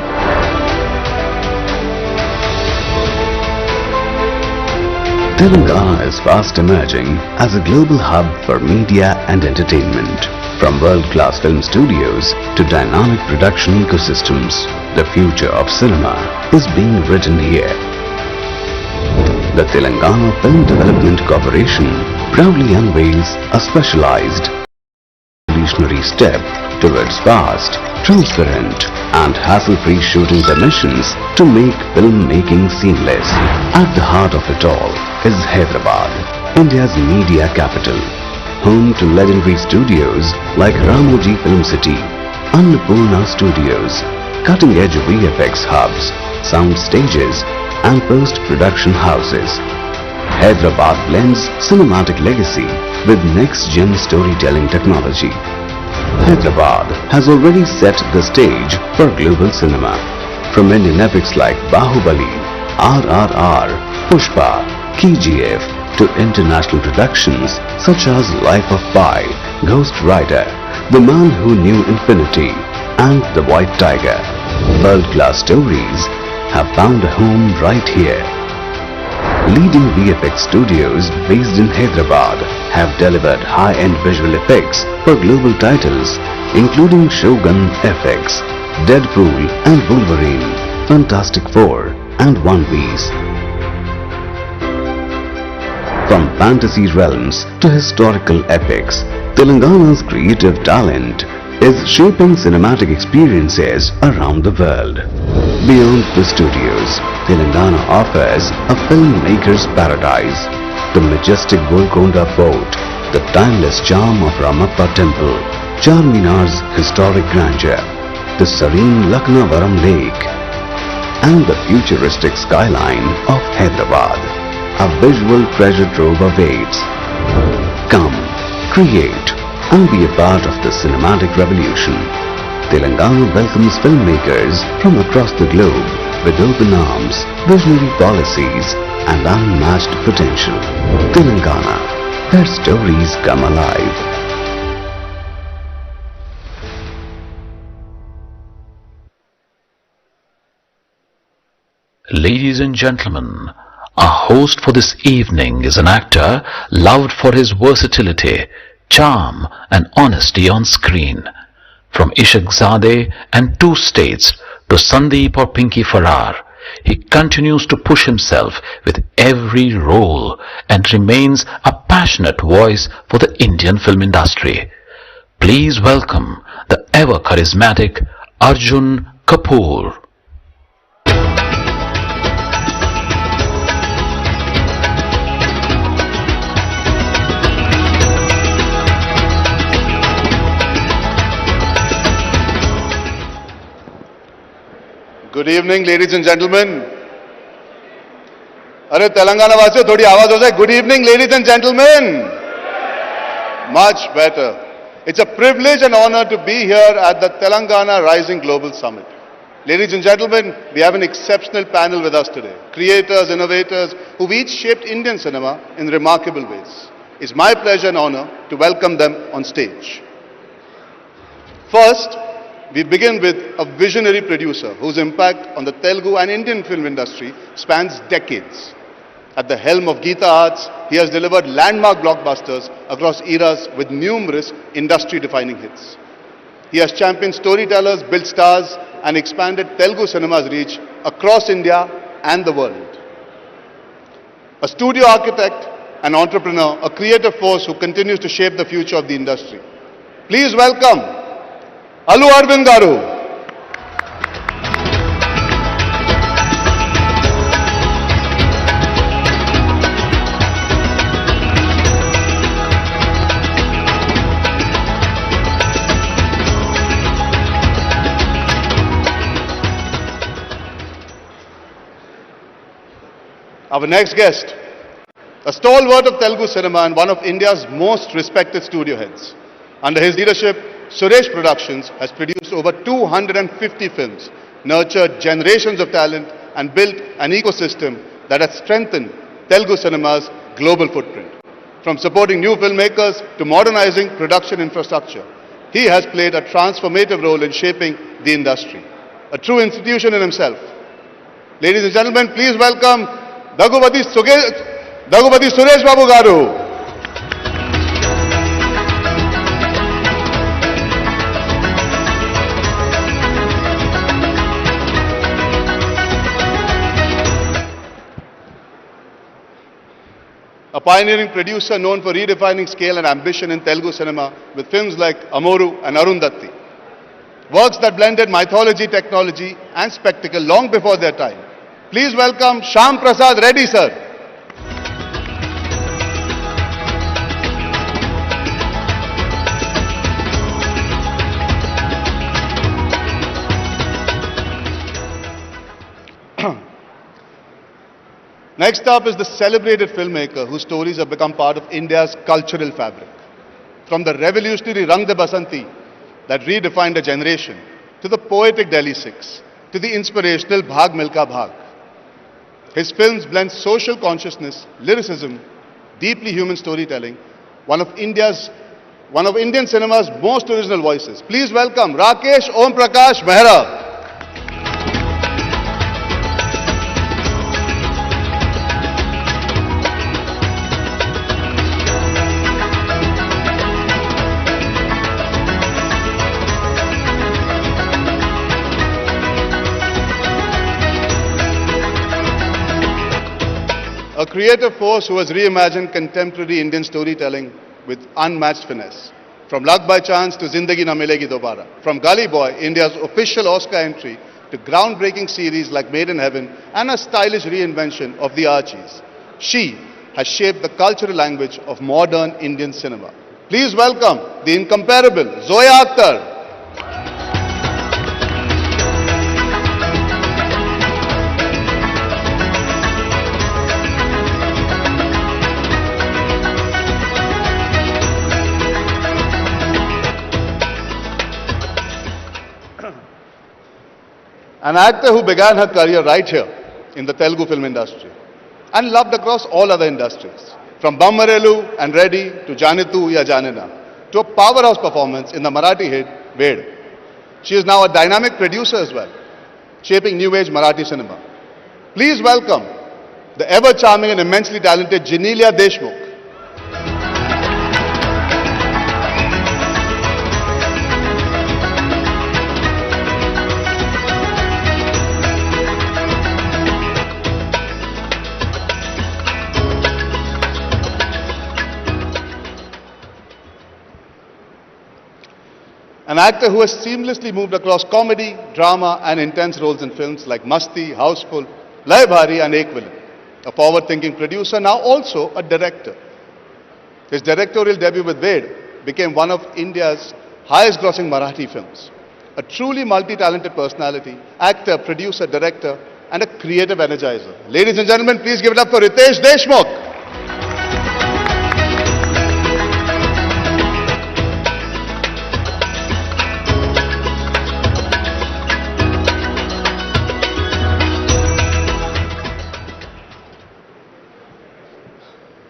Telangana is fast emerging as a global hub for media and entertainment. From world-class film studios to dynamic production ecosystems, the future of cinema is being written here. The Telangana Film Development Corporation proudly unveils a specialized, revolutionary step towards fast, transparent and hassle-free shooting permissions to make filmmaking seamless. At the heart of it all is Hyderabad, India's media capital, home to legendary studios like Ramoji Film City, Annapurna Studios, cutting-edge VFX hubs, sound stages and post-production houses. Hyderabad blends cinematic legacy with next-gen storytelling technology. Hyderabad has already set the stage for global cinema. From Indian epics like Bahubali, RRR, Pushpa, KGF to international productions such as Life of Pi, Ghost Rider, The Man Who Knew Infinity and The White Tiger. World-class stories have found a home right here. Leading VFX studios based in Hyderabad have delivered high-end visual effects for global titles including Shogun FX, Deadpool and Wolverine, Fantastic Four and One Piece. From fantasy realms to historical epics, Telangana's creative talent is shaping cinematic experiences around the world. Beyond the studios, Telangana offers a filmmaker's paradise. The majestic Golconda Fort, the timeless charm of Ramappa Temple, Charminar's historic grandeur, the serene Laknavaram Lake, and the futuristic skyline of Hyderabad. A visual treasure trove awaits. Come, create, and be a part of the cinematic revolution. Telangana welcomes filmmakers from across the globe with open arms, visionary policies, and unmatched potential. Telangana, where stories come alive. Ladies and gentlemen, our host for this evening is an actor loved for his versatility, charm and honesty on screen. From Ishaqzadeh and Two States to Sandeep or Pinky Farrar, he continues to push himself with every role and remains a passionate voice for the Indian film industry. Please welcome the ever charismatic Arjun Kapoor. Good evening, ladies and gentlemen. अरे तेलंगाना वासियों थोड़ी आवाज हो जाए. Good evening, ladies and gentlemen. Much better. It's a privilege and honor to be here at the Telangana Rising Global Summit. Ladies and gentlemen, we have an exceptional panel with us today. Creators, innovators, who've each shaped Indian cinema in remarkable ways. It's my pleasure and honor to welcome them on stage. First, we begin with a visionary producer whose impact on the Telugu and Indian film industry spans decades. At the helm of Geeta Arts, he has delivered landmark blockbusters across eras with numerous industry-defining hits. He has championed storytellers, built stars, and expanded Telugu cinema's reach across India and the world. A studio architect, an entrepreneur, a creative force who continues to shape the future of the industry. Please welcome Allu Arvind Garu. Our next guest, a stalwart of Telugu cinema and one of India's most respected studio heads. Under his leadership, Suresh Productions has produced over 250 films, nurtured generations of talent, and built an ecosystem that has strengthened Telugu cinema's global footprint. From supporting new filmmakers to modernizing production infrastructure, he has played a transformative role in shaping the industry. A true institution in himself. Ladies and gentlemen, please welcome Dagubati Suresh Babu Garu. A pioneering producer known for redefining scale and ambition in Telugu cinema with films like Amoru and Arundhati. Works that blended mythology, technology and spectacle long before their time. Please welcome Shyam Prasad Reddy, sir. Next up is the celebrated filmmaker whose stories have become part of India's cultural fabric. From the revolutionary Rang De Basanti that redefined a generation, to the poetic Delhi Six, to the inspirational Bhag Milka Bhag. His films blend social consciousness, lyricism, deeply human storytelling, one of Indian cinema's most original voices. Please welcome Rakesh Om Prakash Mehra. A creative force who has reimagined contemporary Indian storytelling with unmatched finesse. From Luck by Chance to Zindagi Na Milegi Dobara. From Gully Boy, India's official Oscar entry, to groundbreaking series like Made in Heaven and a stylish reinvention of the Archies. She has shaped the cultural language of modern Indian cinema. Please welcome the incomparable Zoya Akhtar. An actor who began her career right here in the Telugu film industry and loved across all other industries. From Bammarelu and Reddy to Janitu Ya Janina to a powerhouse performance in the Marathi hit Ved. She is now a dynamic producer as well, shaping new age Marathi cinema. Please welcome the ever charming and immensely talented Genelia Deshmukh. An actor who has seamlessly moved across comedy, drama and intense roles in films like Masti, Houseful, Lay Bhari and Ek Villain. A forward-thinking producer, now also a director. His directorial debut with Ved became one of India's highest-grossing Marathi films. A truly multi-talented personality, actor, producer, director and a creative energizer. Ladies and gentlemen, please give it up for Ritesh Deshmukh.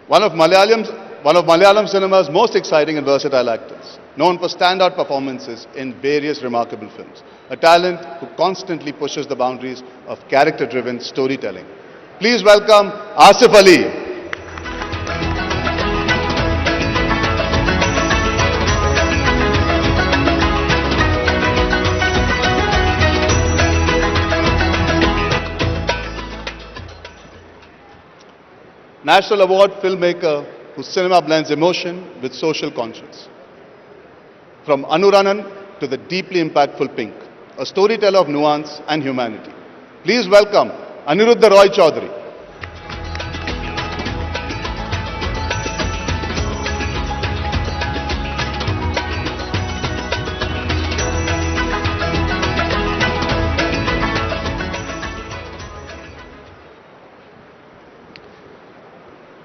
One of Malayalam cinema's most exciting and versatile actors, known for standout performances in various remarkable films. A talent who constantly pushes the boundaries of character-driven storytelling. Please welcome Asif Ali. National Award filmmaker whose cinema blends emotion with social conscience. From Anuranan to the deeply impactful Pink, a storyteller of nuance and humanity. Please welcome Aniruddha Roy Chaudhary.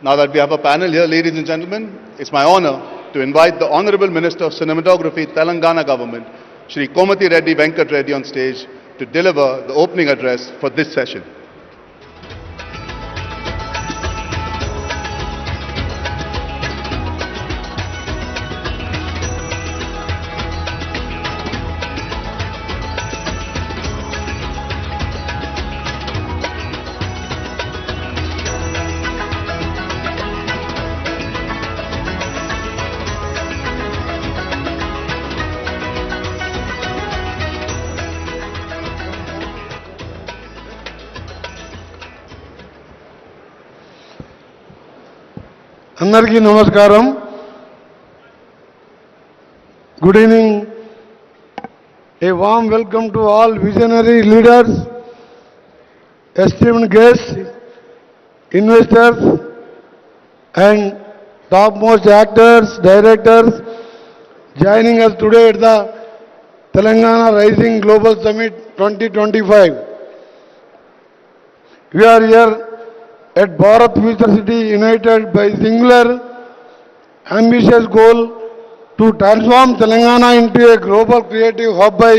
Now that we have a panel here, ladies and gentlemen, it's my honor to invite the Honorable Minister of Cinematography, Telangana Government, Shri Komati Reddy Venkat Reddy on stage to deliver the opening address for this session. అందరికీ నమస్కారం. Good evening. A warm welcome to all visionary leaders, esteemed guests, investors and topmost actors, directors joining us today at the Telangana Rising Global Summit 2025. We are here at Bharat Future City united by singular ambitious goal to transform Telangana into a global creative hub by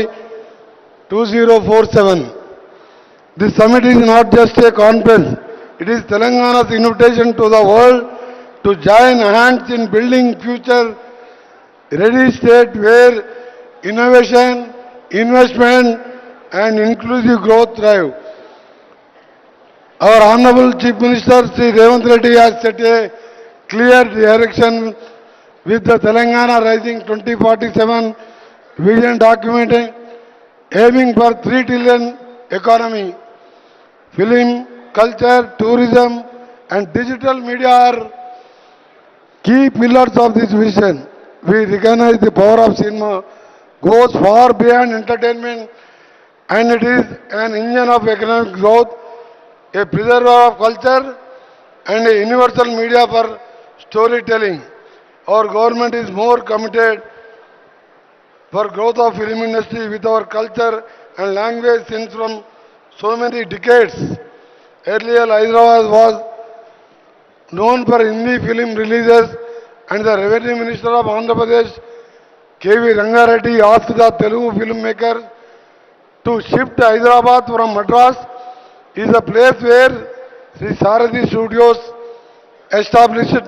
2047. This summit is not just a conference, it is Telangana's invitation to the world to join hands in building future ready state where innovation, investment and inclusive growth thrive. Our Honorable Chief Minister Sri Revanth Reddy has set a clear direction with the Telangana Rising 2047 vision document aiming for 3 trillion economy. Film, culture, tourism and digital media are key pillars of this vision. We recognize the power of cinema goes far beyond entertainment and it is an engine of economic growth, a preserver of culture and a universal media for storytelling. Our government is more committed for growth of film industry with our culture and language since from so many decades. Earlier Hyderabad was known for Hindi film releases and the Revenue Minister of Andhra Pradesh K.V. Rangareddy asked the Telugu filmmakers to shift Hyderabad from Madras is a place where Sri Saradi Studios established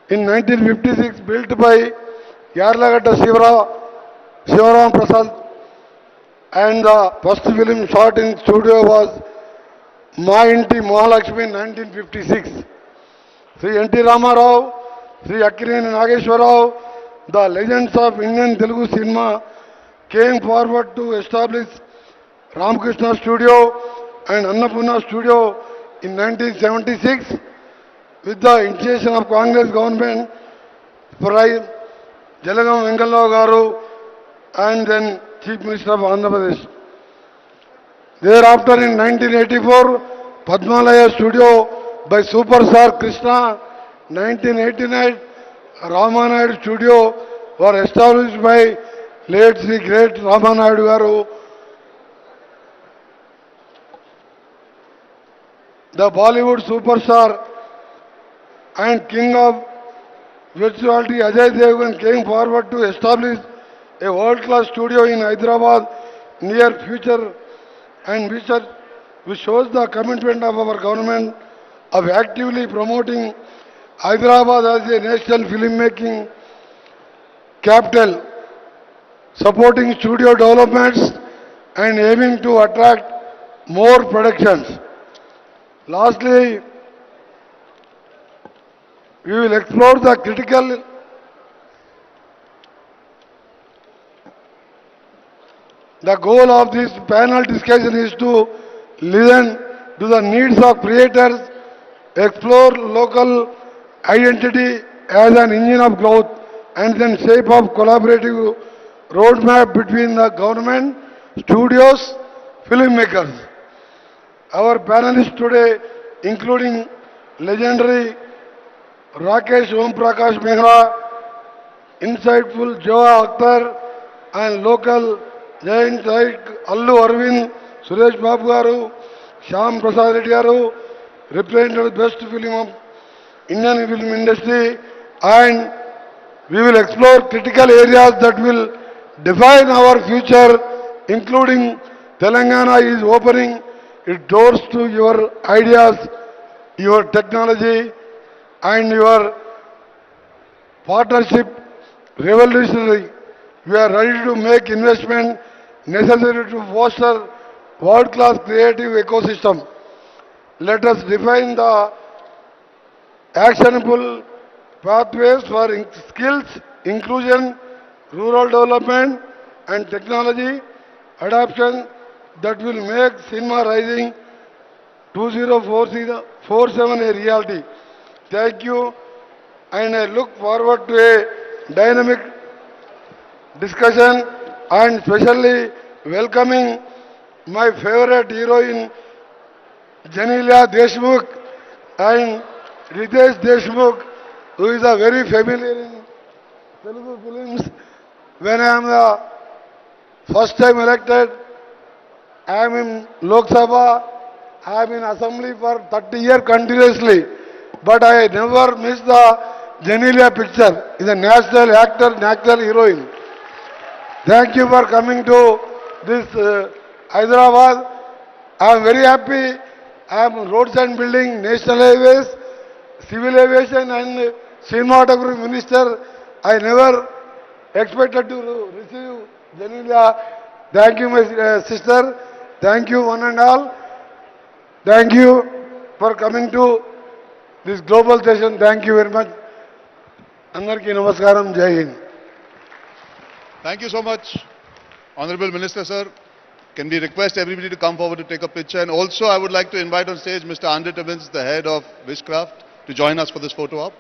in 1956 built by Yarlagada Shivaram Prasad and the first film shot in studio was Ma Inti Mahalakshmi in 1956. Sri N.T. Ramarao, Sri Akkineni Nageshwarao, the legends of Indian Telugu cinema came forward to establish Ramakrishna Studio and Annapurna Studio in 1976 with the initiation of Congress government. Jalagam Venkalrao Garu and then Chief Minister of Andhra Pradesh. Thereafter in 1984, Padmalaya Studio by Superstar Krishna. 1989, Ramanayadu Studio were established by late Sri Great Ramanayadu Garu. The Bollywood superstar and king of virtuality Ajay Devgan came forward to establish a world-class studio in Hyderabad near future, and which shows the commitment of our government of actively promoting Hyderabad as a national filmmaking capital, supporting studio developments and aiming to attract more productions. Lastly, we will explore the critical The goal of this panel discussion is to listen to the needs of creators, explore local identity as an engine of growth, and then shape up collaborative roadmap between the government, studios, filmmakers. Our panelists today, including legendary Rakesh Om Prakash Mehra, insightful Joa Akhtar, and local giants like Allu Arvind, Suresh Babu Garu, Shyam Prasad Reddy Garu, represented best film of Indian film industry, and we will explore critical areas that will define our future, including Telangana is opening its doors to your ideas, your technology, and your partnership revolutionary. We are ready to make investment necessary to foster world-class creative ecosystem. Let us define the actionable pathways for skills, inclusion, rural development, and technology adoption that will make Cinema Rising 2047 a reality. Thank you, and I look forward to a dynamic discussion, and especially welcoming my favorite heroine Janelia Deshmukh and Ritesh Deshmukh, who is a very familiar in Telugu films. When I am the first time elected, I am in Lok Sabha, I am in Assembly for 30 years continuously, but I never miss the Janelia picture. Is a national actor, national heroine. Thank you for coming to this Hyderabad. I am very happy. I am roads and building, national highways, civil aviation and cinematography minister. I never expected to receive Janelia. Thank you, my sister. Thank you, one and all. Thank you for coming to this global session. Thank you very much. Andarki namaskaram. Jai Hind. Thank you so much, Honorable Minister, sir. Can we request everybody to come forward to take a picture? And also, I would like to invite on stage Mr. Andre Tibbins, the head of Wishcraft, to join us for this photo op.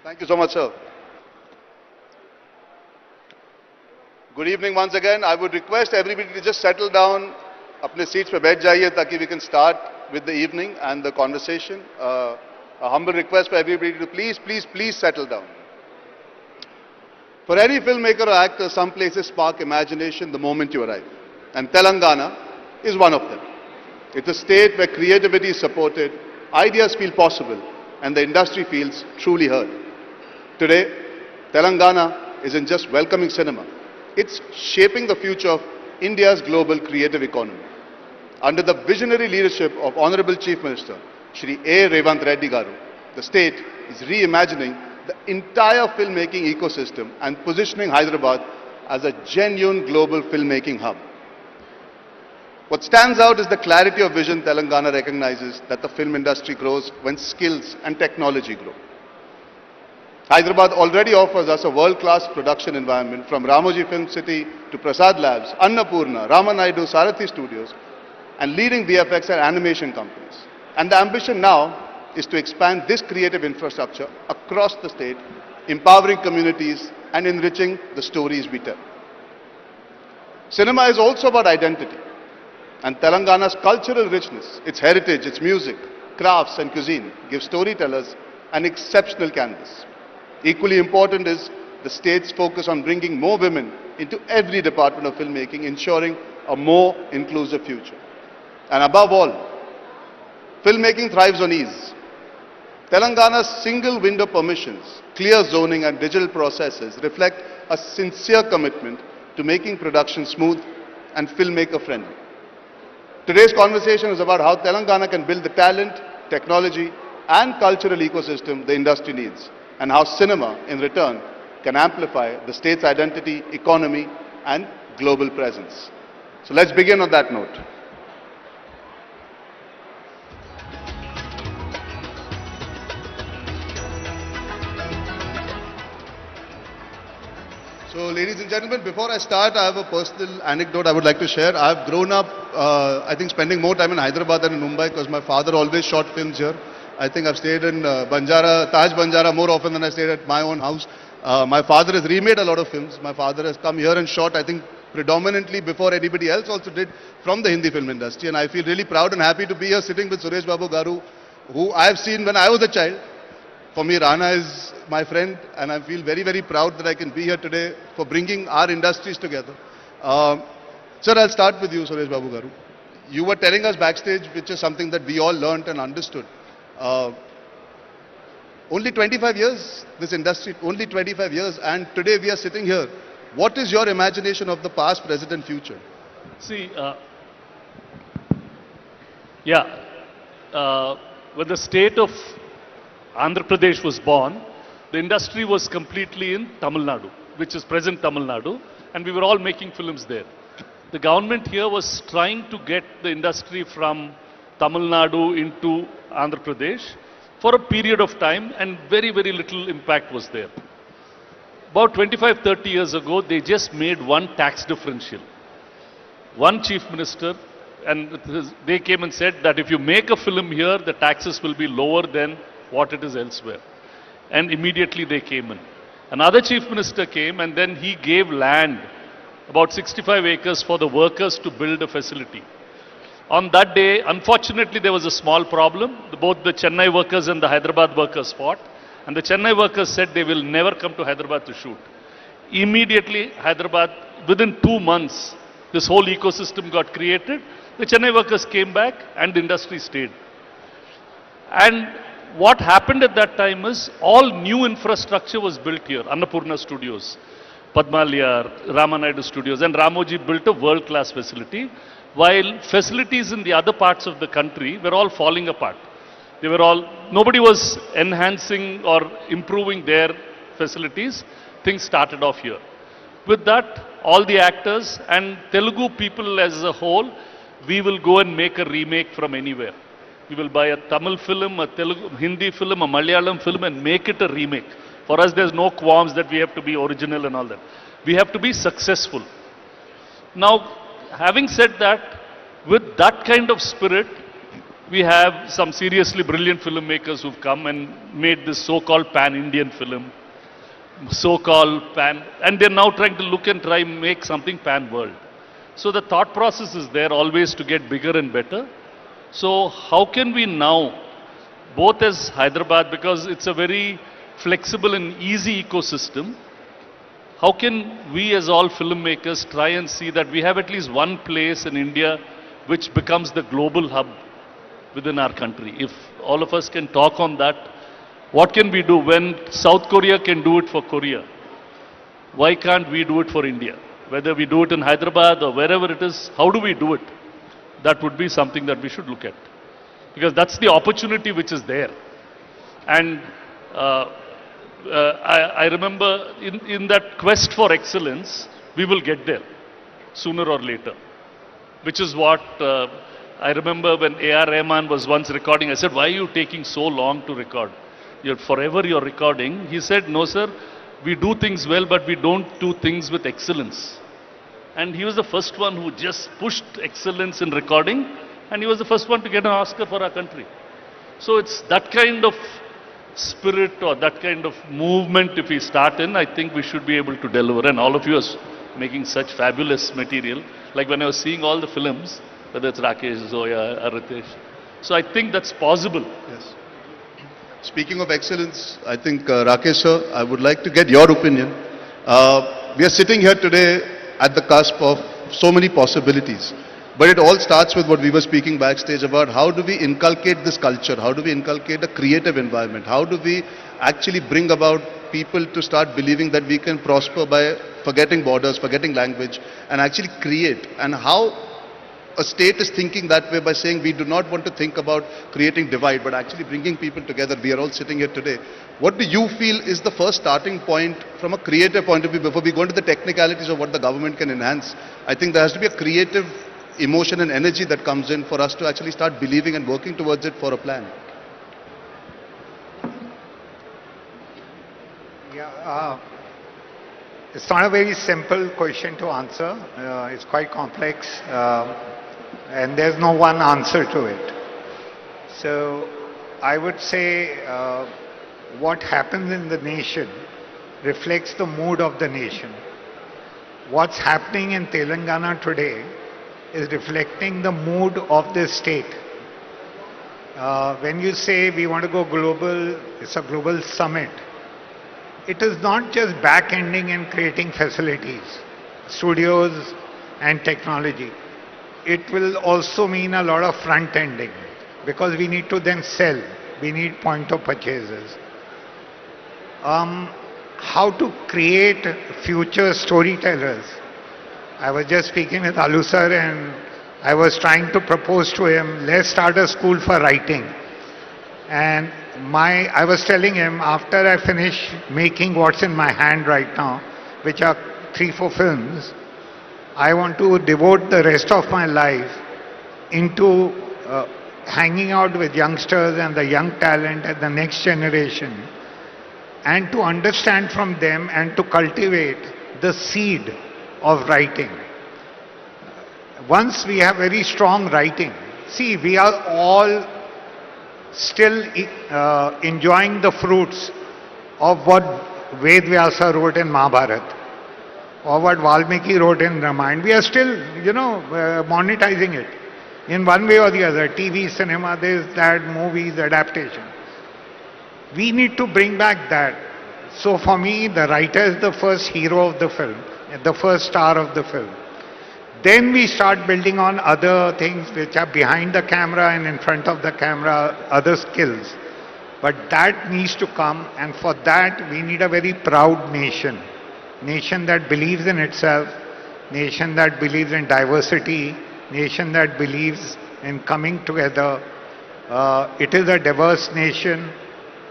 Thank you so much, sir. Good evening once again. I would request everybody to just settle down. अपने seats पे बैठ जाइए ताकि we can start with the evening and the conversation. A humble request for everybody to please settle down. For any filmmaker or actor, some places spark imagination the moment you arrive. And Telangana is one of them. It's a state where creativity is supported, ideas feel possible, and the industry feels truly heard. Today, Telangana isn't just welcoming cinema. It's shaping the future of India's global creative economy. Under the visionary leadership of Honorable Chief Minister, Shri A. Revant Reddy Garu, the state is reimagining the entire filmmaking ecosystem and positioning Hyderabad as a genuine global filmmaking hub. What stands out is the clarity of vision. Telangana recognizes that the film industry grows when skills and technology grow. Hyderabad already offers us a world-class production environment, from Ramoji Film City to Prasad Labs, Annapurna, Ramanaidu, Sarathi Studios, and leading VFX and animation companies. And the ambition now is to expand this creative infrastructure across the state, empowering communities and enriching the stories we tell. Cinema is also about identity, and Telangana's cultural richness, its heritage, its music, crafts and cuisine give storytellers an exceptional canvas. Equally important is the state's focus on bringing more women into every department of filmmaking, ensuring a more inclusive future. And above all, filmmaking thrives on ease. Telangana's single window permissions, clear zoning and digital processes reflect a sincere commitment to making production smooth and filmmaker friendly. Today's conversation is about how Telangana can build the talent, technology and cultural ecosystem the industry needs, and how cinema in return can amplify the state's identity, economy and global presence. So let's begin on that note. So, ladies and gentlemen, before I start, I have a personal anecdote I would like to share. I have grown up, I think, spending more time in Hyderabad than in Mumbai because my father always shot films here. I think I've stayed in Taj Banjara more often than I stayed at my own house. My father has remade a lot of films. My father has come here and shot, I think, predominantly before anybody else also did, from the Hindi film industry. And I feel really proud and happy to be here sitting with Suresh Babu Garu, who I have seen when I was a child. For me, Rana is my friend, and I feel very, very proud that I can be here today for bringing our industries together. Sir, I'll start with you, Suresh Babu Garu. You were telling us backstage, which is something that we all learnt and understood. Only 25 years, this industry, only 25 years, and today we are sitting here. What is your imagination of the past, present and future? See, when the state of Andhra Pradesh was born, the industry was completely in Tamil Nadu, which is present Tamil Nadu, and we were all making films there. The government here was trying to get the industry from Tamil Nadu into Andhra Pradesh for a period of time, and very, very little impact was there. About 25-30 years ago, they just made one tax differential. One chief minister, and they came and said that if you make a film here, the taxes will be lower than what it is elsewhere. And immediately they came in. Another chief minister came, and then he gave land, about 65 acres, for the workers to build a facility. On that day, unfortunately, there was a small problem. Both the Chennai workers and the Hyderabad workers fought. And the Chennai workers said they will never come to Hyderabad to shoot. Immediately, Hyderabad, within 2 months, this whole ecosystem got created. The Chennai workers came back and the industry stayed. And what happened at that time is all new infrastructure was built here. Annapurna Studios, Padmaliyar, Ramanaidu Studios, and Ramoji built a world-class facility, while facilities in the other parts of the country were all falling apart. They were all, nobody was enhancing or improving their facilities. Things started off here. With that, all the actors and Telugu people as a whole, we will go and make a remake from anywhere. We will buy a Tamil film, a Telugu, Hindi film, a Malayalam film and make it a remake. For us, there's no qualms that we have to be original and all that. We have to be successful. Now, having said that, with that kind of spirit, we have some seriously brilliant filmmakers who've come and made this so-called pan-Indian film, so-called pan, and they're now trying to look and try and make something pan-world. So the thought process is there always to get bigger and better. So how can we now, both as Hyderabad, because it's a very flexible and easy ecosystem, how can we as all filmmakers try and see that we have at least one place in India which becomes the global hub within our country? If all of us can talk on that, what can we do when South Korea can do it for Korea? Why can't we do it for India? Whether we do it in Hyderabad or wherever it is, how do we do it? That would be something that we should look at. Because that's the opportunity which is there. And I remember in that quest for excellence, we will get there sooner or later. Which is what I remember when A.R. Rahman was once recording. I said, why are you taking so long to record? You're recording. He said, no sir, we do things well, but we don't do things with excellence. And he was the first one who just pushed excellence in recording, and he was the first one to get an Oscar for our country. So it's that kind of spirit or that kind of movement if we start in, I think we should be able to deliver. And all of you are making such fabulous material. Like when I was seeing all the films, whether it's Rakesh, Zoya, Aritesh. So I think that's possible. Yes. Speaking of excellence, I think Rakesh sir, I would like to get your opinion. We are sitting here today at the cusp of so many possibilities. But it all starts with what we were speaking backstage about. How do we inculcate this culture? How do we inculcate a creative environment? How do we actually bring about people to start believing that we can prosper by forgetting borders, forgetting language, and actually create? And how a state is thinking that way by saying we do not want to think about creating divide, but actually bringing people together. We are all sitting here today. What do you feel is the first starting point from a creative point of view before we go into the technicalities of what the government can enhance? I think there has to be a creative emotion and energy that comes in for us to actually start believing and working towards it for a plan. Yeah, it's not a very simple question to answer. It's quite complex, and there's no one answer to it. So I would say what happens in the nation reflects the mood of the nation. What's happening in Telangana today is reflecting the mood of this state. When you say we want to go global, it's a global summit. It is not just back-ending and creating facilities, studios and technology. It will also mean a lot of front-ending because we need to then sell. We need point of purchases. How to create future storytellers. I was just speaking with Alu sir and I was trying to propose to him, let's start a school for writing. And I was telling him, after I finish making what's in my hand right now, which are 3-4 films, I want to devote the rest of my life into hanging out with youngsters and the young talent and the next generation, and to understand from them and to cultivate the seed of writing. Once we have very strong writing, see, we are all still enjoying the fruits of what Ved Vyasa wrote in Mahabharata or what Valmiki wrote in Ramayana. We are still, monetizing it in one way or the other. TV, cinema, this, that, movies, adaptation. We need to bring back that. So for me, the writer is the first hero of the film, the first star of the film. Then we start building on other things which are behind the camera and in front of the camera, other skills. But that needs to come, and for that we need a very proud nation. Nation that believes in itself, nation that believes in diversity, nation that believes in coming together. It is a diverse nation.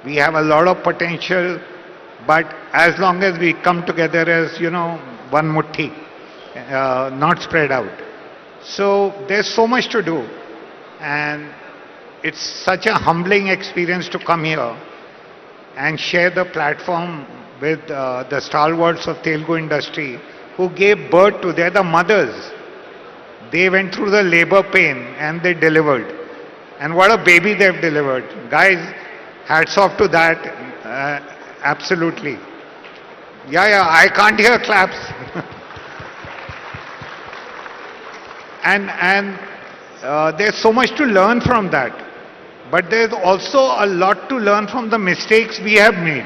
We have a lot of potential, but as long as we come together as, one mutti, not spread out. So there's so much to do, and it's such a humbling experience to come here and share the platform with the stalwarts of Telugu industry who gave birth to, they're the mothers. They went through the labor pain and they delivered. And what a baby they've delivered. Guys, hats off to that. Absolutely. Yeah, I can't hear claps. And there's so much to learn from that. But there's also a lot to learn from the mistakes we have made.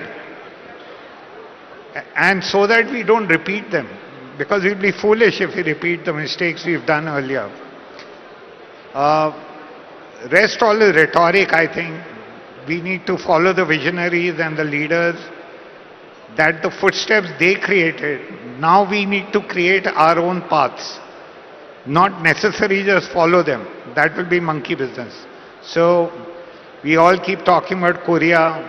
and so that we don't repeat them, because we'll be foolish if we repeat the mistakes we've done earlier. Rest all is rhetoric, I think. We need to follow the visionaries and the leaders, that the footsteps they created. Now we need to create our own paths, not necessarily just follow them. That will be monkey business. So we all keep talking about Korea.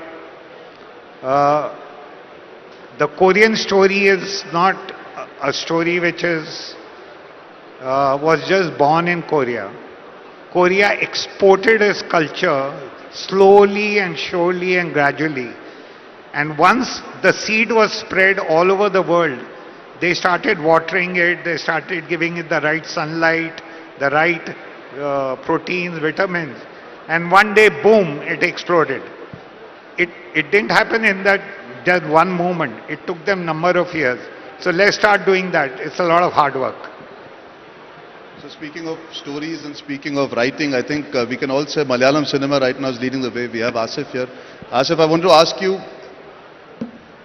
The Korean story is not a story which is was just born in Korea. Korea exported its culture slowly and surely and gradually. And once the seed was spread all over the world, they started watering it, they started giving it the right sunlight, the right proteins, vitamins. And one day, boom, it exploded. It didn't happen in that just one moment. It took them number of years. So let's start doing that. It's a lot of hard work. So speaking of stories and speaking of writing, I think we can all say Malayalam cinema right now is leading the way. We have Asif here. Asif, I want to ask you,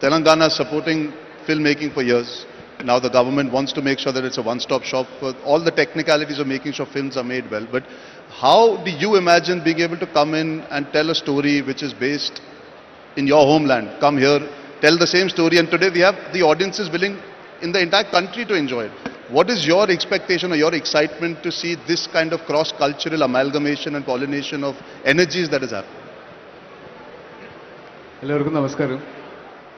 Telangana is supporting filmmaking for years. Now the government wants to make sure that it's a one-stop shop for all the technicalities of making sure films are made well. But how do you imagine being able to come in and tell a story which is based in your homeland? Come here, tell the same story, and today we have the audiences willing in the entire country to enjoy it. What is your expectation or your excitement to see this kind of cross-cultural amalgamation and pollination of energies that is happening? Hello, namaskaram.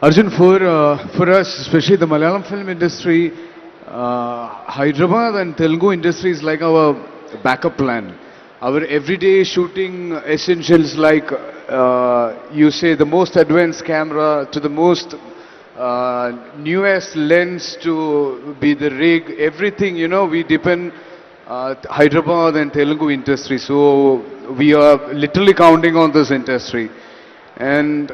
Arjun, for us, especially the Malayalam film industry, Hyderabad and Telugu industry is like our backup plan. Our everyday shooting essentials like, you say, the most advanced camera to the most newest lens to be the rig, everything, we depend Hyderabad and Telugu industry. So we are literally counting on this industry. And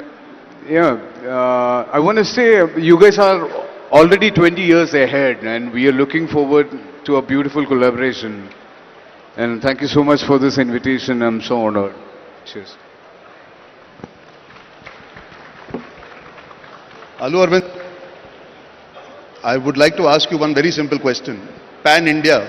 I want to say you guys are already 20 years ahead and we are looking forward to a beautiful collaboration. And thank you so much for this invitation. I'm so honored. Cheers. Alu Arvind, I would like to ask you one very simple question. Pan-India,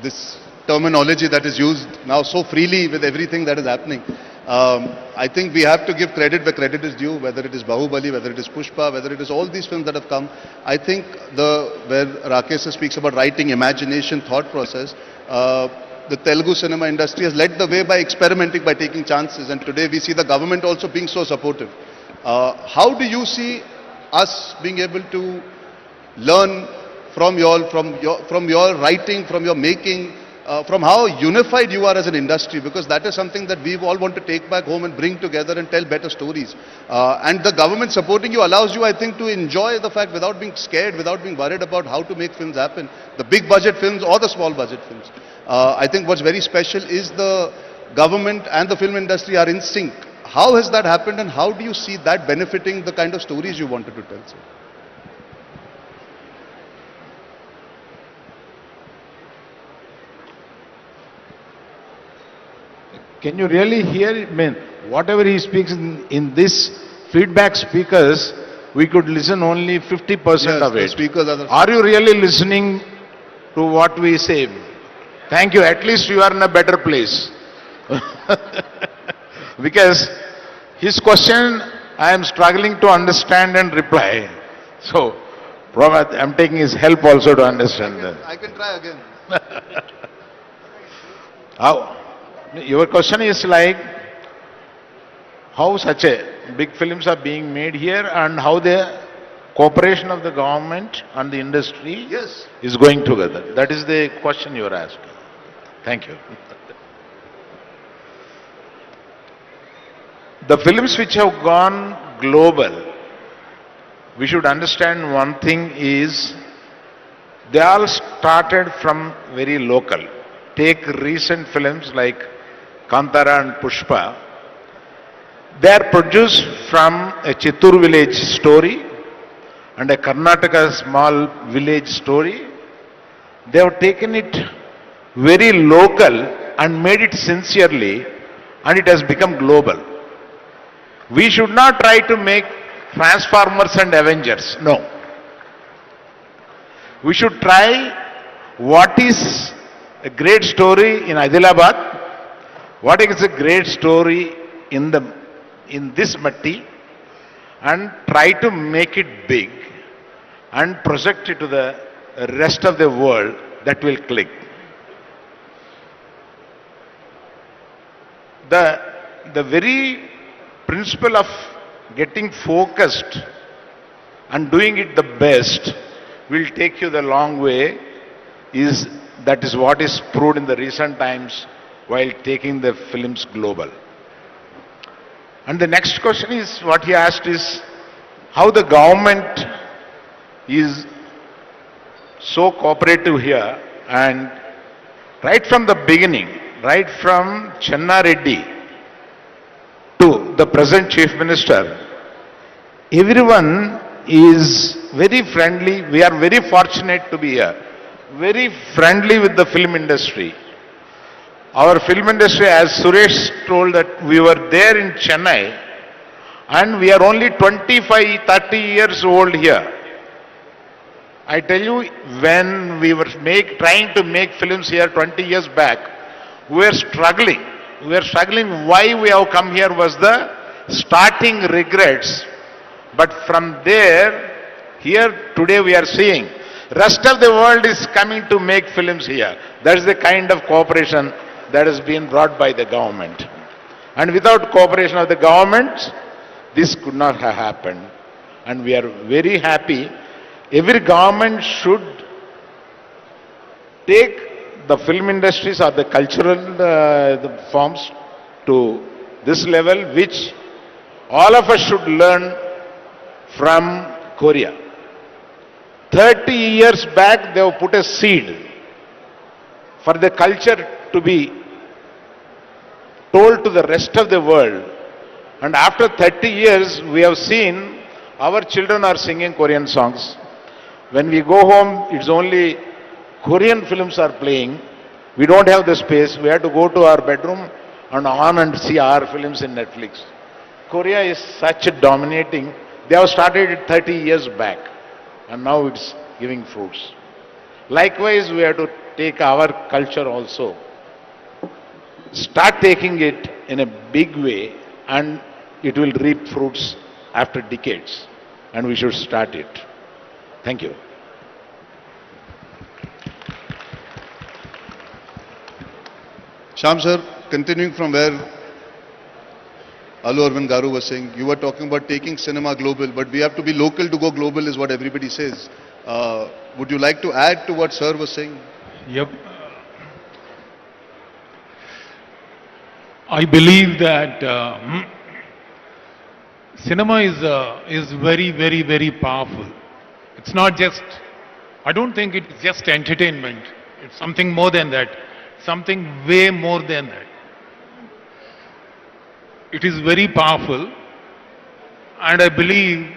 this terminology that is used now so freely with everything that is happening, I think we have to give credit where credit is due, whether it is Bahubali, whether it is Pushpa, whether it is all these films that have come. I think where Rakesh speaks about writing, imagination, thought process, the Telugu cinema industry has led the way by experimenting, by taking chances, and today we see the government also being so supportive. How do you see us being able to learn from your writing, from your making, from how unified you are as an industry, because that is something that we all want to take back home and bring together and tell better stories. And the government supporting you allows you, I think, to enjoy the fact without being scared, without being worried about how to make films happen, the big budget films or the small budget films. I think what's very special is the government and the film industry are in sync. How has that happened and how do you see that benefiting the kind of stories you wanted to tell, sir? Can you really hear it? I mean, whatever he speaks in this feedback speakers, we could listen only 50% of it. Are you really listening to what we say? Thank you. At least you are in a better place. Because his question, I am struggling to understand and reply. So, Prabhat, I am taking his help also to understand that. I can try again. How? Your question is like, how such a big films are being made here and how the cooperation of the government and the industry is going together. That is the question you are asking. Thank you. The films which have gone global, we should understand one thing is, they all started from very local. Take recent films like Kantara and Pushpa. They are produced from a Chittur village story and a Karnataka small village story. They have taken it very local and made it sincerely, and it has become global. We should not try to make Transformers and Avengers. No. We should try what is a great story in Adilabad, what is a great story in this matti, and try to make it big and project it to the rest of the world. That will click. The very principle of getting focused and doing it the best will take you the long way. That is what is proved in the recent times while taking the films global. And the next question is, what he asked is, how the government is so cooperative here, and right from the beginning, right from Channa Reddy to the present Chief Minister, everyone is very friendly. We are very fortunate to be here. Very friendly with the film industry. Our film industry, as Suresh told, that we were there in Chennai and we are only 25, 30 years old here. I tell you, when we were trying to make films here 20 years back, we were struggling. We were struggling. Why we have come here was the starting regrets. But from there, here today we are seeing, rest of the world is coming to make films here. That is the kind of cooperation that has been brought by the government. And without cooperation of the government, this could not have happened. And we are very happy. Every government should take the film industries or the cultural forms to this level, which all of us should learn from Korea. 30 years back, they have put a seed for the culture to be told to the rest of the world. And after 30 years, we have seen our children are singing Korean songs. When we go home, it's only Korean films are playing. We don't have the space. We have to go to our bedroom and on and see our films in Netflix. Korea is such a dominating. They have started it 30 years back and now it's giving fruits. Likewise, we have to take our culture also. Start taking it in a big way and it will reap fruits after decades. And we should start it. Thank you. Shyam sir, continuing from where Allu Arvind Garu was saying, you were talking about taking cinema global, but we have to be local to go global is what everybody says. Would you like to add to what sir was saying? Yep. I believe that cinema is very, very, very powerful. It's not just, I don't think it's just entertainment. It's something more than that. Something way more than that. It is very powerful, and I believe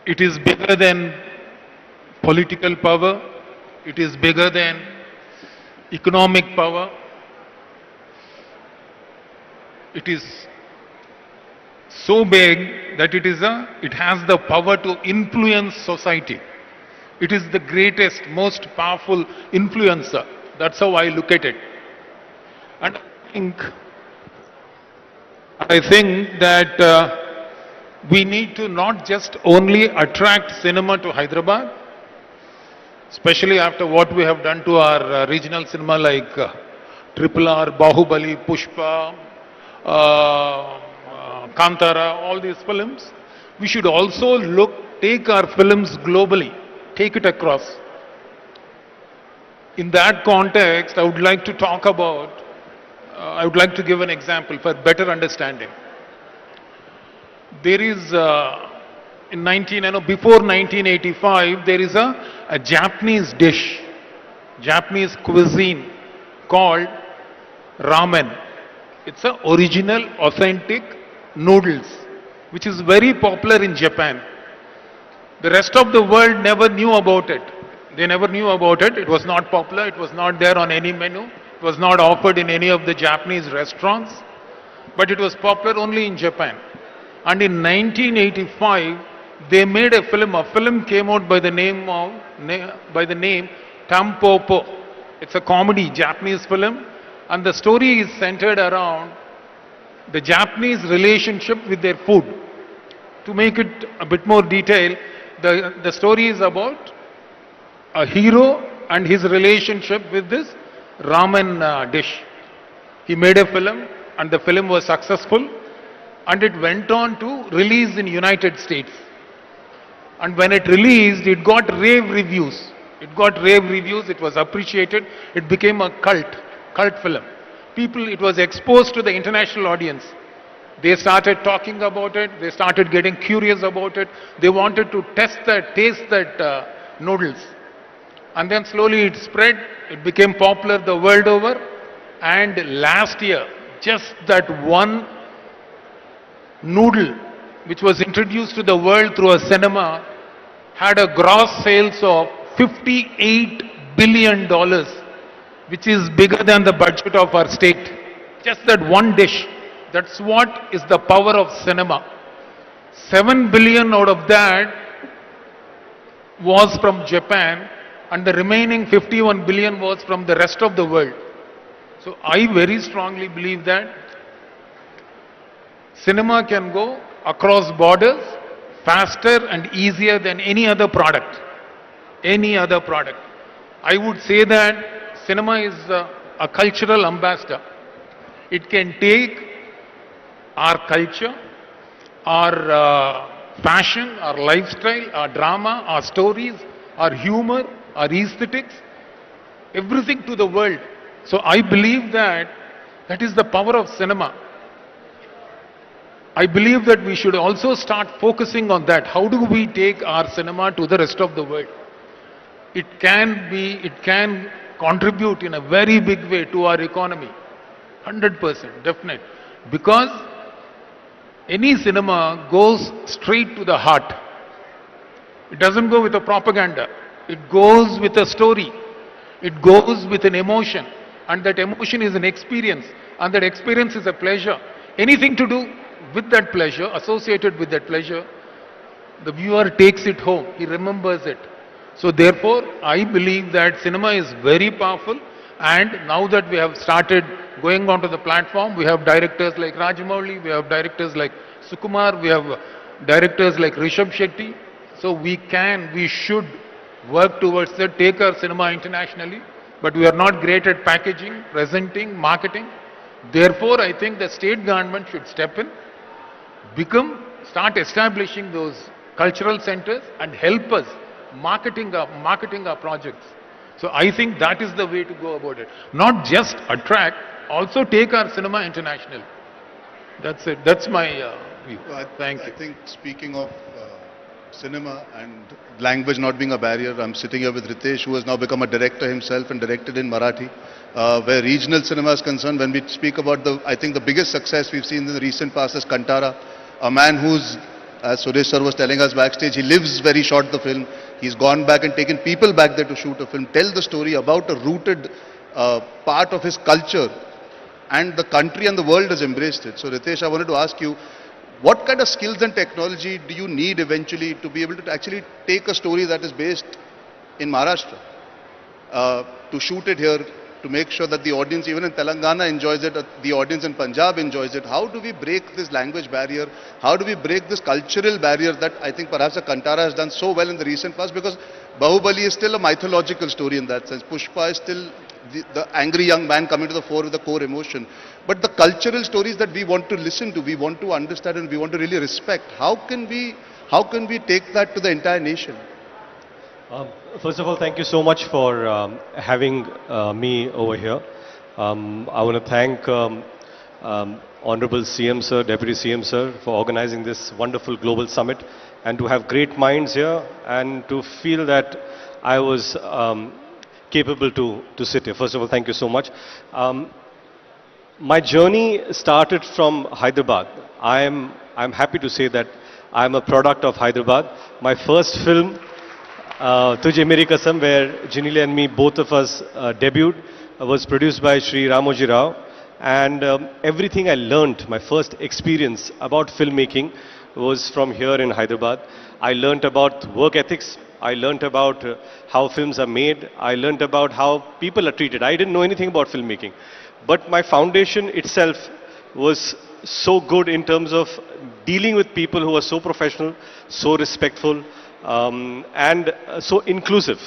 it is bigger than political power. It is bigger than economic power. It is so big that it has the power to influence society. It is the greatest, most powerful influencer. That's how I look at it. And I think that we need to not just only attract cinema to Hyderabad, especially after what we have done to our regional cinema like Triple R, Bahubali, Pushpa, Kantara, all these films. We should also take our films globally, take it across. In that context, I would like to talk about, I would like to give an example for better understanding. There is, before 1985, there is a Japanese dish, Japanese cuisine called ramen. It's an original, authentic noodles, which is very popular in Japan. The rest of the world never knew about it. They never knew about it. It was not popular. It was not there on any menu. It was not offered in any of the Japanese restaurants. But it was popular only in Japan. And in 1985, they made a film. A film came out by the name Tampopo. It's a comedy Japanese film, and the story is centered around the Japanese relationship with their food. To make it a bit more detailed, the story is about a hero and his relationship with this ramen dish. He made a film, and the film was successful, and it went on to release in United States. And when it released, it got rave reviews. It was appreciated. It became a cult film. It was exposed to the international audience. They started talking about it. They started getting curious about it. They wanted to taste that noodles. And then slowly it spread. It became popular the world over. And last year, just that one noodle, which was introduced to the world through a cinema, had a gross sales of $58 billion, which is bigger than the budget of our state. Just that one dish. That's what is the power of cinema. 7 billion out of that was from Japan, and the remaining 51 billion was from the rest of the world. So I very strongly believe that cinema can go across borders faster and easier than any other product. I would say that cinema is a cultural ambassador. It can take our culture, our fashion, our lifestyle, our drama, our stories, our humor, our aesthetics, everything to the world. So I believe that is the power of cinema. I believe that we should also start focusing on that. How do we take our cinema to the rest of the world? It can contribute in a very big way to our economy. 100%, definite. Because any cinema goes straight to the heart. It doesn't go with a propaganda. It goes with a story. It goes with an emotion. And that emotion is an experience. And that experience is a pleasure. Anything to do with that pleasure, associated with that pleasure, the viewer takes it home. He remembers it. So therefore, I believe that cinema is very powerful. And now that we have started going onto the platform, we have directors like Rajamouli, we have directors like Sukumar, we have directors like Rishabh Shetty. So we should work towards that, take our cinema internationally. But we are not great at packaging, presenting, marketing. Therefore, I think the state government should step in, start establishing those cultural centers and help us marketing our projects. So I think that is the way to go about it. Not just attract, also take our cinema international. That's it. That's my view. Thank you. I think speaking of cinema and language not being a barrier, I'm sitting here with Ritesh, who has now become a director himself and directed in Marathi. Where regional cinema is concerned, when we speak about I think the biggest success we've seen in the recent past is Kantara, a man who's, as Suresh sir was telling us backstage, he lives very short the film. He's gone back and taken people back there to shoot a film, tell the story about a rooted part of his culture, and the country and the world has embraced it. So Ritesh, I wanted to ask you, what kind of skills and technology do you need eventually to be able to actually take a story that is based in Maharashtra, to shoot it here, to make sure that the audience, even in Telangana, enjoys it, the audience in Punjab enjoys it? How do we break this language barrier? How do we break this cultural barrier that I think perhaps the Kantara has done so well in the recent past? Because Bahubali is still a mythological story in that sense. Pushpa is still the angry young man coming to the fore with the core emotion. But the cultural stories that we want to listen to, we want to understand, and we want to really respect, how can we take that to the entire nation? First of all, thank you so much for having me over here. I want to thank Honorable CM Sir, Deputy CM Sir, for organizing this wonderful global summit, and to have great minds here, and to feel that I was capable to sit here. First of all, thank you so much. My journey started from Hyderabad. I'm happy to say that I'm a product of Hyderabad. My first film, Tujhe Meri Kasam, where Ginili and me, both of us debuted, was produced by Shri Ramoji Rao. And everything I learned, my first experience about filmmaking was from here in Hyderabad. I learned about work ethics. I learned about how films are made. I learned about how people are treated. I didn't know anything about filmmaking. But my foundation itself was so good in terms of dealing with people who are so professional, so respectful, and so inclusive.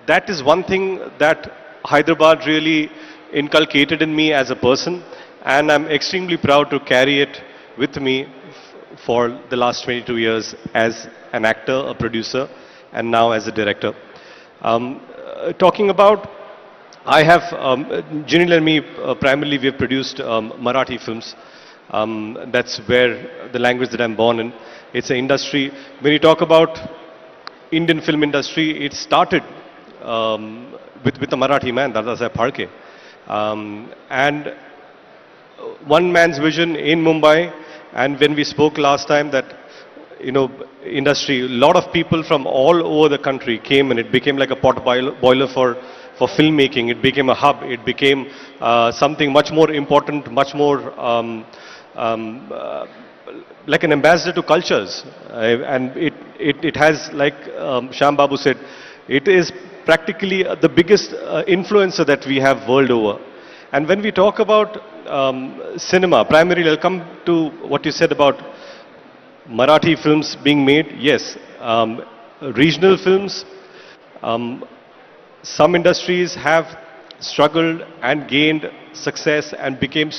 That is one thing that Hyderabad really inculcated in me as a person, and I'm extremely proud to carry it with me for the last 22 years as an actor, a producer, and now as a director. Talking about, I have, Ginil and me, primarily we have produced Marathi films. That's where the language that I'm born in. It's an industry, when you talk about Indian film industry, it started with the Marathi man, Dadasaheb Phalke. And one man's vision in Mumbai, and when we spoke last time that, industry, a lot of people from all over the country came and it became like a pot boiler for filmmaking. It became a hub. It became something much more important, much more like an ambassador to cultures. And it has, like Shyam Babu said, it is practically the biggest influencer that we have world over. And when we talk about cinema, primarily I'll come to what you said about Marathi films being made. Yes, regional films, some industries have struggled and gained success and became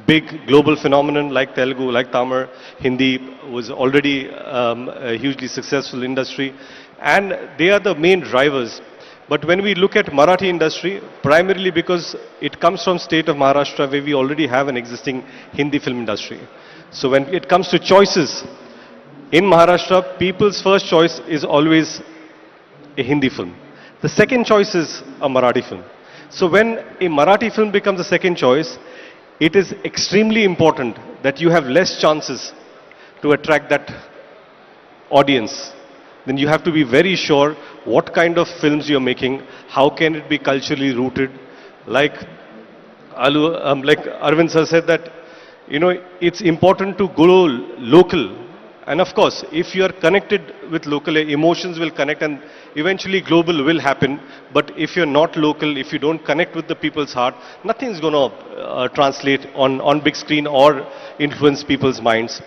big global phenomenon like Telugu, like Tamil. Hindi was already a hugely successful industry, and they are the main drivers. But when we look at Marathi industry, primarily because it comes from state of Maharashtra where we already have an existing Hindi film industry. So when it comes to choices, in Maharashtra, people's first choice is always a Hindi film. The second choice is a Marathi film. So when a Marathi film becomes the second choice, it is extremely important that you have less chances to attract that audience. Then you have to be very sure what kind of films you're making, how can it be culturally rooted. Like Arvind sir said that, it's important to go local. And of course, if you are connected with local, emotions will connect and eventually global will happen. But if you're not local, if you don't connect with the people's heart, nothing's going to translate on big screen or influence people's minds.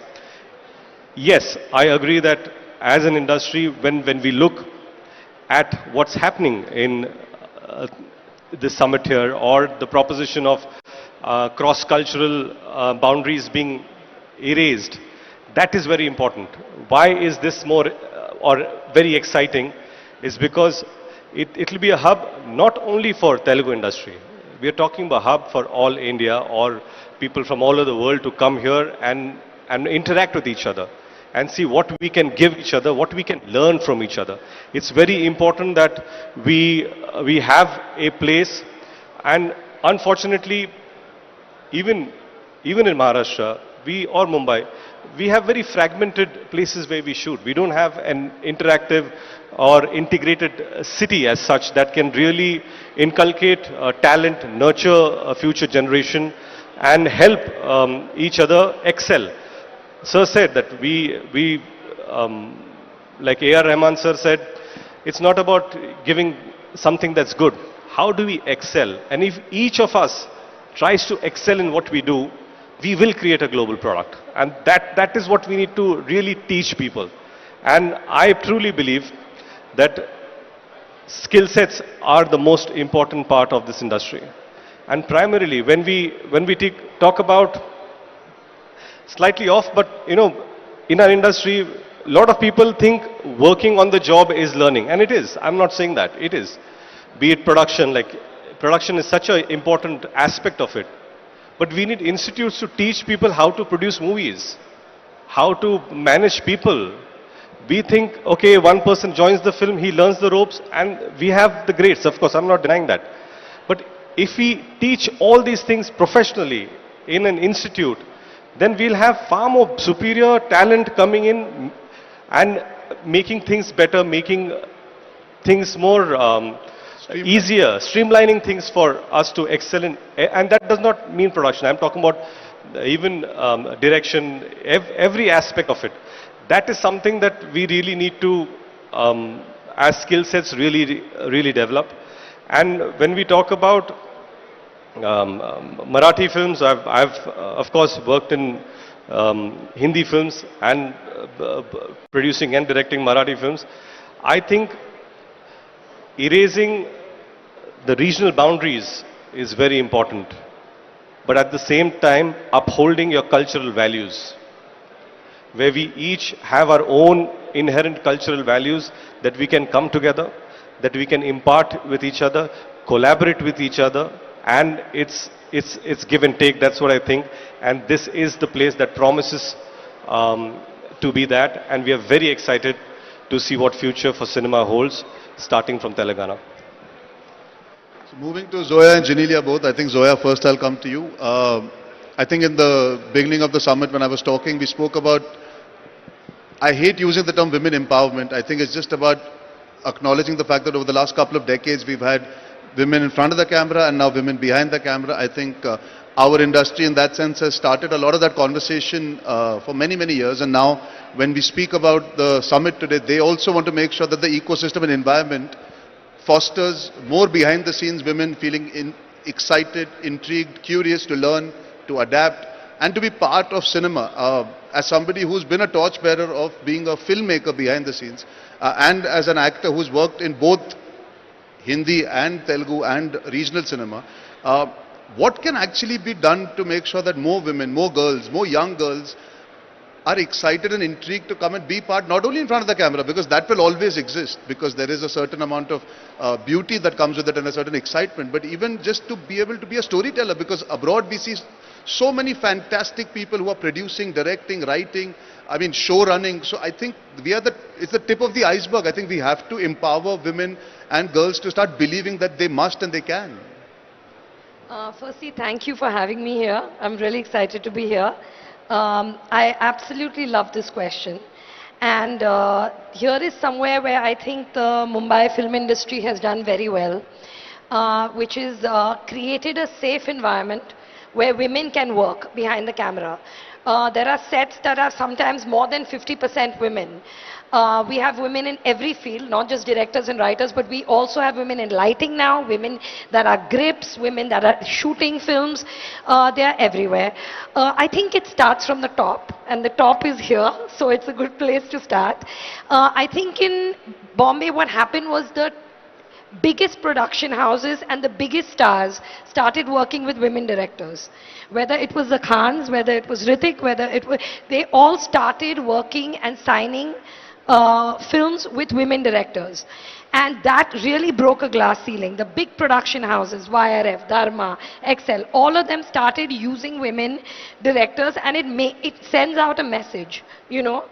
Yes, I agree that as an industry, when we look at what's happening in this summit here, or the proposition of cross-cultural boundaries being erased, that is very important. Why is this more or very exciting? Is because it will be a hub not only for Telugu industry. We are talking about a hub for all India or people from all over the world to come here and interact with each other and see what we can give each other, what we can learn from each other. It's very important that we have a place, and unfortunately, even in Maharashtra, or Mumbai, we have very fragmented places where we shoot. We don't have an interactive or integrated city as such that can really inculcate talent, nurture a future generation, and help each other excel. Sir said that like A.R. Rahman sir said, it's not about giving something that's good. How do we excel? And if each of us tries to excel in what we do, we will create a global product. And that is what we need to really teach people. And I truly believe that skill sets are the most important part of this industry. And primarily, when we talk about, slightly off, but in our industry, a lot of people think working on the job is learning, and it is. I'm not saying that, it is. Be it production, like production is such an important aspect of it. But we need institutes to teach people how to produce movies, how to manage people. We think, okay, one person joins the film, he learns the ropes, and we have the grades. Of course, I'm not denying that. But if we teach all these things professionally in an institute, then we'll have far more superior talent coming in and making things better, making things more easier, streamlining things for us to excel in, and that does not mean production. I'm talking about even direction, every aspect of it. That is something that we really need to, as skill sets, really develop. And when we talk about Marathi films, I've of course worked in Hindi films and producing and directing Marathi films. I think erasing the regional boundaries is very important, but at the same time upholding your cultural values, where we each have our own inherent cultural values that we can come together, that we can impart with each other, collaborate with each other, and it's give and take. That's what I think, and this is the place that promises to be that, and we are very excited to see what future for cinema holds, starting from Telangana. So moving to Zoya and Janelia both, I think Zoya first I'll come to you. I think in the beginning of the summit when I was talking, we spoke about, I hate using the term women empowerment. I think it's just about acknowledging the fact that over the last couple of decades we've had women in front of the camera and now women behind the camera. I think our industry in that sense has started a lot of that conversation for many, many years, and now when we speak about the summit today, they also want to make sure that the ecosystem and environment fosters more behind the scenes women feeling excited, intrigued, curious to learn, to adapt, and to be part of cinema. As somebody who's been a torchbearer of being a filmmaker behind the scenes, and as an actor who's worked in both Hindi and Telugu and regional cinema, what can actually be done to make sure that more women, more girls, more young girls are excited and intrigued to come and be part, not only in front of the camera, because that will always exist, because there is a certain amount of beauty that comes with it and a certain excitement, but even just to be able to be a storyteller, because abroad we see so many fantastic people who are producing, directing, writing, I mean show running. So I think it's the tip of the iceberg. I think we have to empower women and girls to start believing that they must and they can. Firstly, thank you for having me here. I'm really excited to be here. I absolutely love this question. And here is somewhere where I think the Mumbai film industry has done very well, which is created a safe environment where women can work behind the camera. There are sets that are sometimes more than 50% women. We have women in every field, not just directors and writers, but we also have women in lighting now, women that are grips, women that are shooting films. They are everywhere. I think it starts from the top, and the top is here, so it's a good place to start. I think in Bombay what happened was the biggest production houses and the biggest stars started working with women directors. Whether it was the Khans, whether it was Hrithik, they all started working and signing films with women directors. And that really broke a glass ceiling. The big production houses, YRF, Dharma, Excel, all of them started using women directors, and it sends out a message, you know.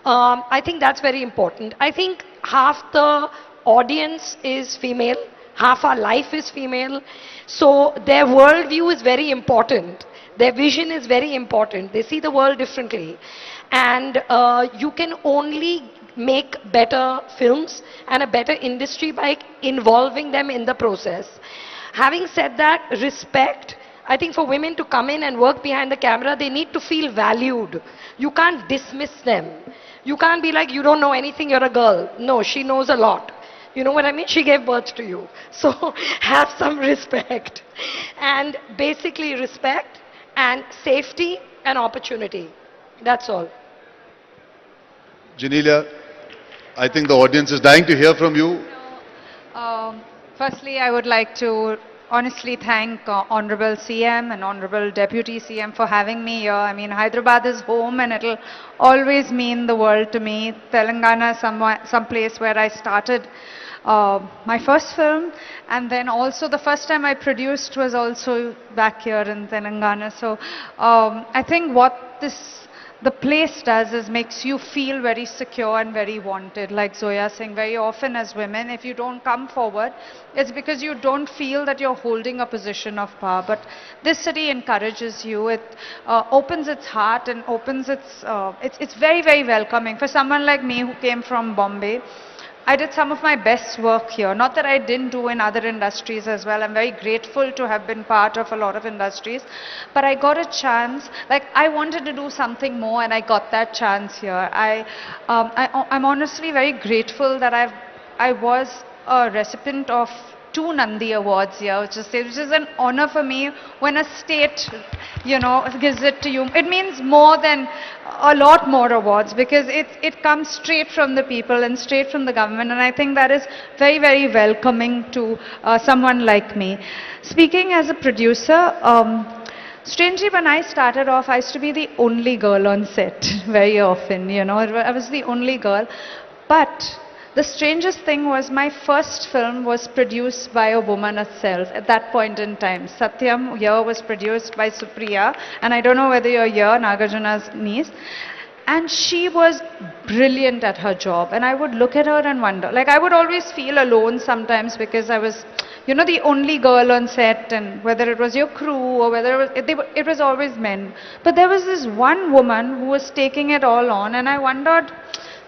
I think that's very important. I think half the audience is female, half our life is female, so their worldview is very important. Their vision is very important. They see the world differently. And you can only make better films and a better industry by involving them in the process. Having said that, respect. I think for women to come in and work behind the camera, they need to feel valued. You can't dismiss them. You can't be like, you don't know anything, you're a girl. No, she knows a lot. You know what I mean? She gave birth to you. So have some respect. And basically respect and safety and opportunity. That's all. Janelia, I think the audience is dying to hear from you. Firstly, I would like to honestly thank Honorable CM and Honorable Deputy CM for having me here. I mean, Hyderabad is home and it'll always mean the world to me. Telangana is some place where I started my first film, and then also the first time I produced was also back here in Telangana. So I think what the place does is makes you feel very secure and very wanted. Like Zoya saying, very often as women, if you don't come forward, it's because you don't feel that you're holding a position of power. But this city encourages you. It opens its heart and opens it's very, very welcoming. For someone like me who came from Bombay, I did some of my best work here. Not that I didn't do in other industries as well. I'm very grateful to have been part of a lot of industries. But I got a chance, like I wanted to do something more and I got that chance here. I'm honestly very grateful that I was a recipient of 2 Nandi Awards here, which is an honor for me when a state, gives it to you. It means more than a lot more awards because it comes straight from the people and straight from the government, and I think that is very, very welcoming to someone like me. Speaking as a producer, strangely, when I started off, I used to be the only girl on set very often, I was the only girl. But the strangest thing was my first film was produced by a woman herself at that point in time. Satyam here was produced by Supriya, and I don't know whether you're here, Nagarjuna's niece. And she was brilliant at her job, and I would look at her and wonder. Like, I would always feel alone sometimes because I was, the only girl on set, and whether it was your crew or whether it was always men. But there was this one woman who was taking it all on, and I wondered,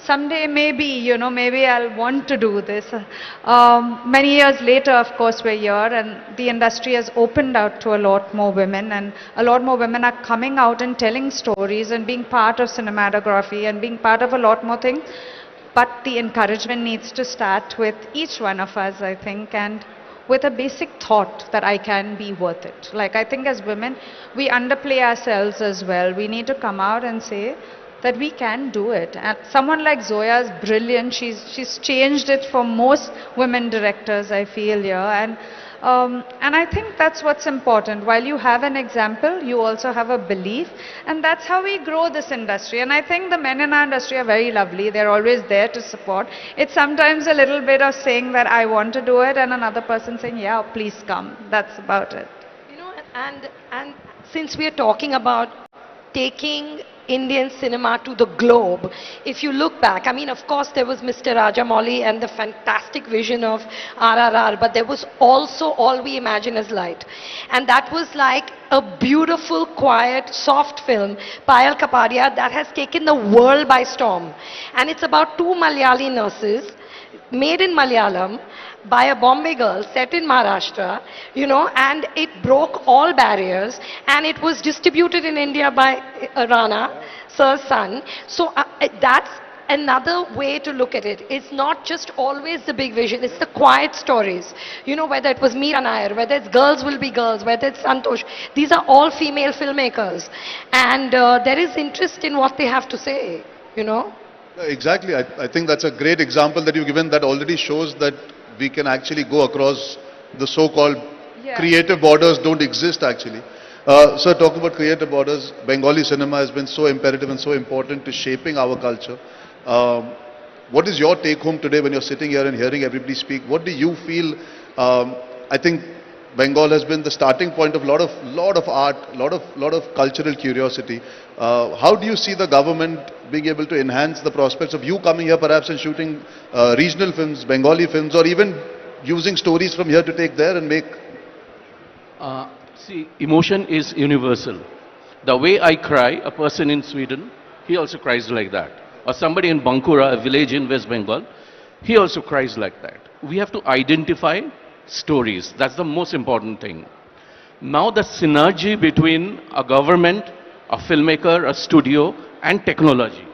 someday maybe, maybe I'll want to do this. Many years later, of course, we're here and the industry has opened out to a lot more women, and a lot more women are coming out and telling stories and being part of cinematography and being part of a lot more things. But the encouragement needs to start with each one of us, I think, and with a basic thought that I can be worth it. Like, I think as women, we underplay ourselves as well. We need to come out and say that we can do it. And someone like Zoya is brilliant. She's changed it for most women directors, I feel, and I think that's what's important. While you have an example, you also have a belief, and that's how we grow this industry. And I think the men in our industry are very lovely. They're always there to support. It's sometimes a little bit of saying that I want to do it, and another person saying, yeah, please come. That's about it. And since we are talking about taking Indian cinema to the globe, if you look back, I mean, of course, there was Mr. Rajamouli and the fantastic vision of RRR, but there was also All We Imagine Is Light. And that was like a beautiful, quiet, soft film, Payal Kapadia, that has taken the world by storm. And it's about 2 Malayali nurses, made in Malayalam, by a Bombay girl set in Maharashtra, and it broke all barriers, and it was distributed in India by Rana, Sir's son. So that's another way to look at it. It's not just always the big vision, it's the quiet stories. Whether it was Meera Nair, whether it's Girls Will Be Girls, whether it's Santosh, these are all female filmmakers. And there is interest in what they have to say, Exactly. I think that's a great example that you've given that already shows that we can actually go across the so-called creative borders don't exist actually. Sir, talking about creative borders, Bengali cinema has been so imperative and so important to shaping our culture. What is your take home today when you're sitting here and hearing everybody speak? What do you feel? I think Bengal has been the starting point of lot of art, lot of cultural curiosity. How do you see the government being able to enhance the prospects of you coming here perhaps and shooting regional films, Bengali films, or even using stories from here to take there and make? See, emotion is universal. The way I cry, a person in Sweden, he also cries like that. Or somebody in Bankura, a village in West Bengal, he also cries like that. We have to identify stories. That's the most important thing. Now the synergy between a government, a filmmaker, a studio, and technology.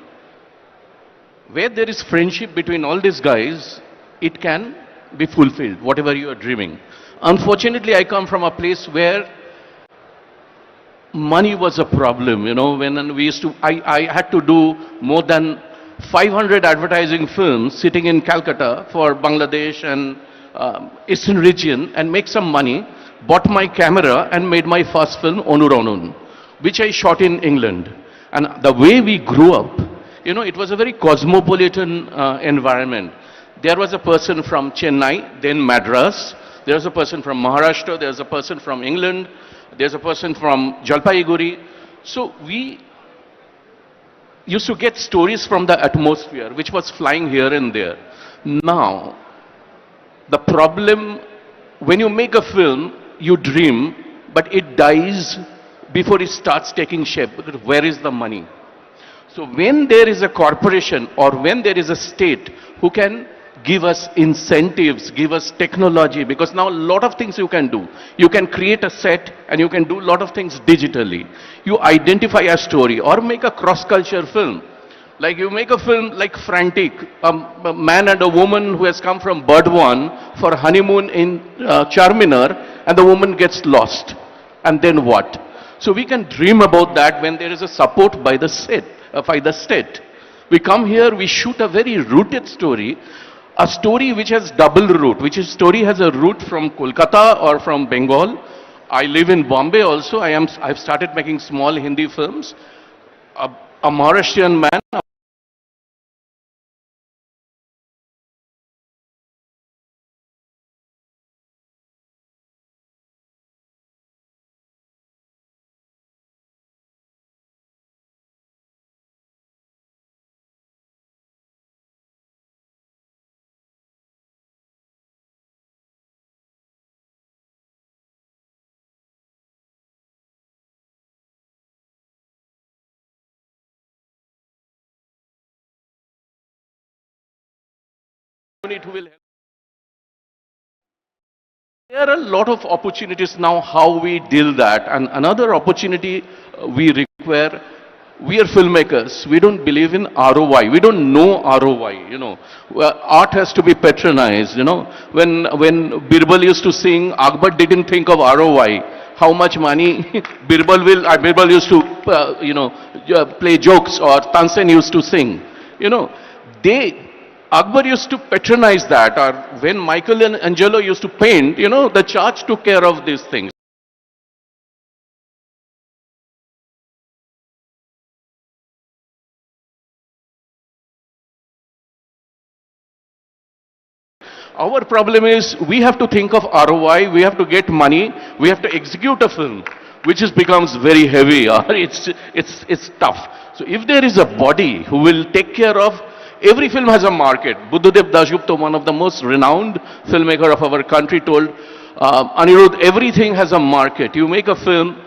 Where there is friendship between all these guys, it can be fulfilled, whatever you are dreaming. Unfortunately, I come from a place where money was a problem, when we used to, I had to do more than 500 advertising films sitting in Calcutta for Bangladesh and Eastern region and make some money, bought my camera and made my first film, Onuronun, which I shot in England. And the way we grew up, it was a very cosmopolitan environment. There was a person from Chennai, then Madras. There was a person from Maharashtra. There was a person from England. There's a person from Jalpaiguri. So we used to get stories from the atmosphere, which was flying here and there. Now, the problem, when you make a film, you dream, but it dies before it starts taking shape, because where is the money? So when there is a corporation or when there is a state who can give us incentives, give us technology, because now a lot of things you can do. You can create a set and you can do a lot of things digitally. You identify a story or make a cross-culture film. Like you make a film like Frantic, a man and a woman who has come from Burdwan for honeymoon in Charminar, and the woman gets lost. And then what? So we can dream about that when there is a support by the state. We come here, we shoot a very rooted story, a story which has double root, which is story has a root from Kolkata or from Bengal. I live in Bombay also. I've started making small Hindi films. A Maharashtrian man. Who will help. There are a lot of opportunities now how we deal that, and another opportunity we require. We are filmmakers. We don't believe in ROI. We don't know ROI. Art has to be patronized. When Birbal used to sing, Akbar didn't think of ROI. How much money Birbal will? Birbal used to play jokes, or Tansen used to sing. Akbar used to patronize that, or when Michelangelo used to paint, the church took care of these things. Our problem is we have to think of ROI, we have to get money, we have to execute a film, which becomes very heavy, or it's tough. So if there is a body who will take care of, every film has a market. Buddhadev Dasgupta, one of the most renowned filmmaker of our country, told Anirudh, everything has a market. You make a film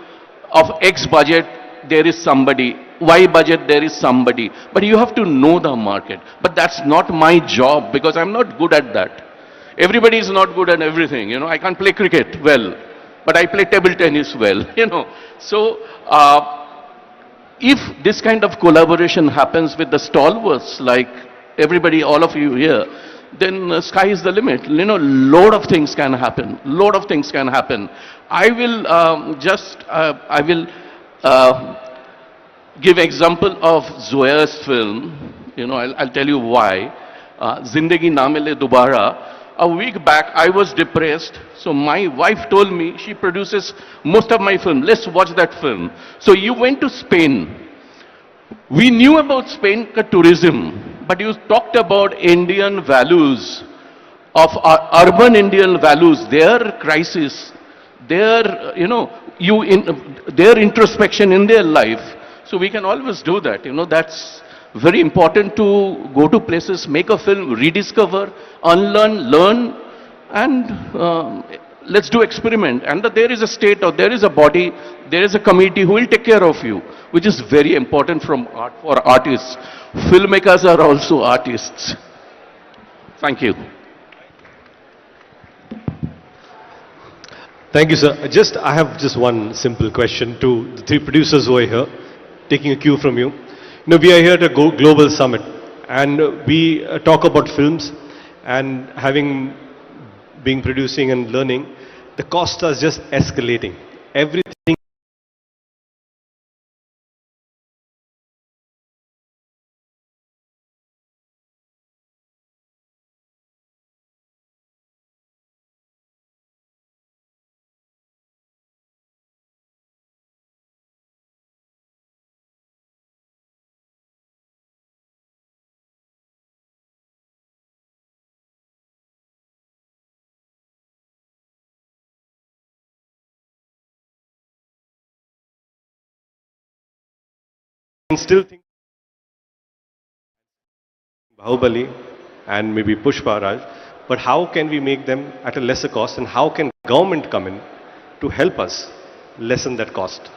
of X budget, there is somebody. Y budget, there is somebody. But you have to know the market. But that's not my job, because I'm not good at that. Everybody is not good at everything. I can't play cricket well, but I play table tennis well. So if this kind of collaboration happens with the stalwarts, like everybody, all of you here, then sky is the limit. Lot of things can happen. Lot of things can happen. I will give example of Zoya's film. I'll tell you why. Zindagi Na Mile Dobara. A week back, I was depressed. So my wife told me, she produces most of my film. Let's watch that film. So you went to Spain. We knew about Spain tourism, but you talked about Indian values, of urban Indian values, their crisis, their, their introspection in their life. So we can always do that. That's very important, to go to places, make a film, rediscover, unlearn, learn, and let's do experiment. And there is a state, or there is a body, there is a committee who will take care of you, which is very important for artists. Filmmakers are also artists. Thank you. Thank you, sir. I have just one simple question to the three producers who are here, taking a cue from you. We are here at a global summit, and we talk about films, and been producing and learning, the costs are just escalating. Everything. Still think Bahubali and maybe Pushpa Raj, but how can we make them at a lesser cost, and how can government come in to help us lessen that cost?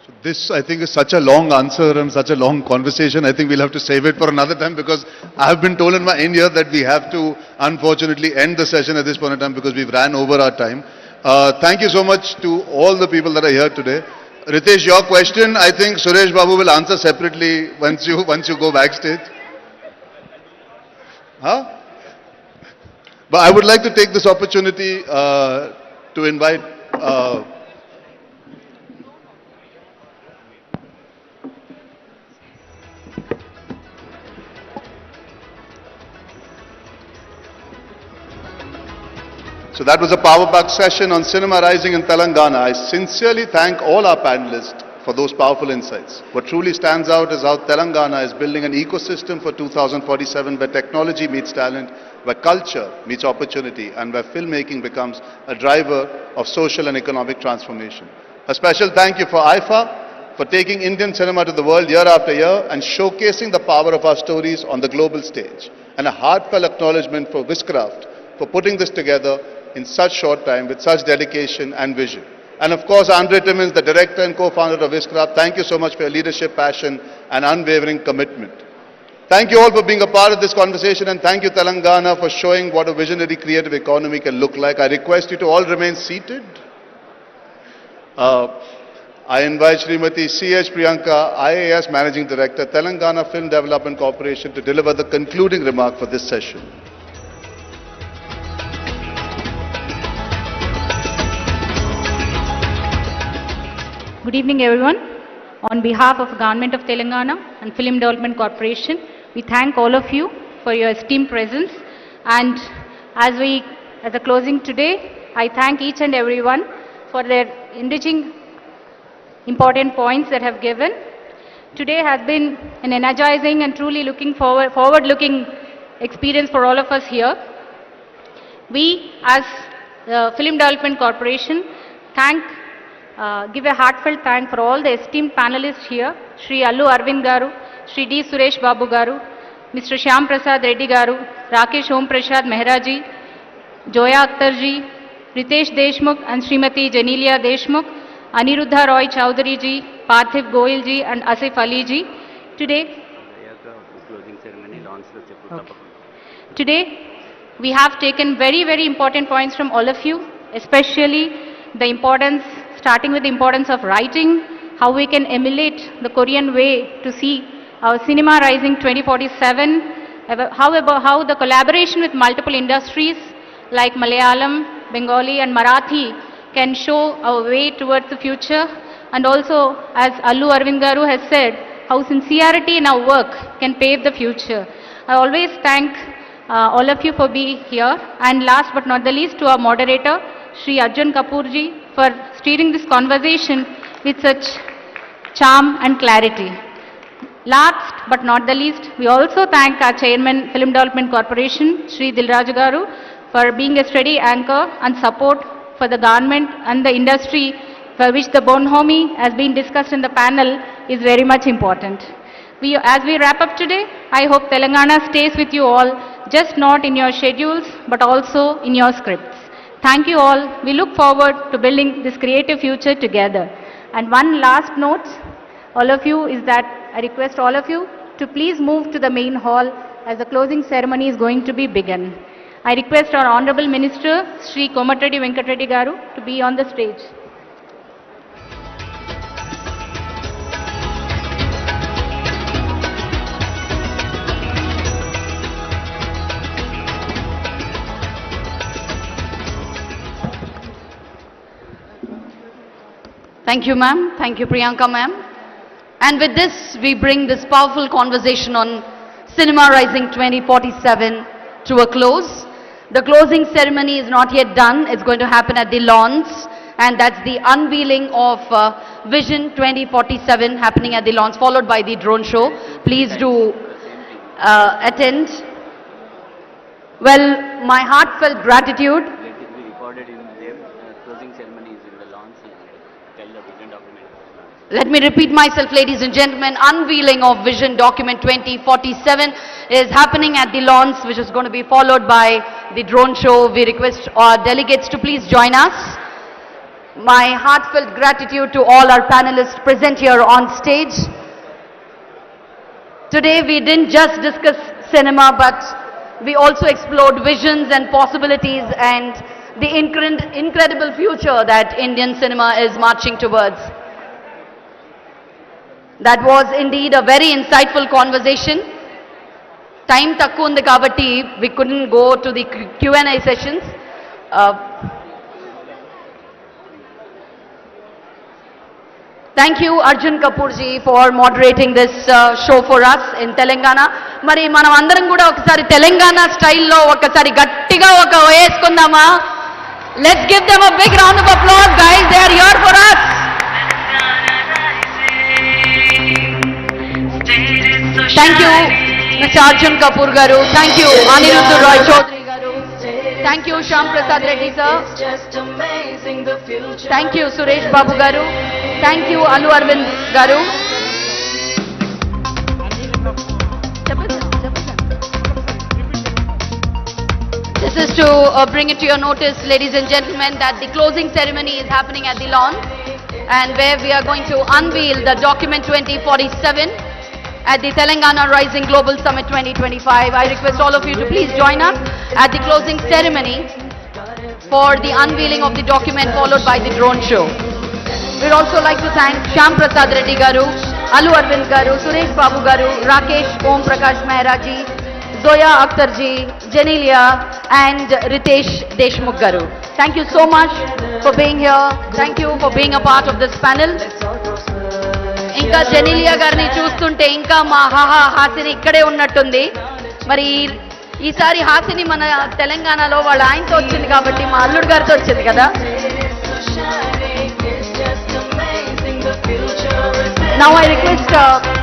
So This, I think, is such a long answer and such a long conversation. I think we'll have to save it for another time because I have been told in my end here that we have to, unfortunately, end the session at this point in time because we've ran over our time. Thank you so much to all the people that are here today. Ritesh, your question, I think Suresh Babu will answer separately once you go backstage. Huh? But I would like to take this opportunity to invite So that was a power pack session on cinema rising in Telangana. I sincerely thank all our panelists for those powerful insights. What truly stands out is how Telangana is building an ecosystem for 2047 where technology meets talent, where culture meets opportunity, and where filmmaking becomes a driver of social and economic transformation. A special thank you for IFA for taking Indian cinema to the world year after year and showcasing the power of our stories on the global stage. And a heartfelt acknowledgement for Wishcraft for putting this together in such short time with such dedication and vision. And of course, Andre Timmins, the director and co-founder of Wishcraft, thank you so much for your leadership, passion and unwavering commitment. Thank you all for being a part of this conversation, and thank you Telangana for showing what a visionary creative economy can look like. I request you to all remain seated. I invite Srimati C.H. Priyanka, IAS Managing Director, Telangana Film Development Corporation, to deliver the concluding remark for this session. Good evening, everyone. On behalf of Government of Telangana and Film Development Corporation, we thank all of you for your esteemed presence. And as a closing today, I thank each and everyone for their enriching, important points that have given. Today has been an energizing and truly forward-looking experience for all of us here. We, as the Film Development Corporation, give a heartfelt thank for all the esteemed panelists here, Shri Allu Arvind Garu, Shri D. Suresh Babu Garu, Mr. Shyam Prasad Reddy Garu, Rakesh Om Prasad Mehraji, Joya Akhtar ji, Ritesh Deshmukh and Srimati Janelia Deshmukh, Aniruddha Roy Chowdhury ji, Parthiv Goyal ji and Asif Ali ji. Today, we have taken very, very important points from all of you, especially the importance, starting with the importance of writing, how we can emulate the Korean way to see our cinema rising 2047, how the collaboration with multiple industries like Malayalam, Bengali and Marathi can show our way towards the future, and also, as Allu Arvind Garu has said, how sincerity in our work can pave the future. I always thank all of you for being here, and last but not the least to our moderator, Shri Arjun Kapoor ji, for steering this conversation with such charm and clarity. Last but not the least, we also thank our Chairman, Film Development Corporation, Shri Dilraju Garu, for being a steady anchor and support for the government and the industry, for which the bonhomie, has been discussed in the panel, is very much important. As we wrap up today, I hope Telangana stays with you all, just not in your schedules, but also in your scripts. Thank you all. We look forward to building this creative future together. And one last note, all of you, is that I request all of you to please move to the main hall as the closing ceremony is going to be begun. I request our Honorable Minister, Shri Komatreddy Venkatreddy Garu, to be on the stage. Thank you, ma'am. Thank you, Priyanka, ma'am. And with this, we bring this powerful conversation on Cinema Rising 2047 to a close. The closing ceremony is not yet done. It's going to happen at the lawns, and that's the unveiling of Vision 2047 happening at the lawns, followed by the drone show. Please do attend. Well, my heartfelt gratitude. Let me repeat myself, ladies and gentlemen. Unveiling of Vision Document 2047 is happening at the lawns, which is going to be followed by the drone show. We request our delegates to please join us. my heartfelt gratitude to all our panelists present here on stage. Today we didn't just discuss cinema, but we also explored visions and possibilities and the incredible future that Indian cinema is marching towards. That was indeed a very insightful conversation. Time takku undi kabatti we couldn't go to the Q&A sessions. Thank you Arjun Kapoor ji for moderating this show for us in Telangana. Mari manam andaram kuda okasari Telangana style lo okasari gattiga oka veskundama. Let's give them a big round of applause, guys. They are here for us. Thank you Mr. Arjun Kapoor garu. Thank you Aniruddha Roy Chaudhary garu. Thank you Shyam Prasad Reddy sir. Thank you Suresh Babu garu. Thank you Alu Arvind garu. This is to bring it to your notice, ladies and gentlemen, that the closing ceremony is happening at the lawn, and where we are going to unveil the document 2047 at the Telangana Rising Global Summit 2025. I request all of you to please join us at the closing ceremony for the unveiling of the document, followed by the drone show. We'd also like to thank Shyam Prasad Reddy garu, Alu Arvind garu, Suresh Babu garu, Rakesh Om Prakash Mehra ji, Zoya Akhtar ji, Janelia and Ritesh Deshmukh garu. Thank you so much for being here. Thank you for being a part of this panel. Inka Janelia garni chustunte inka ma haha hasini ikkade unnattundi. Mari ఈసారి హాసిని మన తెలంగాణలో వాళ్ళ ఆయనతో వచ్చింది కాబట్టి మా అల్లుడు గారితో వచ్చింది కదా. Now I request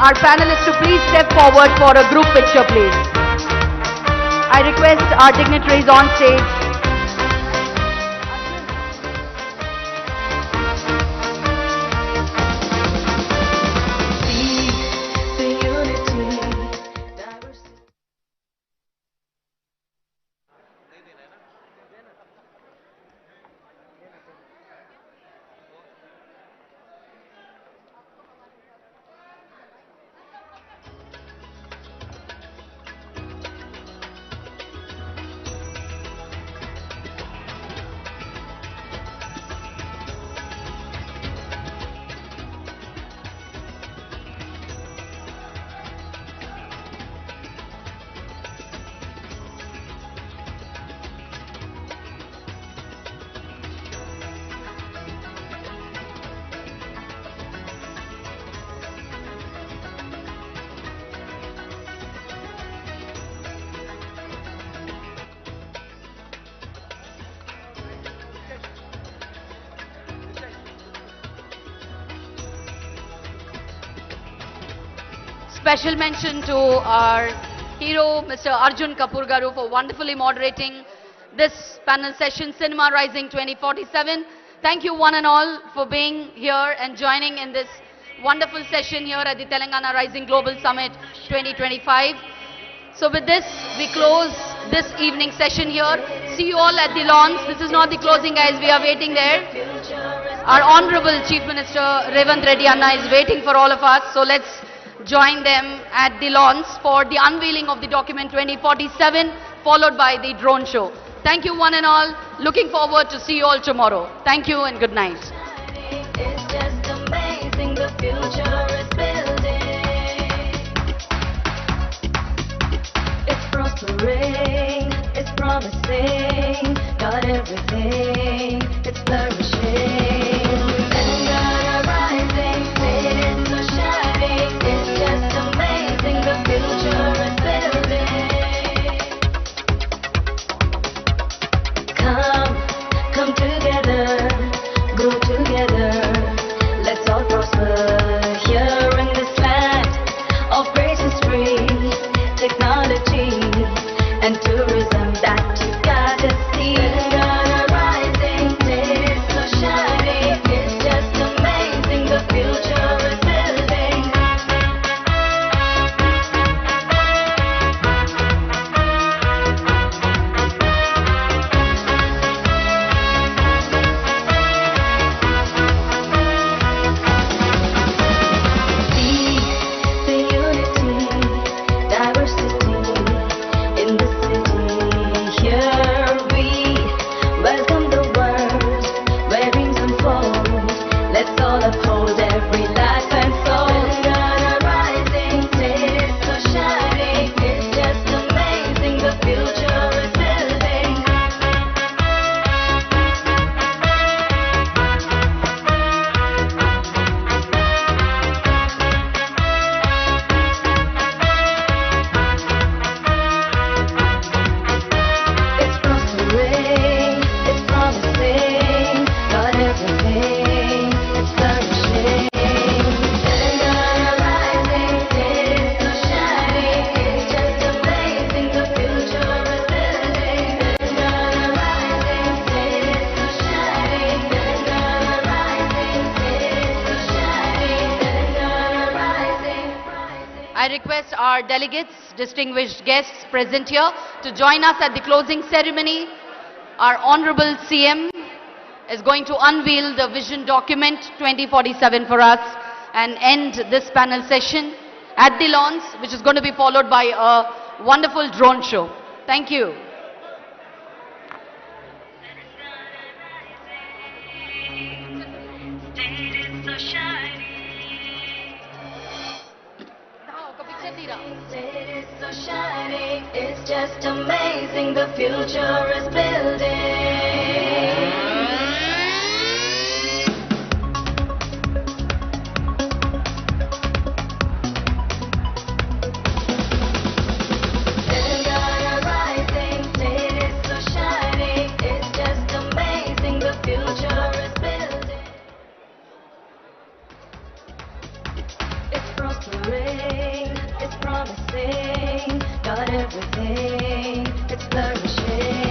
our panelists to please step forward for a group picture, please. I request our dignitaries on stage. Special mention to our hero, Mr. Arjun Kapoor garu, for wonderfully moderating this panel session, Cinema Rising 2047. Thank you one and all for being here and joining in this wonderful session here at the Telangana Rising Global Summit 2025. So with this, we close this evening session here. See you all at the lawns. This is not the closing, guys. We are waiting there. Our Honorable Chief Minister Revant Reddy Anna is waiting for all of us. So let's join them at the lawns for the unveiling of the document 2047, followed by the drone show. Thank you one and all. Looking forward to see you all tomorrow. Thank you and good night. It's just amazing, the future is building. It's prospering, it's promising, got everything, it's flourishing. Telangana rising, cities are shining. It's just amazing, the future is building. Come together, grow together. Let's all prosper here in this land of great history, technology, and tourism that you gotta see. Telangana rising, cities are shining. request our delegates, distinguished guests present here to join us at the closing ceremony. Our Honorable CM is going to unveil the vision document 2047 for us and end this panel session at the lawns, which is going to be followed by a wonderful drone show. Thank you. It's so shining, it's just amazing, the future is building. Telangana rising, it is so shining, it's just amazing, the future is building. It's prospering, it's promising, got everything, it's flourishing.